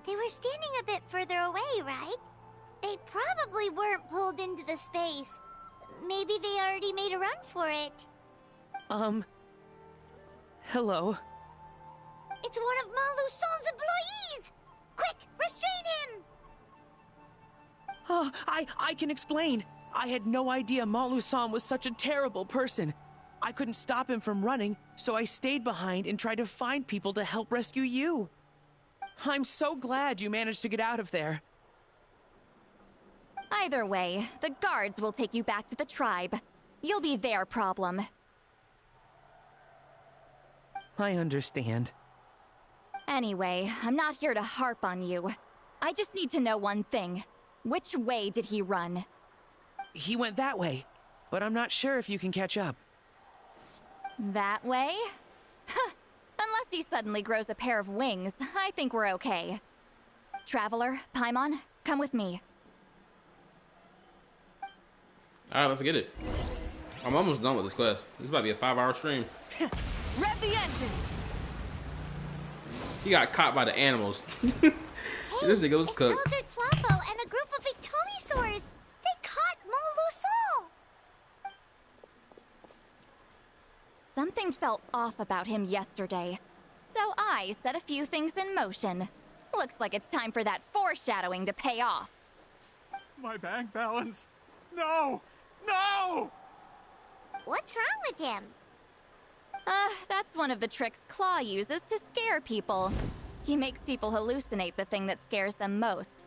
They were standing a bit further away, right? They probably weren't pulled into the space. Maybe they already made a run for it. Hello? It's one of Maluson's employees! Quick, restrain him! Oh, I can explain. I had no idea Malu-san was such a terrible person. I couldn't stop him from running, so I stayed behind and tried to find people to help rescue you. I'm so glad you managed to get out of there. Either way, the guards will take you back to the tribe. You'll be their problem. I understand. Anyway, I'm not here to harp on you. I just need to know one thing. Which way did he run? He went that way, but I'm not sure if you can catch up. That way? Unless he suddenly grows a pair of wings, I think we're okay. Traveler, Paimon, come with me. Alright, let's get it. I'm almost done with this class. This is about to be a 5-hour stream. Rev the engines! He got caught by the animals. This nigga was cooked. Elder Tlapo and a group of Victomisaurs! They caught Something felt off about him yesterday, so I set a few things in motion. Looks like it's time for that foreshadowing to pay off. My bank balance? No! No! What's wrong with him? That's one of the tricks Claw uses to scare people. He makes people hallucinate the thing that scares them most.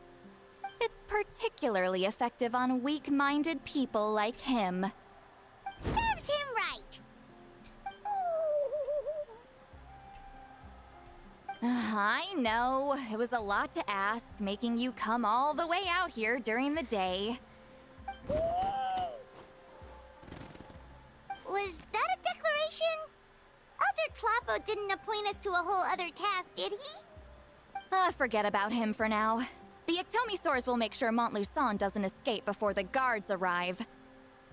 It's particularly effective on weak-minded people like him. Serves him right! I know, it was a lot to ask, making you come all the way out here during the day. Was that a declaration? Elder Tlappo didn't appoint us to a whole other task, did he? Forget about him for now. The Ectomisaurs will make sure Montluçon doesn't escape before the guards arrive.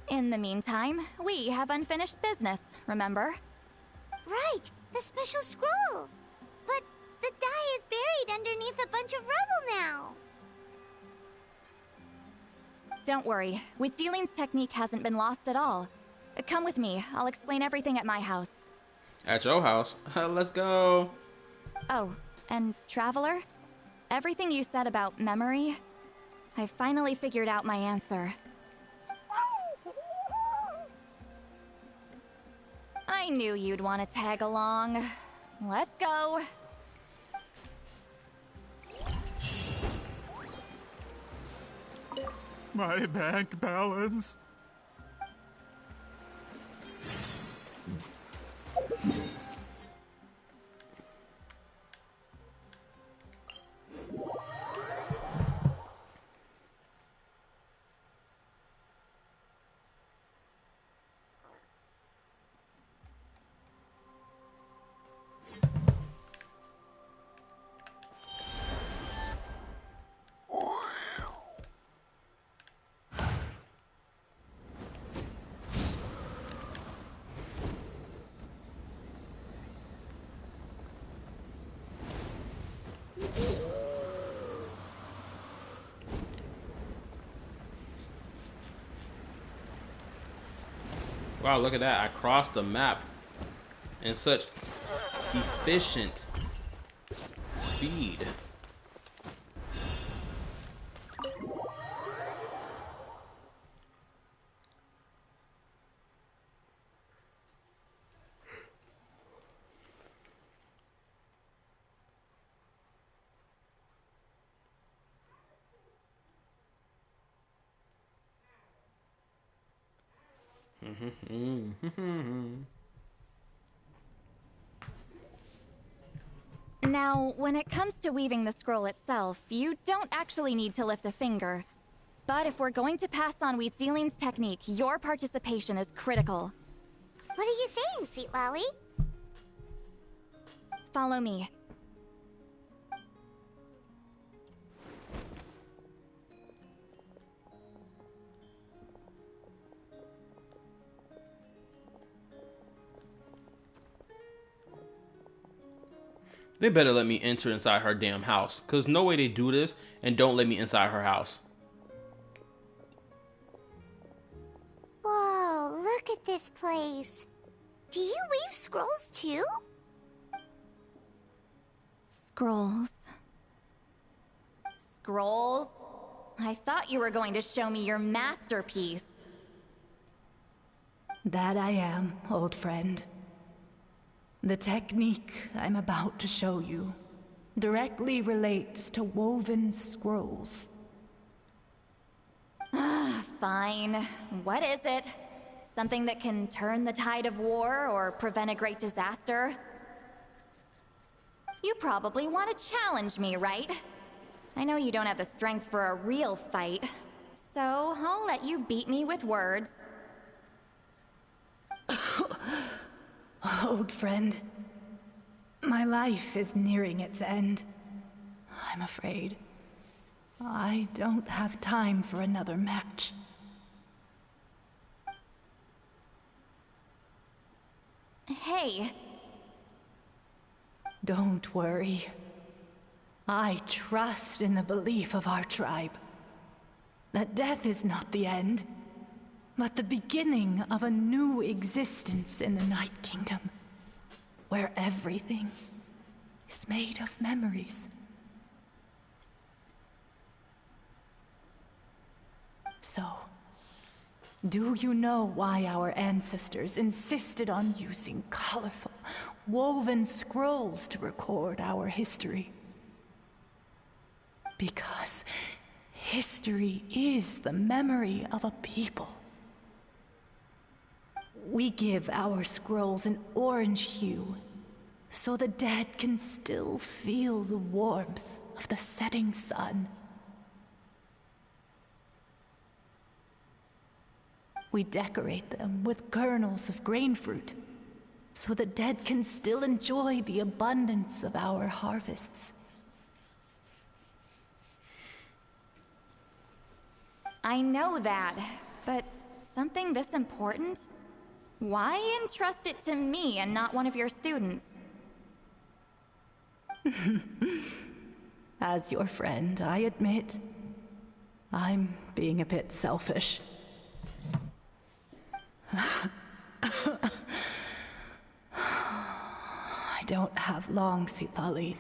In the meantime, we have unfinished business, remember? Right, the special scroll. But the die is buried underneath a bunch of rubble now. Don't worry, Witzeline's technique hasn't been lost at all. Come with me, I'll explain everything at my house. At your house? Let's go. Oh, and Traveler? Everything you said about memory, I finally figured out my answer. I knew you'd want to tag along. Let's go. My bank balance? Wow, look at that. I crossed the map in such efficient speed. Now, when it comes to weaving the scroll itself, you don't actually need to lift a finger. But if we're going to pass on Witzeline's technique, your participation is critical. What are you saying, Citlali? Follow me. They better let me enter inside her damn house, cause no way they do this and don't let me inside her house. Whoa, look at this place. Do you weave scrolls too? Scrolls. Scrolls? I thought you were going to show me your masterpiece. That I am, old friend. The technique I'm about to show you directly relates to woven scrolls. Fine. What is it? Something that can turn the tide of war or prevent a great disaster? You probably want to challenge me, right? I know you don't have the strength for a real fight, so I'll let you beat me with words. Old friend, my life is nearing its end. I'm afraid I don't have time for another match. Hey. Don't worry. I trust in the belief of our tribe that death is not the end, but the beginning of a new existence in the Night Kingdom, where everything is made of memories. So, do you know why our ancestors insisted on using colorful, woven scrolls to record our history? Because history is the memory of a people. We give our scrolls an orange hue, so the dead can still feel the warmth of the setting sun. We decorate them with kernels of grain fruit, so the dead can still enjoy the abundance of our harvests. I know that, but something this important? Why entrust it to me and not one of your students? As your friend, I admit, I'm being a bit selfish. I don't have long, Citlali.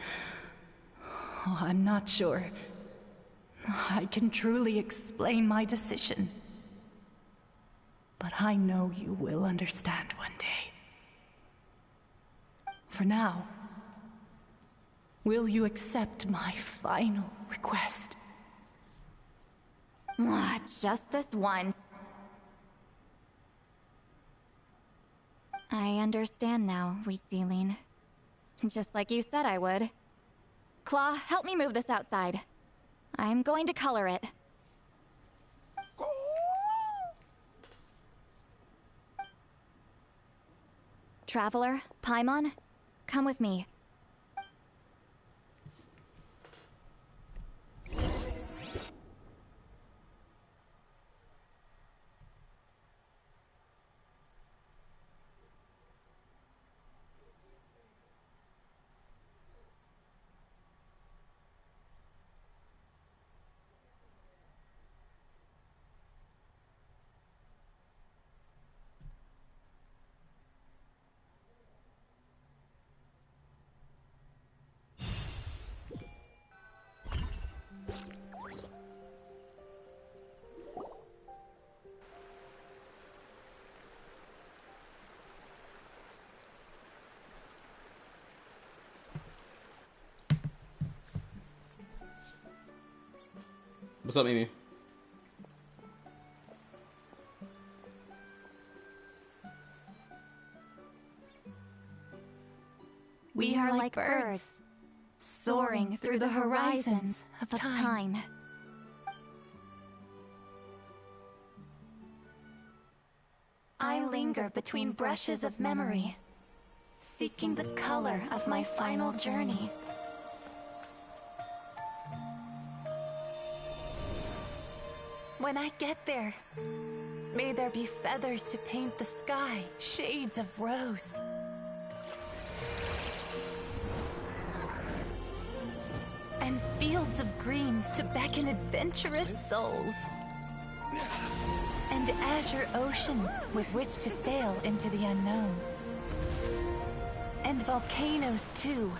Oh, I'm not sure I can truly explain my decision. But I know you will understand one day. For now, will you accept my final request? Just this once. I understand now, Wheatsealing. Just like you said I would. Claw, help me move this outside. I'm going to color it. Traveler, Paimon, come with me. What's up, Amy? We are like birds, soaring through the horizons of time. I linger between brushes of memory, seeking the color of my final journey. When I get there, may there be feathers to paint the sky, shades of rose. And fields of green to beckon adventurous souls. And azure oceans with which to sail into the unknown. And volcanoes too,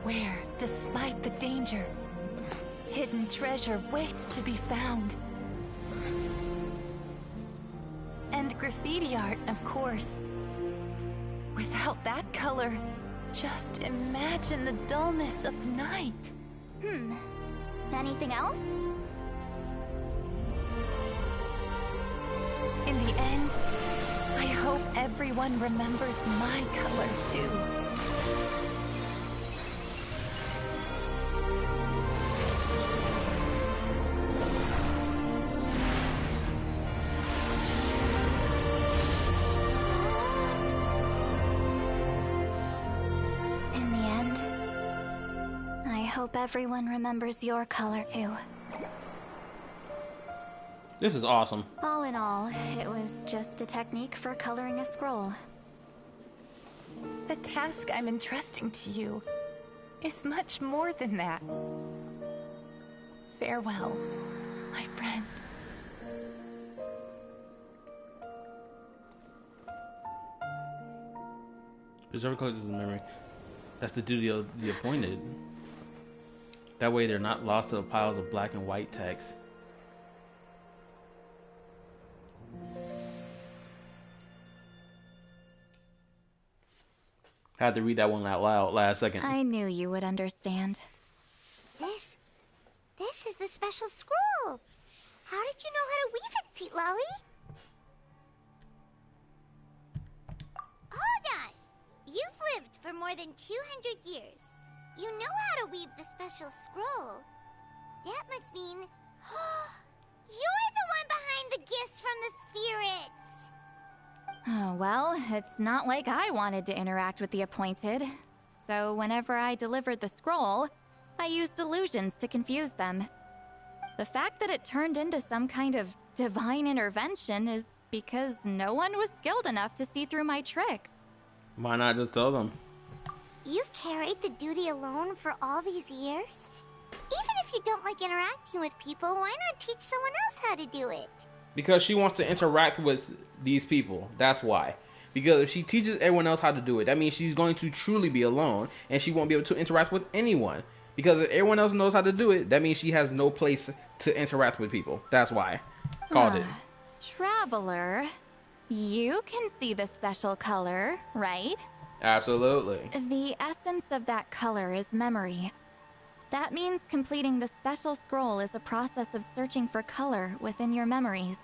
where, despite the danger, hidden treasure waits to be found. And graffiti art, of course. Without that color, just imagine the dullness of night. Anything else? In the end, I hope everyone remembers my color too. Hope everyone remembers your color too. This is awesome. All in all, it was just a technique for coloring a scroll. The task I'm entrusting to you is much more than that. Farewell, my friend. Preserve colors in memory. That's the duty of the appointed. That way they're not lost to the piles of black and white text. I had to read that one out loud last second. I knew you would understand. This is the special scroll. How did you know how to weave it, Citlali? Hold on. You've lived for more than 200 years. You know how to weave the special scroll. That must mean you're the one behind the gifts from the spirits. Oh, well, it's not like I wanted to interact with the appointed. So whenever I delivered the scroll, I used illusions to confuse them. The fact that it turned into some kind of divine intervention is because no one was skilled enough to see through my tricks. Why not just tell them? You've carried the duty alone for all these years? Even if you don't like interacting with people, why not teach someone else how to do it? Because she wants to interact with these people. That's why. Because if she teaches everyone else how to do it, that means she's going to truly be alone, and she won't be able to interact with anyone. Because if everyone else knows how to do it, that means she has no place to interact with people. That's why. Called it. Traveler, you can see the special color, right? Absolutely. The essence of that color is memory. That means completing the special scroll is a process of searching for color within your memories.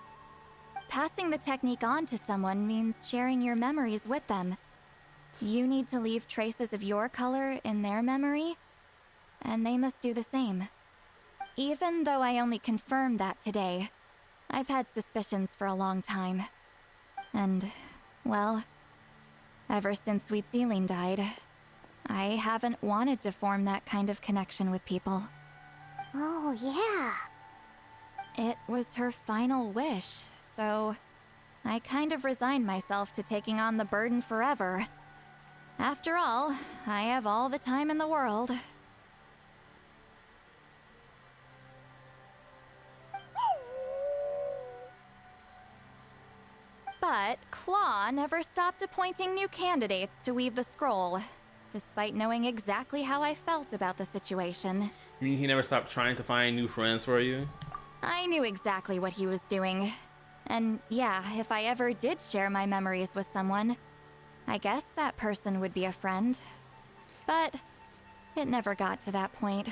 Passing the technique on to someone means sharing your memories with them. You need to leave traces of your color in their memory, and they must do the same. Even though I only confirmed that today, I've had suspicions for a long time. And, well, ever since Sweet Celine died, I haven't wanted to form that kind of connection with people. Oh, yeah. It was her final wish, so I kind of resigned myself to taking on the burden forever. After all, I have all the time in the world. But Claw never stopped appointing new candidates to weave the scroll, despite knowing exactly how I felt about the situation. You mean he never stopped trying to find new friends for you? I knew exactly what he was doing. And yeah, if I ever did share my memories with someone, I guess that person would be a friend. But it never got to that point.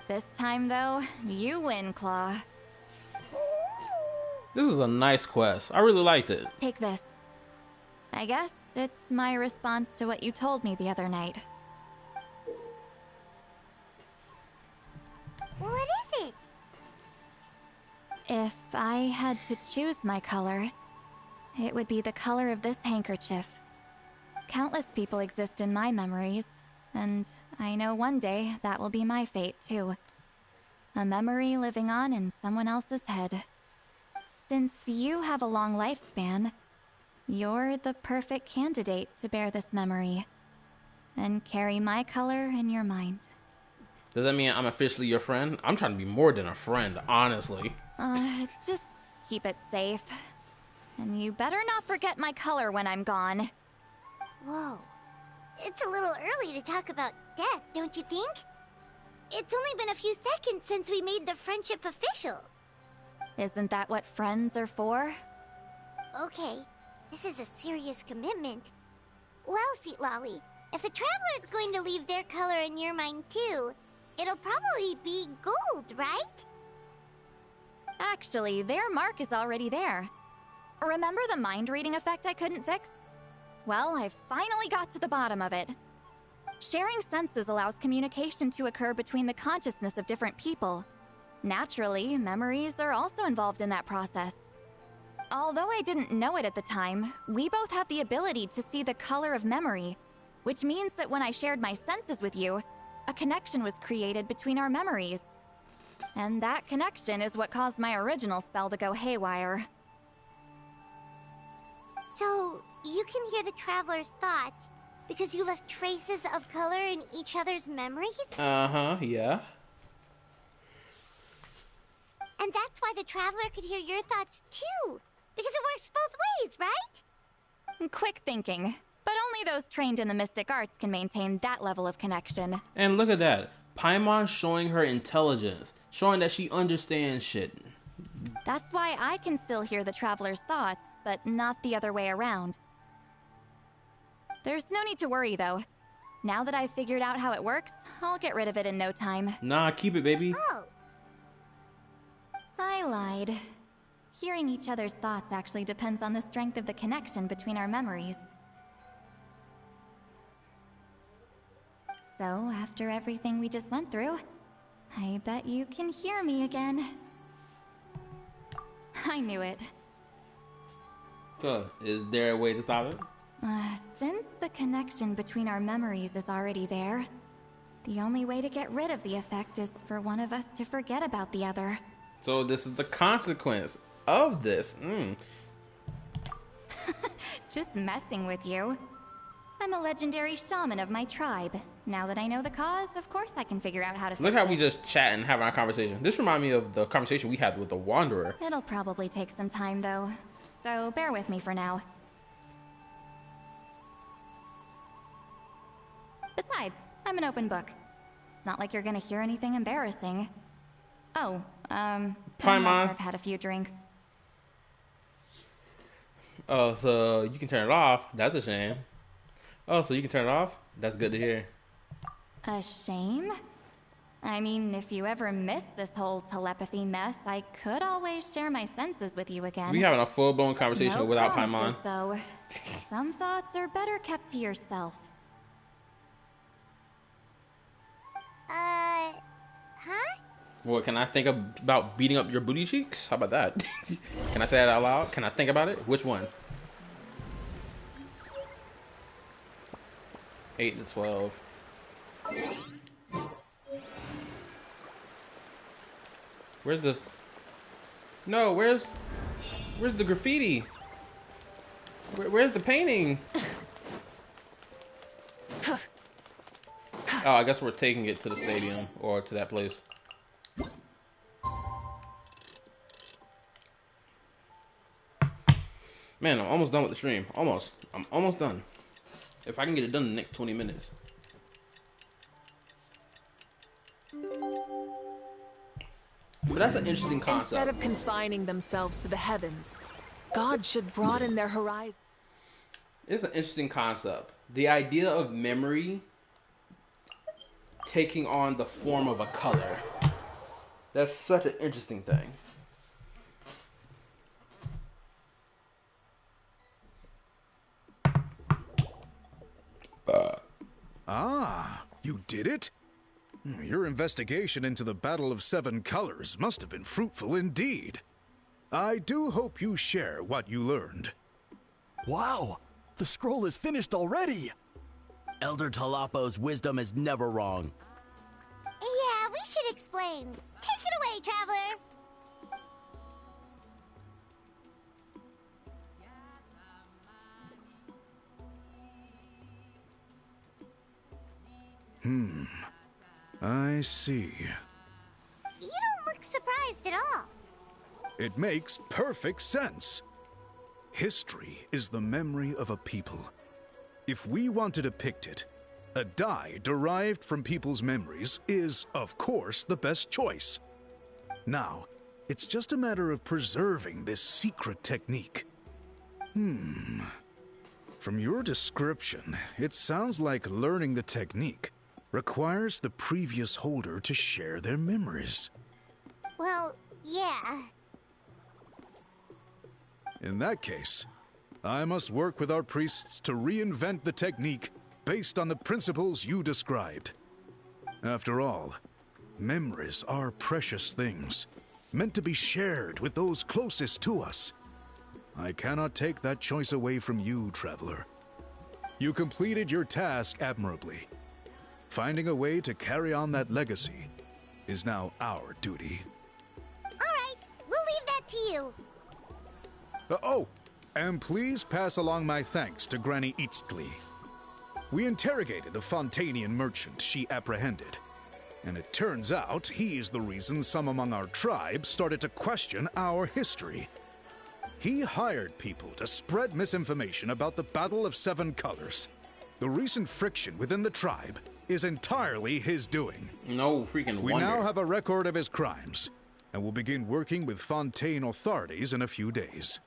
This time, though, you win, Claw. This was a nice quest. I really liked it. Take this. I guess it's my response to what you told me the other night. What is it? If I had to choose my color, it would be the color of this handkerchief. Countless people exist in my memories, and I know one day that will be my fate, too. A memory living on in someone else's head. Since you have a long lifespan, you're the perfect candidate to bear this memory and carry my color in your mind. Does that mean I'm officially your friend? I'm trying to be more than a friend, honestly. Just keep it safe. And you better not forget my color when I'm gone. Whoa. It's a little early to talk about death, don't you think? It's only been a few seconds since we made the friendship official. Isn't that what friends are for? Okay, this is a serious commitment. Well, Citlali, if the Traveler's going to leave their color in your mind too, it'll probably be gold, right? Actually, their mark is already there. Remember the mind reading effect I couldn't fix? Well, I finally got to the bottom of it. Sharing senses allows communication to occur between the consciousness of different people. Naturally, memories are also involved in that process. Although I didn't know it at the time, we both have the ability to see the color of memory, which means that when I shared my senses with you, a connection was created between our memories. And that connection is what caused my original spell to go haywire. So, you can hear the Traveler's thoughts because you left traces of color in each other's memories? Uh-huh, yeah. And that's why the Traveler could hear your thoughts too, because it works both ways, right? Quick thinking, But only those trained in the mystic arts can maintain that level of connection. And look at that. Paimon showing her intelligence, showing that she understands shit. That's why I can still hear the traveler's thoughts, but not the other way around. There's no need to worry, though. Now that I've figured out how it works, I'll get rid of it in no time. Nah, keep it, baby. Oh. I lied. Hearing each other's thoughts actually depends on the strength of the connection between our memories. So, after everything we just went through, I bet you can hear me again. I knew it. So, is there a way to stop it? Since the connection between our memories is already there, the only way to get rid of the effect is for one of us to forget about the other. So this is the consequence of this. Just messing with you. I'm a legendary shaman of my tribe. Now that I know the cause, of course I can figure out how to fix it. Look how we just chat and have our conversation. This reminds me of the conversation we had with the Wanderer. It'll probably take some time, though. So bear with me for now. Besides, I'm an open book. It's not like you're gonna hear anything embarrassing. Oh, Paimon. I've had a few drinks. Oh, so you can turn it off. That's a shame. Oh, so you can turn it off? That's good to hear. A shame? I mean, if you ever miss this whole telepathy mess, I could always share my senses with you again. We having a full-blown conversation No without promises, Paimon. though. Some thoughts are better kept to yourself. Huh? What, can I think about beating up your booty cheeks? How about that? Can I say that out loud? Can I think about it? Which one? 8 to 12. Where's the... No, where's the graffiti? Where's the painting? Oh, I guess we're taking it to the stadium or to that place. Man, I'm almost done with the stream. Almost. I'm almost done. If I can get it done in the next 20 minutes. But that's an interesting concept. Instead of confining themselves to the heavens, God should broaden their horizon. It's an interesting concept. The idea of memory taking on the form of a color. That's such an interesting thing. You did it? Your investigation into the Battle of Seven Colors must have been fruitful indeed. I do hope you share what you learned. Wow! The scroll is finished already! Elder Talapo's wisdom is never wrong. Yeah, we should explain. Take it away, Traveler. I see. You don't look surprised at all. It makes perfect sense. History is the memory of a people. If we want to depict it, a dye derived from people's memories is, of course, the best choice. Now, it's just a matter of preserving this secret technique. From your description, it sounds like learning the technique requires the previous holder to share their memories. Well, yeah. In that case, I must work with our priests to reinvent the technique based on the principles you described. After all, memories are precious things, meant to be shared with those closest to us. I cannot take that choice away from you, Traveler. You completed your task admirably. Finding a way to carry on that legacy is now our duty. All right, we'll leave that to you. And please pass along my thanks to Granny Citlali. We interrogated the Fontanian merchant she apprehended, and it turns out he is the reason some among our tribe started to question our history. He hired people to spread misinformation about the Battle of Seven Colors. The recent friction within the tribe is entirely his doing. No freaking We wonder. now have a record of his crimes, and will begin working with Fontaine authorities in a few days.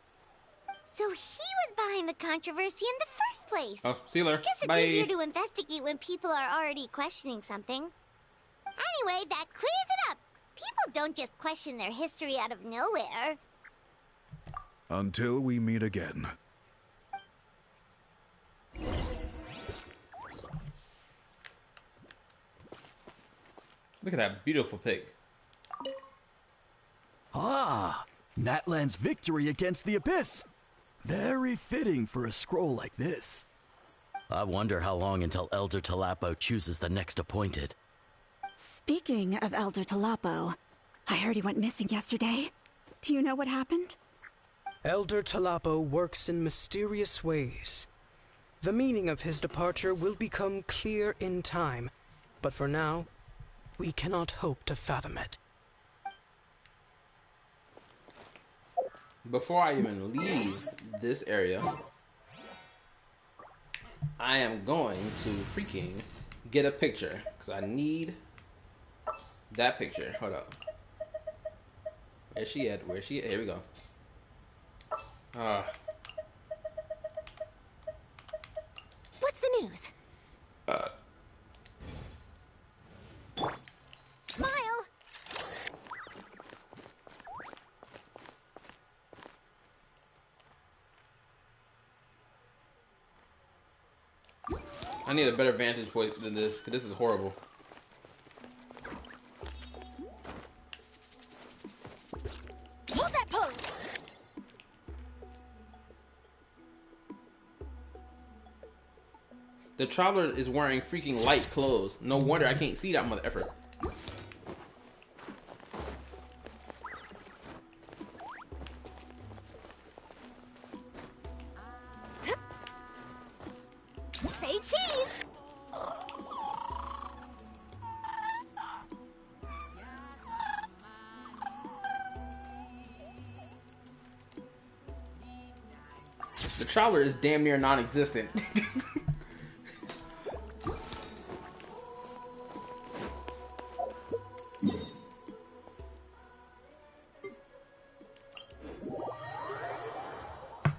So he was behind the controversy in the first place. Oh, see you later. Guess it's Bye. easier to investigate when people are already questioning something. Anyway, that clears it up. People don't just question their history out of nowhere. Until we meet again. Look at that beautiful pig. Ah, Natlan's victory against the Abyss. Very fitting for a scroll like this. I wonder how long until Elder Talapo chooses the next appointed. Speaking of Elder Talapo, I heard he went missing yesterday. Do you know what happened? Elder Talapo works in mysterious ways. The meaning of his departure will become clear in time, but for now, we cannot hope to fathom it. Before I even leave this area, I am going to freaking get a picture because I need that picture. Hold up. Where's she at? Where's she at? Here we go. What's the news? Smile! I need a better vantage point than this because this is horrible. Hold that pose! The traveler is wearing freaking light clothes. No wonder I can't see that mother effer. Say cheese! The traveler is damn near non-existent.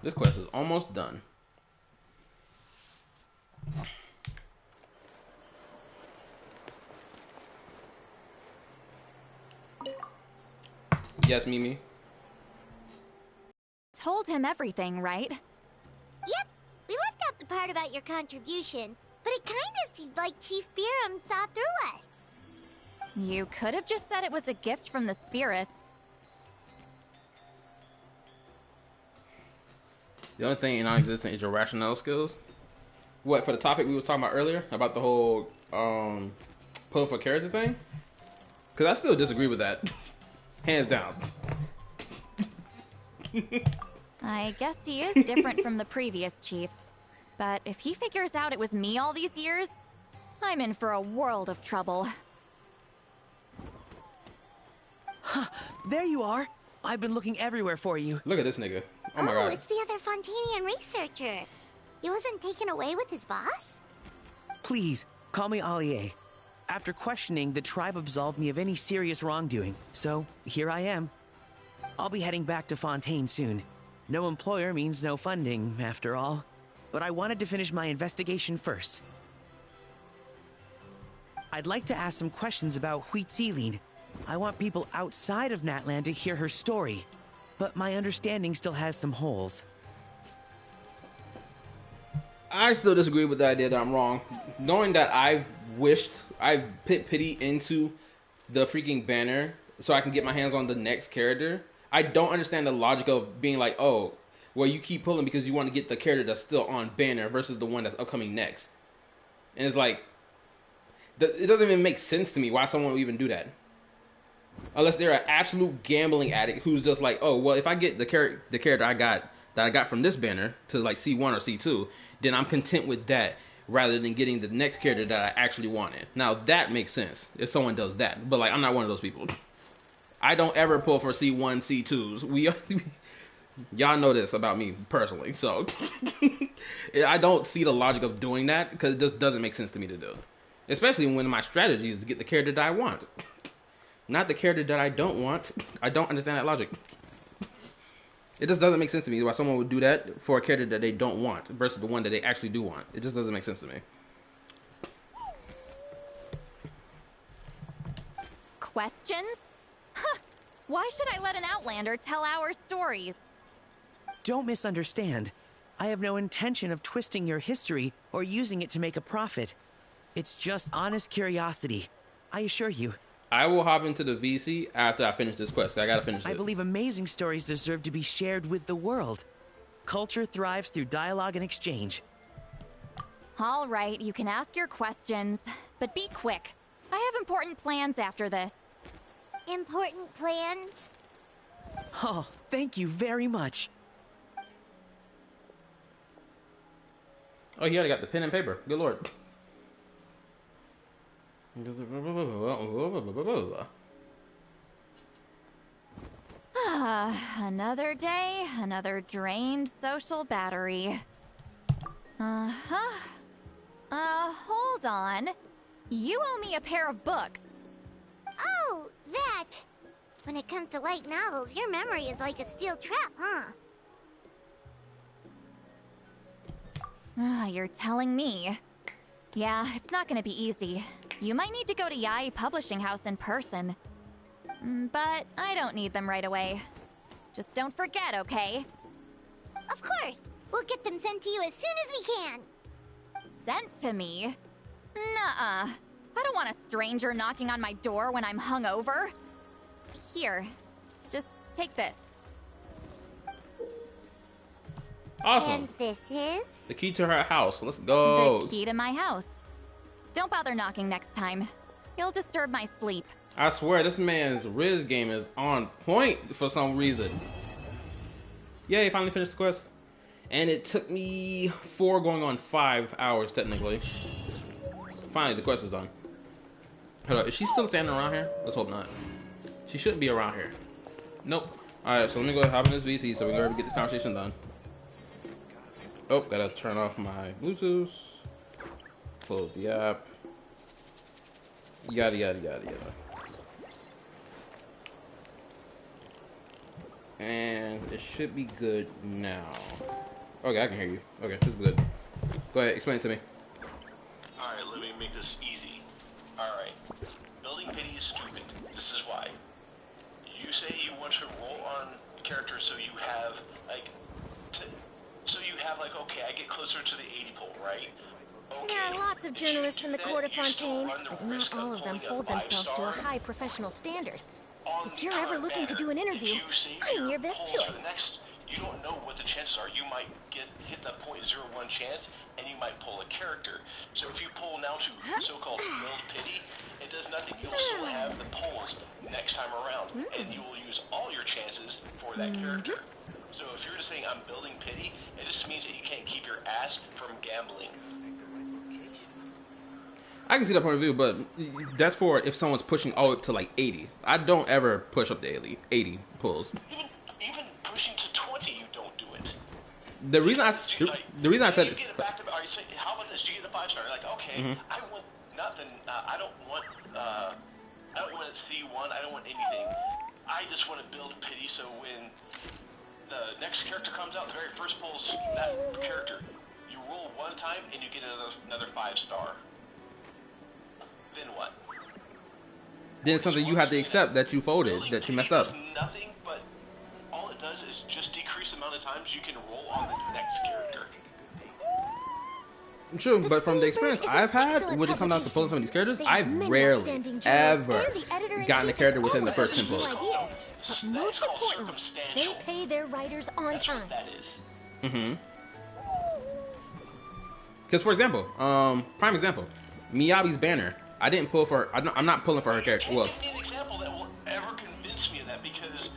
This quest is almost done. Yes, Mimi. Told him everything, right? Yep, we left out the part about your contribution, but it kinda seemed like Chief Biram saw through us. You could have just said it was a gift from the spirits. The only thing non-existent is your rationale skills. What, for the topic we were talking about earlier? About the whole pulling for character thing? Because I still disagree with that. Hands down. I guess he is different from the previous chiefs. But if he figures out it was me all these years, I'm in for a world of trouble. There you are. I've been looking everywhere for you. Look at this nigga. Oh my god. It's the other Fontanian researcher. He wasn't taken away with his boss? Please, call me Allier. After questioning, the tribe absolved me of any serious wrongdoing, so here I am. I'll be heading back to Fontaine soon. No employer means no funding, after all. But I wanted to finish my investigation first. I'd like to ask some questions about Citlali. I want people outside of Natland to hear her story, but my understanding still has some holes. I still disagree with the idea that I'm wrong. Knowing that I've put pity into the freaking banner so I can get my hands on the next character, I don't understand the logic of being like, oh, well, you keep pulling because you want to get the character that's still on banner versus the one that's upcoming next. And it's like, it doesn't even make sense to me why someone would even do that. Unless they're an absolute gambling addict who's just like, oh, well, if I get the character I got from this banner to like C1 or C2, then I'm content with that rather than getting the next character that I actually wanted. Now that makes sense if someone does that, but like I'm not one of those people. I don't ever pull for C1, C2s. Y'all know this about me personally, so I don't see the logic of doing that because it just doesn't make sense to me to do. Especially when my strategy is to get the character that I want, not the character that I don't want. I don't understand that logic. It just doesn't make sense to me why someone would do that for a character that they don't want versus the one that they actually do want. It just doesn't make sense to me. Questions? Huh. Why should I let an Outlander tell our stories? Don't misunderstand. I have no intention of twisting your history or using it to make a profit. It's just honest curiosity. I assure you. I will hop into the VC after I finish this quest. I gotta finish it. I believe amazing stories deserve to be shared with the world. Culture thrives through dialogue and exchange. All right, you can ask your questions, but be quick. I have important plans after this. Important plans? Oh, thank you very much. Oh, he already got the pen and paper. Good lord. Another day, another drained social battery. Hold on. You owe me a pair of books. Oh, that! When it comes to light novels, your memory is like a steel trap, huh? You're telling me. Yeah, it's not gonna be easy. You might need to go to Yai Publishing House in person. But I don't need them right away. Just don't forget, okay? Of course! We'll get them sent to you as soon as we can! Sent to me? Nuh-uh. I don't want a stranger knocking on my door when I'm hungover. Here, just take this. Awesome. And this is? The key to her house. Let's go. The key to my house. Don't bother knocking next time. You'll disturb my sleep. I swear, this man's Riz game is on point for some reason. Yay, finally finished the quest. And it took me 4 going on 5 hours, technically. Finally, the quest is done. Hold up, is she still standing around here? Let's hope not. She shouldn't be around here. Nope. Alright, so let me go hop in this VC so we can go get this conversation done. Oh, gotta turn off my Bluetooth. Close the app. Yada, yada, yada, yada. And it should be good now. Okay, I can hear you. Okay, this is good. Go ahead, explain it to me. Alright, let me make this easy. Alright. Building pity is stupid. This is why. You say you want to roll on characters so you have, like, okay, I get closer to the 80 pole, right? Okay. There are lots of journalists in the court of Fontaine, but not all of them hold themselves to a high professional standard. If you're ever looking to do an interview, I'm your best choice. You don't know what the chances are. You might hit the .01 chance, and you might pull a character. So if you pull now to so-called build pity, it does nothing. You'll still have the polls next time around, and you will use all your chances for that character. So if you're just saying I'm building pity, it just means that you can't keep your ass from gambling. I can see that point of view, but that's for if someone's pushing all up to like 80. I don't ever push up to 80 pulls. Even pushing to 20, you don't do it. The reason I said you get it back to, or you say, how about this? You get a 5-star. Like, okay, I want nothing. I don't want a C1. I don't want anything. I just want to build pity. So when the next character comes out, the very first pull's that character. You roll one time and you get another 5-star. Then what? Then something you have to accept that you folded, that you messed up. Nothing, but all it does is just decrease the amount of times you can roll on the next character. True, but from the experience I've had, when it comes down to pulling some of these characters, I've rarely, ever gotten a character within the first 10 pulls. But most importantly, they pay their writers on time. Because, for example, prime example, Miyabi's banner. I didn't pull for her. I'm not pulling for her character. Well, give me an example that will ever convince me of that, because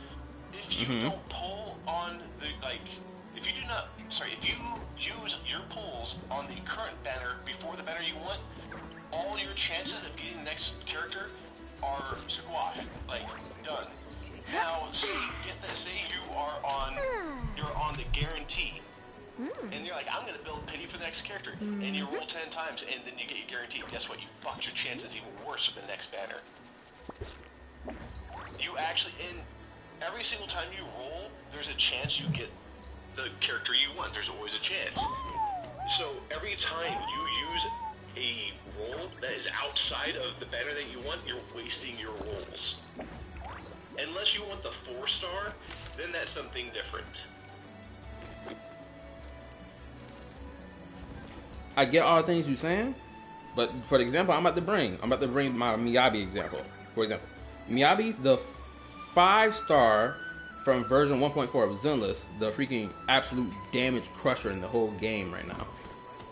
if you don't pull on the, if you use your pulls on the current banner before the banner you want, all your chances of getting the next character are squashed, done. Now, say you're on the guarantee, and you're like, I'm gonna build pity for the next character, and you roll 10 times, and then you get your guarantee. Guess what? You fucked your chances even worse with the next banner. You actually, and every single time you roll, there's a chance you get the character you want. There's always a chance. So every time you use a roll that is outside of the banner that you want, you're wasting your rolls. Unless you want the 4-star, then that's something different. I get all the things you're saying, but for example, I'm about to bring my Miyabi example. For example, Miyabi, the 5-star from version 1.4 of Zenless, the freaking absolute damage crusher in the whole game right now.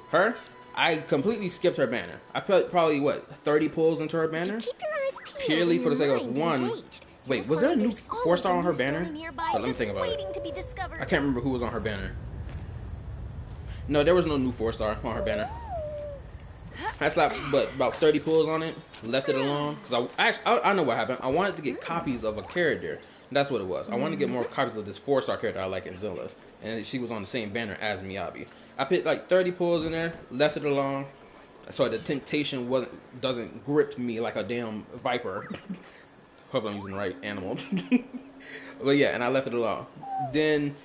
Her, I completely skipped her banner. I put probably, what, 30 pulls into her banner? Keep your eyes peeled Purely and for the sake your of mind one. engaged. Wait, was there a new There's always 4-star a on her new story banner? nearby, Let me just think about waiting it. to be discovered. I can't remember who was on her banner. No, there was no new 4-star on her banner. I slapped about 30 pulls on it, left it alone, because I know what happened. I wanted to get copies of a character. That's what it was. I wanted to get more copies of this 4-star character I like in Zenless, and she was on the same banner as Miyabi. I put like 30 pulls in there, left it alone, so the temptation doesn't grip me like a damn viper. Hope I'm using the right animal. But yeah, and I left it alone. Then,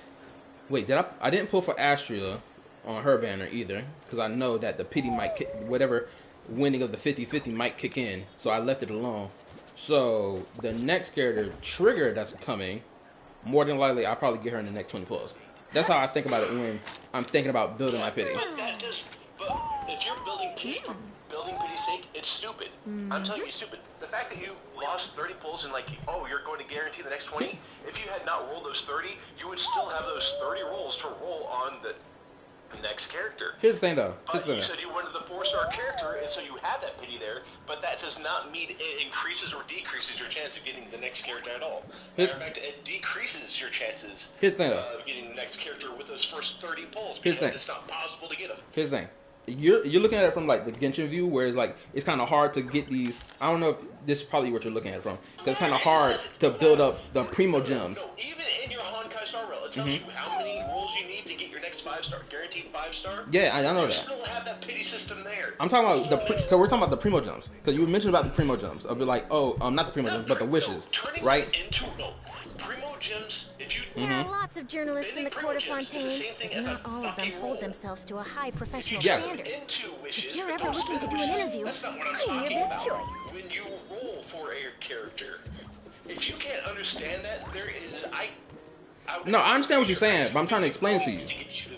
wait, I didn't pull for Astria on her banner either, because I know that the pity might kick, whatever winning of the 50-50 might kick in, so I left it alone. So the next character Trigger that's coming, more than likely I'll probably get her in the next 20 pulls. That's how I think about it when I'm thinking about building my pity. But if you're building pity for building pity's sake, it's stupid. I'm telling you, it's stupid. The fact that you lost 30 pulls and you're going to guarantee the next 20, if you had not rolled those 30, you would still have those 30 rolls to roll on the next character. Here's the thing though. You said you wanted the 4-star character, and so you had that pity there, but that does not mean it increases or decreases your chance of getting the next character at all. Matter of fact, it decreases your chances of getting the next character with those first 30 pulls, because it's not possible to get them. Here's the thing. You're looking at it from like the Genshin view, where it's like it's kind of hard to get these. I don't know if this is probably what you're looking at it from, because it's kind of hard to build up the primo gems. No, even in your Honkai Star Rail, it tells you how many rolls you need to get your next 5-star, guaranteed 5-star. Yeah, I know that. You still have that pity system there. I'm talking about because we're talking about the primo gems. Because you mentioned about the primo gems. I'll be like, not the primo gems, but the wishes, right? Primo gems. There are lots of journalists in the Court of Fontaine, but not all of them hold themselves to a high professional standard. If you're ever looking to do an interview, I'm your best choice. When you roll for a character, if you can't understand that, there is No, I understand what you're saying, but I'm trying to explain it to you.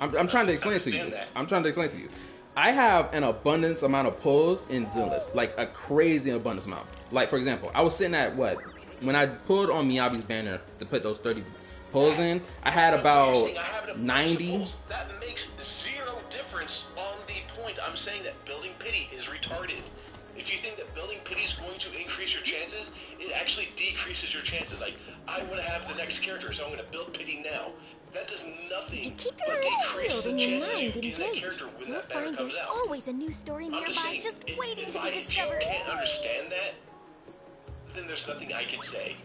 I'm trying to explain it to you. I have an abundance amount of pulls in Zenless, like a crazy abundance amount. Like for example, I was sitting at when I pulled on Miyabi's banner to put those 30 pulls in, I had about 90. That makes zero difference on the point. I'm saying that building pity is retarded. If you think that building pity is going to increase your chances, it actually decreases your chances. Like, I want to have the next character, so I'm going to build pity now. That does nothing but decrease the chances of getting that character when that banner comes There's out. always a new story nearby, just waiting to be discovered. If you can't understand that, then there's nothing I can say.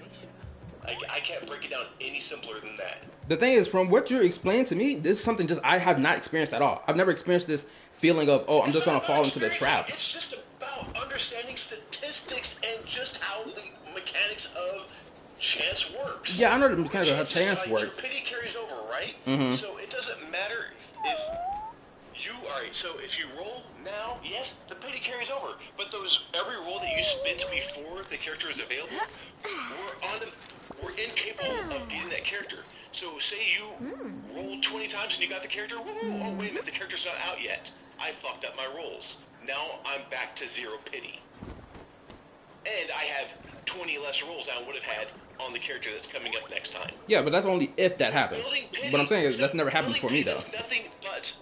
I can't break it down any simpler than that. The thing is, from what you're explaining to me, this is something just I have not experienced at all. I've never experienced this feeling of, I'm just going to fall into the trap. It's just about understanding statistics and just how the mechanics of chance works. Yeah, I know the mechanics of how chance works. Pity carries over, right? So it doesn't matter if so if you roll now, yes, the pity carries over. But every roll that you spent before the character is available, we're incapable of getting that character. So say you rolled 20 times and you got the character, oh wait a minute, the character's not out yet. I fucked up my rolls. Now I'm back to 0 pity. And I have 20 less rolls than I would have had on the character that's coming up next time. Yeah, but that's only if that happens. What I'm saying is that's never happened for me though. Nothing but,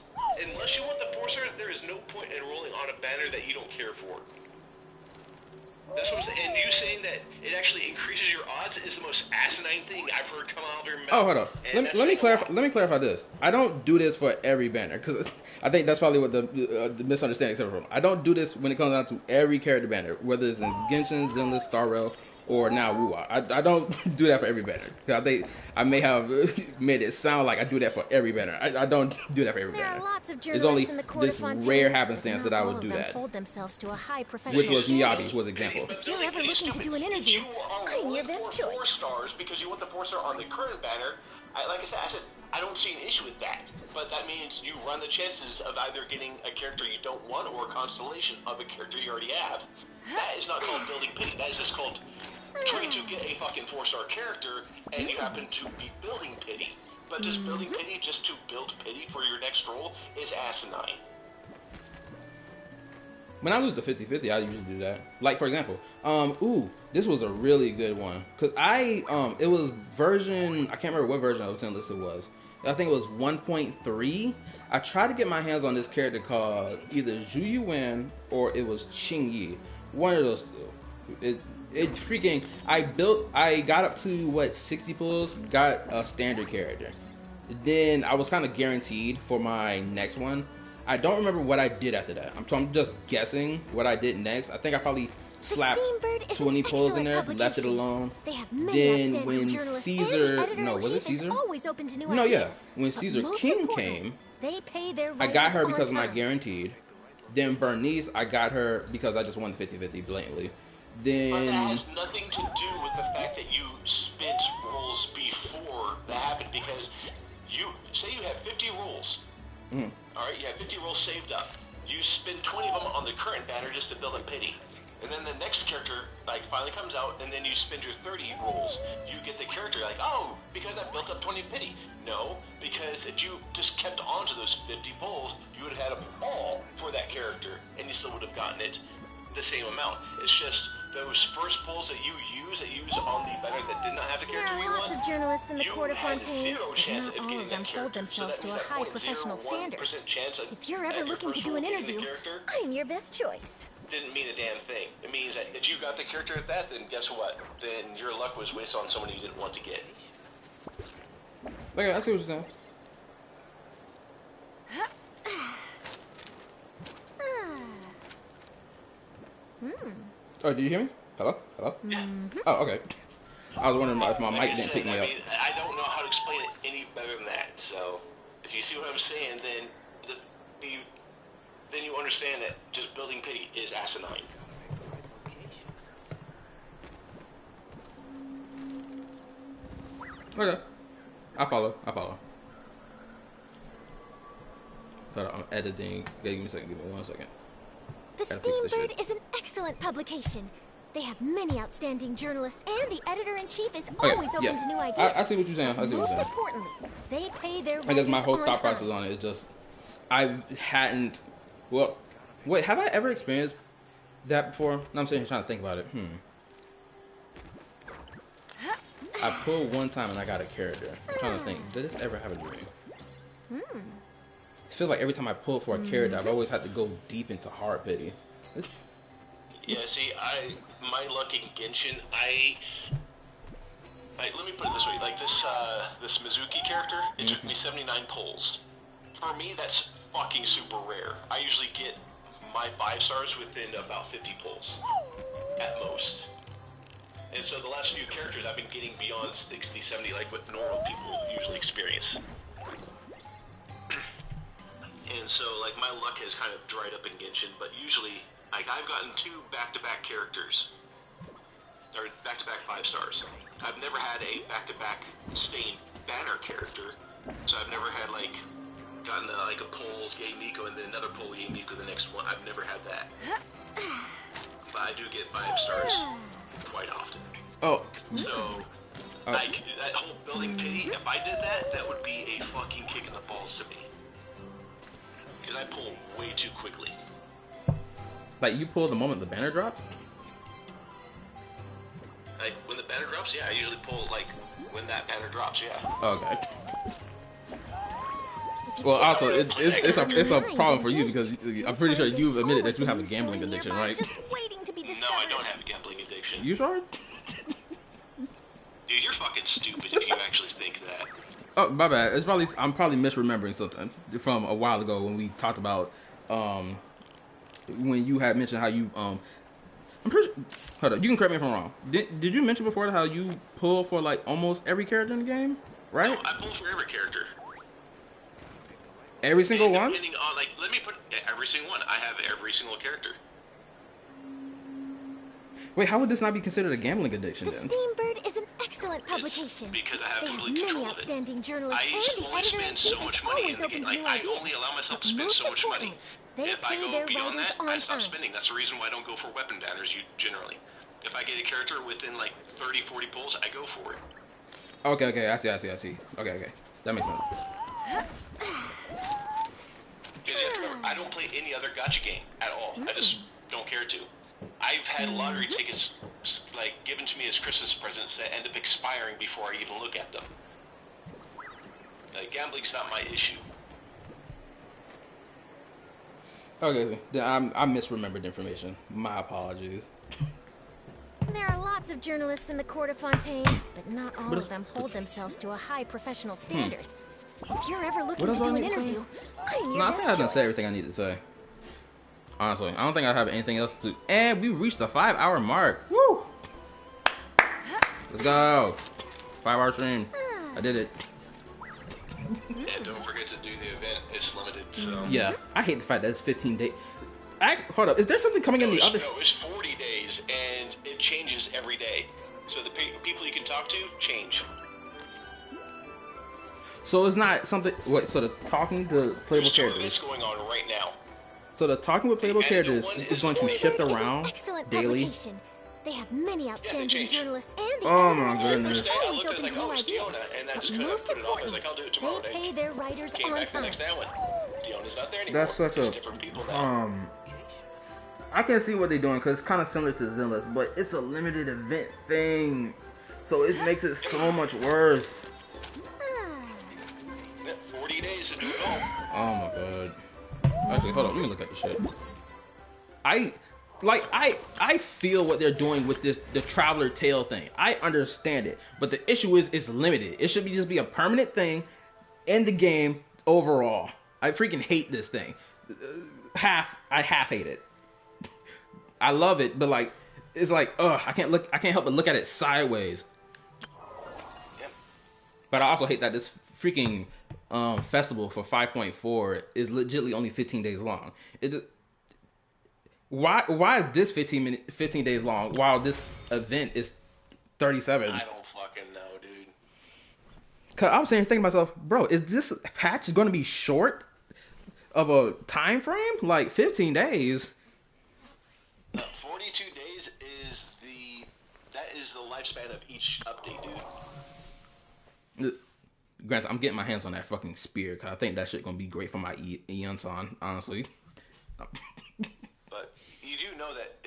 unless you want the 4-star, there is no point in rolling on a banner that you don't care for. That's what I'm saying. And you saying that it actually increases your odds is the most asinine thing I've heard come out of their mouth. Oh, hold up. Let me clarify this. I don't do this for every banner, because I think that's probably what the misunderstanding is from. I don't do this when it comes down to every character banner, whether it's in Genshin, Zenless, Star Rail, or now Woo-Ah. I don't do that for every banner. I think I may have made it sound like I do that for every banner. I don't do that for every There banner. are lots of It's journalists only in the court this of Fontaine, rare but happenstance not that I all would of do them that. hold themselves to a high professional Which was standard. Miyabi, was example. If you're ever looking to do an interview, I am your best choice. 4 stars because you want the 4-star on the current banner. Like I said, I don't see an issue with that. But that means you run the chances of either getting a character you don't want or a constellation of a character you already have. That is not called building pity. That is just called trying to get a fucking 4-star character, and you happen to be building pity. But just building pity just to build pity for your next role is asinine. When I lose the 50-50, I usually do that. Like, for example, this was a really good one. Because it was version, I can't remember what version of Tenless it was. I think it was 1.3. I tried to get my hands on this character called either Zhu Yuan or it was Qing Yi. One of those two. It freaking, I got up to, 60 pulls, got a standard character. Then I was kind of guaranteed for my next one. I don't remember what I did after that. I'm just guessing what I did next. I think I probably slapped 20 pulls in there, left it alone. They have many Then when Caesar, no, was it Caesar? Always open to new No, yeah. ideas. When But Caesar most King importantly, came, they pay their I got her writers because of on my time. guaranteed. Then Bernice, I got her because I just won the 50-50 blatantly. But that Then has nothing to do with the fact that you spent rolls before that happened, because you say you have 50 rolls. Alright, you have 50 rolls saved up. You spend 20 of them on the current banner just to build a pity. And then the next character finally comes out, and then you spend your 30 rolls. You get the character like, oh, because I built up 20 pity. No, because if you just kept on to those 50 pulls, you would have had them all for that character, and you still would have gotten it the same amount. It's just those first pulls that you use on the banner that did not have the There character are you lots want, of journalists in the you court of had Fontaine, zero but chance not of all getting of them that hold character. themselves So to a that high means professional 0.01% standard. chance of If you're ever at your looking to first do roll an getting the interview, character I am your best choice. didn't mean a damn thing. It means that if you got the character at that, then guess what? Then your luck was wasted on someone you didn't want to get. okay, I see what you're saying. Oh, do you hear me? Hello? Oh, okay. I was wondering if my Like I mic didn't said, pick me I up. mean, I don't know how to explain it any better than that. So, if you see what I'm saying, then you understand that just building pity is asinine. Okay. I follow. Hold on, I'm editing. Okay, give me a second. Give me 1 second. The Gotta fix this Steambird shit. is an excellent publication. They have many outstanding journalists, and the editor-in-chief is Okay, always open yeah. to new ideas. I see what you're saying. I see what you're Most saying. importantly, they pay their I guess my writers whole on thought time. process on it is just I hadn't. Well, wait, have I ever experienced that before? No, I'm sitting here trying to think about it. I pulled one time and I got a character. I'm trying to think. Did this ever happen to me? It feels like every time I pull for a character, I've always had to go deep into hard pity. Yeah, see, my luck in Genshin, let me put it this way, like this Mizuki character, it took me 79 pulls. For me, that's fucking super rare. I usually get my 5 stars within about 50 pulls, at most. And so the last few characters I've been getting beyond 60, 70, like what normal people usually experience. And so, like, my luck has kind of dried up in Genshin, but usually, like, I've gotten 2 back-to-back characters, or back-to-back 5 stars. I've never had a back-to-back Spain banner character, so I've never had, like, gotten a pull, yay Miko, and then another pull, yay Miko, the next one. I've never had that. But I do get 5 stars quite often. Oh. So, like, that whole building pity, if I did that, that would be a fucking kick in the balls to me. Because I pull way too quickly. Like, you pull the moment the banner drops? Like, when the banner drops, yeah, I usually pull, like, when that banner drops, yeah. Okay. Well, also, it's a problem for you because I'm pretty sure you've admitted that you have a gambling addiction, right? Just waiting to be No, discovered. I don't have a gambling addiction. You sure? Dude, you're fucking stupid if you actually think that. Oh, my bad. I'm probably misremembering something from a while ago when we talked about when you had mentioned how you I'm pretty. Hold up, you can correct me if I'm wrong. Did you mention before how you pull for like almost every character in the game, right? No, I pull for every character. Every single one? Depending on, like, let me put every single one. I have every single character. Wait, how would this not be considered a gambling addiction The then? Steambird is an excellent publication. Because I have they have complete many control of it. outstanding journalists, I and the only editor in spend chief so is much money always in the open game. to Like, new I ideas. only allow myself to But spend most so much money. importantly, they If I pay go their beyond writers that, on I stop time. spending. That's the reason why I don't go for weapon banners, generally. If I get a character within, like, 30, 40 pulls, I go for it. Okay, I see. Okay. That makes sense. Because you have to remember, I don't play any other gacha game at all. I just don't care to. I've had lottery tickets, like, given to me as Christmas presents that end up expiring before I even look at them. Gambling's not my issue. Okay, then I misremembered information. My apologies. There are lots of journalists in the court of Fontaine, but not all of them hold themselves to a high professional standard. If you're ever looking to do an interview, I'm your No, I best think I done choice. said everything I need to say. Honestly, I don't think I have anything else to do. And we reached the 5-hour mark. Woo! Let's go. 5-hour stream. I did it. Yeah, don't forget to do the event. It's limited, so... Yeah, I hate the fact that it's 15 days. Hold up, is there something coming in the other... No, it's 40 days, and it changes every day. So the people you can talk to change. So it's not something... Wait, so the talking to playable There's 2 characters... events going on right now. So the talking with playable characters is going to shift around Excellent daily. Publication. They have many outstanding journalists, and the Oh editor my in chief goodness. is always open to new ideas. But most importantly, they pay their writers Came on back the time. next day and went, Diona's not there anymore. That's such It's a... different people now. I can see what they're doing because it's kind of similar to Zealous, but it's a limited event thing. So it makes it so much worse. 40 days to do it all. Oh my god. Actually, hold on. Let me look at the shit. I feel what they're doing with the Traveler Tale thing. I understand it, but the issue is it's limited. It should just be a permanent thing in the game overall. I freaking hate this thing. I half hate it. I love it, but like it's like I can't help but look at it sideways. But I also hate that this freaking festival for 5.4 is legitimately only 15 days long. It just, why is this 15 days long while this event is 37? I don't fucking know, dude. Cause I was thinking to myself, bro, is this patch going to be short of a time frame? Like 15 days? 42 days is the lifespan of each update, dude. Granted, I'm getting my hands on that fucking spear because I think that shit gonna be great for my Eon-san, honestly. But you do know that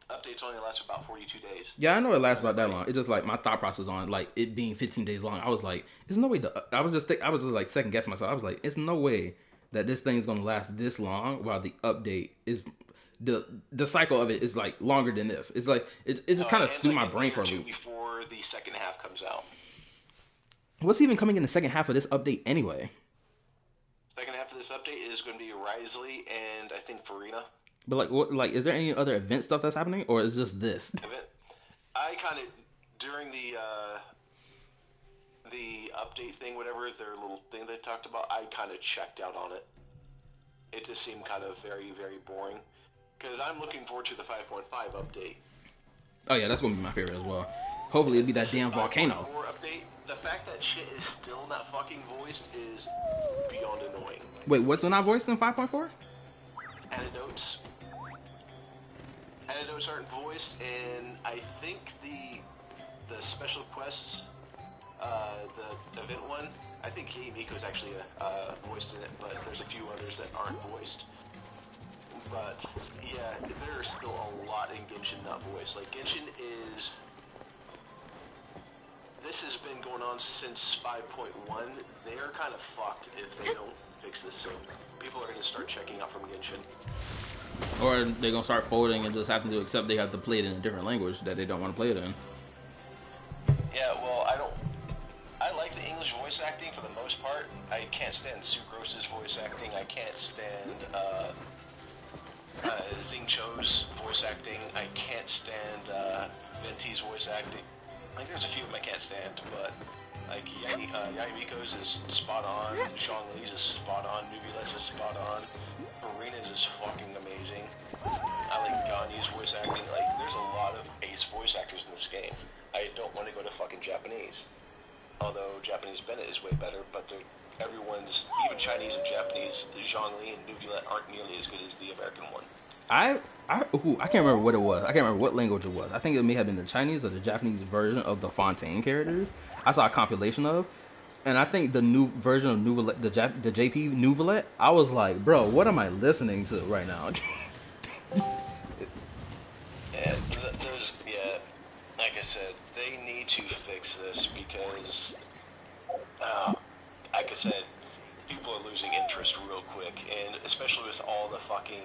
updates only last about 42 days. Yeah, I know it lasts about that long. It's just like my thought process on like it being 15 days long. I was like, there's no way. I was just like second guessing myself. I was like, it's no way that this thing's gonna last this long while the update is the cycle of it is like longer than this. It's like it just kind of threw my brain for a loop. Before the second half comes out. What's even coming in the second half of this update anyway? Second half of this update is going to be Risley and I think Farina. But like, what? Like, is there any other event stuff that's happening, or is it just this? I kind of during the update thing, whatever their little thing they talked about, I kind of checked out on it. It just seemed kind of very, very boring. Because I'm looking forward to the 5.5 update. Oh yeah, that's gonna be my favorite as well. Hopefully it'll be that damn volcano. Update, the fact that shit is still not fucking voiced is beyond annoying. Wait, what's not voiced in 5.4? Antidotes aren't voiced, and I think the special quests, the event one, I think Kei Miko's actually voiced in it, but there's a few others that aren't voiced. But yeah, there's still a lot in Genshin not voiced. Like Genshin is. This has been going on since 5.1. They're kind of fucked if they don't fix this soon. People are going to start checking out from Genshin. Or they're gonna start folding and just having to accept they have to play it in a different language that they don't want to play it in. Yeah, well, I like the English voice acting for the most part. I can't stand Sucrose's voice acting. I can't stand Xingqiu's voice acting. I can't stand Venti's voice acting. I think there's a few of them I can't stand, but like Yayamiko's is spot on, Zhongli's is spot on, Nubilet's is spot on, Marina's is fucking amazing. I like Ganyu's voice acting. Like, there's a lot of ace voice actors in this game. I don't want to go to fucking Japanese. Although Japanese Bennett is way better, but everyone's, even Chinese and Japanese, Zhongli and Nubilet aren't nearly as good as the American one. I can't remember what it was. I can't remember what language it was. I think it may have been the Chinese or the Japanese version of the Fontaine characters. I saw a compilation of, and I think the new version of Nubilet, the JP Nubilet, I was like, bro, what am I listening to right now? Like I said, they need to fix this because, like I said, people are losing interest real quick, and especially with all the fucking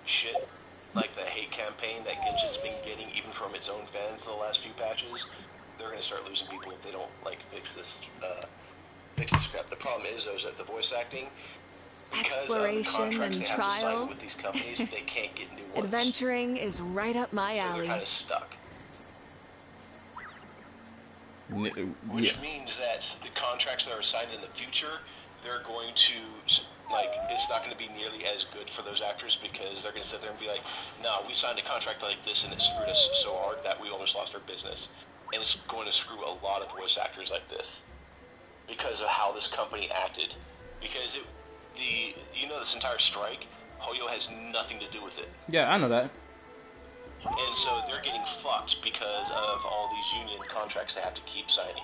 shit, like the hate campaign that Genshin's been getting even from its own fans the last few patches, they're gonna start losing people if they don't like fix this crap. The problem is though, is that the voice acting, because exploration of the contracts and they have to sign trials. with these companies, they can't get new ones. Adventuring is right up my So alley. they're kind of stuck. Which means that the contracts that are signed in the future, they're going to, like, it's not going to be nearly as good for those actors because they're going to sit there and be like, no, we signed a contract like this and it screwed us so hard that we almost lost our business. And it's going to screw a lot of voice actors like this because of how this company acted. Because this entire strike, Hoyo has nothing to do with it. Yeah, I know that. And so they're getting fucked because of all these union contracts they have to keep signing.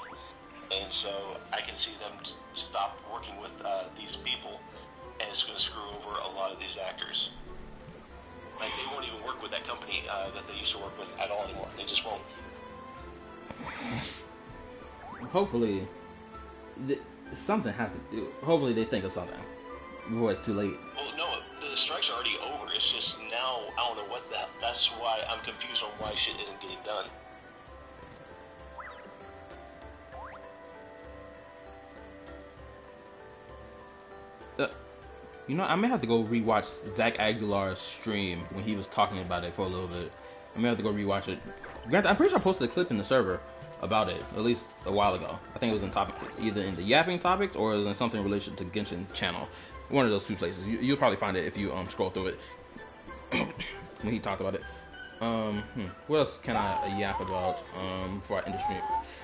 And so I can see them stop working with these people, and it's going to screw over a lot of these actors. Like, they won't even work with that company that they used to work with at all anymore. They just won't. Hopefully, something has to. Hopefully, they think of something before it's too late. Well, no, the strike's are already over. It's just now, I don't know what the hell. That's why I'm confused on why shit isn't getting done. I may have to go rewatch Zach Aguilar's stream when he was talking about it for a little bit. I may have to go rewatch it. I'm pretty sure I posted a clip in the server about it, at least a while ago. I think it was in either in the yapping topics or it was in something related to Genshin channel. One of those two places. You'll probably find it if you scroll through it when he talked about it. What else can I yap about before I end the stream?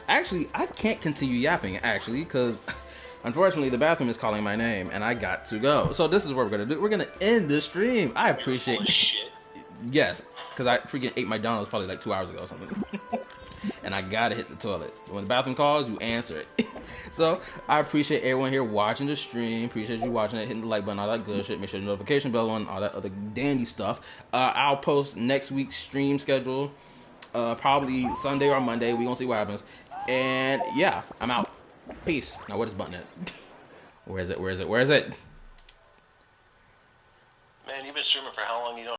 Actually, I can't continue yapping because unfortunately the bathroom is calling my name and I got to go. So this is what we're gonna do. We're gonna end the stream. I appreciate it. Yes, because I freaking ate my McDonald's probably like 2 hours ago or something. And I gotta hit the toilet. When the bathroom calls, you answer it. So I appreciate everyone here watching the stream. Appreciate you watching it, hitting the like button, all that good shit. Make sure the notification bell on, all that other dandy stuff. I'll post next week's stream schedule, probably Sunday or Monday. We gonna see what happens. And yeah, I'm out. Peace. Now what is button at? Where is it? Man, you've been streaming for how long? You don't